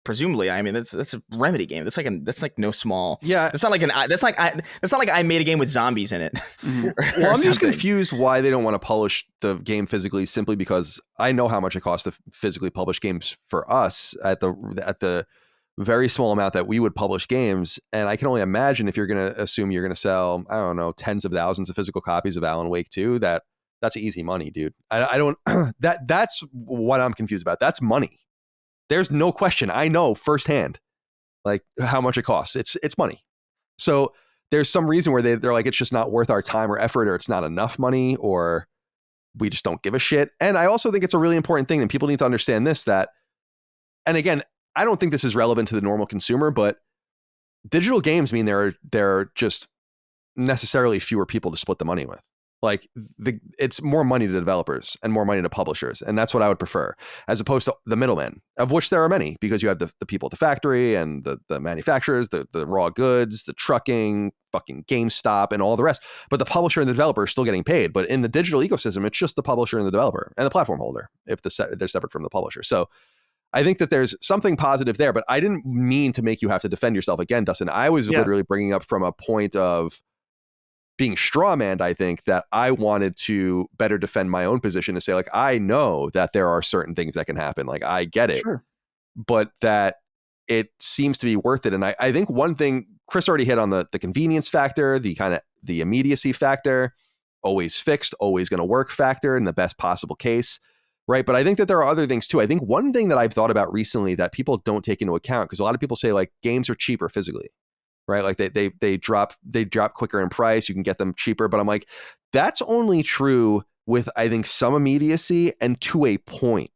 Speaker 3: presumably, I mean, that's a Remedy game. That's like no small.
Speaker 2: Yeah,
Speaker 3: that's not like I made a game with zombies in it.
Speaker 2: Mm-hmm. Well, I'm just confused why they don't want to publish the game physically, simply because I know how much it costs to physically publish games for us at the very small amount that we would publish games. And I can only imagine, if you're going to assume you're going to sell, I don't know, tens of thousands of physical copies of Alan Wake 2, that's easy money, dude. I don't that's what I'm confused about. That's money. There's no question. I know firsthand, like, how much it costs. It's money. So there's some reason where they're like, it's just not worth our time or effort, or it's not enough money, or we just don't give a shit. And I also think it's a really important thing, and people need to understand this, that, and again, I don't think this is relevant to the normal consumer, but digital games mean there are just necessarily fewer people to split the money with. Like, it's more money to developers and more money to publishers. And that's what I would prefer, as opposed to the middlemen, of which there are many, because you have the people at the factory and the manufacturers, the raw goods, the trucking, fucking GameStop and all the rest. But the publisher and the developer are still getting paid. But in the digital ecosystem, it's just the publisher and the developer and the platform holder, if they're separate from the publisher. So I think that there's something positive there, but I didn't mean to make you have to defend yourself again, Dustin. I was literally bringing up from a point of, being strawmanned, I think, that I wanted to better defend my own position to say, like, I know that there are certain things that can happen. Like, I get it,
Speaker 3: Sure.
Speaker 2: but that it seems to be worth it. And I think one thing Chris already hit on the convenience factor, the kind of the immediacy factor, always fixed, always going to work factor in the best possible case. Right. But I think that there are other things too. I think one thing that I've thought about recently that people don't take into account, because a lot of people say like games are cheaper physically, right? Like they drop quicker in price. You can get them cheaper. But I'm like, that's only true with, I think, some immediacy and to a point.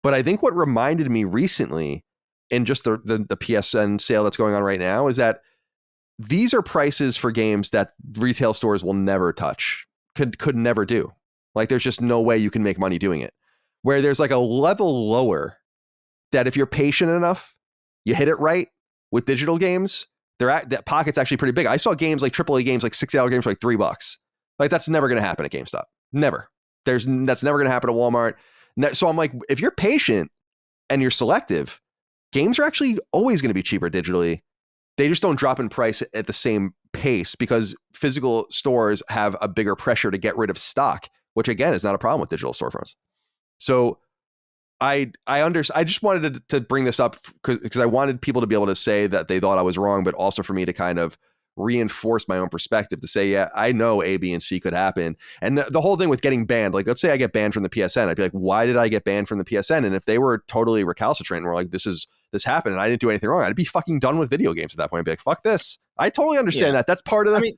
Speaker 2: But I think what reminded me recently in just the PSN sale that's going on right now is that these are prices for games that retail stores will never touch, could never do. Like there's just no way you can make money doing it. Where there's like a level lower that if you're patient enough, you hit it right with digital games, that pocket's actually pretty big. I saw games like AAA games, like $60 games for like $3. Like that's never going to happen at GameStop. Never. That's never going to happen at Walmart. So I'm like, if you're patient and you're selective, games are actually always going to be cheaper digitally. They just don't drop in price at the same pace because physical stores have a bigger pressure to get rid of stock, which again is not a problem with digital storefronts. So I just wanted to bring this up because I wanted people to be able to say that they thought I was wrong, but also for me to kind of reinforce my own perspective to say, yeah, I know A, B, and C could happen. And the whole thing with getting banned, like let's say I get banned from the PSN, I'd be like, why did I get banned from the PSN? And if they were totally recalcitrant and were like, this happened and I didn't do anything wrong, I'd be fucking done with video games at that point. I'd be like, fuck this. I totally understand that. That's part of the,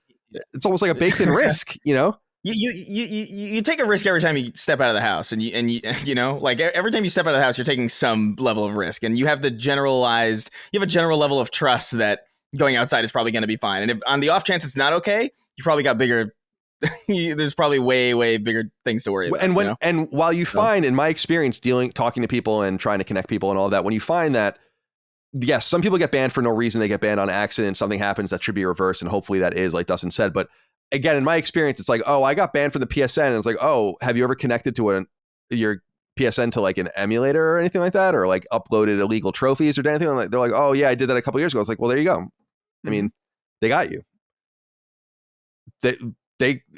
Speaker 2: it's almost like a baked in risk, you know?
Speaker 3: You take a risk every time you step out of the house, and you know, like every time you step out of the house, you're taking some level of risk, and you have a general level of trust that going outside is probably going to be fine. And if on the off chance it's not okay, you probably got bigger. There's probably way bigger things to worry about.
Speaker 2: And while you find, in my experience, talking to people and trying to connect people and all that, when you find that, yes, some people get banned for no reason, they get banned on accident, something happens that should be reversed, and hopefully that is like Dustin said, but. Again, in my experience, it's like, oh, I got banned from the PSN. And it's like, oh, have you ever connected to your PSN to like an emulator or anything like that? Or like uploaded illegal trophies or anything like that? They're like, oh, yeah, I did that a couple years ago. I was like, well, there you go. Mm-hmm. I mean, they got you.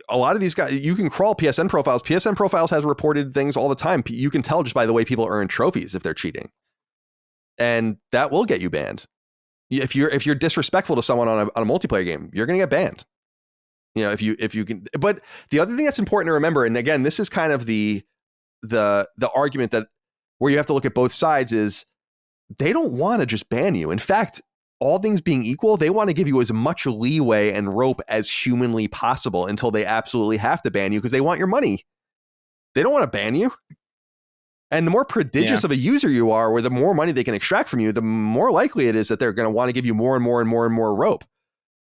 Speaker 2: A lot of these guys, you can crawl PSN profiles. PSN profiles has reported things all the time. You can tell just by the way people earn trophies if they're cheating. And that will get you banned. If you're disrespectful to someone on a multiplayer game, you're going to get banned. You know, if you can, but the other thing that's important to remember, and again, this is kind of the argument that where you have to look at both sides is they don't want to just ban you. In fact, all things being equal, they want to give you as much leeway and rope as humanly possible until they absolutely have to ban you because they want your money. They don't want to ban you. And the more prodigious of a user you are, or the more money they can extract from you, the more likely it is that they're going to want to give you more and more and more and more rope.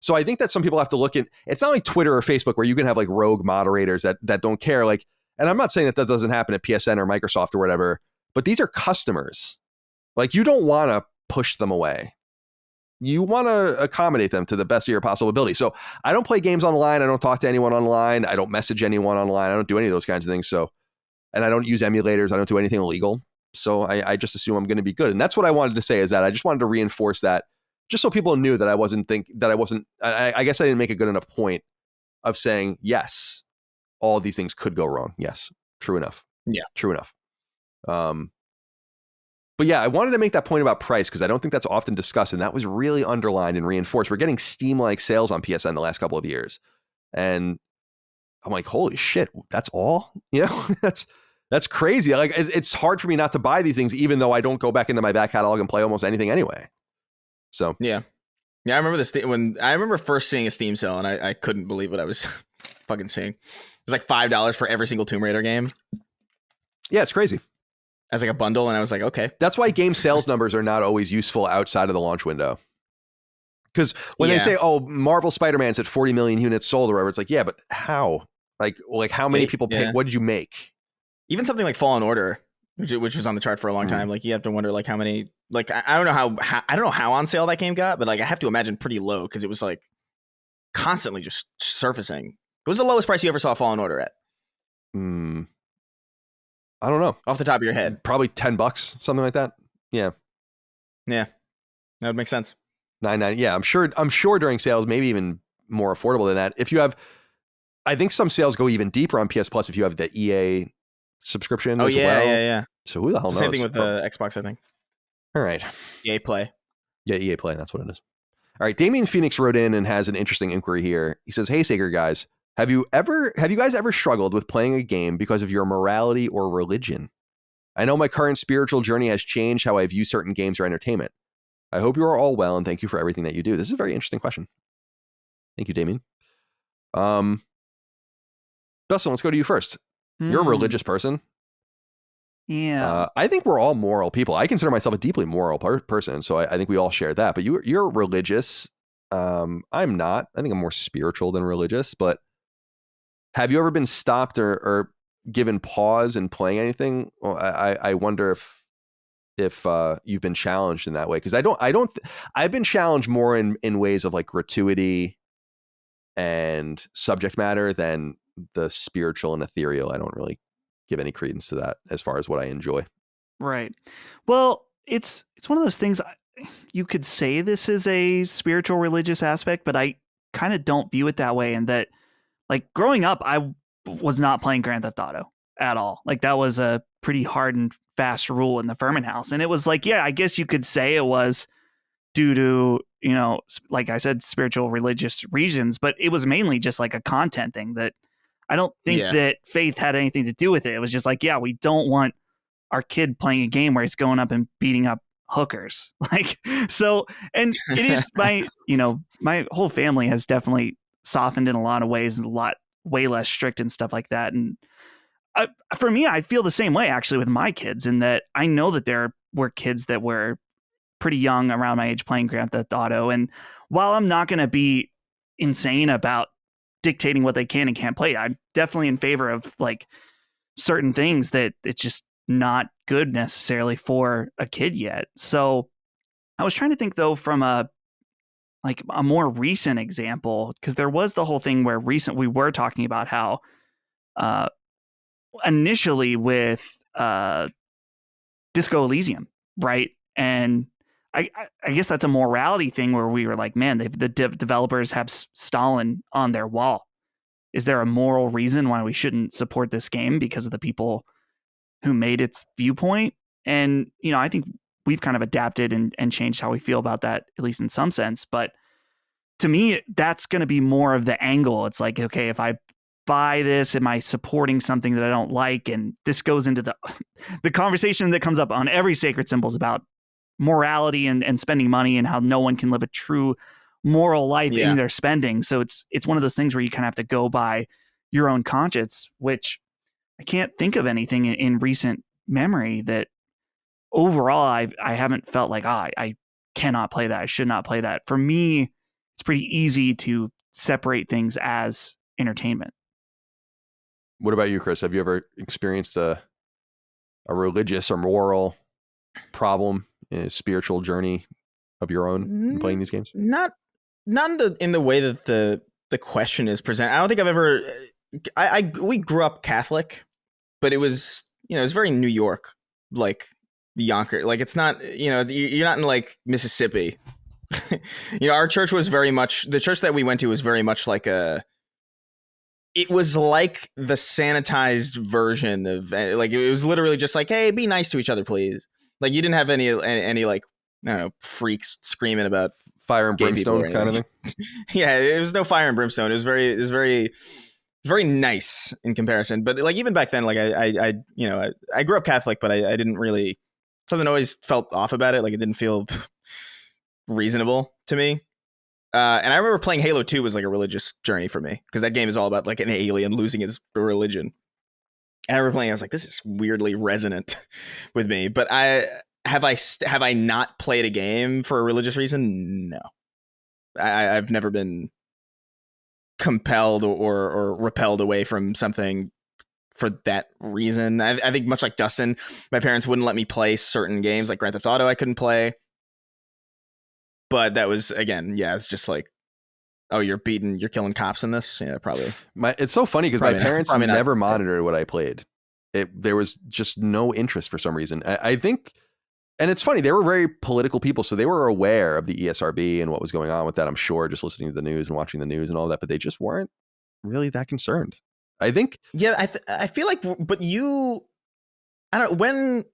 Speaker 2: So I think that some people have to look at, it's not like Twitter or Facebook where you can have like rogue moderators that don't care. Like, and I'm not saying that doesn't happen at PSN or Microsoft or whatever, but these are customers. Like you don't want to push them away. You want to accommodate them to the best of your possible ability. So I don't play games online. I don't talk to anyone online. I don't message anyone online. I don't do any of those kinds of things. So, and I don't use emulators. I don't do anything illegal. So I just assume I'm going to be good. And that's what I wanted to say is that I just wanted to reinforce that. Just so people knew that I guess I didn't make a good enough point of saying, yes, all these things could go wrong. Yes. True enough.
Speaker 3: Yeah.
Speaker 2: True enough. But yeah, I wanted to make that point about price because I don't think that's often discussed. And that was really underlined and reinforced. We're getting Steam-like sales on PSN the last couple of years. And I'm like, holy shit, that's all? You know, that's crazy. Like it's hard for me not to buy these things, even though I don't go back into my back catalog and play almost anything anyway. So
Speaker 3: yeah, I remember when I remember first seeing a Steam sale, and I couldn't believe what I was fucking seeing. It was like $5 for every single Tomb Raider game.
Speaker 2: Yeah, it's crazy.
Speaker 3: As like a bundle, and I was like, okay.
Speaker 2: That's why game sales numbers are not always useful outside of the launch window. Because when they say, "Oh, Marvel Spider-Man's at 40 million units sold," or whatever, it's like, yeah, but how? Like how many people pay? What did you make?
Speaker 3: Even something like Fallen Order, which was on the chart for a long time. Like you have to wonder like how many. Like I don't know how on sale that game got, but like I have to imagine pretty low because it was like constantly just surfacing. What was the lowest price you ever saw Fallen Order at?
Speaker 2: I don't know.
Speaker 3: Off the top of your head,
Speaker 2: probably $10, something like that. Yeah,
Speaker 3: that would make sense.
Speaker 2: $9.99. Yeah, I'm sure during sales, maybe even more affordable than that. If you have I think some sales go even deeper on PS Plus if you have the EA subscription as well.
Speaker 3: Yeah.
Speaker 2: So who the hell knows?
Speaker 3: Same thing with the Xbox, I think.
Speaker 2: All right.
Speaker 3: EA Play.
Speaker 2: Yeah, EA Play. That's what it is. All right. Damien Phoenix wrote in and has an interesting inquiry here. He says, "Hey, Sacred guys, have you guys ever struggled with playing a game because of your morality or religion? I know my current spiritual journey has changed how I view certain games or entertainment. I hope you are all well and thank you for everything that you do." This is a very interesting question. Thank you, Damien. Dustin, let's go to you first. You're a religious person.
Speaker 4: Yeah.
Speaker 2: I think we're all moral people. I consider myself a deeply moral person, so I think we all share that. But you're religious. I'm not. I think I'm more spiritual than religious. But have you ever been stopped or given pause in playing anything? Well, I wonder if you've been challenged in that way, because I've been challenged more in ways of like gratuity and subject matter than the spiritual and ethereal. I don't really give any credence to that as far as what I enjoy.
Speaker 4: Right. Well, it's one of those things. You could say this is a spiritual religious aspect, but I kind of don't view it that way. And that, like, growing up, I was not playing Grand Theft Auto at all. Like, that was a pretty hard and fast rule in the Furman house. And it was like, yeah, I guess you could say it was due to, you know, like I said, spiritual religious reasons, but it was mainly just like a content thing that I don't think that faith had anything to do with it. It was just like, yeah, we don't want our kid playing a game where he's going up and beating up hookers. Like, so, and it is my whole family has definitely softened in a lot of ways and way less strict and stuff like that. And for me, I feel the same way actually with my kids, in that I know that there were kids that were pretty young around my age playing Grand Theft Auto. And while I'm not going to be insane about dictating what they can and can't play, I'm definitely in favor of like certain things that it's just not good necessarily for a kid yet. So I was trying to think though from a more recent example, because there was the whole thing where we were talking about how initially with Disco Elysium, right? And I guess that's a morality thing where we were like, man, the developers have Stalin on their wall. Is there a moral reason why we shouldn't support this game because of the people who made its viewpoint? And, you know, I think we've kind of adapted and changed how we feel about that, at least in some sense. But to me, that's going to be more of the angle. It's like, okay, if I buy this, am I supporting something that I don't like? And this goes into the conversation that comes up on every Sacred Symbols about morality and spending money and how no one can live a true moral life in their spending. So it's one of those things where you kind of have to go by your own conscience, which I can't think of anything in recent memory that overall I haven't felt like, I cannot play that. I should not play that. For me, it's pretty easy to separate things as entertainment.
Speaker 2: What about you, Chris? Have you ever experienced a religious or moral problem in a spiritual journey of your own in playing these games?
Speaker 3: Not in the way that the question is presented. I don't think I've ever. We grew up Catholic, but it was very New York, like Yonkers. Like it's not you're not in like Mississippi. Our church was very much, the church that we went to was very much like it was like the sanitized version of, like, it was literally just like, hey, be nice to each other, please. Like, you didn't have any like, I don't know, freaks screaming about
Speaker 2: fire and brimstone kind of thing.
Speaker 3: Yeah, it was no fire and brimstone. It was very nice in comparison. But like even back then, like I grew up Catholic, but I didn't really, something always felt off about it. Like it didn't feel reasonable to me. And I remember playing Halo 2 was like a religious journey for me, because that game is all about like an alien losing his religion. And I remember playing, I was like, this is weirdly resonant with me. But have I not played a game for a religious reason? No. I've never been compelled or repelled away from something for that reason. I think much like Dustin, my parents wouldn't let me play certain games like Grand Theft Auto I couldn't play. But that was, again, it's just like, oh, you're killing cops in this? Yeah, probably.
Speaker 2: It's so funny because my parents never monitored what I played. There was just no interest for some reason. I think, and it's funny, they were very political people, so they were aware of the ESRB and what was going on with that, I'm sure, just listening to the news and watching the news and all that, but they just weren't really that concerned. I think.
Speaker 3: Yeah, I feel like, but you, I don't when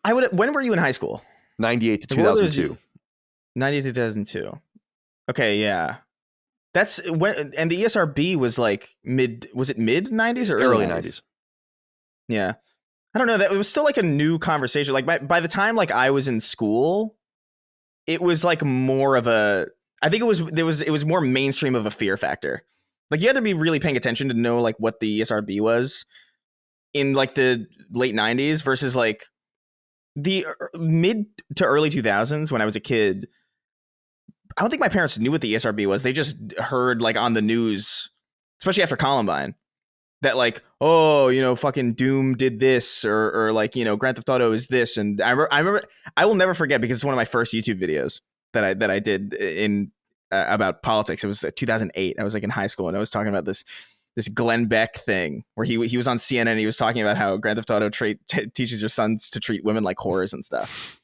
Speaker 3: when were you in high school?
Speaker 2: 98 to 2002.
Speaker 3: 98 to 2002. Okay, yeah. That's when, and the ESRB was like mid 90s or
Speaker 2: Early
Speaker 3: 90s?
Speaker 2: 90s.
Speaker 3: Yeah. I don't know, that it was still like a new conversation. Like by the time like I was in school, it was like more of a, I think it was more mainstream of a fear factor. Like you had to be really paying attention to know like what the ESRB was in like the late 90s versus like the mid to early 2000s when I was a kid. I don't think my parents knew what the ESRB was. They just heard like on the news, especially after Columbine, that like, oh, you know, fucking Doom did this, or like, you know, Grand Theft Auto is this. And I remember, I will never forget because it's one of my first YouTube videos that I did in about politics. It was 2008. I was like in high school and I was talking about this Glenn Beck thing where he was on CNN. And he was talking about how Grand Theft Auto teaches your sons to treat women like whores and stuff.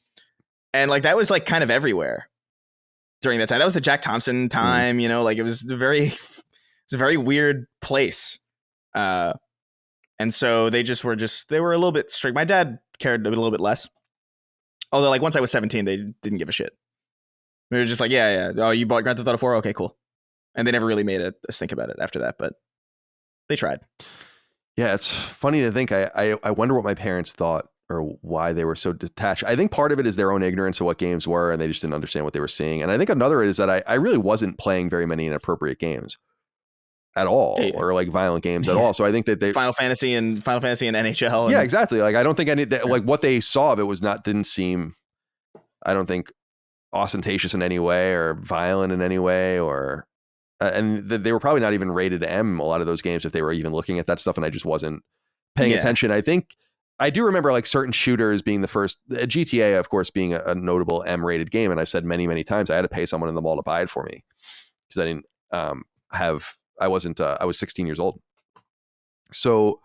Speaker 3: And like that was like kind of everywhere during that time. That was the Jack Thompson time, you know, like it was a very weird place. And so they were a little bit strict. My dad cared a little bit less. Although like once I was 17, they didn't give a shit. They were just like, yeah. Oh, you bought Grand Theft Auto 4? Okay, cool. And they never really made us think about it after that, but they tried.
Speaker 2: Yeah, it's funny to think. I wonder what my parents thought or why they were so detached. I think part of it is their own ignorance of what games were, and they just didn't understand what they were seeing. And I think another is that I really wasn't playing very many inappropriate games at all, or like violent games at all. So I think that they
Speaker 3: Final Fantasy and NHL.
Speaker 2: Yeah, exactly. Like I don't think like what they saw of it didn't seem, I don't think, ostentatious in any way or violent in any way, or and they were probably not even rated M, a lot of those games, if they were even looking at that stuff, and I just wasn't paying attention. I think I do remember like certain shooters being the first, GTA of course being a notable M rated game, and I've said many times I had to pay someone in the mall to buy it for me because I didn't I was 16 years old, so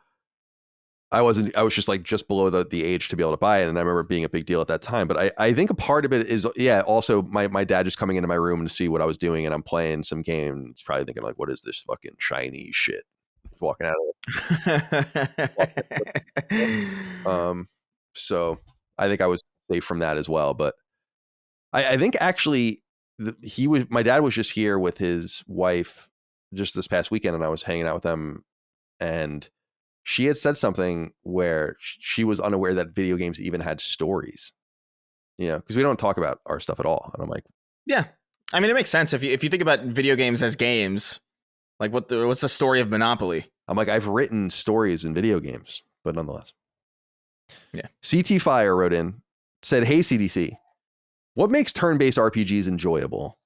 Speaker 2: I was just like just below the age to be able to buy it. And I remember it being a big deal at that time. But I think a part of it is, also my dad just coming into my room to see what I was doing, and I'm playing some game. He's probably thinking like, what is this fucking shiny shit? Walking out of it. So I think I was safe from that as well. But I think actually my dad was just here with his wife just this past weekend, and I was hanging out with them, and she had said something where she was unaware that video games even had stories, you know, because we don't talk about our stuff at all. And I'm like,
Speaker 3: yeah, I mean, it makes sense if you think about video games as games, like what's the story of Monopoly?
Speaker 2: I'm like, I've written stories in video games, but nonetheless.
Speaker 3: Yeah.
Speaker 2: CT Fire wrote in, said, hey, CDC, what makes turn-based RPGs enjoyable?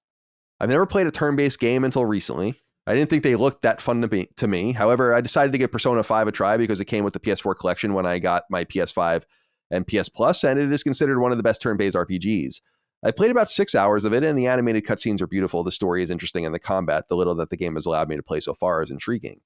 Speaker 2: I've never played a turn-based game until recently. I didn't think they looked that fun to me. However, I decided to give Persona 5 a try because it came with the PS4 collection when I got my PS5 and PS Plus, and it is considered one of the best turn-based RPGs. I played about 6 hours of it, and the animated cutscenes are beautiful, the story is interesting, and the combat, the little that the game has allowed me to play so far, is intriguing.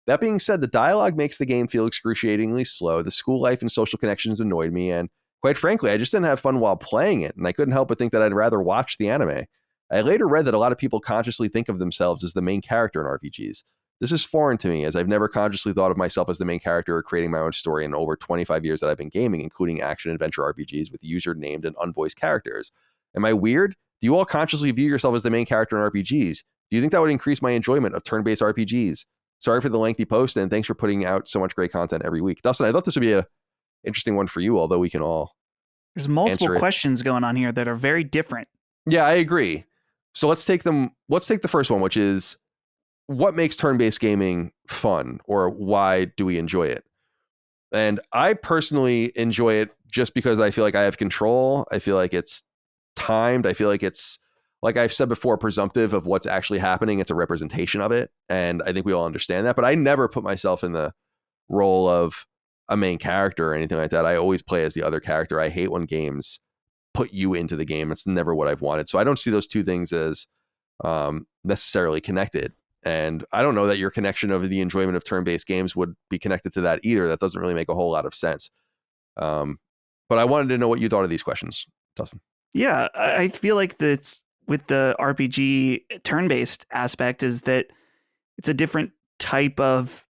Speaker 2: That being said, the dialogue makes the game feel excruciatingly slow, the school life and social connections annoyed me, and quite frankly, I just didn't have fun while playing it, and I couldn't help but think that I'd rather watch the anime. I later read that a lot of people consciously think of themselves as the main character in RPGs. This is foreign to me, as I've never consciously thought of myself as the main character or creating my own story in over 25 years that I've been gaming, including action-adventure RPGs with user-named and unvoiced characters. Am I weird? Do you all consciously view yourself as the main character in RPGs? Do you think that would increase my enjoyment of turn-based RPGs? Sorry for the lengthy post, and thanks for putting out so much great content every week. Dustin, I thought this would be an interesting one for you, although we can all
Speaker 4: There's multiple questions going on here that are very different.
Speaker 2: Yeah, I agree. So let's take the first one, which is, what makes turn-based gaming fun, or why do we enjoy it? And I personally enjoy it just because I feel like I have control. I feel like it's timed. I feel like it's, like I've said before, presumptive of what's actually happening. It's a representation of it. And I think we all understand that. But I never put myself in the role of a main character or anything like that. I always play as the other character. I hate when games put you into the game. It's never what I've wanted. So I don't see those two things as necessarily connected. And I don't know that your connection of the enjoyment of turn-based games would be connected to that either. That doesn't really make a whole lot of sense. But I wanted to know what you thought of these questions, Dustin.
Speaker 4: Yeah, I feel like that's with the RPG turn-based aspect is that it's a different type of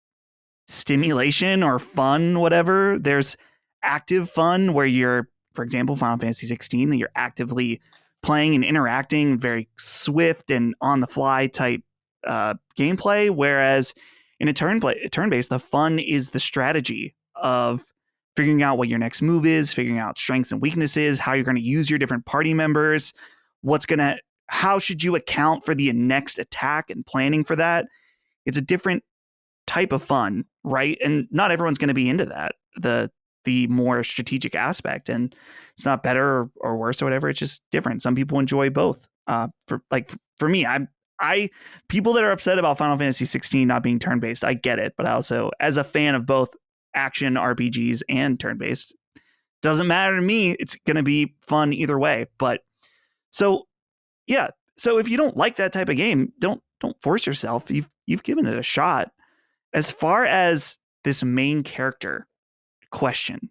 Speaker 4: stimulation or fun, whatever. There's active fun where you're, for example, Final Fantasy 16, that you're actively playing and interacting, very swift and on the fly type gameplay. Whereas in a turn-based, the fun is the strategy of figuring out what your next move is, figuring out strengths and weaknesses, how you're going to use your different party members, how should you account for the next attack and planning for that. It's a different type of fun, right? And not everyone's going to be into that, the more strategic aspect, and it's not better or worse or whatever. It's just different. Some people enjoy both. For me, I people that are upset about Final Fantasy 16 not being turn-based, I get it, but I also, as a fan of both action RPGs and turn-based, doesn't matter to me. It's going to be fun either way. But so if you don't like that type of game, don't force yourself. You've given it a shot. As far as this main character question,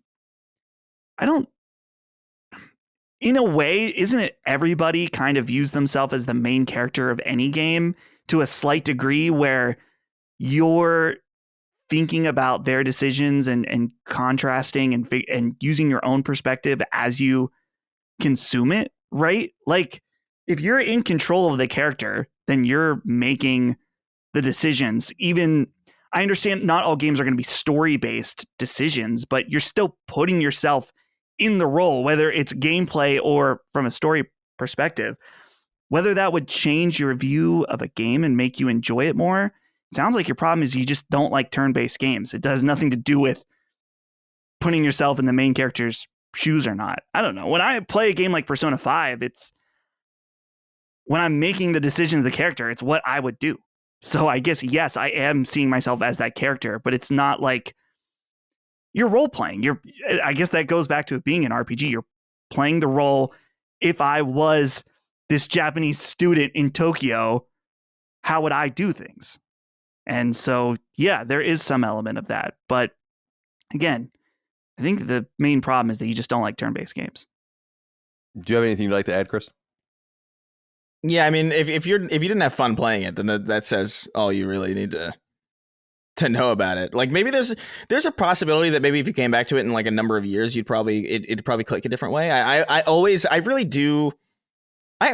Speaker 4: in a way, isn't it everybody kind of views themselves as the main character of any game to a slight degree, where you're thinking about their decisions and contrasting and using your own perspective as you consume it, right? Like, if you're in control of the character, then you're making the decisions. Even, I understand not all games are going to be story-based decisions, but you're still putting yourself in the role, whether it's gameplay or from a story perspective. Whether that would change your view of a game and make you enjoy it more, it sounds like your problem is you just don't like turn-based games. It does nothing to do with putting yourself in the main character's shoes or not. I don't know. When I play a game like Persona 5, it's when I'm making the decision of the character, it's what I would do. So I guess, yes, I am seeing myself as that character, but it's not like you're role playing. I guess that goes back to it being an RPG. You're playing the role. If I was this Japanese student in Tokyo, how would I do things? And so, yeah, there is some element of that. But again, I think the main problem is that you just don't like turn-based games.
Speaker 2: Do you have anything you'd like to add, Chris?
Speaker 3: Yeah, I mean, if you didn't have fun playing it, then that says all you really need to know about it. Like, maybe there's a possibility that maybe if you came back to it in like a number of years, it'd probably click a different way. I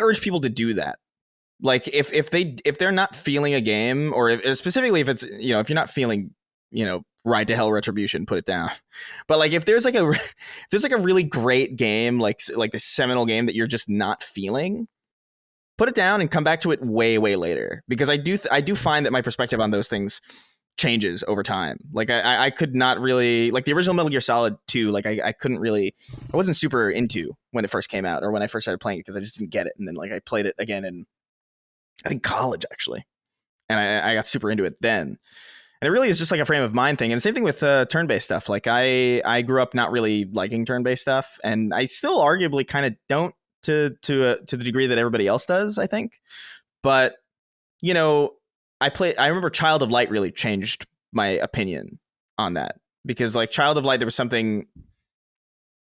Speaker 3: urge people to do that. Like, if they're not feeling a game, or specifically if it's, if you're not feeling, Ride to Hell Retribution, put it down. But like, if there's like a really great game, like the seminal game that you're just not feeling, put it down and come back to it way, way later. Because I do find that my perspective on those things changes over time. Like, I could not really, like the original Metal Gear Solid 2, like I wasn't super into when it first came out, or when I first started playing it, because I just didn't get it. And then like I played it again in, I think, college actually. And I got super into it then. And it really is just like a frame of mind thing. And the same thing with turn-based stuff. Like, I grew up not really liking turn-based stuff, and I still arguably kind of don't to the degree that everybody else does, I think. But, I remember Child of Light really changed my opinion on that, because like Child of Light, there was something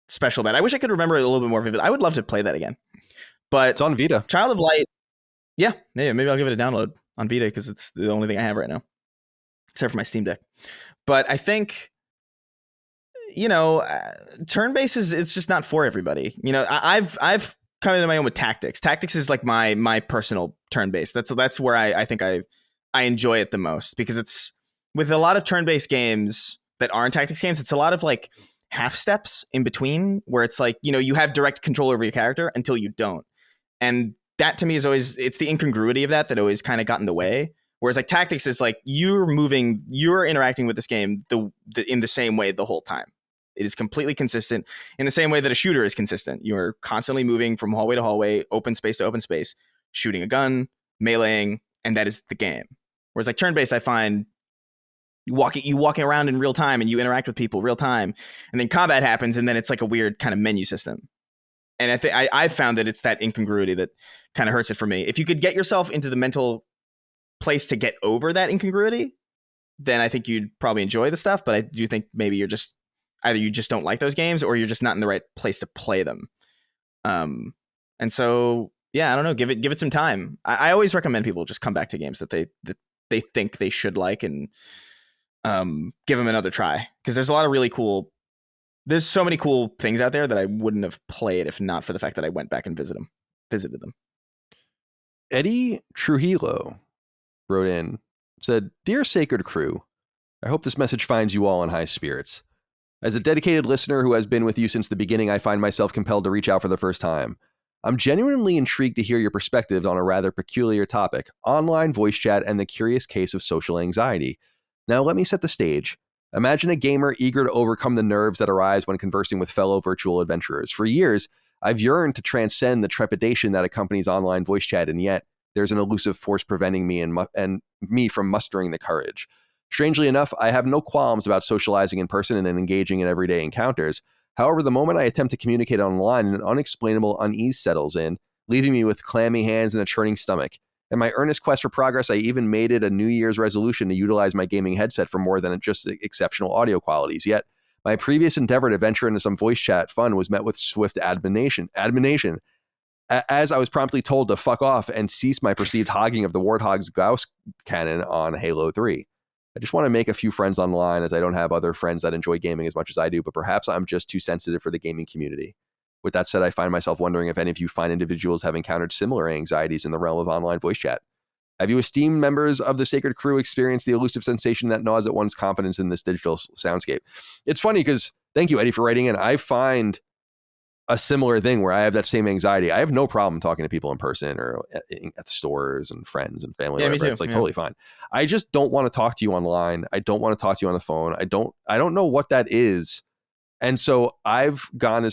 Speaker 3: special about it. I wish I could remember it a little bit more vivid. I would love to play that again. But
Speaker 2: it's on Vita.
Speaker 3: Child of Light, yeah, maybe I'll give it a download on Vita, because it's the only thing I have right now, except for my Steam Deck. But I think, turn-based it's just not for everybody. I've come into my own with tactics. Tactics is like my personal turn-based. That's where I think I enjoy it the most, because it's, with a lot of turn-based games that aren't tactics games, it's a lot of like half steps in between, where it's like, you have direct control over your character until you don't. And that to me is always, it's the incongruity of that always kind of got in the way. Whereas like tactics is like, you're interacting with this game in the same way the whole time. It is completely consistent, in the same way that a shooter is consistent. You're constantly moving from hallway to hallway, open space to open space, shooting a gun, meleeing, and that is the game. Whereas like turn-based, I find you walking around in real time, and you interact with people real time, and then combat happens, and then it's like a weird kind of menu system. And I think I've found that it's that incongruity that kind of hurts it for me. If you could get yourself into the mental place to get over that incongruity, then I think you'd probably enjoy the stuff. But I do think maybe you just don't like those games, or you're just not in the right place to play them. And so, yeah, I don't know. Give it some time. I always recommend people just come back to games that they think they should like, and give them another try. Because there's a lot of really cool. There's so many cool things out there that I wouldn't have played if not for the fact that I went back and visited them.
Speaker 2: Eddie Trujillo wrote in, said, "Dear Sacred Crew, I hope this message finds you all in high spirits. As a dedicated listener who has been with you since the beginning, I find myself compelled to reach out for the first time. I'm genuinely intrigued to hear your perspective on a rather peculiar topic, online voice chat and the curious case of social anxiety. Now, let me set the stage. Imagine a gamer eager to overcome the nerves that arise when conversing with fellow virtual adventurers. For years, I've yearned to transcend the trepidation that accompanies online voice chat, and yet there's an elusive force preventing me and me from mustering the courage. Strangely enough, I have no qualms about socializing in person and engaging in everyday encounters. However, the moment I attempt to communicate online, an unexplainable unease settles in, leaving me with clammy hands and a churning stomach. In my earnest quest for progress, I even made it a New Year's resolution to utilize my gaming headset for more than just exceptional audio qualities. Yet, my previous endeavor to venture into some voice chat fun was met with swift admonition, as I was promptly told to fuck off and cease my perceived hogging of the Warthog's Gauss cannon on Halo 3. I just want to make a few friends online, as I don't have other friends that enjoy gaming as much as I do, but perhaps I'm just too sensitive for the gaming community. With that said, I find myself wondering if any of you fine individuals have encountered similar anxieties in the realm of online voice chat. Have you esteemed members of the Sacred Crew experienced the elusive sensation that gnaws at one's confidence in this digital soundscape? It's funny because, thank you, Eddie, for writing in. I find a similar thing where I have that same anxiety. I have no problem talking to people in person or at the stores and friends and family.
Speaker 3: Yeah, me too.
Speaker 2: It's like totally fine. I just don't want to talk to you online. I don't want to talk to you on the phone. I don't know what that is. And so I've gone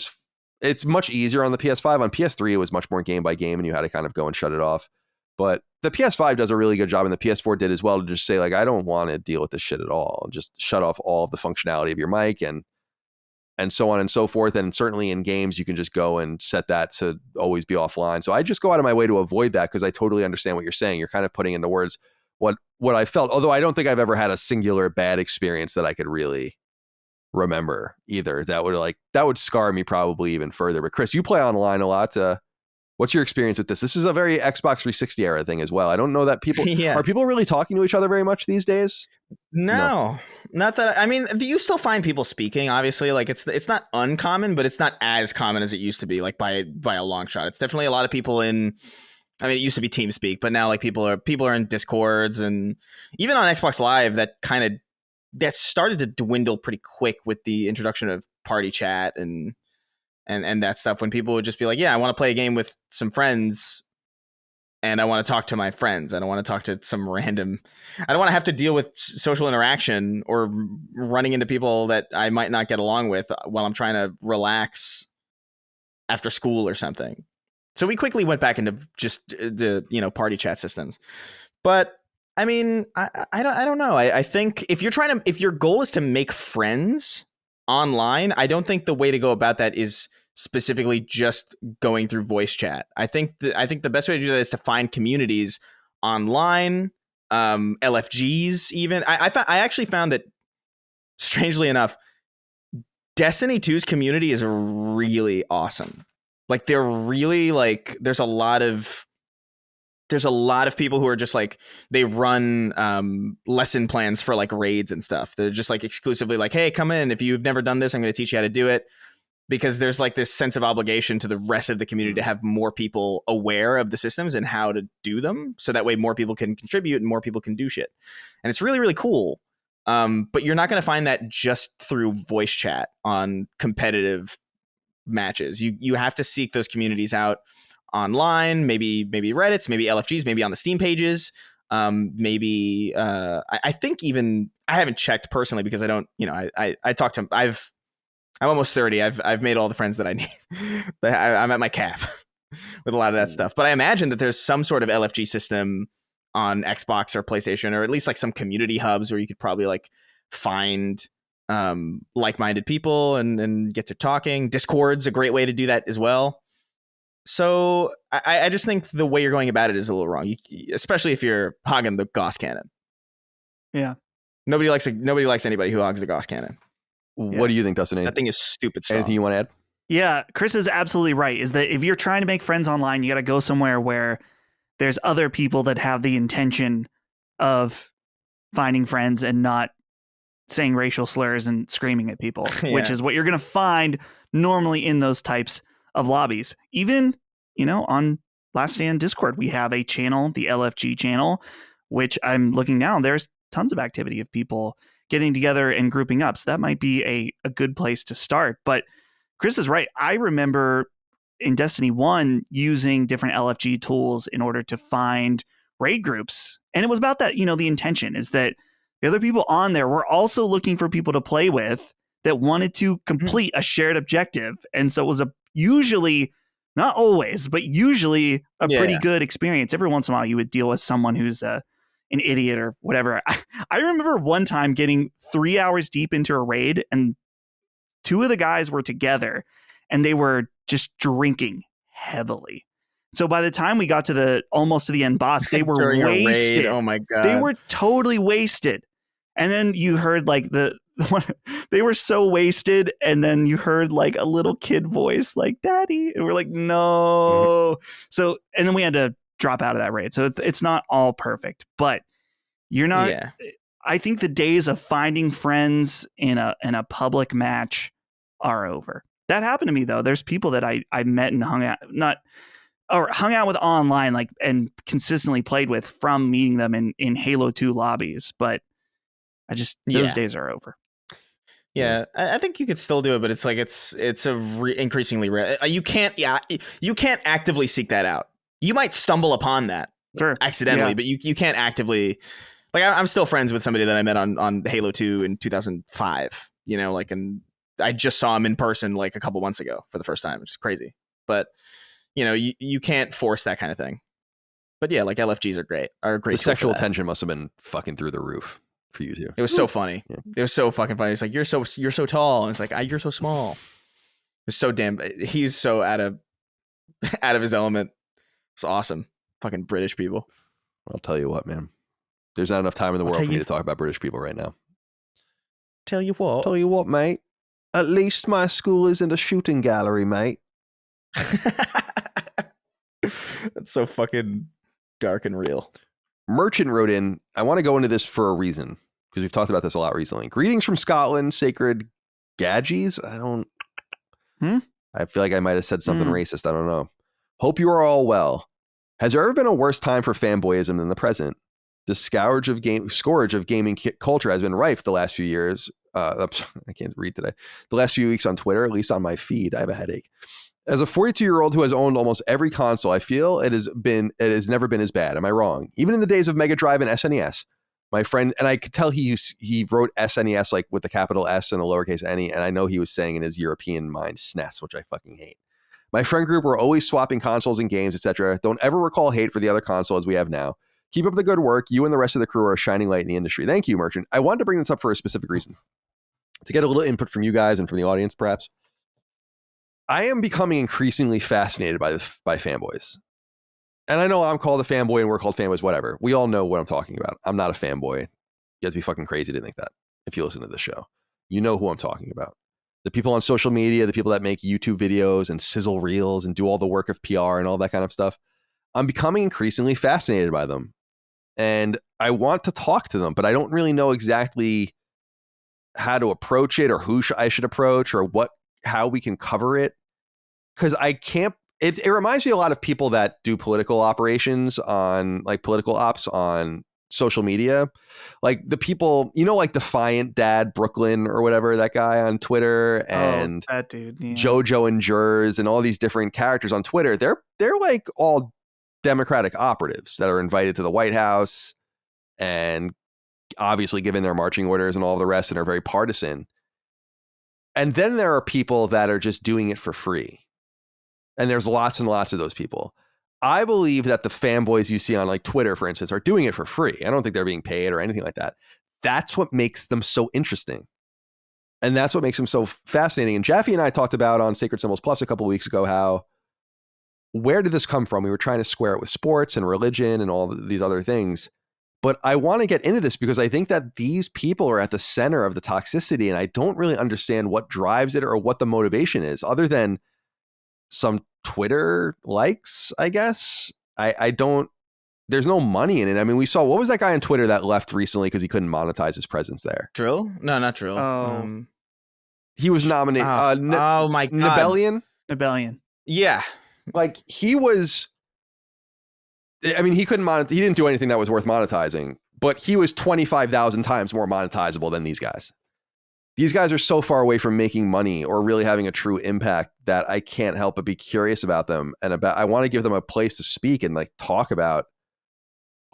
Speaker 2: it's much easier on the PS5. On PS3, it was much more game by game and you had to kind of go and shut it off. But the PS5 does a really good job, and the PS4 did as well, to just say, like, I don't want to deal with this shit at all. Just shut off all of the functionality of your mic and so on and so forth. And certainly in games, you can just go and set that to always be offline. So I just go out of my way to avoid that, because I totally understand what you're saying. You're kind of putting into words what I felt, although I don't think I've ever had a singular bad experience that I could really remember either. That would scar me probably even further. But Chris, you play online a lot. What's your experience with this? This is a very Xbox 360 era thing as well. I don't know that people are people really talking to each other very much these days?
Speaker 3: No, not that. I mean, you still find people speaking, obviously. Like it's not uncommon, but it's not as common as it used to be, like by a long shot. It's definitely a lot of people in. I mean, it used to be TeamSpeak, but now like people are in Discords, and even on Xbox Live, that started to dwindle pretty quick with the introduction of party chat and that stuff, when people would just be like, yeah, I want to play a game with some friends and I want to talk to my friends. I don't want to talk to some random, I don't want to have to deal with social interaction or running into people that I might not get along with while I'm trying to relax after school or something. So we quickly went back into just the, party chat systems. But I mean, I don't know. I think if your goal is to make friends online, I don't think the way to go about that is specifically just going through voice chat. I think the best way to do that is to find communities online, LFGs even. I actually found that, strangely enough, Destiny 2's community is really awesome. Like they're really like, there's a lot of people who are just like, they run lesson plans for like raids and stuff. They're just like exclusively like, hey, come in. If you've never done this, I'm going to teach you how to do it. Because there's like this sense of obligation to the rest of the community to have more people aware of the systems and how to do them. So that way more people can contribute and more people can do shit. And it's really, really cool. But you're not going to find that just through voice chat on competitive matches. You have to seek those communities out online, maybe Reddits, maybe LFGs, maybe on the Steam pages. I think even, I haven't checked personally because I don't, I talk to, I'm almost 30. I've made all the friends that I need. I'm at my cap with a lot of that stuff. But I imagine that there's some sort of LFG system on Xbox or PlayStation, or at least like some community hubs where you could probably like find like-minded people and get to talking. Discord's a great way to do that as well. So I just think the way you're going about it is a little wrong, especially if you're hogging the Gauss cannon.
Speaker 4: Yeah.
Speaker 3: Nobody likes anybody who hogs the Gauss cannon.
Speaker 2: What do you think, Dustin?
Speaker 3: That thing is stupid strong.
Speaker 2: Anything you want to add?
Speaker 4: Yeah, Chris is absolutely right. Is that if you're trying to make friends online, you got to go somewhere where there's other people that have the intention of finding friends and not saying racial slurs and screaming at people, which is what you're going to find normally in those types of lobbies. Even, on Last Stand Discord, we have a channel, the LFG channel, which I'm looking now. There's tons of activity of people getting together and grouping up. So that might be a good place to start. But Chris is right. I remember in Destiny 1 using different LFG tools in order to find raid groups. And it was about that, the intention is that the other people on there were also looking for people to play with that wanted to complete a shared objective. And so it was usually, not always, but usually a pretty good experience. Every once in a while you would deal with someone who's an idiot or whatever. I remember one time getting 3 hours deep into a raid and two of the guys were together and they were just drinking heavily. So by the time we got to almost to the end boss, they were wasted.
Speaker 3: Oh my God.
Speaker 4: They were totally wasted. And then you heard like they were so wasted. And then you heard like a little kid voice like daddy. And we're like, no. So, and then we had to drop out of that raid. So it's not all perfect, but you're not, I think the days of finding friends in a public match are over. That happened to me though. There's people that I met and hung out with online, like, and consistently played with from meeting them in Halo 2 lobbies. But those days are over.
Speaker 3: Yeah, I think you could still do it, but it's like it's increasingly rare. You can't actively seek that out. You might stumble upon that accidentally, but you can't actively. Like I'm still friends with somebody that I met on Halo 2 in 2005. And I just saw him in person like a couple months ago for the first time, which is crazy. But you can't force that kind of thing. But yeah, like LFGs are great.
Speaker 2: The sexual tension must have been fucking through the roof for you too.
Speaker 3: It was so funny. Yeah. It was so fucking funny. It's like you're so tall, and it's like you're so small. It's so damn. He's so out of his element. It's awesome. Fucking British people.
Speaker 2: I'll tell you what, man. There's not enough time in the world for me to talk about British people right now.
Speaker 3: Tell you what,
Speaker 2: mate. At least my school isn't a shooting gallery, mate.
Speaker 3: That's so fucking dark and real.
Speaker 2: Merchant wrote in, I want to go into this for a reason, because we've talked about this a lot recently. Greetings from Scotland, sacred Gadgies. I feel like I might have said something racist. I don't know. Hope you are all well. Has there ever been a worse time for fanboyism than the present? The scourge of gaming culture has been rife the last few years. I can't read today. The last few weeks on Twitter, at least on my feed. I have a headache. As a 42-year-old who has owned almost every console, I feel it has never been as bad. Am I wrong? Even in the days of Mega Drive and SNES, my friend, and I could tell he wrote SNES like with the capital S and a lowercase n, and I know he was saying in his European mind SNES, which I fucking hate. My friend group were always swapping consoles and games, etc. Don't ever recall hate for the other consoles we have now. Keep up the good work. You and the rest of the crew are a shining light in the industry. Thank you, Merchant. I wanted to bring this up for a specific reason. To get a little input from you guys and from the audience, perhaps. I am becoming increasingly fascinated by fanboys. And I know I'm called a fanboy and we're called fanboys, whatever. We all know what I'm talking about. I'm not a fanboy. You have to be fucking crazy to think that if you listen to this show. You know who I'm talking about. The people on social media, the people that make YouTube videos and sizzle reels and do all the work of PR and all that kind of stuff. I'm becoming increasingly fascinated by them. And I want to talk to them, but I don't really know exactly how to approach it or who I should approach or how we can cover it. Because I can't, it reminds me a lot of people that do political operations on like political ops on social media. Like the people, like Defiant Dad Brooklyn or whatever, that guy on Twitter, and
Speaker 4: that dude,
Speaker 2: JoJo and Jers and all these different characters on Twitter. They're like all Democratic operatives that are invited to the White House and obviously given their marching orders and all the rest and are very partisan. And then there are people that are just doing it for free. And there's lots and lots of those people. I believe that the fanboys you see on like Twitter, for instance, are doing it for free. I don't think they're being paid or anything like that. That's what makes them so interesting. And that's what makes them so fascinating. And Jaffe and I talked about on Sacred Symbols Plus a couple of weeks ago where did this come from? We were trying to square it with sports and religion and all these other things. But I want to get into this because I think that these people are at the center of the toxicity, and I don't really understand what drives it or what the motivation is, other than some Twitter likes, I guess. I don't there's no money in it. I mean, we saw, what was that guy on Twitter that left recently because he couldn't monetize his presence there?
Speaker 3: Drill? No, not Drill.
Speaker 4: Oh.
Speaker 2: He was nominated.
Speaker 3: Oh my God.
Speaker 4: Nebellion.
Speaker 3: Yeah.
Speaker 2: Like he was, I mean, he couldn't monetize. He didn't do anything that was worth monetizing, but he was 25,000 times more monetizable than these guys. These guys are so far away from making money or really having a true impact that I can't help but be curious about them. And I want to give them a place to speak and like talk about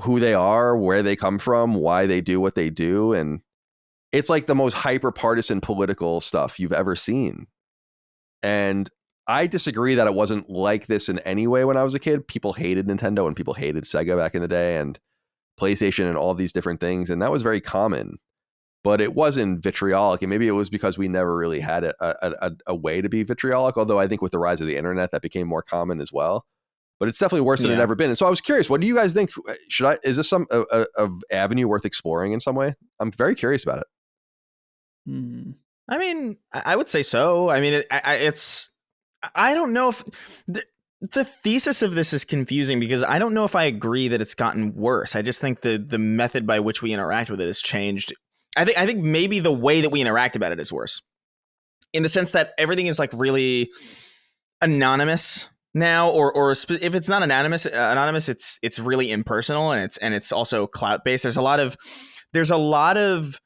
Speaker 2: who they are, where they come from, why they do what they do. And it's like the most hyper partisan political stuff you've ever seen. And I disagree that it wasn't like this in any way when I was a kid. People hated Nintendo and people hated Sega back in the day and PlayStation and all these different things. And that was very common, but it wasn't vitriolic. And maybe it was because we never really had a way to be vitriolic. Although I think with the rise of the internet, that became more common as well. But it's definitely worse than it ever been. And so I was curious, what do you guys think? Is this some a avenue worth exploring in some way? I'm very curious about it.
Speaker 3: I mean, I would say so. I mean, it's, I don't know if the thesis of this is confusing because I don't know if I agree that it's gotten worse. I just think the method by which we interact with it has changed. I think maybe the way that we interact about it is worse, in the sense that everything is like really anonymous now, or if it's not anonymous, it's really impersonal, and it's also clout based. There's a lot of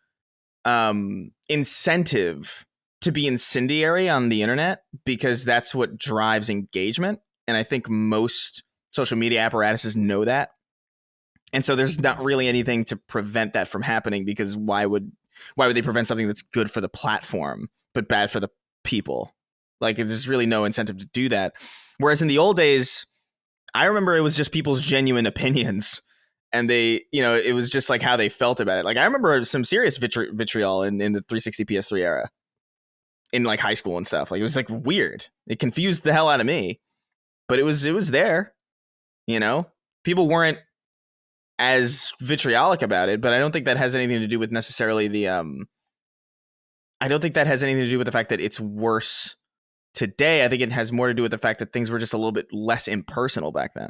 Speaker 3: incentive to be incendiary on the internet because that's what drives engagement. And I think most social media apparatuses know that. And so there's not really anything to prevent that from happening, because why would they prevent something that's good for the platform but bad for the people? Like, there's really no incentive to do that. Whereas in the old days, I remember it was just people's genuine opinions, and they, it was just like how they felt about it. Like, I remember some serious vitriol in the 360 PS3 era in like high school and stuff. Like, it was like weird. It confused the hell out of me, but it was there, people weren't as vitriolic about it, but I don't think that has anything to do with necessarily I don't think that has anything to do with the fact that it's worse today. I think it has more to do with the fact that things were just a little bit less impersonal back then.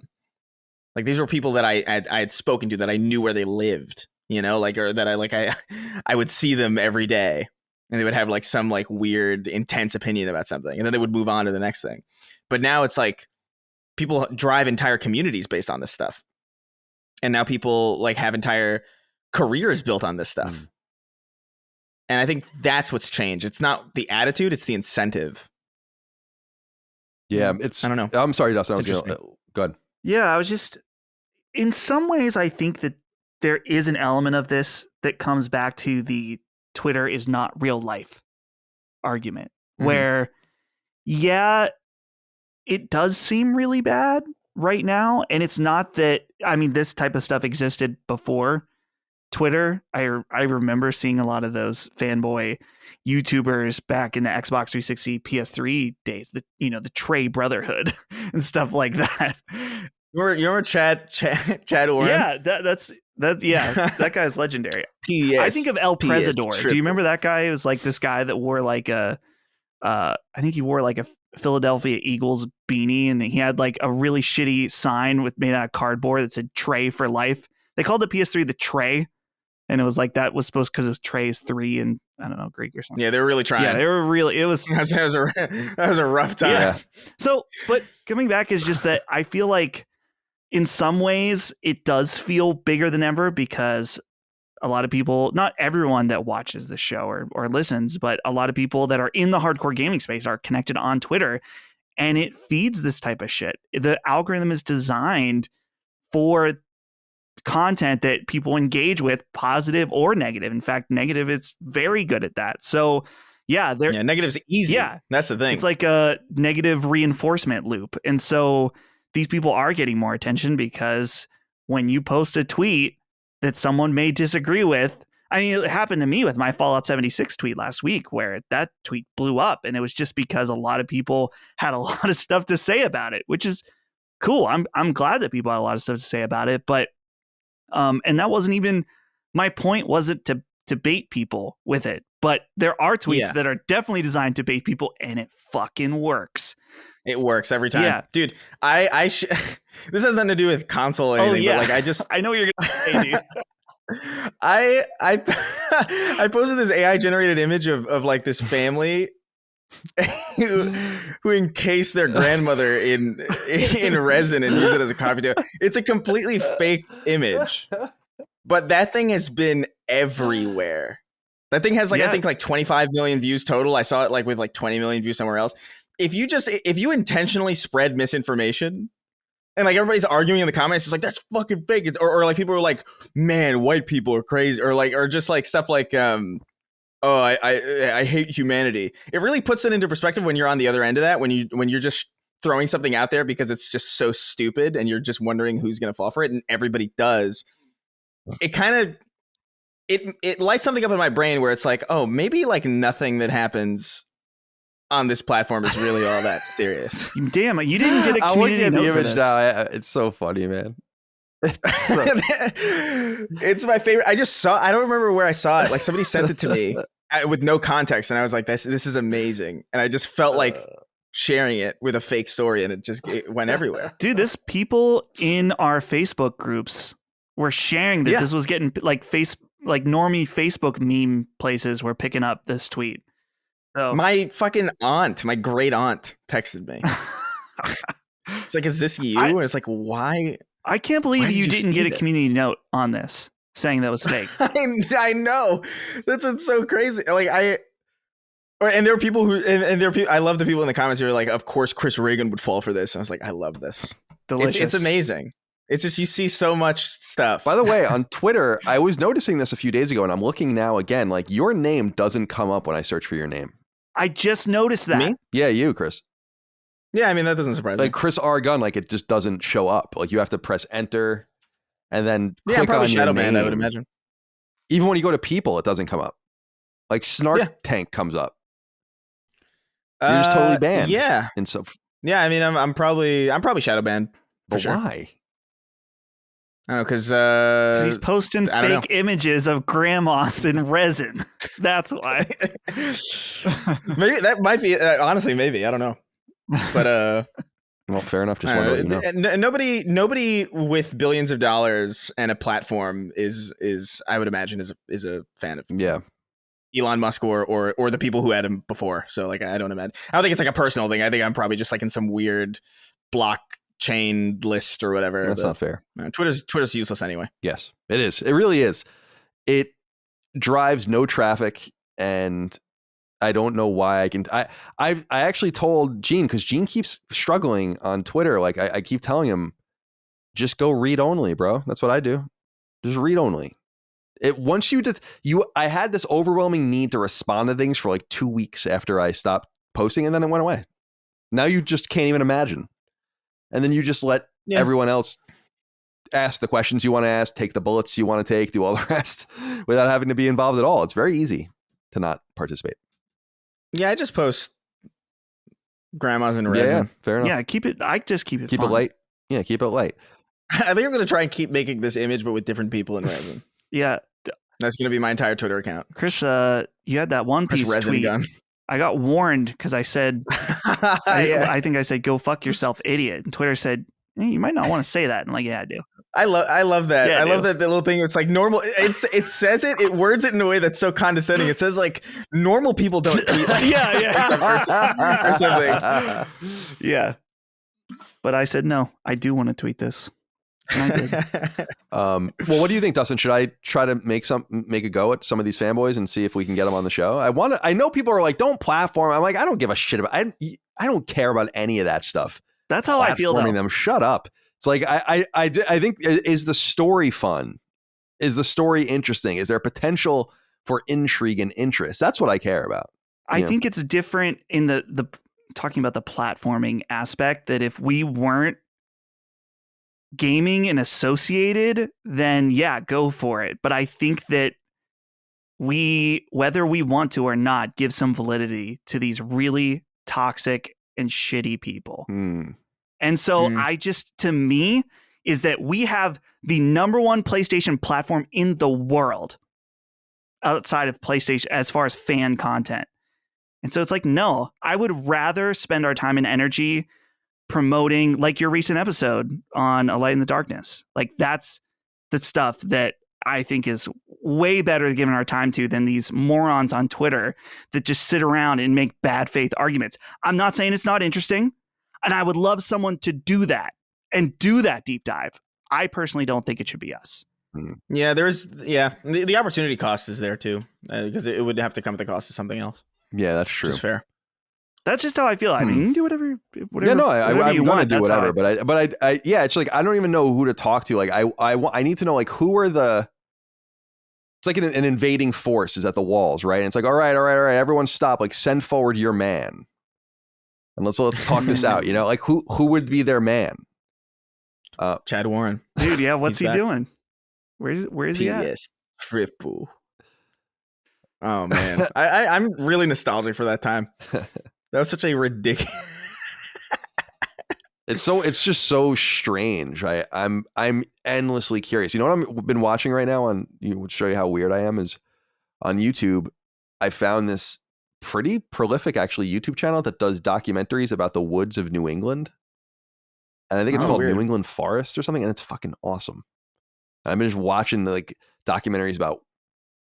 Speaker 3: Like, these were people that I had spoken to, that I knew where they lived, or that I would see them every day. And they would have like some like weird, intense opinion about something, and then they would move on to the next thing. But now it's like people drive entire communities based on this stuff. And now people like have entire careers built on this stuff. And I think that's what's changed. It's not the attitude, it's the incentive.
Speaker 2: Yeah, I don't know. I'm sorry, Dustin. Go ahead.
Speaker 4: Yeah, I was just, in some ways, I think that there is an element of this that comes back to the Twitter is not real life argument, where, it does seem really bad right now. And it's not that, I mean, this type of stuff existed before Twitter. I remember seeing a lot of those fanboy YouTubers back in the Xbox 360 PS3 days, the Trey Brotherhood and stuff like that.
Speaker 3: You remember Chad Oren?
Speaker 4: Yeah, that guy's legendary. I think of El Presador. Do you remember that guy? It was like this guy that wore like I think he wore like a Philadelphia Eagles beanie, and he had like a really shitty sign made out of cardboard that said Trey for life. They called the PS3 the Trey, and it was like that was supposed, because it was Trey's 3 and I don't know, Greek or something.
Speaker 3: Yeah, they were really trying.
Speaker 4: Yeah, they were really. It was
Speaker 3: that was a rough time.
Speaker 4: Yeah. So, but coming back is just that I feel like in some ways it does feel bigger than ever, because a lot of people, not everyone that watches the show or listens, but a lot of people that are in the hardcore gaming space are connected on Twitter, and it feeds this type of shit. The algorithm is designed for content that people engage with, positive or negative. In fact, negative, it's very good at that. So negative's easy. Yeah,
Speaker 3: that's the thing.
Speaker 4: It's like a negative reinforcement loop. And so these people are getting more attention because when you post a tweet that someone may disagree with, I mean, it happened to me with my Fallout 76 tweet last week, where that tweet blew up, and it was just because a lot of people had a lot of stuff to say about it, which is cool. I'm glad that people had a lot of stuff to say about it, but and that wasn't even my point. Wasn't to bait people with it, but there are tweets that are definitely designed to bait people, and it fucking works.
Speaker 3: It works every time.
Speaker 4: Yeah.
Speaker 3: Dude, this has nothing to do with console or anything, but like
Speaker 4: I know what you're gonna say, dude.
Speaker 3: I posted this AI generated image of like this family who encased their grandmother in resin and use it as a coffee table. It's a completely fake image, but that thing has been everywhere. That thing has like I think like 25 million views total. I saw it like with like 20 million views somewhere else. If you intentionally spread misinformation and like everybody's arguing in the comments, it's like that's fucking fake, or like people are like, man, white people are crazy, or just like stuff like oh, I hate humanity. It really puts it into perspective when you're on the other end of that, when you're just throwing something out there because it's just so stupid and you're just wondering who's going to fall for it, and everybody does. It kind of it lights something up in my brain where it's like, oh, maybe like nothing that happens on this platform is really all that serious.
Speaker 4: Damn, you didn't get a community
Speaker 2: I'm looking at
Speaker 4: note
Speaker 2: the
Speaker 4: for
Speaker 2: image
Speaker 4: this.
Speaker 2: now. It's so funny, man.
Speaker 3: It's my favorite. I don't remember where I saw it. Like somebody sent it to me with no context, and I was like, this is amazing. And I just felt like sharing it with a fake story, and it went everywhere.
Speaker 4: Dude, this people in our Facebook groups were sharing that this was getting like normie Facebook meme places were picking up this tweet. So
Speaker 3: my fucking aunt, my great aunt, texted me. It's like, is this you? And it's like, why?
Speaker 4: I can't believe you didn't get a community note on this saying that was fake.
Speaker 3: I know. That's what's so crazy. Like and there are people who and there are people. I love the people in the comments who are like, of course, Chris Reagan would fall for this. And I was like, I love this.
Speaker 4: Delicious.
Speaker 3: It's amazing. It's just you see so much stuff.
Speaker 2: By the way, on Twitter, I was noticing this a few days ago, and I'm looking now again. Like your name doesn't come up when I search for your name.
Speaker 4: I just noticed that.
Speaker 3: Me?
Speaker 2: Yeah, you, Chris.
Speaker 3: Yeah, I mean that doesn't surprise me.
Speaker 2: Like Chris R. Gunn, like it just doesn't show up. Like you have to press enter, and then click
Speaker 3: probably
Speaker 2: on
Speaker 3: shadow
Speaker 2: your
Speaker 3: banned,
Speaker 2: name.
Speaker 3: I would imagine.
Speaker 2: Even when you go to people, it doesn't come up. Like Snark Tank comes up. You're just totally banned.
Speaker 3: Yeah.
Speaker 2: And so,
Speaker 3: yeah, I mean, I'm probably shadow banned.
Speaker 2: but
Speaker 3: sure.
Speaker 2: why?
Speaker 3: I don't know, because
Speaker 4: he's posting fake images of grandmas in resin. That's why.
Speaker 3: Maybe that might be honestly, maybe I don't know, but
Speaker 2: well, fair enough. Just wanted to let you know.
Speaker 3: Nobody with billions of dollars and a platform is I would imagine is a fan of Elon Musk or the people who had him before. So like I don't think it's like a personal thing. I think I'm probably just like in some weird blockchain list or whatever.
Speaker 2: That's not fair.
Speaker 3: Twitter's useless anyway.
Speaker 2: Yes, it is. It really is. It drives no traffic, and I don't know why I actually told Gene, because Gene keeps struggling on Twitter. Like I keep telling him, just go read only, bro. That's what I do. Just read only. I had this overwhelming need to respond to things for like 2 weeks after I stopped posting, and then it went away. Now you just can't even imagine. And then you just let everyone else ask the questions you want to ask, take the bullets you want to take, do all the rest without having to be involved at all. It's very easy to not participate.
Speaker 3: Yeah, I just post grandmas in resin.
Speaker 2: Yeah, fair enough.
Speaker 4: Yeah, I just keep it
Speaker 2: Keep
Speaker 4: fun.
Speaker 2: it light. Yeah, keep it light.
Speaker 3: I think I'm going to try and keep making this image, but with different people in resin.
Speaker 4: Yeah.
Speaker 3: That's going to be my entire Twitter account.
Speaker 4: Chris, you had that One Piece
Speaker 3: resin
Speaker 4: tweet.
Speaker 3: gun.
Speaker 4: I got warned because I said, I think I said, go fuck yourself, idiot. And Twitter said, you might not want to say that. And I'm like, yeah, I do.
Speaker 3: I love that.
Speaker 4: Yeah,
Speaker 3: I love that the little thing. It's like normal. It says it words it in a way that's so condescending. It says like normal people don't tweet like or something.
Speaker 4: Yeah. But I said, no, I do want to tweet this. And I did.
Speaker 2: Well, what do you think, Dustin? Should I try to make a go at some of these fanboys and see if we can get them on the show? I know people are like, don't platform. I'm like, I don't give a shit about. I don't care about any of that stuff.
Speaker 4: That's how I feel. Though.
Speaker 2: Them, shut up. It's like I think, is the story fun? Is the story interesting? Is there potential for intrigue and interest? That's what I care about.
Speaker 4: I think it's different in the talking about the platforming aspect, that if we weren't gaming and associated, then yeah, go for it. But I think that whether we want to or not, give some validity to these really toxic and shitty people. And so to me, is that we have the number one PlayStation platform in the world outside of PlayStation as far as fan content. And so it's like, no, I would rather spend our time and energy promoting, like your recent episode on A Light in the Darkness. Like that's the stuff that I think is way better given our time to than these morons on Twitter that just sit around and make bad faith arguments. I'm not saying it's not interesting, and I would love someone to do that and do that deep dive. I personally don't think it should be us.
Speaker 3: Yeah, the opportunity cost is there too, because it would have to come at the cost of something else.
Speaker 2: Yeah, that's true.
Speaker 3: Which is fair.
Speaker 4: That's just how I feel. I mean, you can do whatever.
Speaker 2: Yeah, no, I'm gonna do whatever,
Speaker 4: but
Speaker 2: but I, yeah, it's like I don't even know who to talk to. Like I need to know like who are the. It's like an invading force is at the walls, right? And it's like, all right, everyone stop. Like, send forward your man, and let's talk this out. You know, like who would be their man?
Speaker 3: Chad Warren,
Speaker 4: dude. Yeah, what's he doing? Where is he at?
Speaker 3: P.S. Triple. Oh man, I'm really nostalgic for that time. That was such a ridiculous.
Speaker 2: It's just so strange. I'm endlessly curious. You know what I've been watching right now on, would show you how weird I am, is on YouTube. I found this pretty prolific actually YouTube channel that does documentaries about the woods of New England. And I think it's called New England Forest or something, and it's fucking awesome. I've been just watching the like documentaries about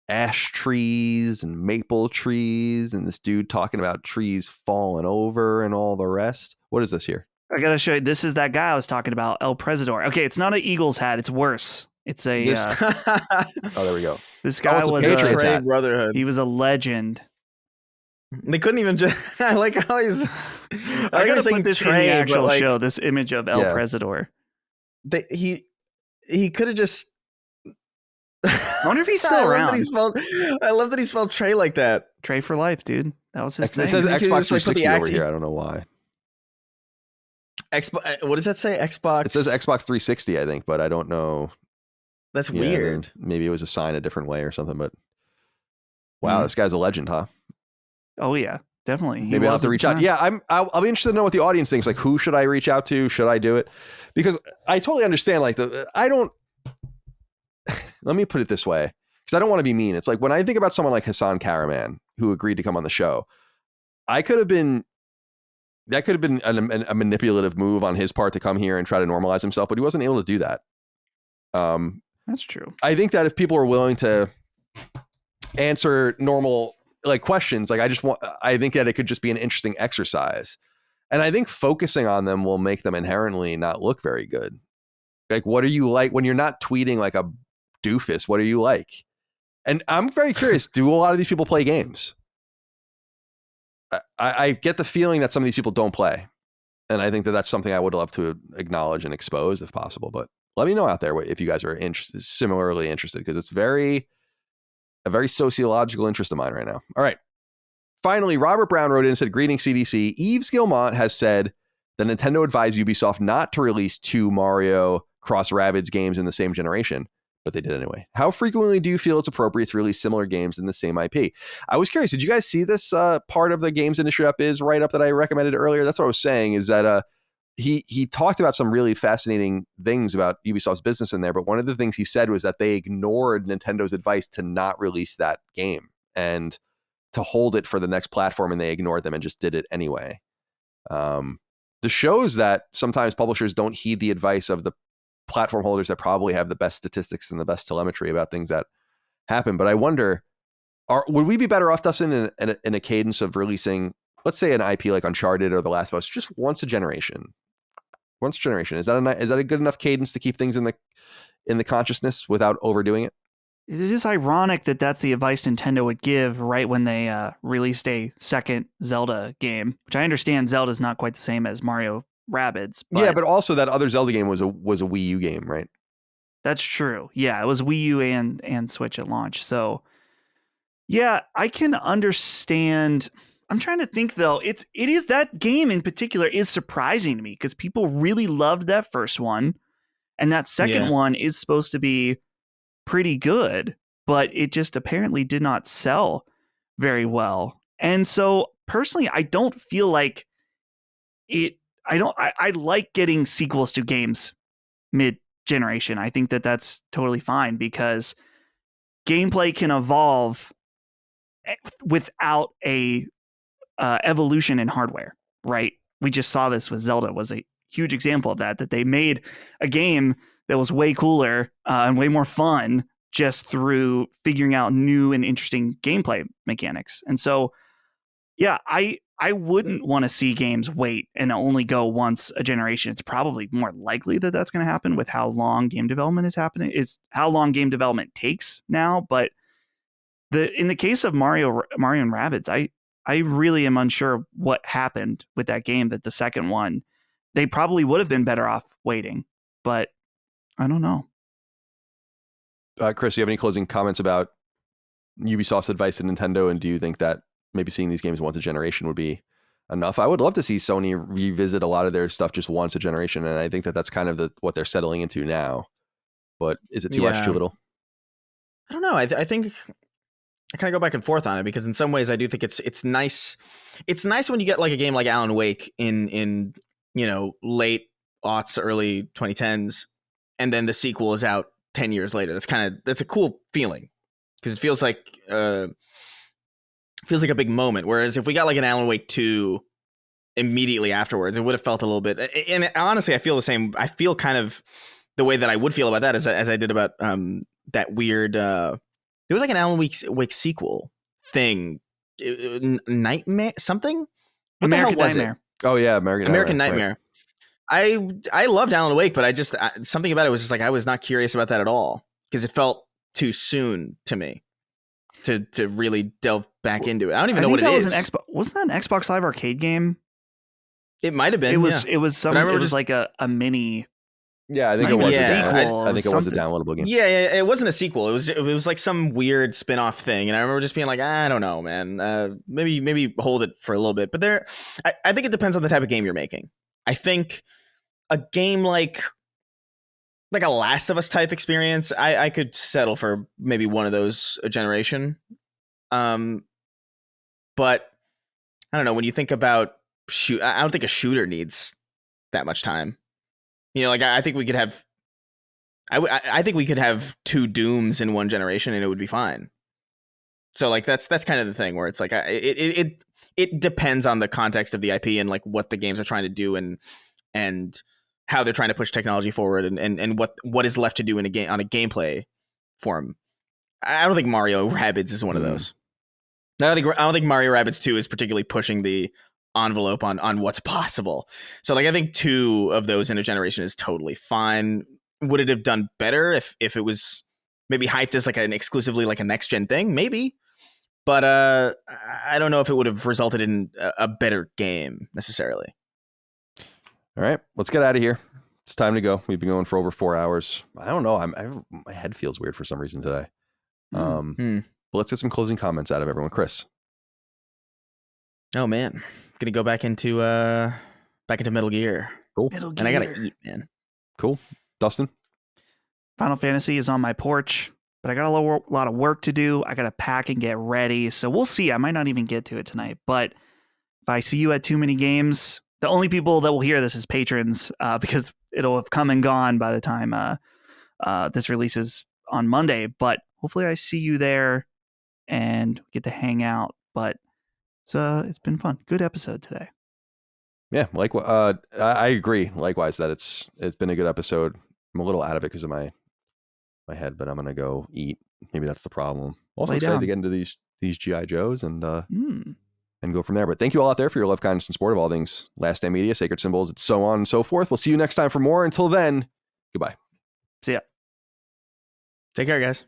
Speaker 2: ash trees and maple trees, and this dude talking about trees falling over and all the rest. What is this here?
Speaker 4: I gotta show you. This is that guy I was talking about, El Presidor. Okay, it's not an Eagles hat. It's worse. It's a.
Speaker 2: Oh, there we go.
Speaker 4: This guy was
Speaker 2: a
Speaker 3: Trey Brotherhood.
Speaker 4: He was a legend.
Speaker 3: They couldn't even. I like how he's.
Speaker 4: I gotta put this Trey, in the actual show. This image of El Presidor.
Speaker 3: He could have just.
Speaker 4: I wonder if he's still around.
Speaker 3: I love that he spelled Trey like that.
Speaker 4: Trey for life, dude. That was his name.
Speaker 2: It says Xbox 360 over here. I don't know why.
Speaker 3: What does that say? Xbox.
Speaker 2: It says Xbox 360, I think, but I don't know.
Speaker 3: That's weird.
Speaker 2: Maybe it was assigned a different way or something. But wow, this guy's a legend, huh?
Speaker 4: Oh yeah, definitely.
Speaker 2: Maybe I'll have to reach out. Yeah, I'll be interested to know what the audience thinks. Like, who should I reach out to? Should I do it? Because I totally understand. Like I don't. Let me put it this way, because I don't want to be mean. It's like when I think about someone like Hassan Karaman, who agreed to come on the show, that could have been a manipulative move on his part to come here and try to normalize himself, but he wasn't able to do that.
Speaker 4: That's true.
Speaker 2: I think that if people are willing to answer normal like questions, like I think that it could just be an interesting exercise. And I think focusing on them will make them inherently not look very good. Like, what are you like when you're not tweeting like a doofus? What are you like? And I'm very curious, do a lot of these people play games? I get the feeling that some of these people don't play. And I think that that's something I would love to acknowledge and expose if possible. But let me know out there if you guys are similarly interested, because it's a very sociological interest of mine right now. All right. Finally, Robert Brown wrote in and said, "Greetings, CDC. Yves Guillemot has said that Nintendo advised Ubisoft not to release 2 Mario Cross Rabbids games in the same generation, but they did anyway. How frequently do you feel it's appropriate to release similar games in the same IP?" I was curious. Did you guys see this part of the Games Industry Up Is write-up that I recommended earlier? That's what I was saying, is that he talked about some really fascinating things about Ubisoft's business in there, but one of the things he said was that they ignored Nintendo's advice to not release that game and to hold it for the next platform, and they ignored them and just did it anyway. The shows that sometimes publishers don't heed the advice of the platform holders that probably have the best statistics and the best telemetry about things that happen. But I wonder, would we be better off, Dustin, in a cadence of releasing, let's say, an IP like Uncharted or The Last of Us, just once a generation? Once a generation. Is that a good enough cadence to keep things in the consciousness without overdoing it?
Speaker 4: It is ironic that that's the advice Nintendo would give right when they released a second Zelda game, which I understand Zelda is not quite the same as Mario Rabbids.
Speaker 2: Yeah, but also that other Zelda game was a Wii U game, right?
Speaker 4: That's true. Yeah, it was Wii U and Switch at launch. So, yeah, I can understand. I'm trying to think though. It is that game in particular is surprising to me because people really loved that first one, and that second one is supposed to be pretty good, but it just apparently did not sell very well. And so personally, I don't feel like it. I like getting sequels to games mid-generation. I think that that's totally fine because gameplay can evolve without a evolution in hardware, right? we just saw this with Zelda was a huge example of that they made a game that was way cooler and way more fun just through figuring out new and interesting gameplay mechanics. And so, yeah, I wouldn't want to see games wait and only go once a generation. It's probably more likely that that's going to happen with how long game development is how long game development takes now. But in the case of Mario and Rabbids, I really am unsure what happened with that game, that the second one, they probably would have been better off waiting, but I don't know.
Speaker 2: Chris, do you have any closing comments about Ubisoft's advice to Nintendo? And do you think that maybe seeing these games once a generation would be enough? I would love to see Sony revisit a lot of their stuff just once a generation. And I think that that's kind of what they're settling into now. But is it too much, too little?
Speaker 3: I don't know. I think I kind of go back and forth on it, because in some ways I do think it's nice. It's nice when you get like a game like Alan Wake in late aughts, early 2010s, and then the sequel is out 10 years later. That's a cool feeling, because it feels like a big moment. Whereas if we got like an Alan Wake 2 immediately afterwards, it would have felt a little bit. And honestly, I feel the same. I feel kind of the way that I would feel about that as I did about that weird. It was like an Alan Wake sequel thing, Nightmare something. What
Speaker 4: American
Speaker 3: the hell was
Speaker 4: Nightmare.
Speaker 3: it?
Speaker 2: Oh yeah, American
Speaker 3: Nightmare. Right. I loved Alan Wake, but something about it was just like I was not curious about that at all, because it felt too soon to me to really delve back into it. I don't even know what it is.
Speaker 4: Wasn't that an Xbox Live Arcade game?
Speaker 3: It might have been.
Speaker 4: It was like a mini.
Speaker 2: Yeah, I think it was.
Speaker 4: Sequel
Speaker 2: I think it was a downloadable game.
Speaker 3: Yeah, it wasn't a sequel. It was like some weird spin-off thing, and I remember just being like, I don't know, man. Maybe hold it for a little bit. But I think it depends on the type of game you're making. I think a game like a Last of Us type experience, I could settle for maybe one of those a generation. But I don't know. When you think about I don't think a shooter needs that much time. Like I think we could have. I think we could have 2 Dooms in one generation and it would be fine. So like that's kind of the thing where it's like it depends on the context of the IP and like what the games are trying to do and how they're trying to push technology forward and what is left to do in a game on a gameplay form. I don't think Mario Rabbids is one of those. I don't think Mario Rabbids 2 is particularly pushing the envelope on what's possible. So like I think 2 of those in a generation is totally fine. Would it have done better if it was maybe hyped as like an exclusively like a next gen thing? Maybe. But I don't know if it would have resulted in a better game necessarily.
Speaker 2: All right, let's get out of here. It's time to go. We've been going for over 4 hours. I don't know. My head feels weird for some reason today. But let's get some closing comments out of everyone. Chris.
Speaker 3: Oh man, gonna go back into Metal Gear.
Speaker 2: Cool.
Speaker 3: And I gotta eat, man.
Speaker 2: Cool. Dustin.
Speaker 4: Final Fantasy is on my porch, but I got a lot of work to do. I gotta pack and get ready. So we'll see. I might not even get to it tonight. But if I see you at too many games, the only people that will hear this is patrons, because it'll have come and gone by the time this releases on Monday. But hopefully I see you there and get to hang out. But it's been fun. Good episode today.
Speaker 2: Yeah, I agree. Likewise, that it's been a good episode. I'm a little out of it because of my head, but I'm gonna go eat. Maybe that's the problem. Also excited to get into these GI Joes and go from there. But thank you all out there for your love, kindness, and support of all things Last Stand Media, Sacred Symbols, and so on and so forth. We'll see you next time for more. Until then, goodbye.
Speaker 4: See ya.
Speaker 3: Take care, guys.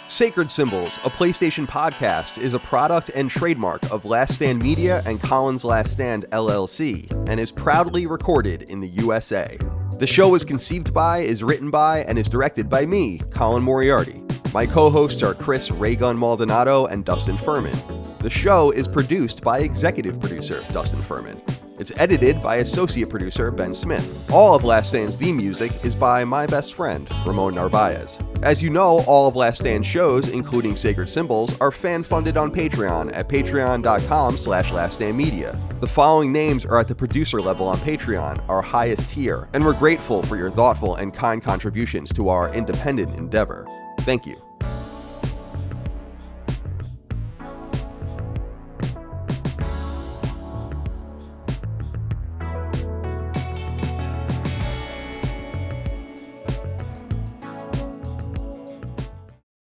Speaker 2: Sacred Symbols, a PlayStation podcast, is a product and trademark of Last Stand Media and Collins Last Stand LLC, and is proudly recorded in the USA. The show is conceived by, is written by, and is directed by me, Colin Moriarty. My co-hosts are Chris Raygun Maldonado and Dustin Furman. The show is produced by executive producer Dustin Furman. It's edited by associate producer Ben Smith. All of Last Stand's theme music is by my best friend, Ramon Narvaez. As you know, all of Last Stand's shows, including Sacred Symbols, are fan-funded on Patreon at patreon.com/laststandmedia. The following names are at the producer level on Patreon, our highest tier, and we're grateful for your thoughtful and kind contributions to our independent endeavor. Thank you.